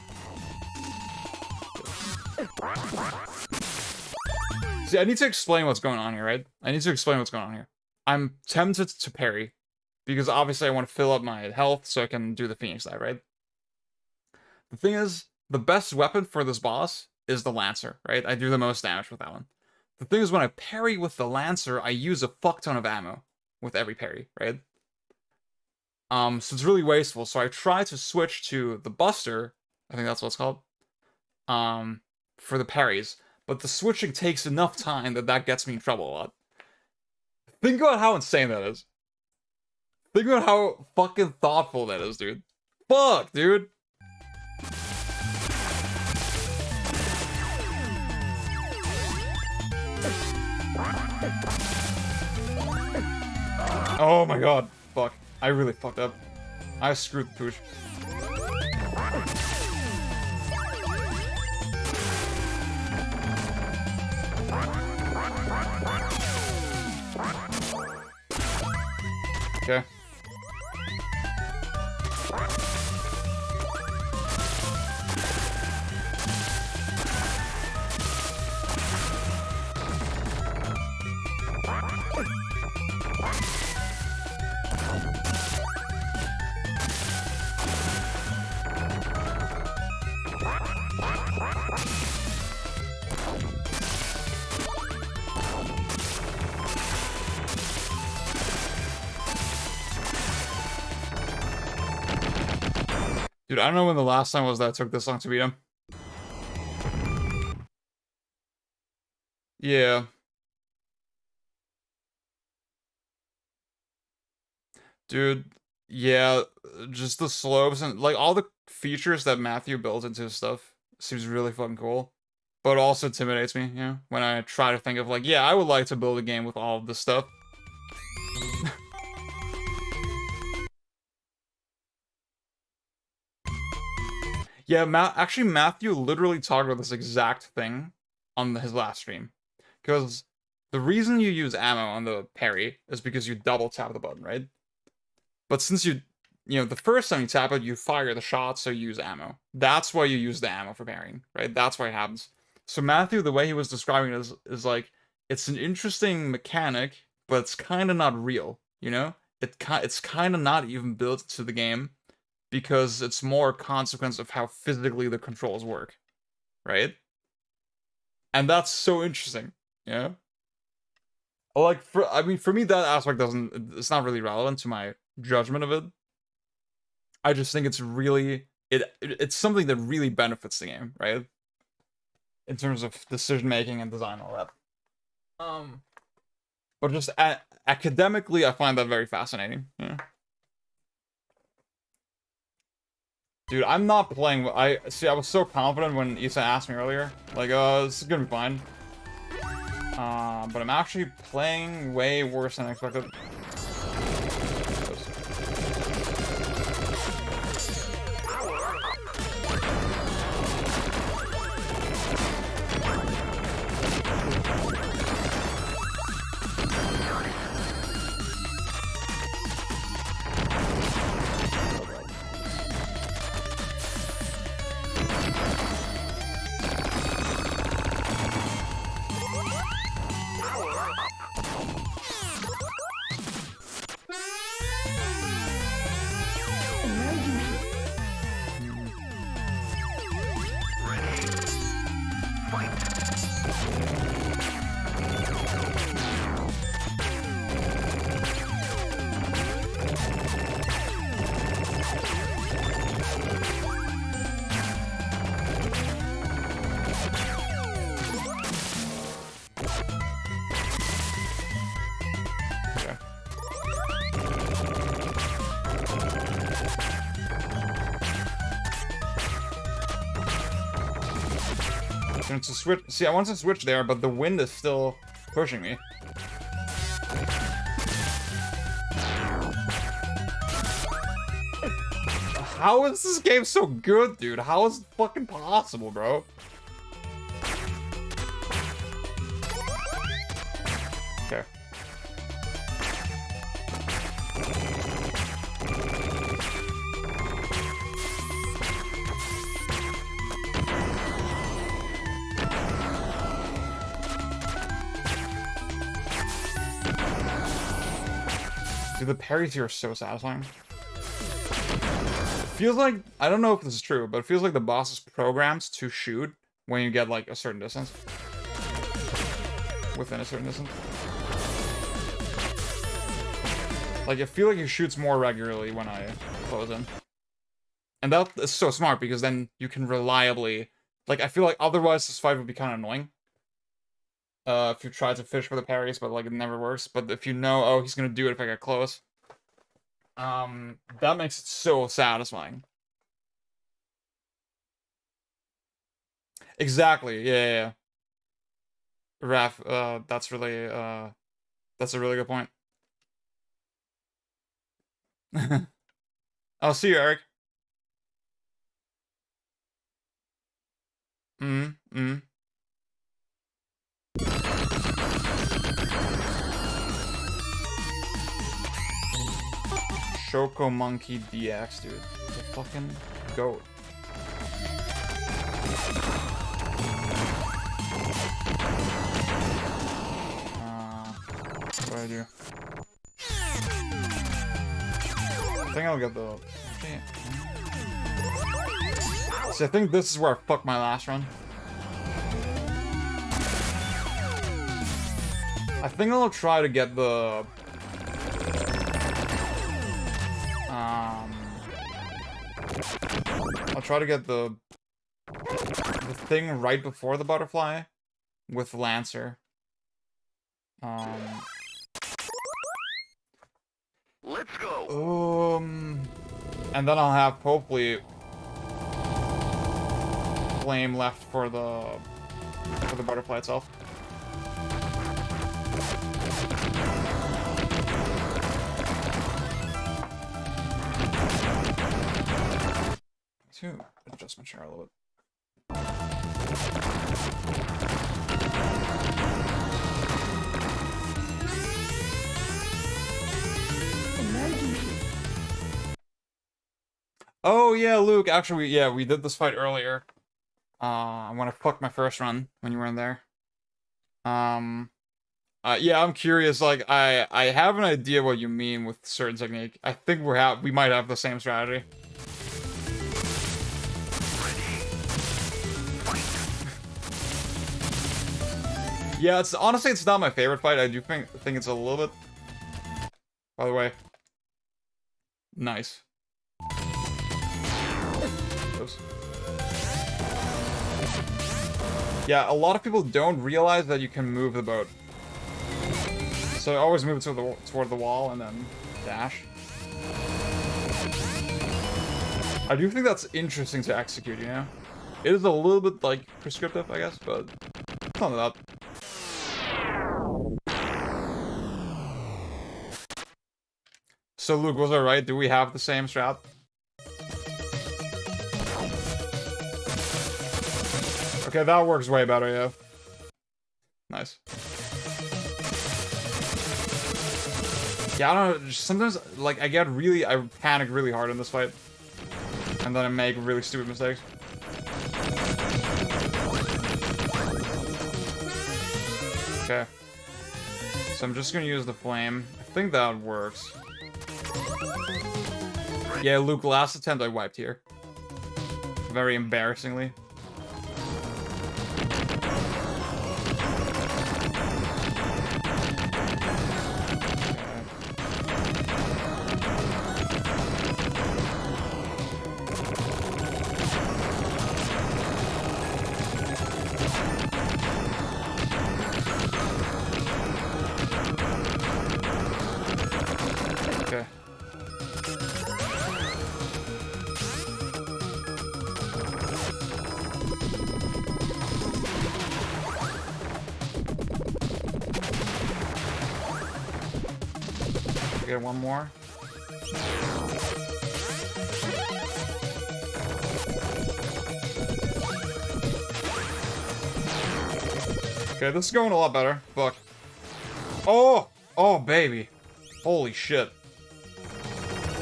See, I need to explain what's going on here, right? I need to explain what's going on here. I'm tempted to parry, because obviously I want to fill up my health so I can do the Phoenix Dive, right? The thing is, the best weapon for this boss is the Lancer, right? I do the most damage with that one. The thing is, when I parry with the Lancer, I use a fuck ton of ammo with every parry, right? So it's really wasteful. So I try to switch to the Buster, I think that's what it's called, for the parries. But the switching takes enough time that gets me in trouble a lot. Think about how insane that is. Think about how fucking thoughtful that is, dude. Fuck, dude. Oh my god. Fuck. I really fucked up. I screwed the pooch. Okay. Dude, I don't know when the last time was that it took this long to beat him. Yeah. Dude, yeah, just the slopes and like all the features that Matthew built into his stuff seems really fucking cool. But also intimidates me, you know, when I try to think of like, yeah, I would like to build a game with all of this stuff. Yeah, actually, Matthew literally talked about this exact thing on his last stream. Because the reason you use ammo on the parry is because you double tap the button, right? But since you know, the first time you tap it, you fire the shot, so you use ammo. That's why you use the ammo for parrying, right? That's why it happens. So Matthew, the way he was describing it is like, it's an interesting mechanic, but it's kind of not real, you know? It's kind of not even built to the game, because it's more a consequence of how physically the controls work, right? And that's so interesting, yeah? Like, for me, that aspect it's not really relevant to my judgment of it. I just think it's really, it's something that really benefits the game, right? In terms of decision-making and design and all that. But just academically, I find that very fascinating, yeah? Dude, I'm not playing. I was so confident when Issa asked me earlier, like, this is gonna be fine. But I'm actually playing way worse than I expected. To switch, see, I want to switch there, but the wind is still pushing me. How is this game so good, dude? How is it fucking possible, bro? Dude, the parries here are so satisfying. Feels like, I don't know if this is true, but it feels like the boss is programmed to shoot when you get like a certain distance. Within a certain distance. Like, I feel like he shoots more regularly when I close in. And that is so smart, because then you can reliably... Like, I feel like otherwise this fight would be kind of annoying. If you try to fish for the parries, but like it never works. But if you know, oh, he's gonna do it if I get close. That makes it so satisfying. Exactly, yeah. Raph, that's really, that's a really good point. I'll see you, Eric. Shoko Monkey DX, dude. The fucking goat. What do I do? I think I'll get the... See, I think this is where I fucked my last run. I think I'll try to get the... I'll try to get the thing right before the butterfly with Lancer. Let's go. And then I'll have hopefully flame left for the butterfly itself. To adjust my chair a little bit. Oh yeah, Luke. Actually, we did this fight earlier. When I fucked my first run when you weren't there. Yeah, I'm curious. Like, I have an idea what you mean with certain technique. I think we might have the same strategy. Yeah, honestly it's not my favorite fight. I do think it's a little bit. By the way, nice. Oops. Yeah, a lot of people don't realize that you can move the boat. So I always move it toward the wall and then dash. I do think that's interesting to execute, you know? It is a little bit, like, prescriptive, I guess, but it's not that. So, Luke, was I right? Do we have the same strat? Okay, that works way better, yeah. Nice. Yeah, I don't know, sometimes, like, I panic really hard in this fight. And then I make really stupid mistakes. Okay. So I'm just gonna use the flame. I think that works. Yeah, Luke, last attempt I wiped here. Very embarrassingly. Okay. Okay, one more. Okay, this is going a lot better. Fuck. Oh! Oh, baby. Holy shit.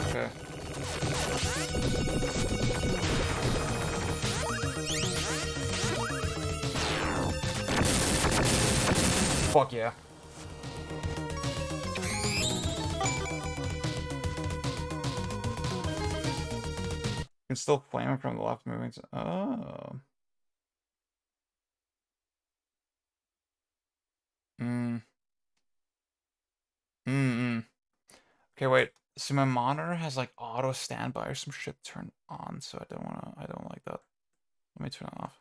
Okay. Fuck yeah. can still flame it from the left moving to... Oh. Okay, wait. So my monitor has like auto standby or some shit turned on, so I don't like that. Let me turn it off.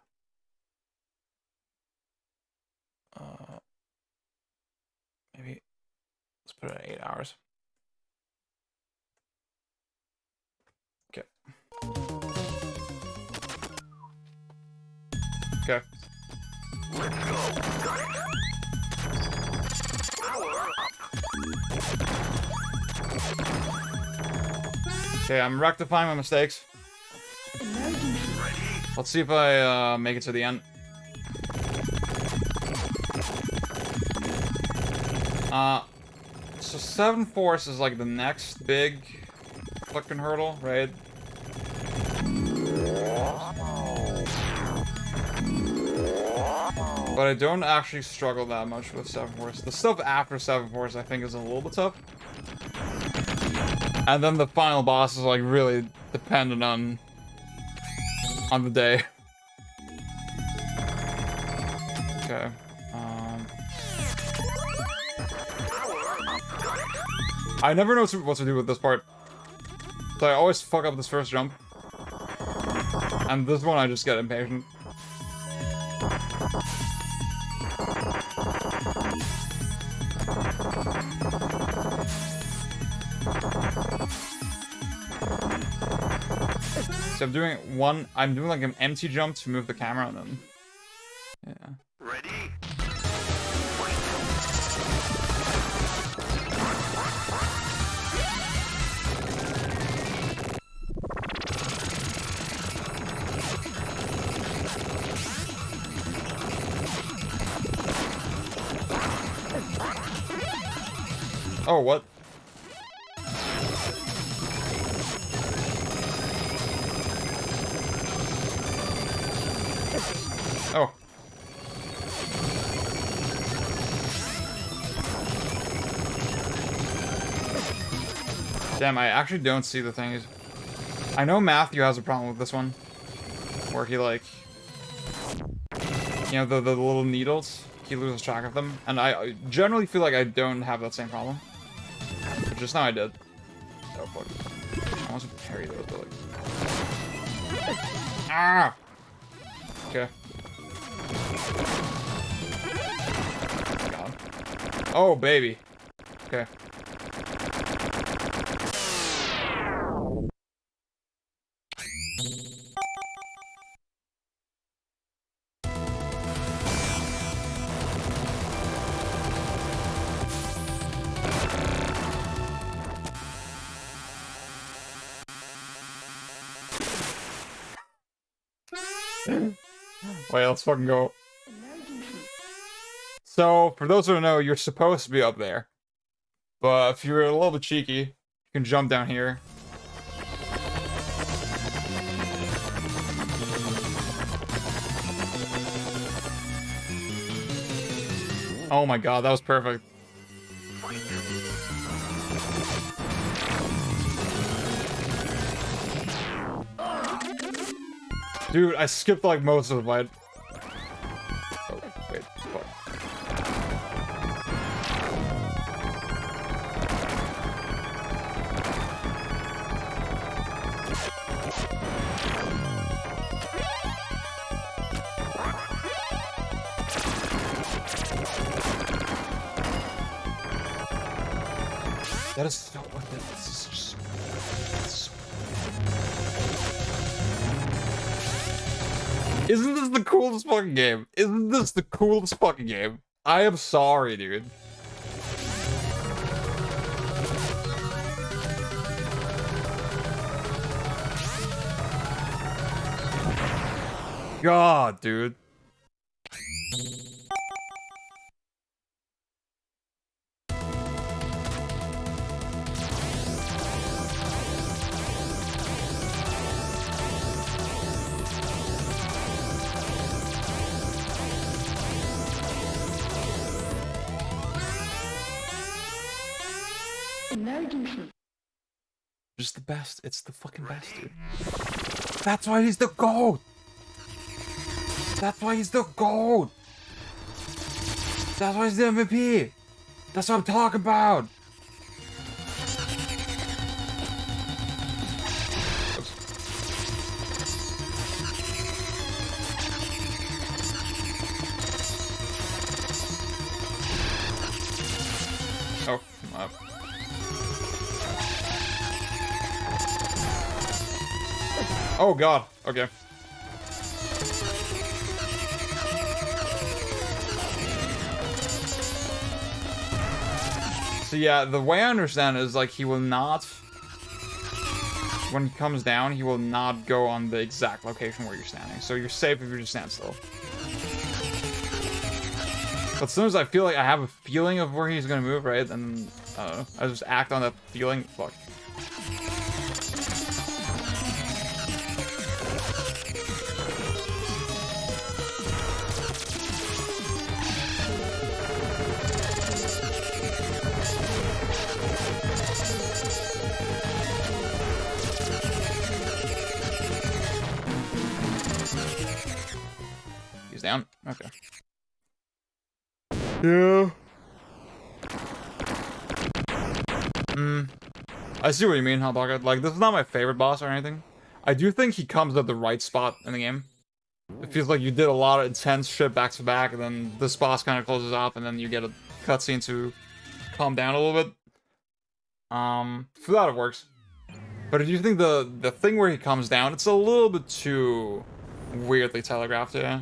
Maybe let's put it at 8 hours. Okay. Okay. Okay, I'm rectifying my mistakes. Let's see if I make it to the end. So 7 Force is like the next big fucking hurdle, right? But I don't actually struggle that much with 7 Force. The stuff after 7 Force I think is a little bit tough. And then the final boss is like really dependent on the day. Okay. I never know what to do with this part. So I always fuck up this first jump. And this one I just get impatient. So I'm doing like an empty jump to move the camera and then... Yeah. Ready? Oh, what? Oh. Damn, I actually don't see the things. I know Matthew has a problem with this one. Where he, like... You know, the little needles. He loses track of them. And I generally feel like I don't have that same problem. But just now I did. Oh, fuck. I want to parry those, but like... Ah! Okay. God. Oh, baby. Okay. Wait, let's fucking go. So, for those who don't know, you're supposed to be up there. But if you're a little bit cheeky, you can jump down here. Oh my god, that was perfect. Dude, I skipped like most of the fight. Oh, wait, fuck. That is so worth it. This is just so... Isn't this the coolest fucking game? Isn't this the coolest fucking game? I am sorry, dude. God, dude. Just the best. It's the fucking best, dude. That's why he's the GOAT! That's why he's the GOAT! That's why he's the MVP! That's what I'm talking about! Oops. Oh, I'm up. Oh god, okay. So yeah, the way I understand it is like he will not, when he comes down, he will not go on the exact location where you're standing. So you're safe if you just stand still. But sometimes I feel like I have a feeling of where he's gonna move, right? And I don't know, I just act on that feeling. Fuck. He's down? Okay. Yeah. I see what you mean, Hotpocket. Like, this is not my favorite boss or anything. I do think he comes at the right spot in the game. It feels like you did a lot of intense shit back to back, and then this boss kind of closes off, and then you get a cutscene to calm down a little bit. For that it works. But I do think the thing where he comes down, it's a little bit too weirdly telegraphed, yeah.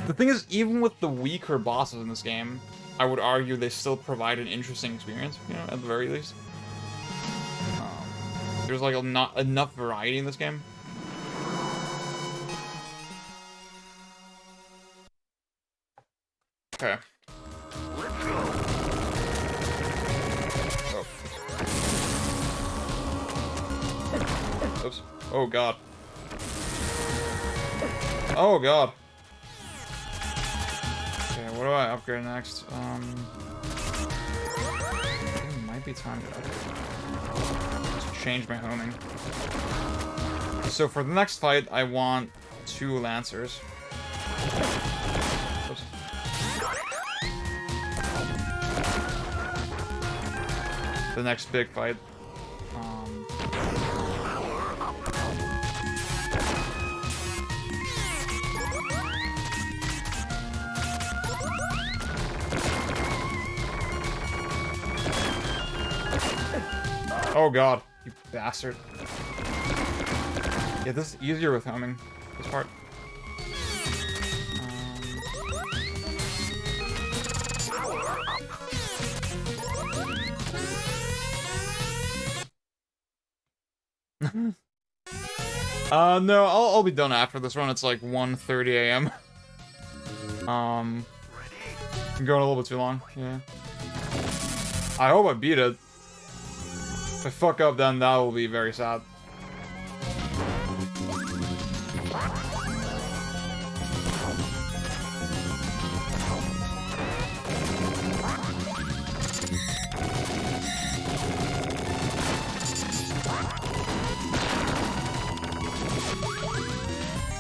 The thing is, even with the weaker bosses in this game, I would argue they still provide an interesting experience, you know, at the very least. There's like not enough variety in this game. Okay. Oh. Oops. Oh god. Oh god. Okay, what do I upgrade next? I think it might be time to change my homing. So for the next fight, I want 2 Lancers. Oops. The next big fight. Oh god, you bastard. Yeah, this is easier with homing, this part. No, I'll be done after this run. It's like 1:30 a.m. I'm going a little bit too long, yeah. I hope I beat it. If I fuck up, then that will be very sad.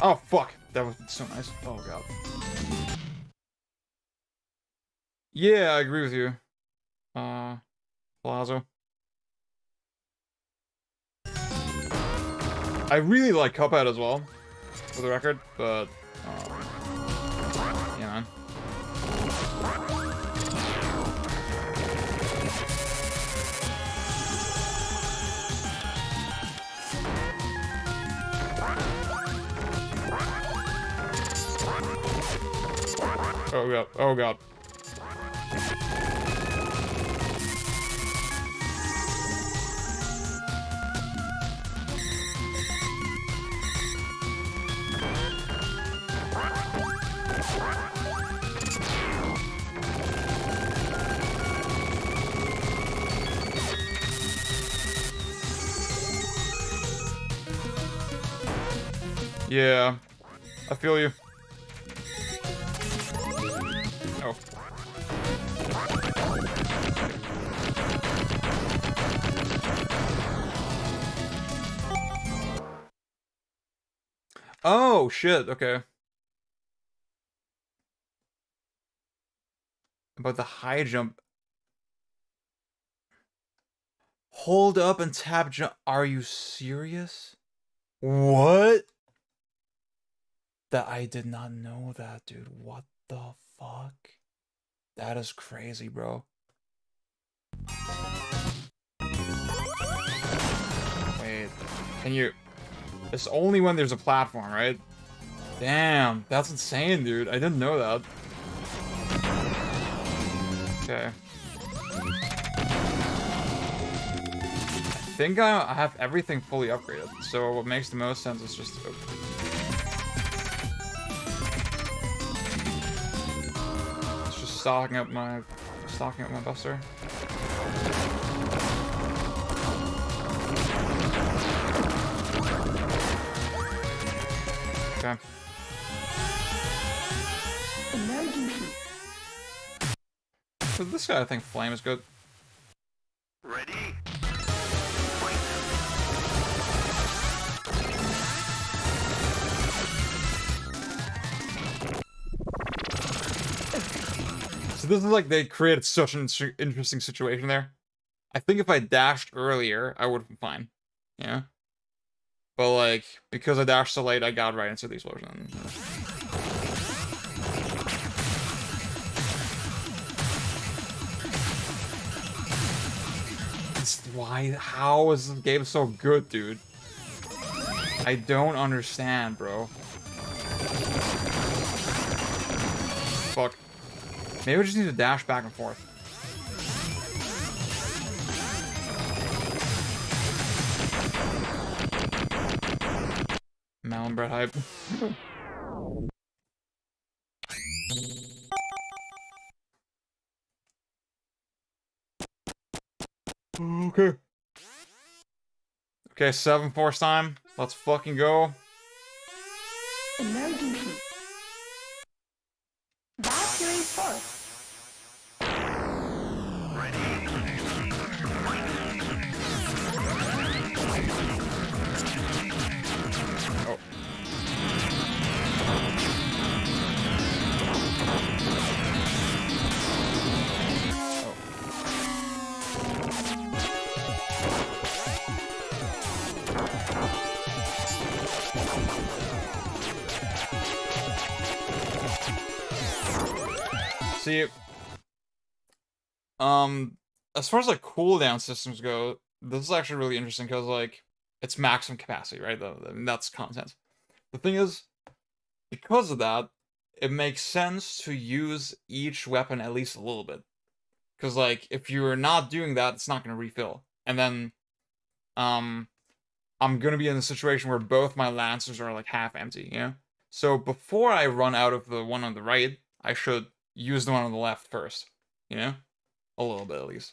Oh, fuck. That was so nice. Oh, God. Yeah, I agree with you. Palazzo. I really like Cuphead as well, for the record, but, yeah, man. Oh god, oh god. Yeah, I feel you. Oh. Oh, shit, okay. About the high jump. Hold up and tap jump. Are you serious? What? That I did not know that, dude. What the fuck? That is crazy, bro. Wait, can you... It's only when there's a platform, right? Damn, that's insane, dude. I didn't know that. Okay. I think I have everything fully upgraded, so what makes the most sense is just... It's just stocking up my buster. Okay. For this guy, I think flame is good. Ready? So this is like they created such an interesting situation there. I think if I dashed earlier, I would have been fine. Yeah. But like, because I dashed so late, I got right into the explosion. Why? How is this game so good, dude? I don't understand, bro. Fuck. Maybe we just need to dash back and forth. Melon bread hype. Okay. Okay, 7 force time. Let's fucking go. Emergency. Battery force. Oh. See, as far as like cooldown systems go, this is actually really interesting because like it's maximum capacity, right? That's content. The thing is, because of that, it makes sense to use each weapon at least a little bit. Because like if you're not doing that, it's not gonna refill. And then, I'm gonna be in a situation where both my lancers are like half empty, you know? So before I run out of the one on the right, I should use the one on the left first, you know? A little bit, at least.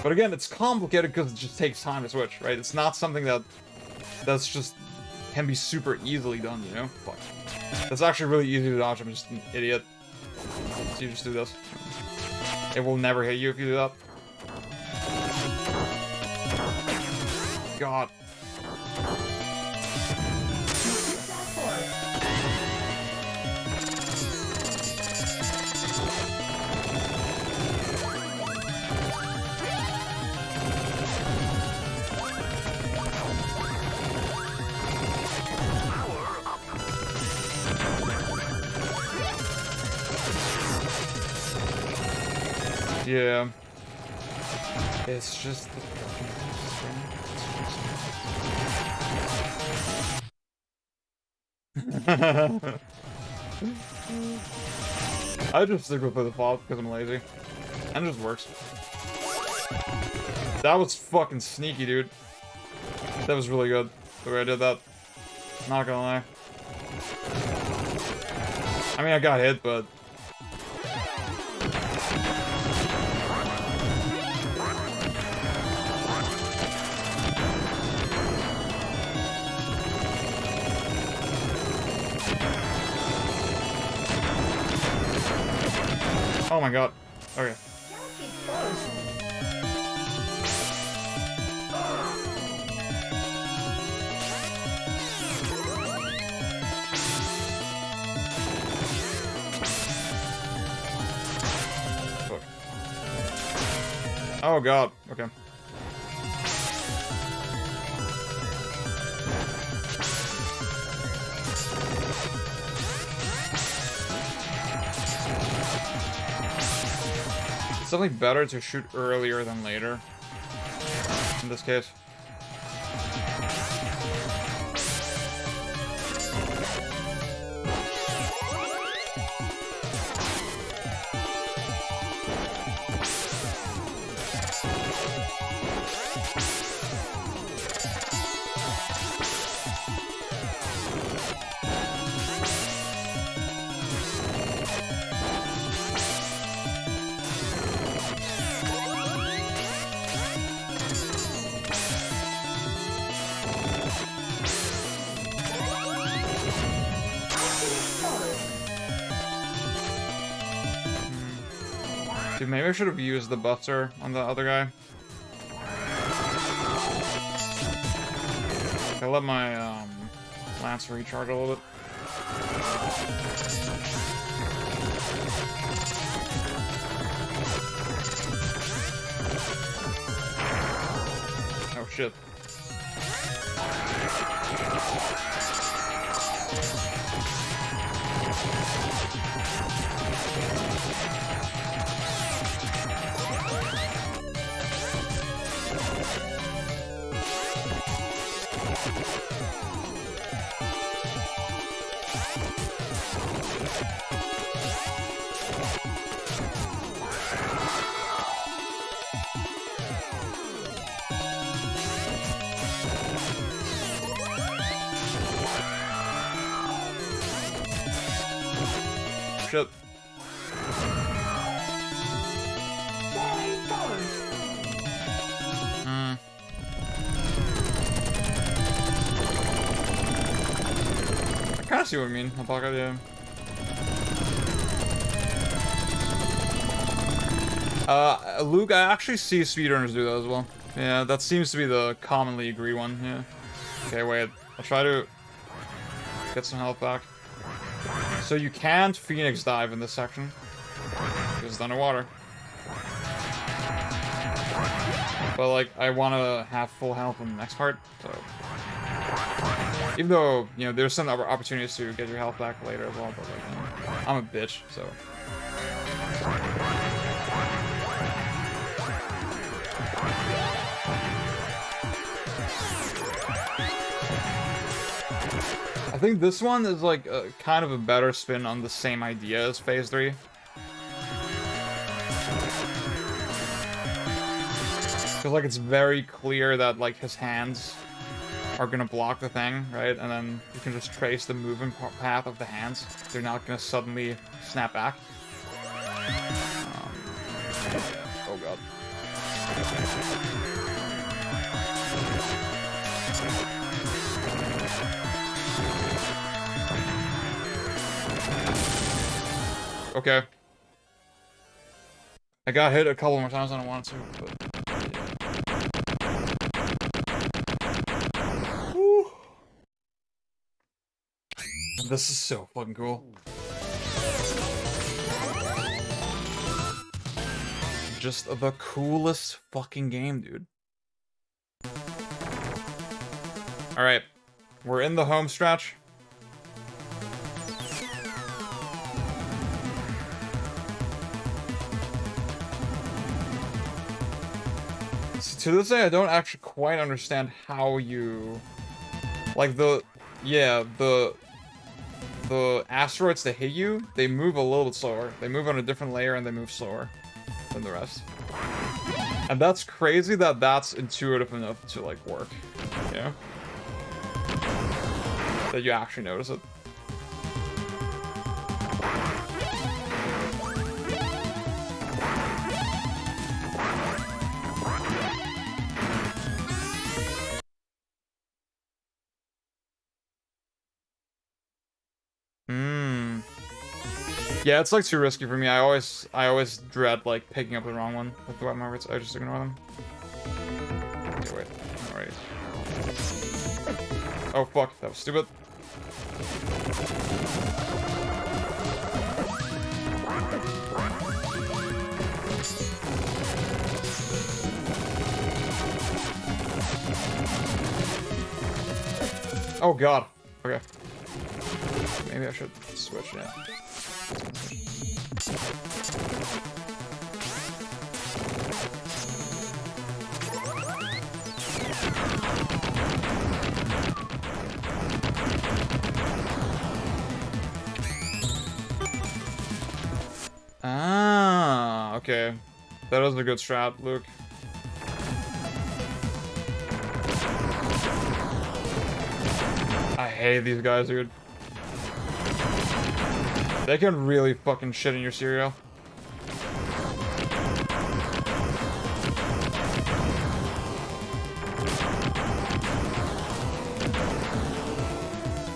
But again, it's complicated because it just takes time to switch, right? It's not something that's just can be super easily done, you know? Fuck. That's actually really easy to dodge, I'm just an idiot. So you just do this. It will never hit you if you do that. God. Yeah. It's just the I just stick with the fall because I'm lazy. And it just works. That was fucking sneaky, dude. That was really good, the way I did that. Not gonna lie. I mean, I got hit, but... Oh my god. Okay. Oh god, okay. It's definitely better to shoot earlier than later. In this case. Dude, maybe I should have used the butter on the other guy. I let my lance recharge a little bit. Oh shit. Shit. I kinda see what you mean, Alpaca, yeah. Luke, I actually see speedrunners do that as well. Yeah, that seems to be the commonly agreed one, yeah. Okay, wait. I'll try to get some health back. So you can't Phoenix dive in this section, because it's underwater. But, like, I want to have full health in the next part, so... Even though, you know, there's some other opportunities to get your health back later as well, but, like, you know, I'm a bitch, so... I think this one is like kind of a better spin on the same idea as Phase 3. Because like it's very clear that like his hands are gonna block the thing, right? And then you can just trace the movement path of the hands. They're not gonna suddenly snap back. Oh god. Okay. I got hit a couple more times than I wanted to, but... Yeah. Woo. This is so fucking cool. Just the coolest fucking game, dude. Alright. We're in the home stretch. To this day, I don't actually quite understand how you... Like, the asteroids that hit you, they move a little bit slower. They move on a different layer and they move slower than the rest. And that's crazy that that's intuitive enough to, like, work. You know? That you actually notice it. Yeah, it's like too risky for me. I always dread like picking up the wrong one with the weapon markets. I just ignore them. Okay, wait. Alright. Oh fuck, that was stupid. Oh god. Okay. Maybe I should switch it. Ah, okay. That was a good strat, Luke. I hate these guys, dude. They can really fucking shit in your cereal.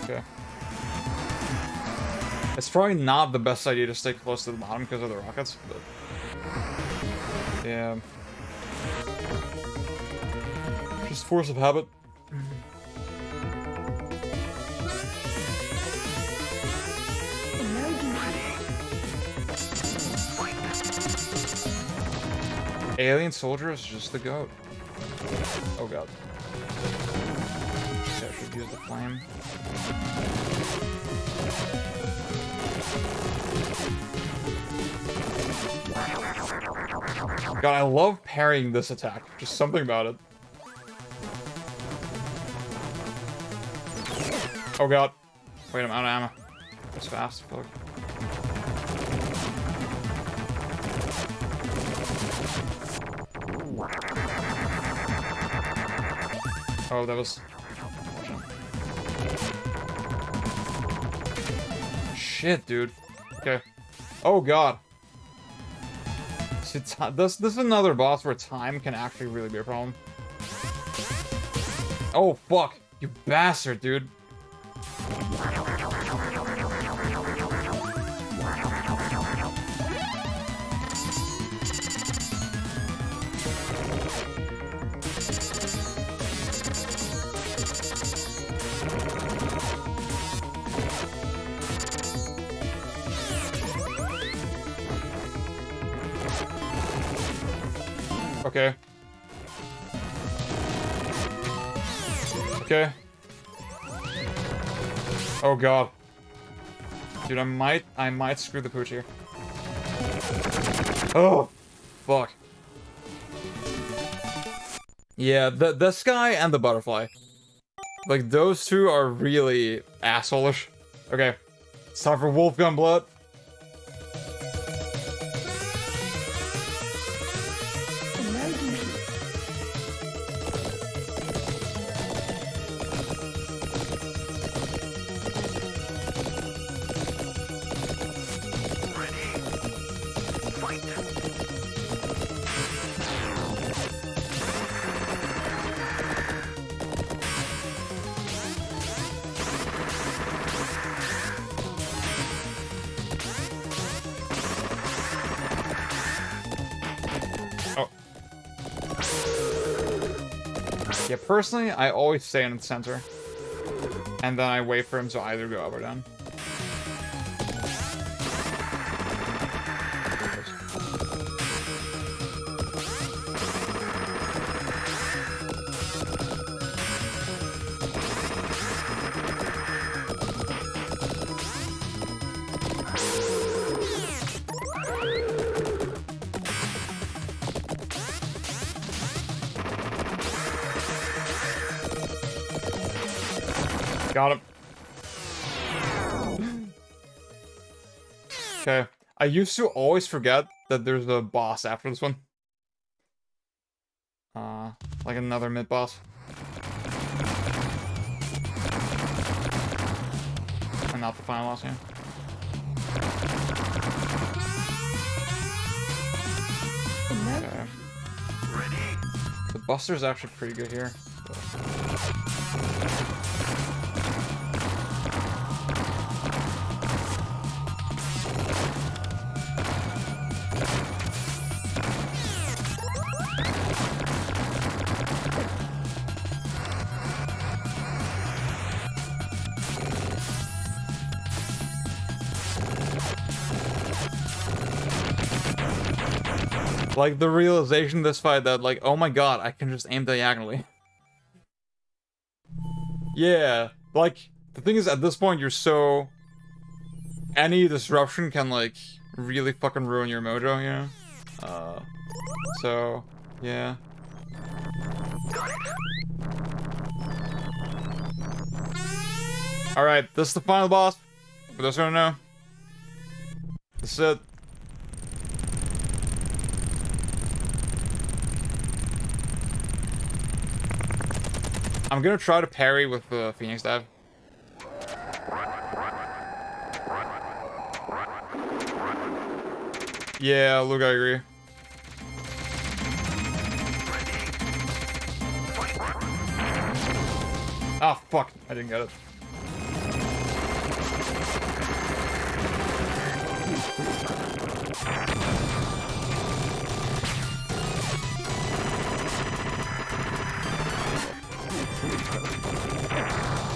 Okay. It's probably not the best idea to stay close to the bottom because of the rockets, but... yeah. Just force of habit. Alien soldier is just the goat. Oh god. Okay, I should use the flame. God, I love parrying this attack. Just something about it. Oh god. Wait, I'm out of ammo. That's fast. Fuck. Oh, that was... shit, dude. Okay. Oh god. See, this is another boss where time can actually really be a problem. Oh, fuck. You bastard, dude. Okay. Okay. Oh god. Dude, I might screw the pooch here. Oh, fuck. Yeah, this guy and the butterfly. Like, those two are really asshole-ish. Okay. It's time for Wolfgun Blood. Yeah, personally, I always stay in the center. And then I wait for him to either go up or down. Got him. Okay. I used to always forget that there's a boss after this one. Like another mid-boss. And not the final boss, yeah. Okay. The Buster's actually pretty good here. Like, the realization this fight that, like, oh my god, I can just aim diagonally. Yeah, Like, the thing is, at this point, you're so... Any disruption can, like, really fucking ruin your mojo, you know? So, yeah. Alright, this is the final boss. For those who don't know. This is it. I'm gonna try to parry with the Phoenix Dive. Yeah, look, I agree. Ah, fuck. I didn't get it.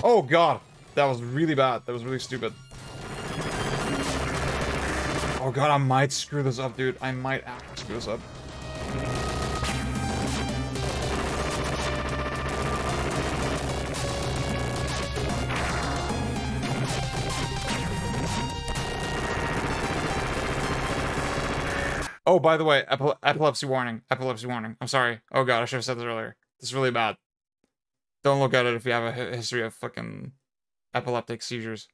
Oh god, that was really bad. That was really stupid. Oh god, I might screw this up, dude. I might actually screw this up. Oh, by the way, epilepsy warning. Epilepsy warning. I'm sorry. Oh god, I should have said this earlier. This is really bad. Don't look at it if you have a history of fucking epileptic seizures.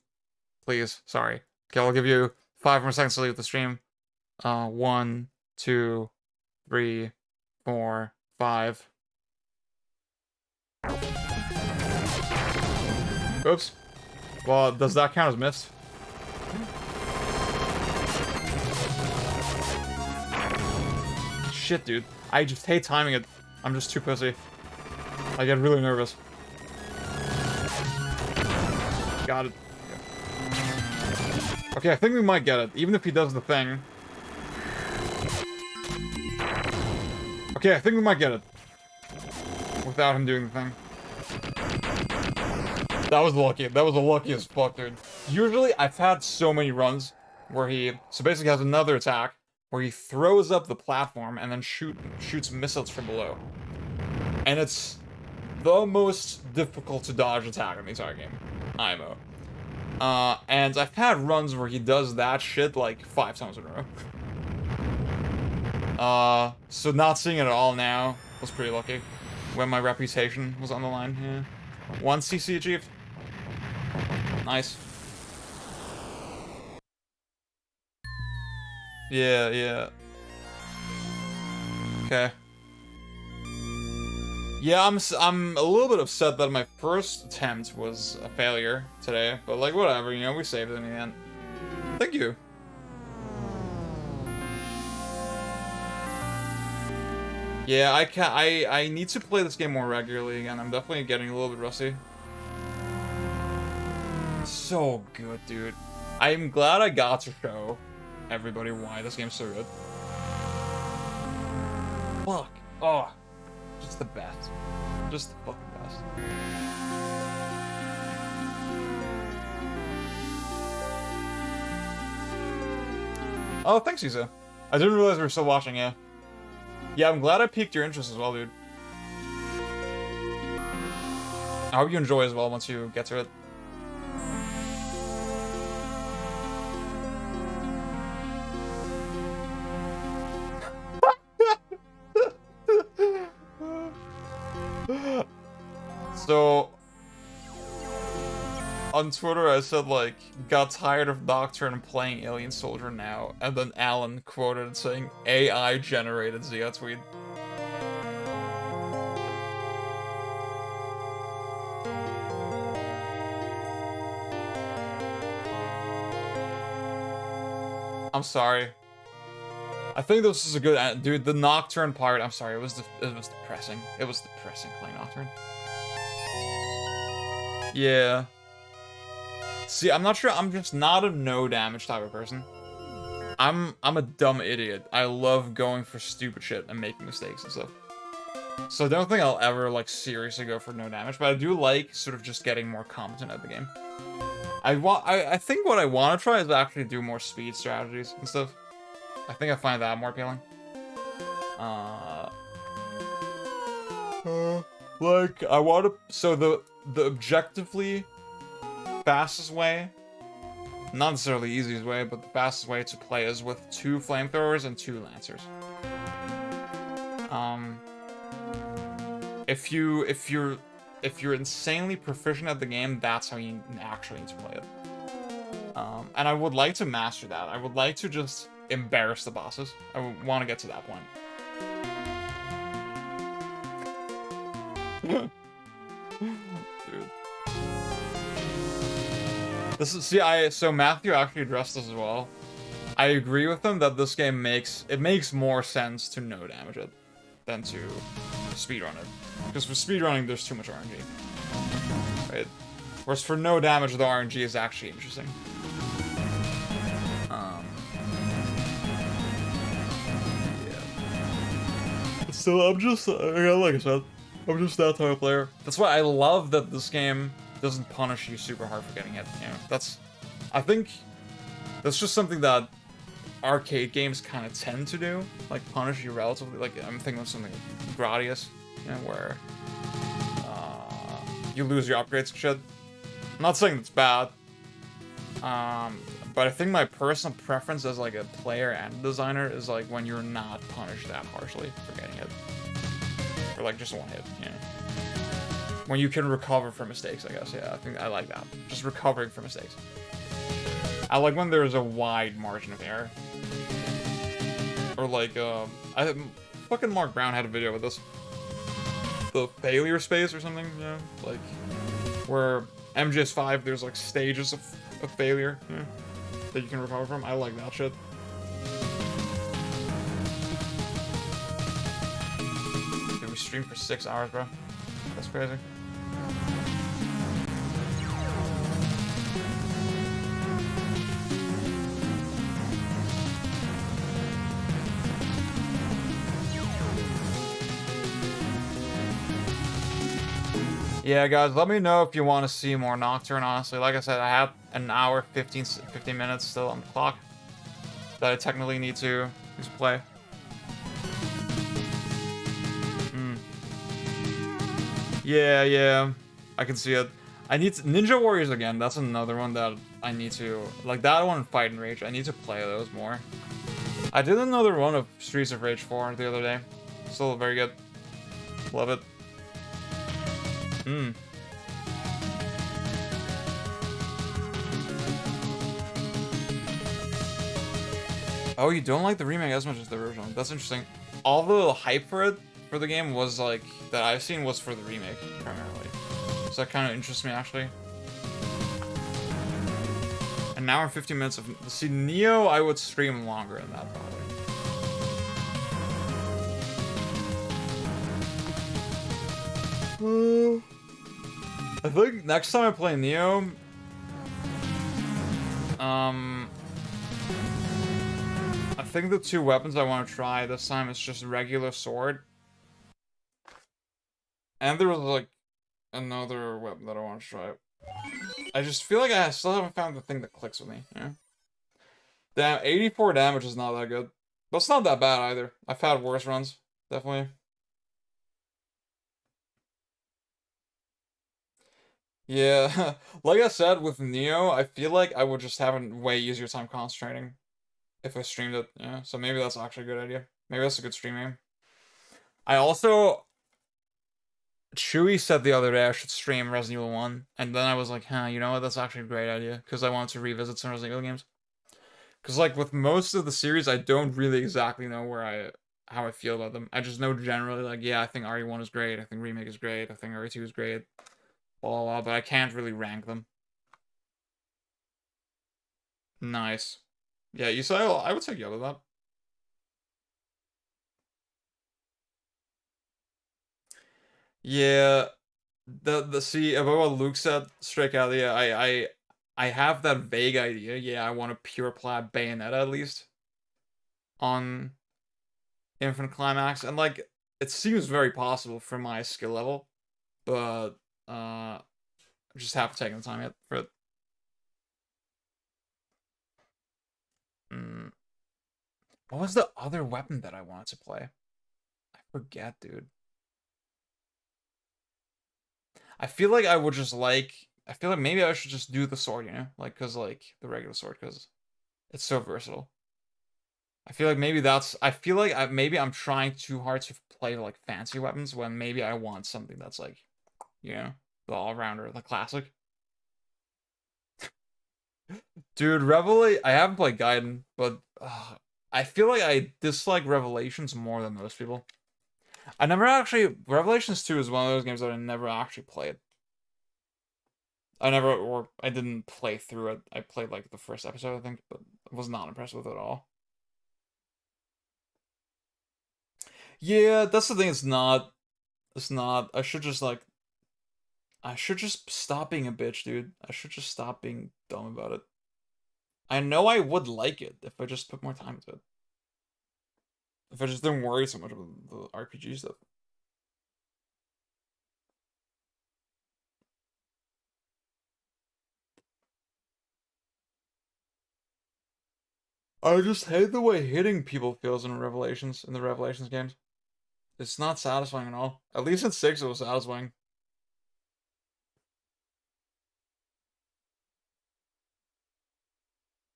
Please. Sorry. Okay, I'll give you 5 more seconds to leave the stream. 1, 2, 3, 4, 5. Oops. Well, does that count as missed? Shit, dude. I just hate timing it. I'm just too pussy. I get really nervous. Got it. Okay, I think we might get it, even if he does the thing. Okay, I think we might get it. Without him doing the thing. That was lucky. That was the luckiest fuck, dude. Usually, I've had so many runs where he... So basically has another attack where he throws up the platform and then shoots missiles from below. And it's the most difficult to dodge attack in the entire game. IMO. And I've had runs where he does that shit like 5 times in a row. So not seeing it at all now was pretty lucky. When my reputation was on the line, yeah. 1 CC achieved. Nice. Yeah, yeah. Okay. Yeah, I'm a little bit upset that my first attempt was a failure today, but like whatever, you know, we saved it in the end. Thank you. Yeah, I need to play this game more regularly again. I'm definitely getting a little bit rusty. So good, dude. I'm glad I got to show everybody why this game's so good. Fuck. Oh. Just the best. Just the fucking best. Oh, thanks, Isa. I didn't realize we were still watching, yeah. Yeah, I'm glad I piqued your interest as well, dude. I hope you enjoy as well once you get to it. So, on Twitter I said, like, got tired of Nocturne playing Alien Soldier now, and then Alan quoted saying, AI generated Zia tweet. I'm sorry. I think this is a good, dude, the Nocturne part, I'm sorry, it was depressing. It was depressing playing Nocturne. Yeah. See, I'm not sure, I'm just not a no damage type of person. I'm a dumb idiot. I love going for stupid shit and making mistakes and stuff. So I don't think I'll ever, like, seriously go for no damage, but I do like sort of just getting more competent at the game. I think what I want to try is actually do more speed strategies and stuff. I think I find that more appealing. Like, I want to... So the objectively fastest way, not necessarily the easiest way, but the fastest way to play is with 2 flamethrowers and 2 lancers. If you're insanely proficient at the game, that's how you actually need to play it. And I would like to master that. I would like to just embarrass the bosses. I want to get to that point. Dude. This is, so Matthew actually addressed this as well. I agree with him that this game makes more sense to no damage it than to speedrun it. Because for speedrunning, there's too much RNG. Right? Whereas for no damage, the RNG is actually interesting. Yeah. So I'm just, like I said, I'm just that type of player. That's why I love that this game doesn't punish you super hard for getting hit. You know, I think that's just something that arcade games kind of tend to do, like punish you relatively. Like I'm thinking of something like Gradius, you know, where you lose your upgrades and shit. I'm not saying it's bad, but I think my personal preference as like a player and designer is like when you're not punished that harshly for getting hit, or like just one hit, you know. When you can recover from mistakes, I guess. Yeah, I think I like that. Just recovering from mistakes. I like when there's a wide margin of error. Or like, fucking Mark Brown had a video with this. The failure space or something, you know? Like, where MGS5, there's like stages of failure, you know, that you can recover from. I like that shit. Dude, we streamed for 6 hours, bro. That's crazy. Yeah, guys, let me know if you want to see more Nocturne, honestly. Like I said, I have an hour, 15 minutes still on the clock that I technically need to play. Yeah, I can see it. I need to, Ninja Warriors again. That's another one that I need to, like that one and Fight and Rage. I need to play those more. I did another one of Streets of Rage 4 the other day. Still very good. Love it. Oh, you don't like the remake as much as the original. That's interesting. All the hype for the game was like that I've seen was for the remake primarily. So that kind of interests me actually. An hour and 15 minutes of Neo. I would stream longer than that probably. I think next time I play Neo, I think the 2 weapons I want to try this time is just regular sword. And there was like another weapon that I want to try. I just feel like I still haven't found the thing that clicks with me, yeah? Damn, 84 damage is not that good. But it's not that bad either. I've had worse runs, definitely. Yeah, like I said, with Neo, I feel like I would just have a way easier time concentrating if I streamed it, yeah? So maybe that's actually a good idea. Maybe that's a good stream aim. I also... Chewy said the other day I should stream Resident Evil 1, and then I was like, huh, you know what, that's actually a great idea, because I wanted to revisit some Resident Evil games. Because, like, with most of the series, I don't really exactly know how I feel about them. I just know generally, like, yeah, I think RE1 is great, I think Remake is great, I think RE2 is great, blah, blah, blah, but I can't really rank them. Nice. Yeah, you said I would take yellow that. Yeah, see about what Luke said, straight out. Yeah, I have that vague idea. Yeah, I want a pure plat Bayonetta at least on Infinite Climax, and like it seems very possible for my skill level, but I just haven't taken the time yet for it. What was the other weapon that I wanted to play? I forget, dude. I feel like I would just like I feel like maybe I should just do the sword, you know? Like, cause like the regular sword, cause it's so versatile. I feel like maybe that's, I feel like maybe I'm trying too hard to play like fancy weapons when maybe I want something that's like, you know, the all-rounder, the classic. Dude, I haven't played Gaiden, but I feel like I dislike Revelations more than most people. I never actually, Revelations 2 is one of those games that I never actually played. I didn't play through it. I played like the first episode, I think, but was not impressed with it at all. Yeah, that's the thing, it's not, I should just stop being a bitch, dude. I should just stop being dumb about it. I know I would like it if I just put more time into it. If I just didn't worry so much about the RPG stuff. I just hate the way hitting people feels in the Revelations games. It's not satisfying at all. At least in 6 it was satisfying.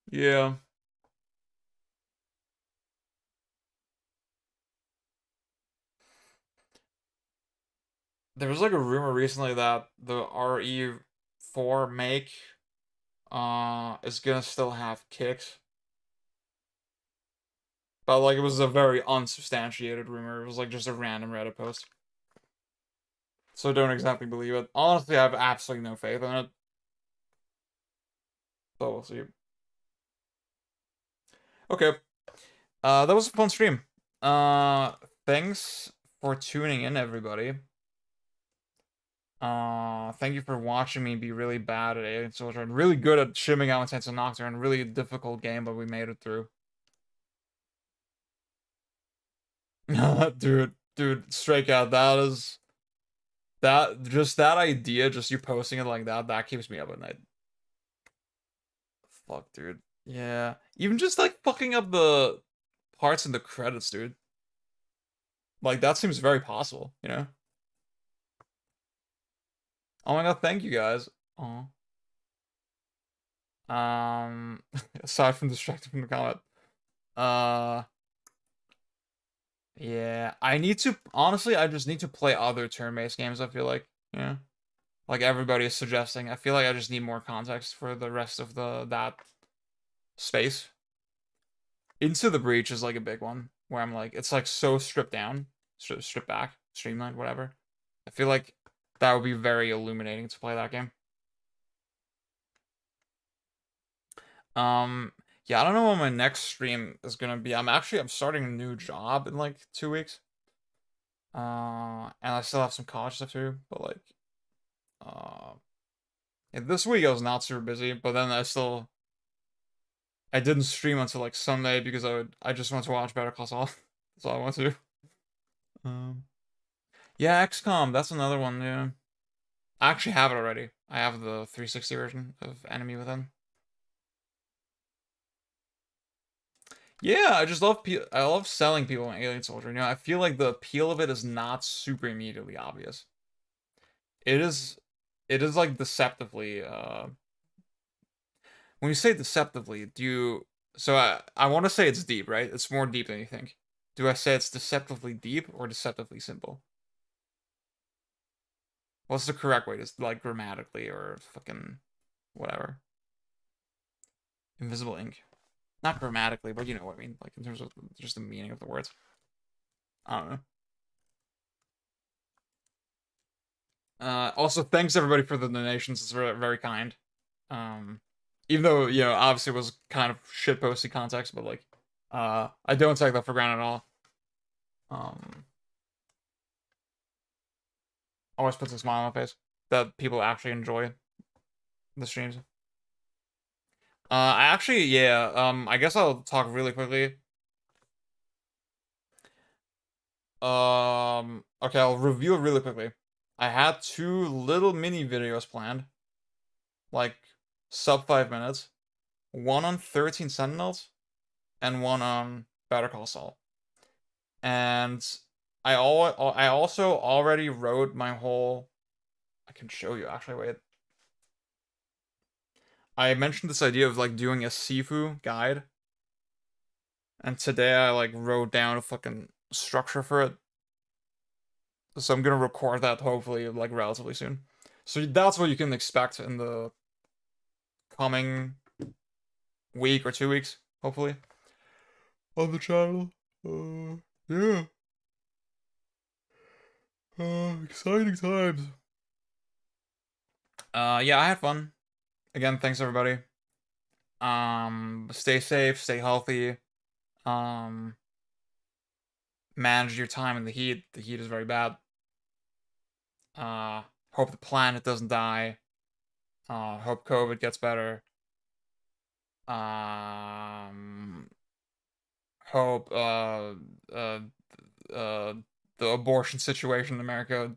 Yeah. There was like a rumor recently that the RE4 make is gonna still have kicks. But like it was a very unsubstantiated rumor. It was like just a random Reddit post. So don't exactly believe it. Honestly, I have absolutely no faith in it. So we'll see. Okay. That was a fun stream. Thanks for tuning in, everybody. Thank you for watching me be really bad at Alien Soldier and really good at shimming out Intense and Nocturne. Really difficult game, but we made it through. Dude, straight out. Just that idea, just you posting it like that keeps me up at night. Fuck, dude. Yeah. Even just like fucking up the parts in the credits, dude. Like that seems very possible, you know? Oh my god, thank you guys. Oh. Aside from distracting from the comment. Uh yeah. Honestly, I just need to play other turn-based games, I feel like. Yeah. Like everybody is suggesting. I feel like I just need more context for the rest of that space. Into the Breach is like a big one where I'm like, it's like so stripped down, stripped back, streamlined, whatever. I feel like that would be very illuminating to play that game. Yeah, I don't know when my next stream is gonna be. I'm starting a new job in like 2 weeks. And I still have some college stuff to do, but like, yeah, this week I was not super busy, but then I didn't stream until like Sunday because I just wanted to watch Better Call Saul. That's all I want to do. Yeah, XCOM, that's another one, yeah. I actually have it already. I have the 360 version of Enemy Within. Yeah, I love selling people an Alien Soldier. You know, I feel like the appeal of it is not super immediately obvious. It is like deceptively when you say deceptively, I want to say it's deep, right? It's more deep than you think. Do I say it's deceptively deep or deceptively simple? What's the correct way to, like, grammatically or fucking whatever? Invisible ink. Not grammatically, but you know what I mean. Like, in terms of just the meaning of the words. I don't know. Also, thanks everybody for the donations. It's very, very kind. Even though, you know, obviously it was kind of shitposty context, but like, I don't take that for granted at all. Always puts a smile on my face that people actually enjoy the streams. I guess I'll talk really quickly. Okay, I'll review it really quickly. I had 2 little mini videos planned, like sub 5 minutes. One on 13 Sentinels, and one on Better Call Saul. And I also already wrote my whole. I can show you actually. Wait. I mentioned this idea of like doing a Sifu guide. And today I like wrote down a fucking structure for it. So I'm gonna record that hopefully like relatively soon. So that's what you can expect in the coming week or 2 weeks, hopefully. On the channel. Yeah. Exciting times. Yeah, I had fun. Again, thanks everybody. Stay safe, stay healthy. Manage your time in the heat. The heat is very bad. Hope the planet doesn't die. Hope COVID gets better. Hope the abortion situation in America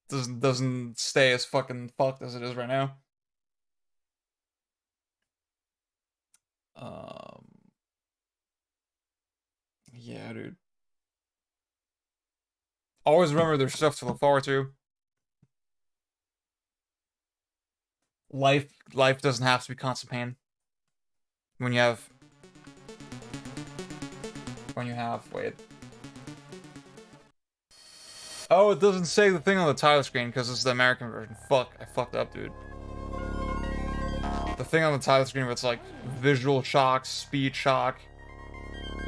doesn't stay as fucking fucked as it is right now. Yeah, dude. Always remember there's stuff to look forward to. Life doesn't have to be constant pain. When you have wait. Oh, it doesn't say the thing on the title screen because it's the American version. Fuck, I fucked up, dude. The thing on the title screen where it's like visual shock, speed shock,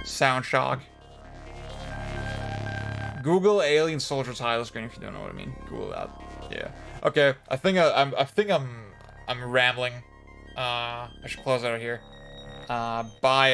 sound shock. Google Alien Soldier title screen if you don't know what I mean. Google that. Yeah. Okay. I think I'm rambling. I should close out of here. Bye.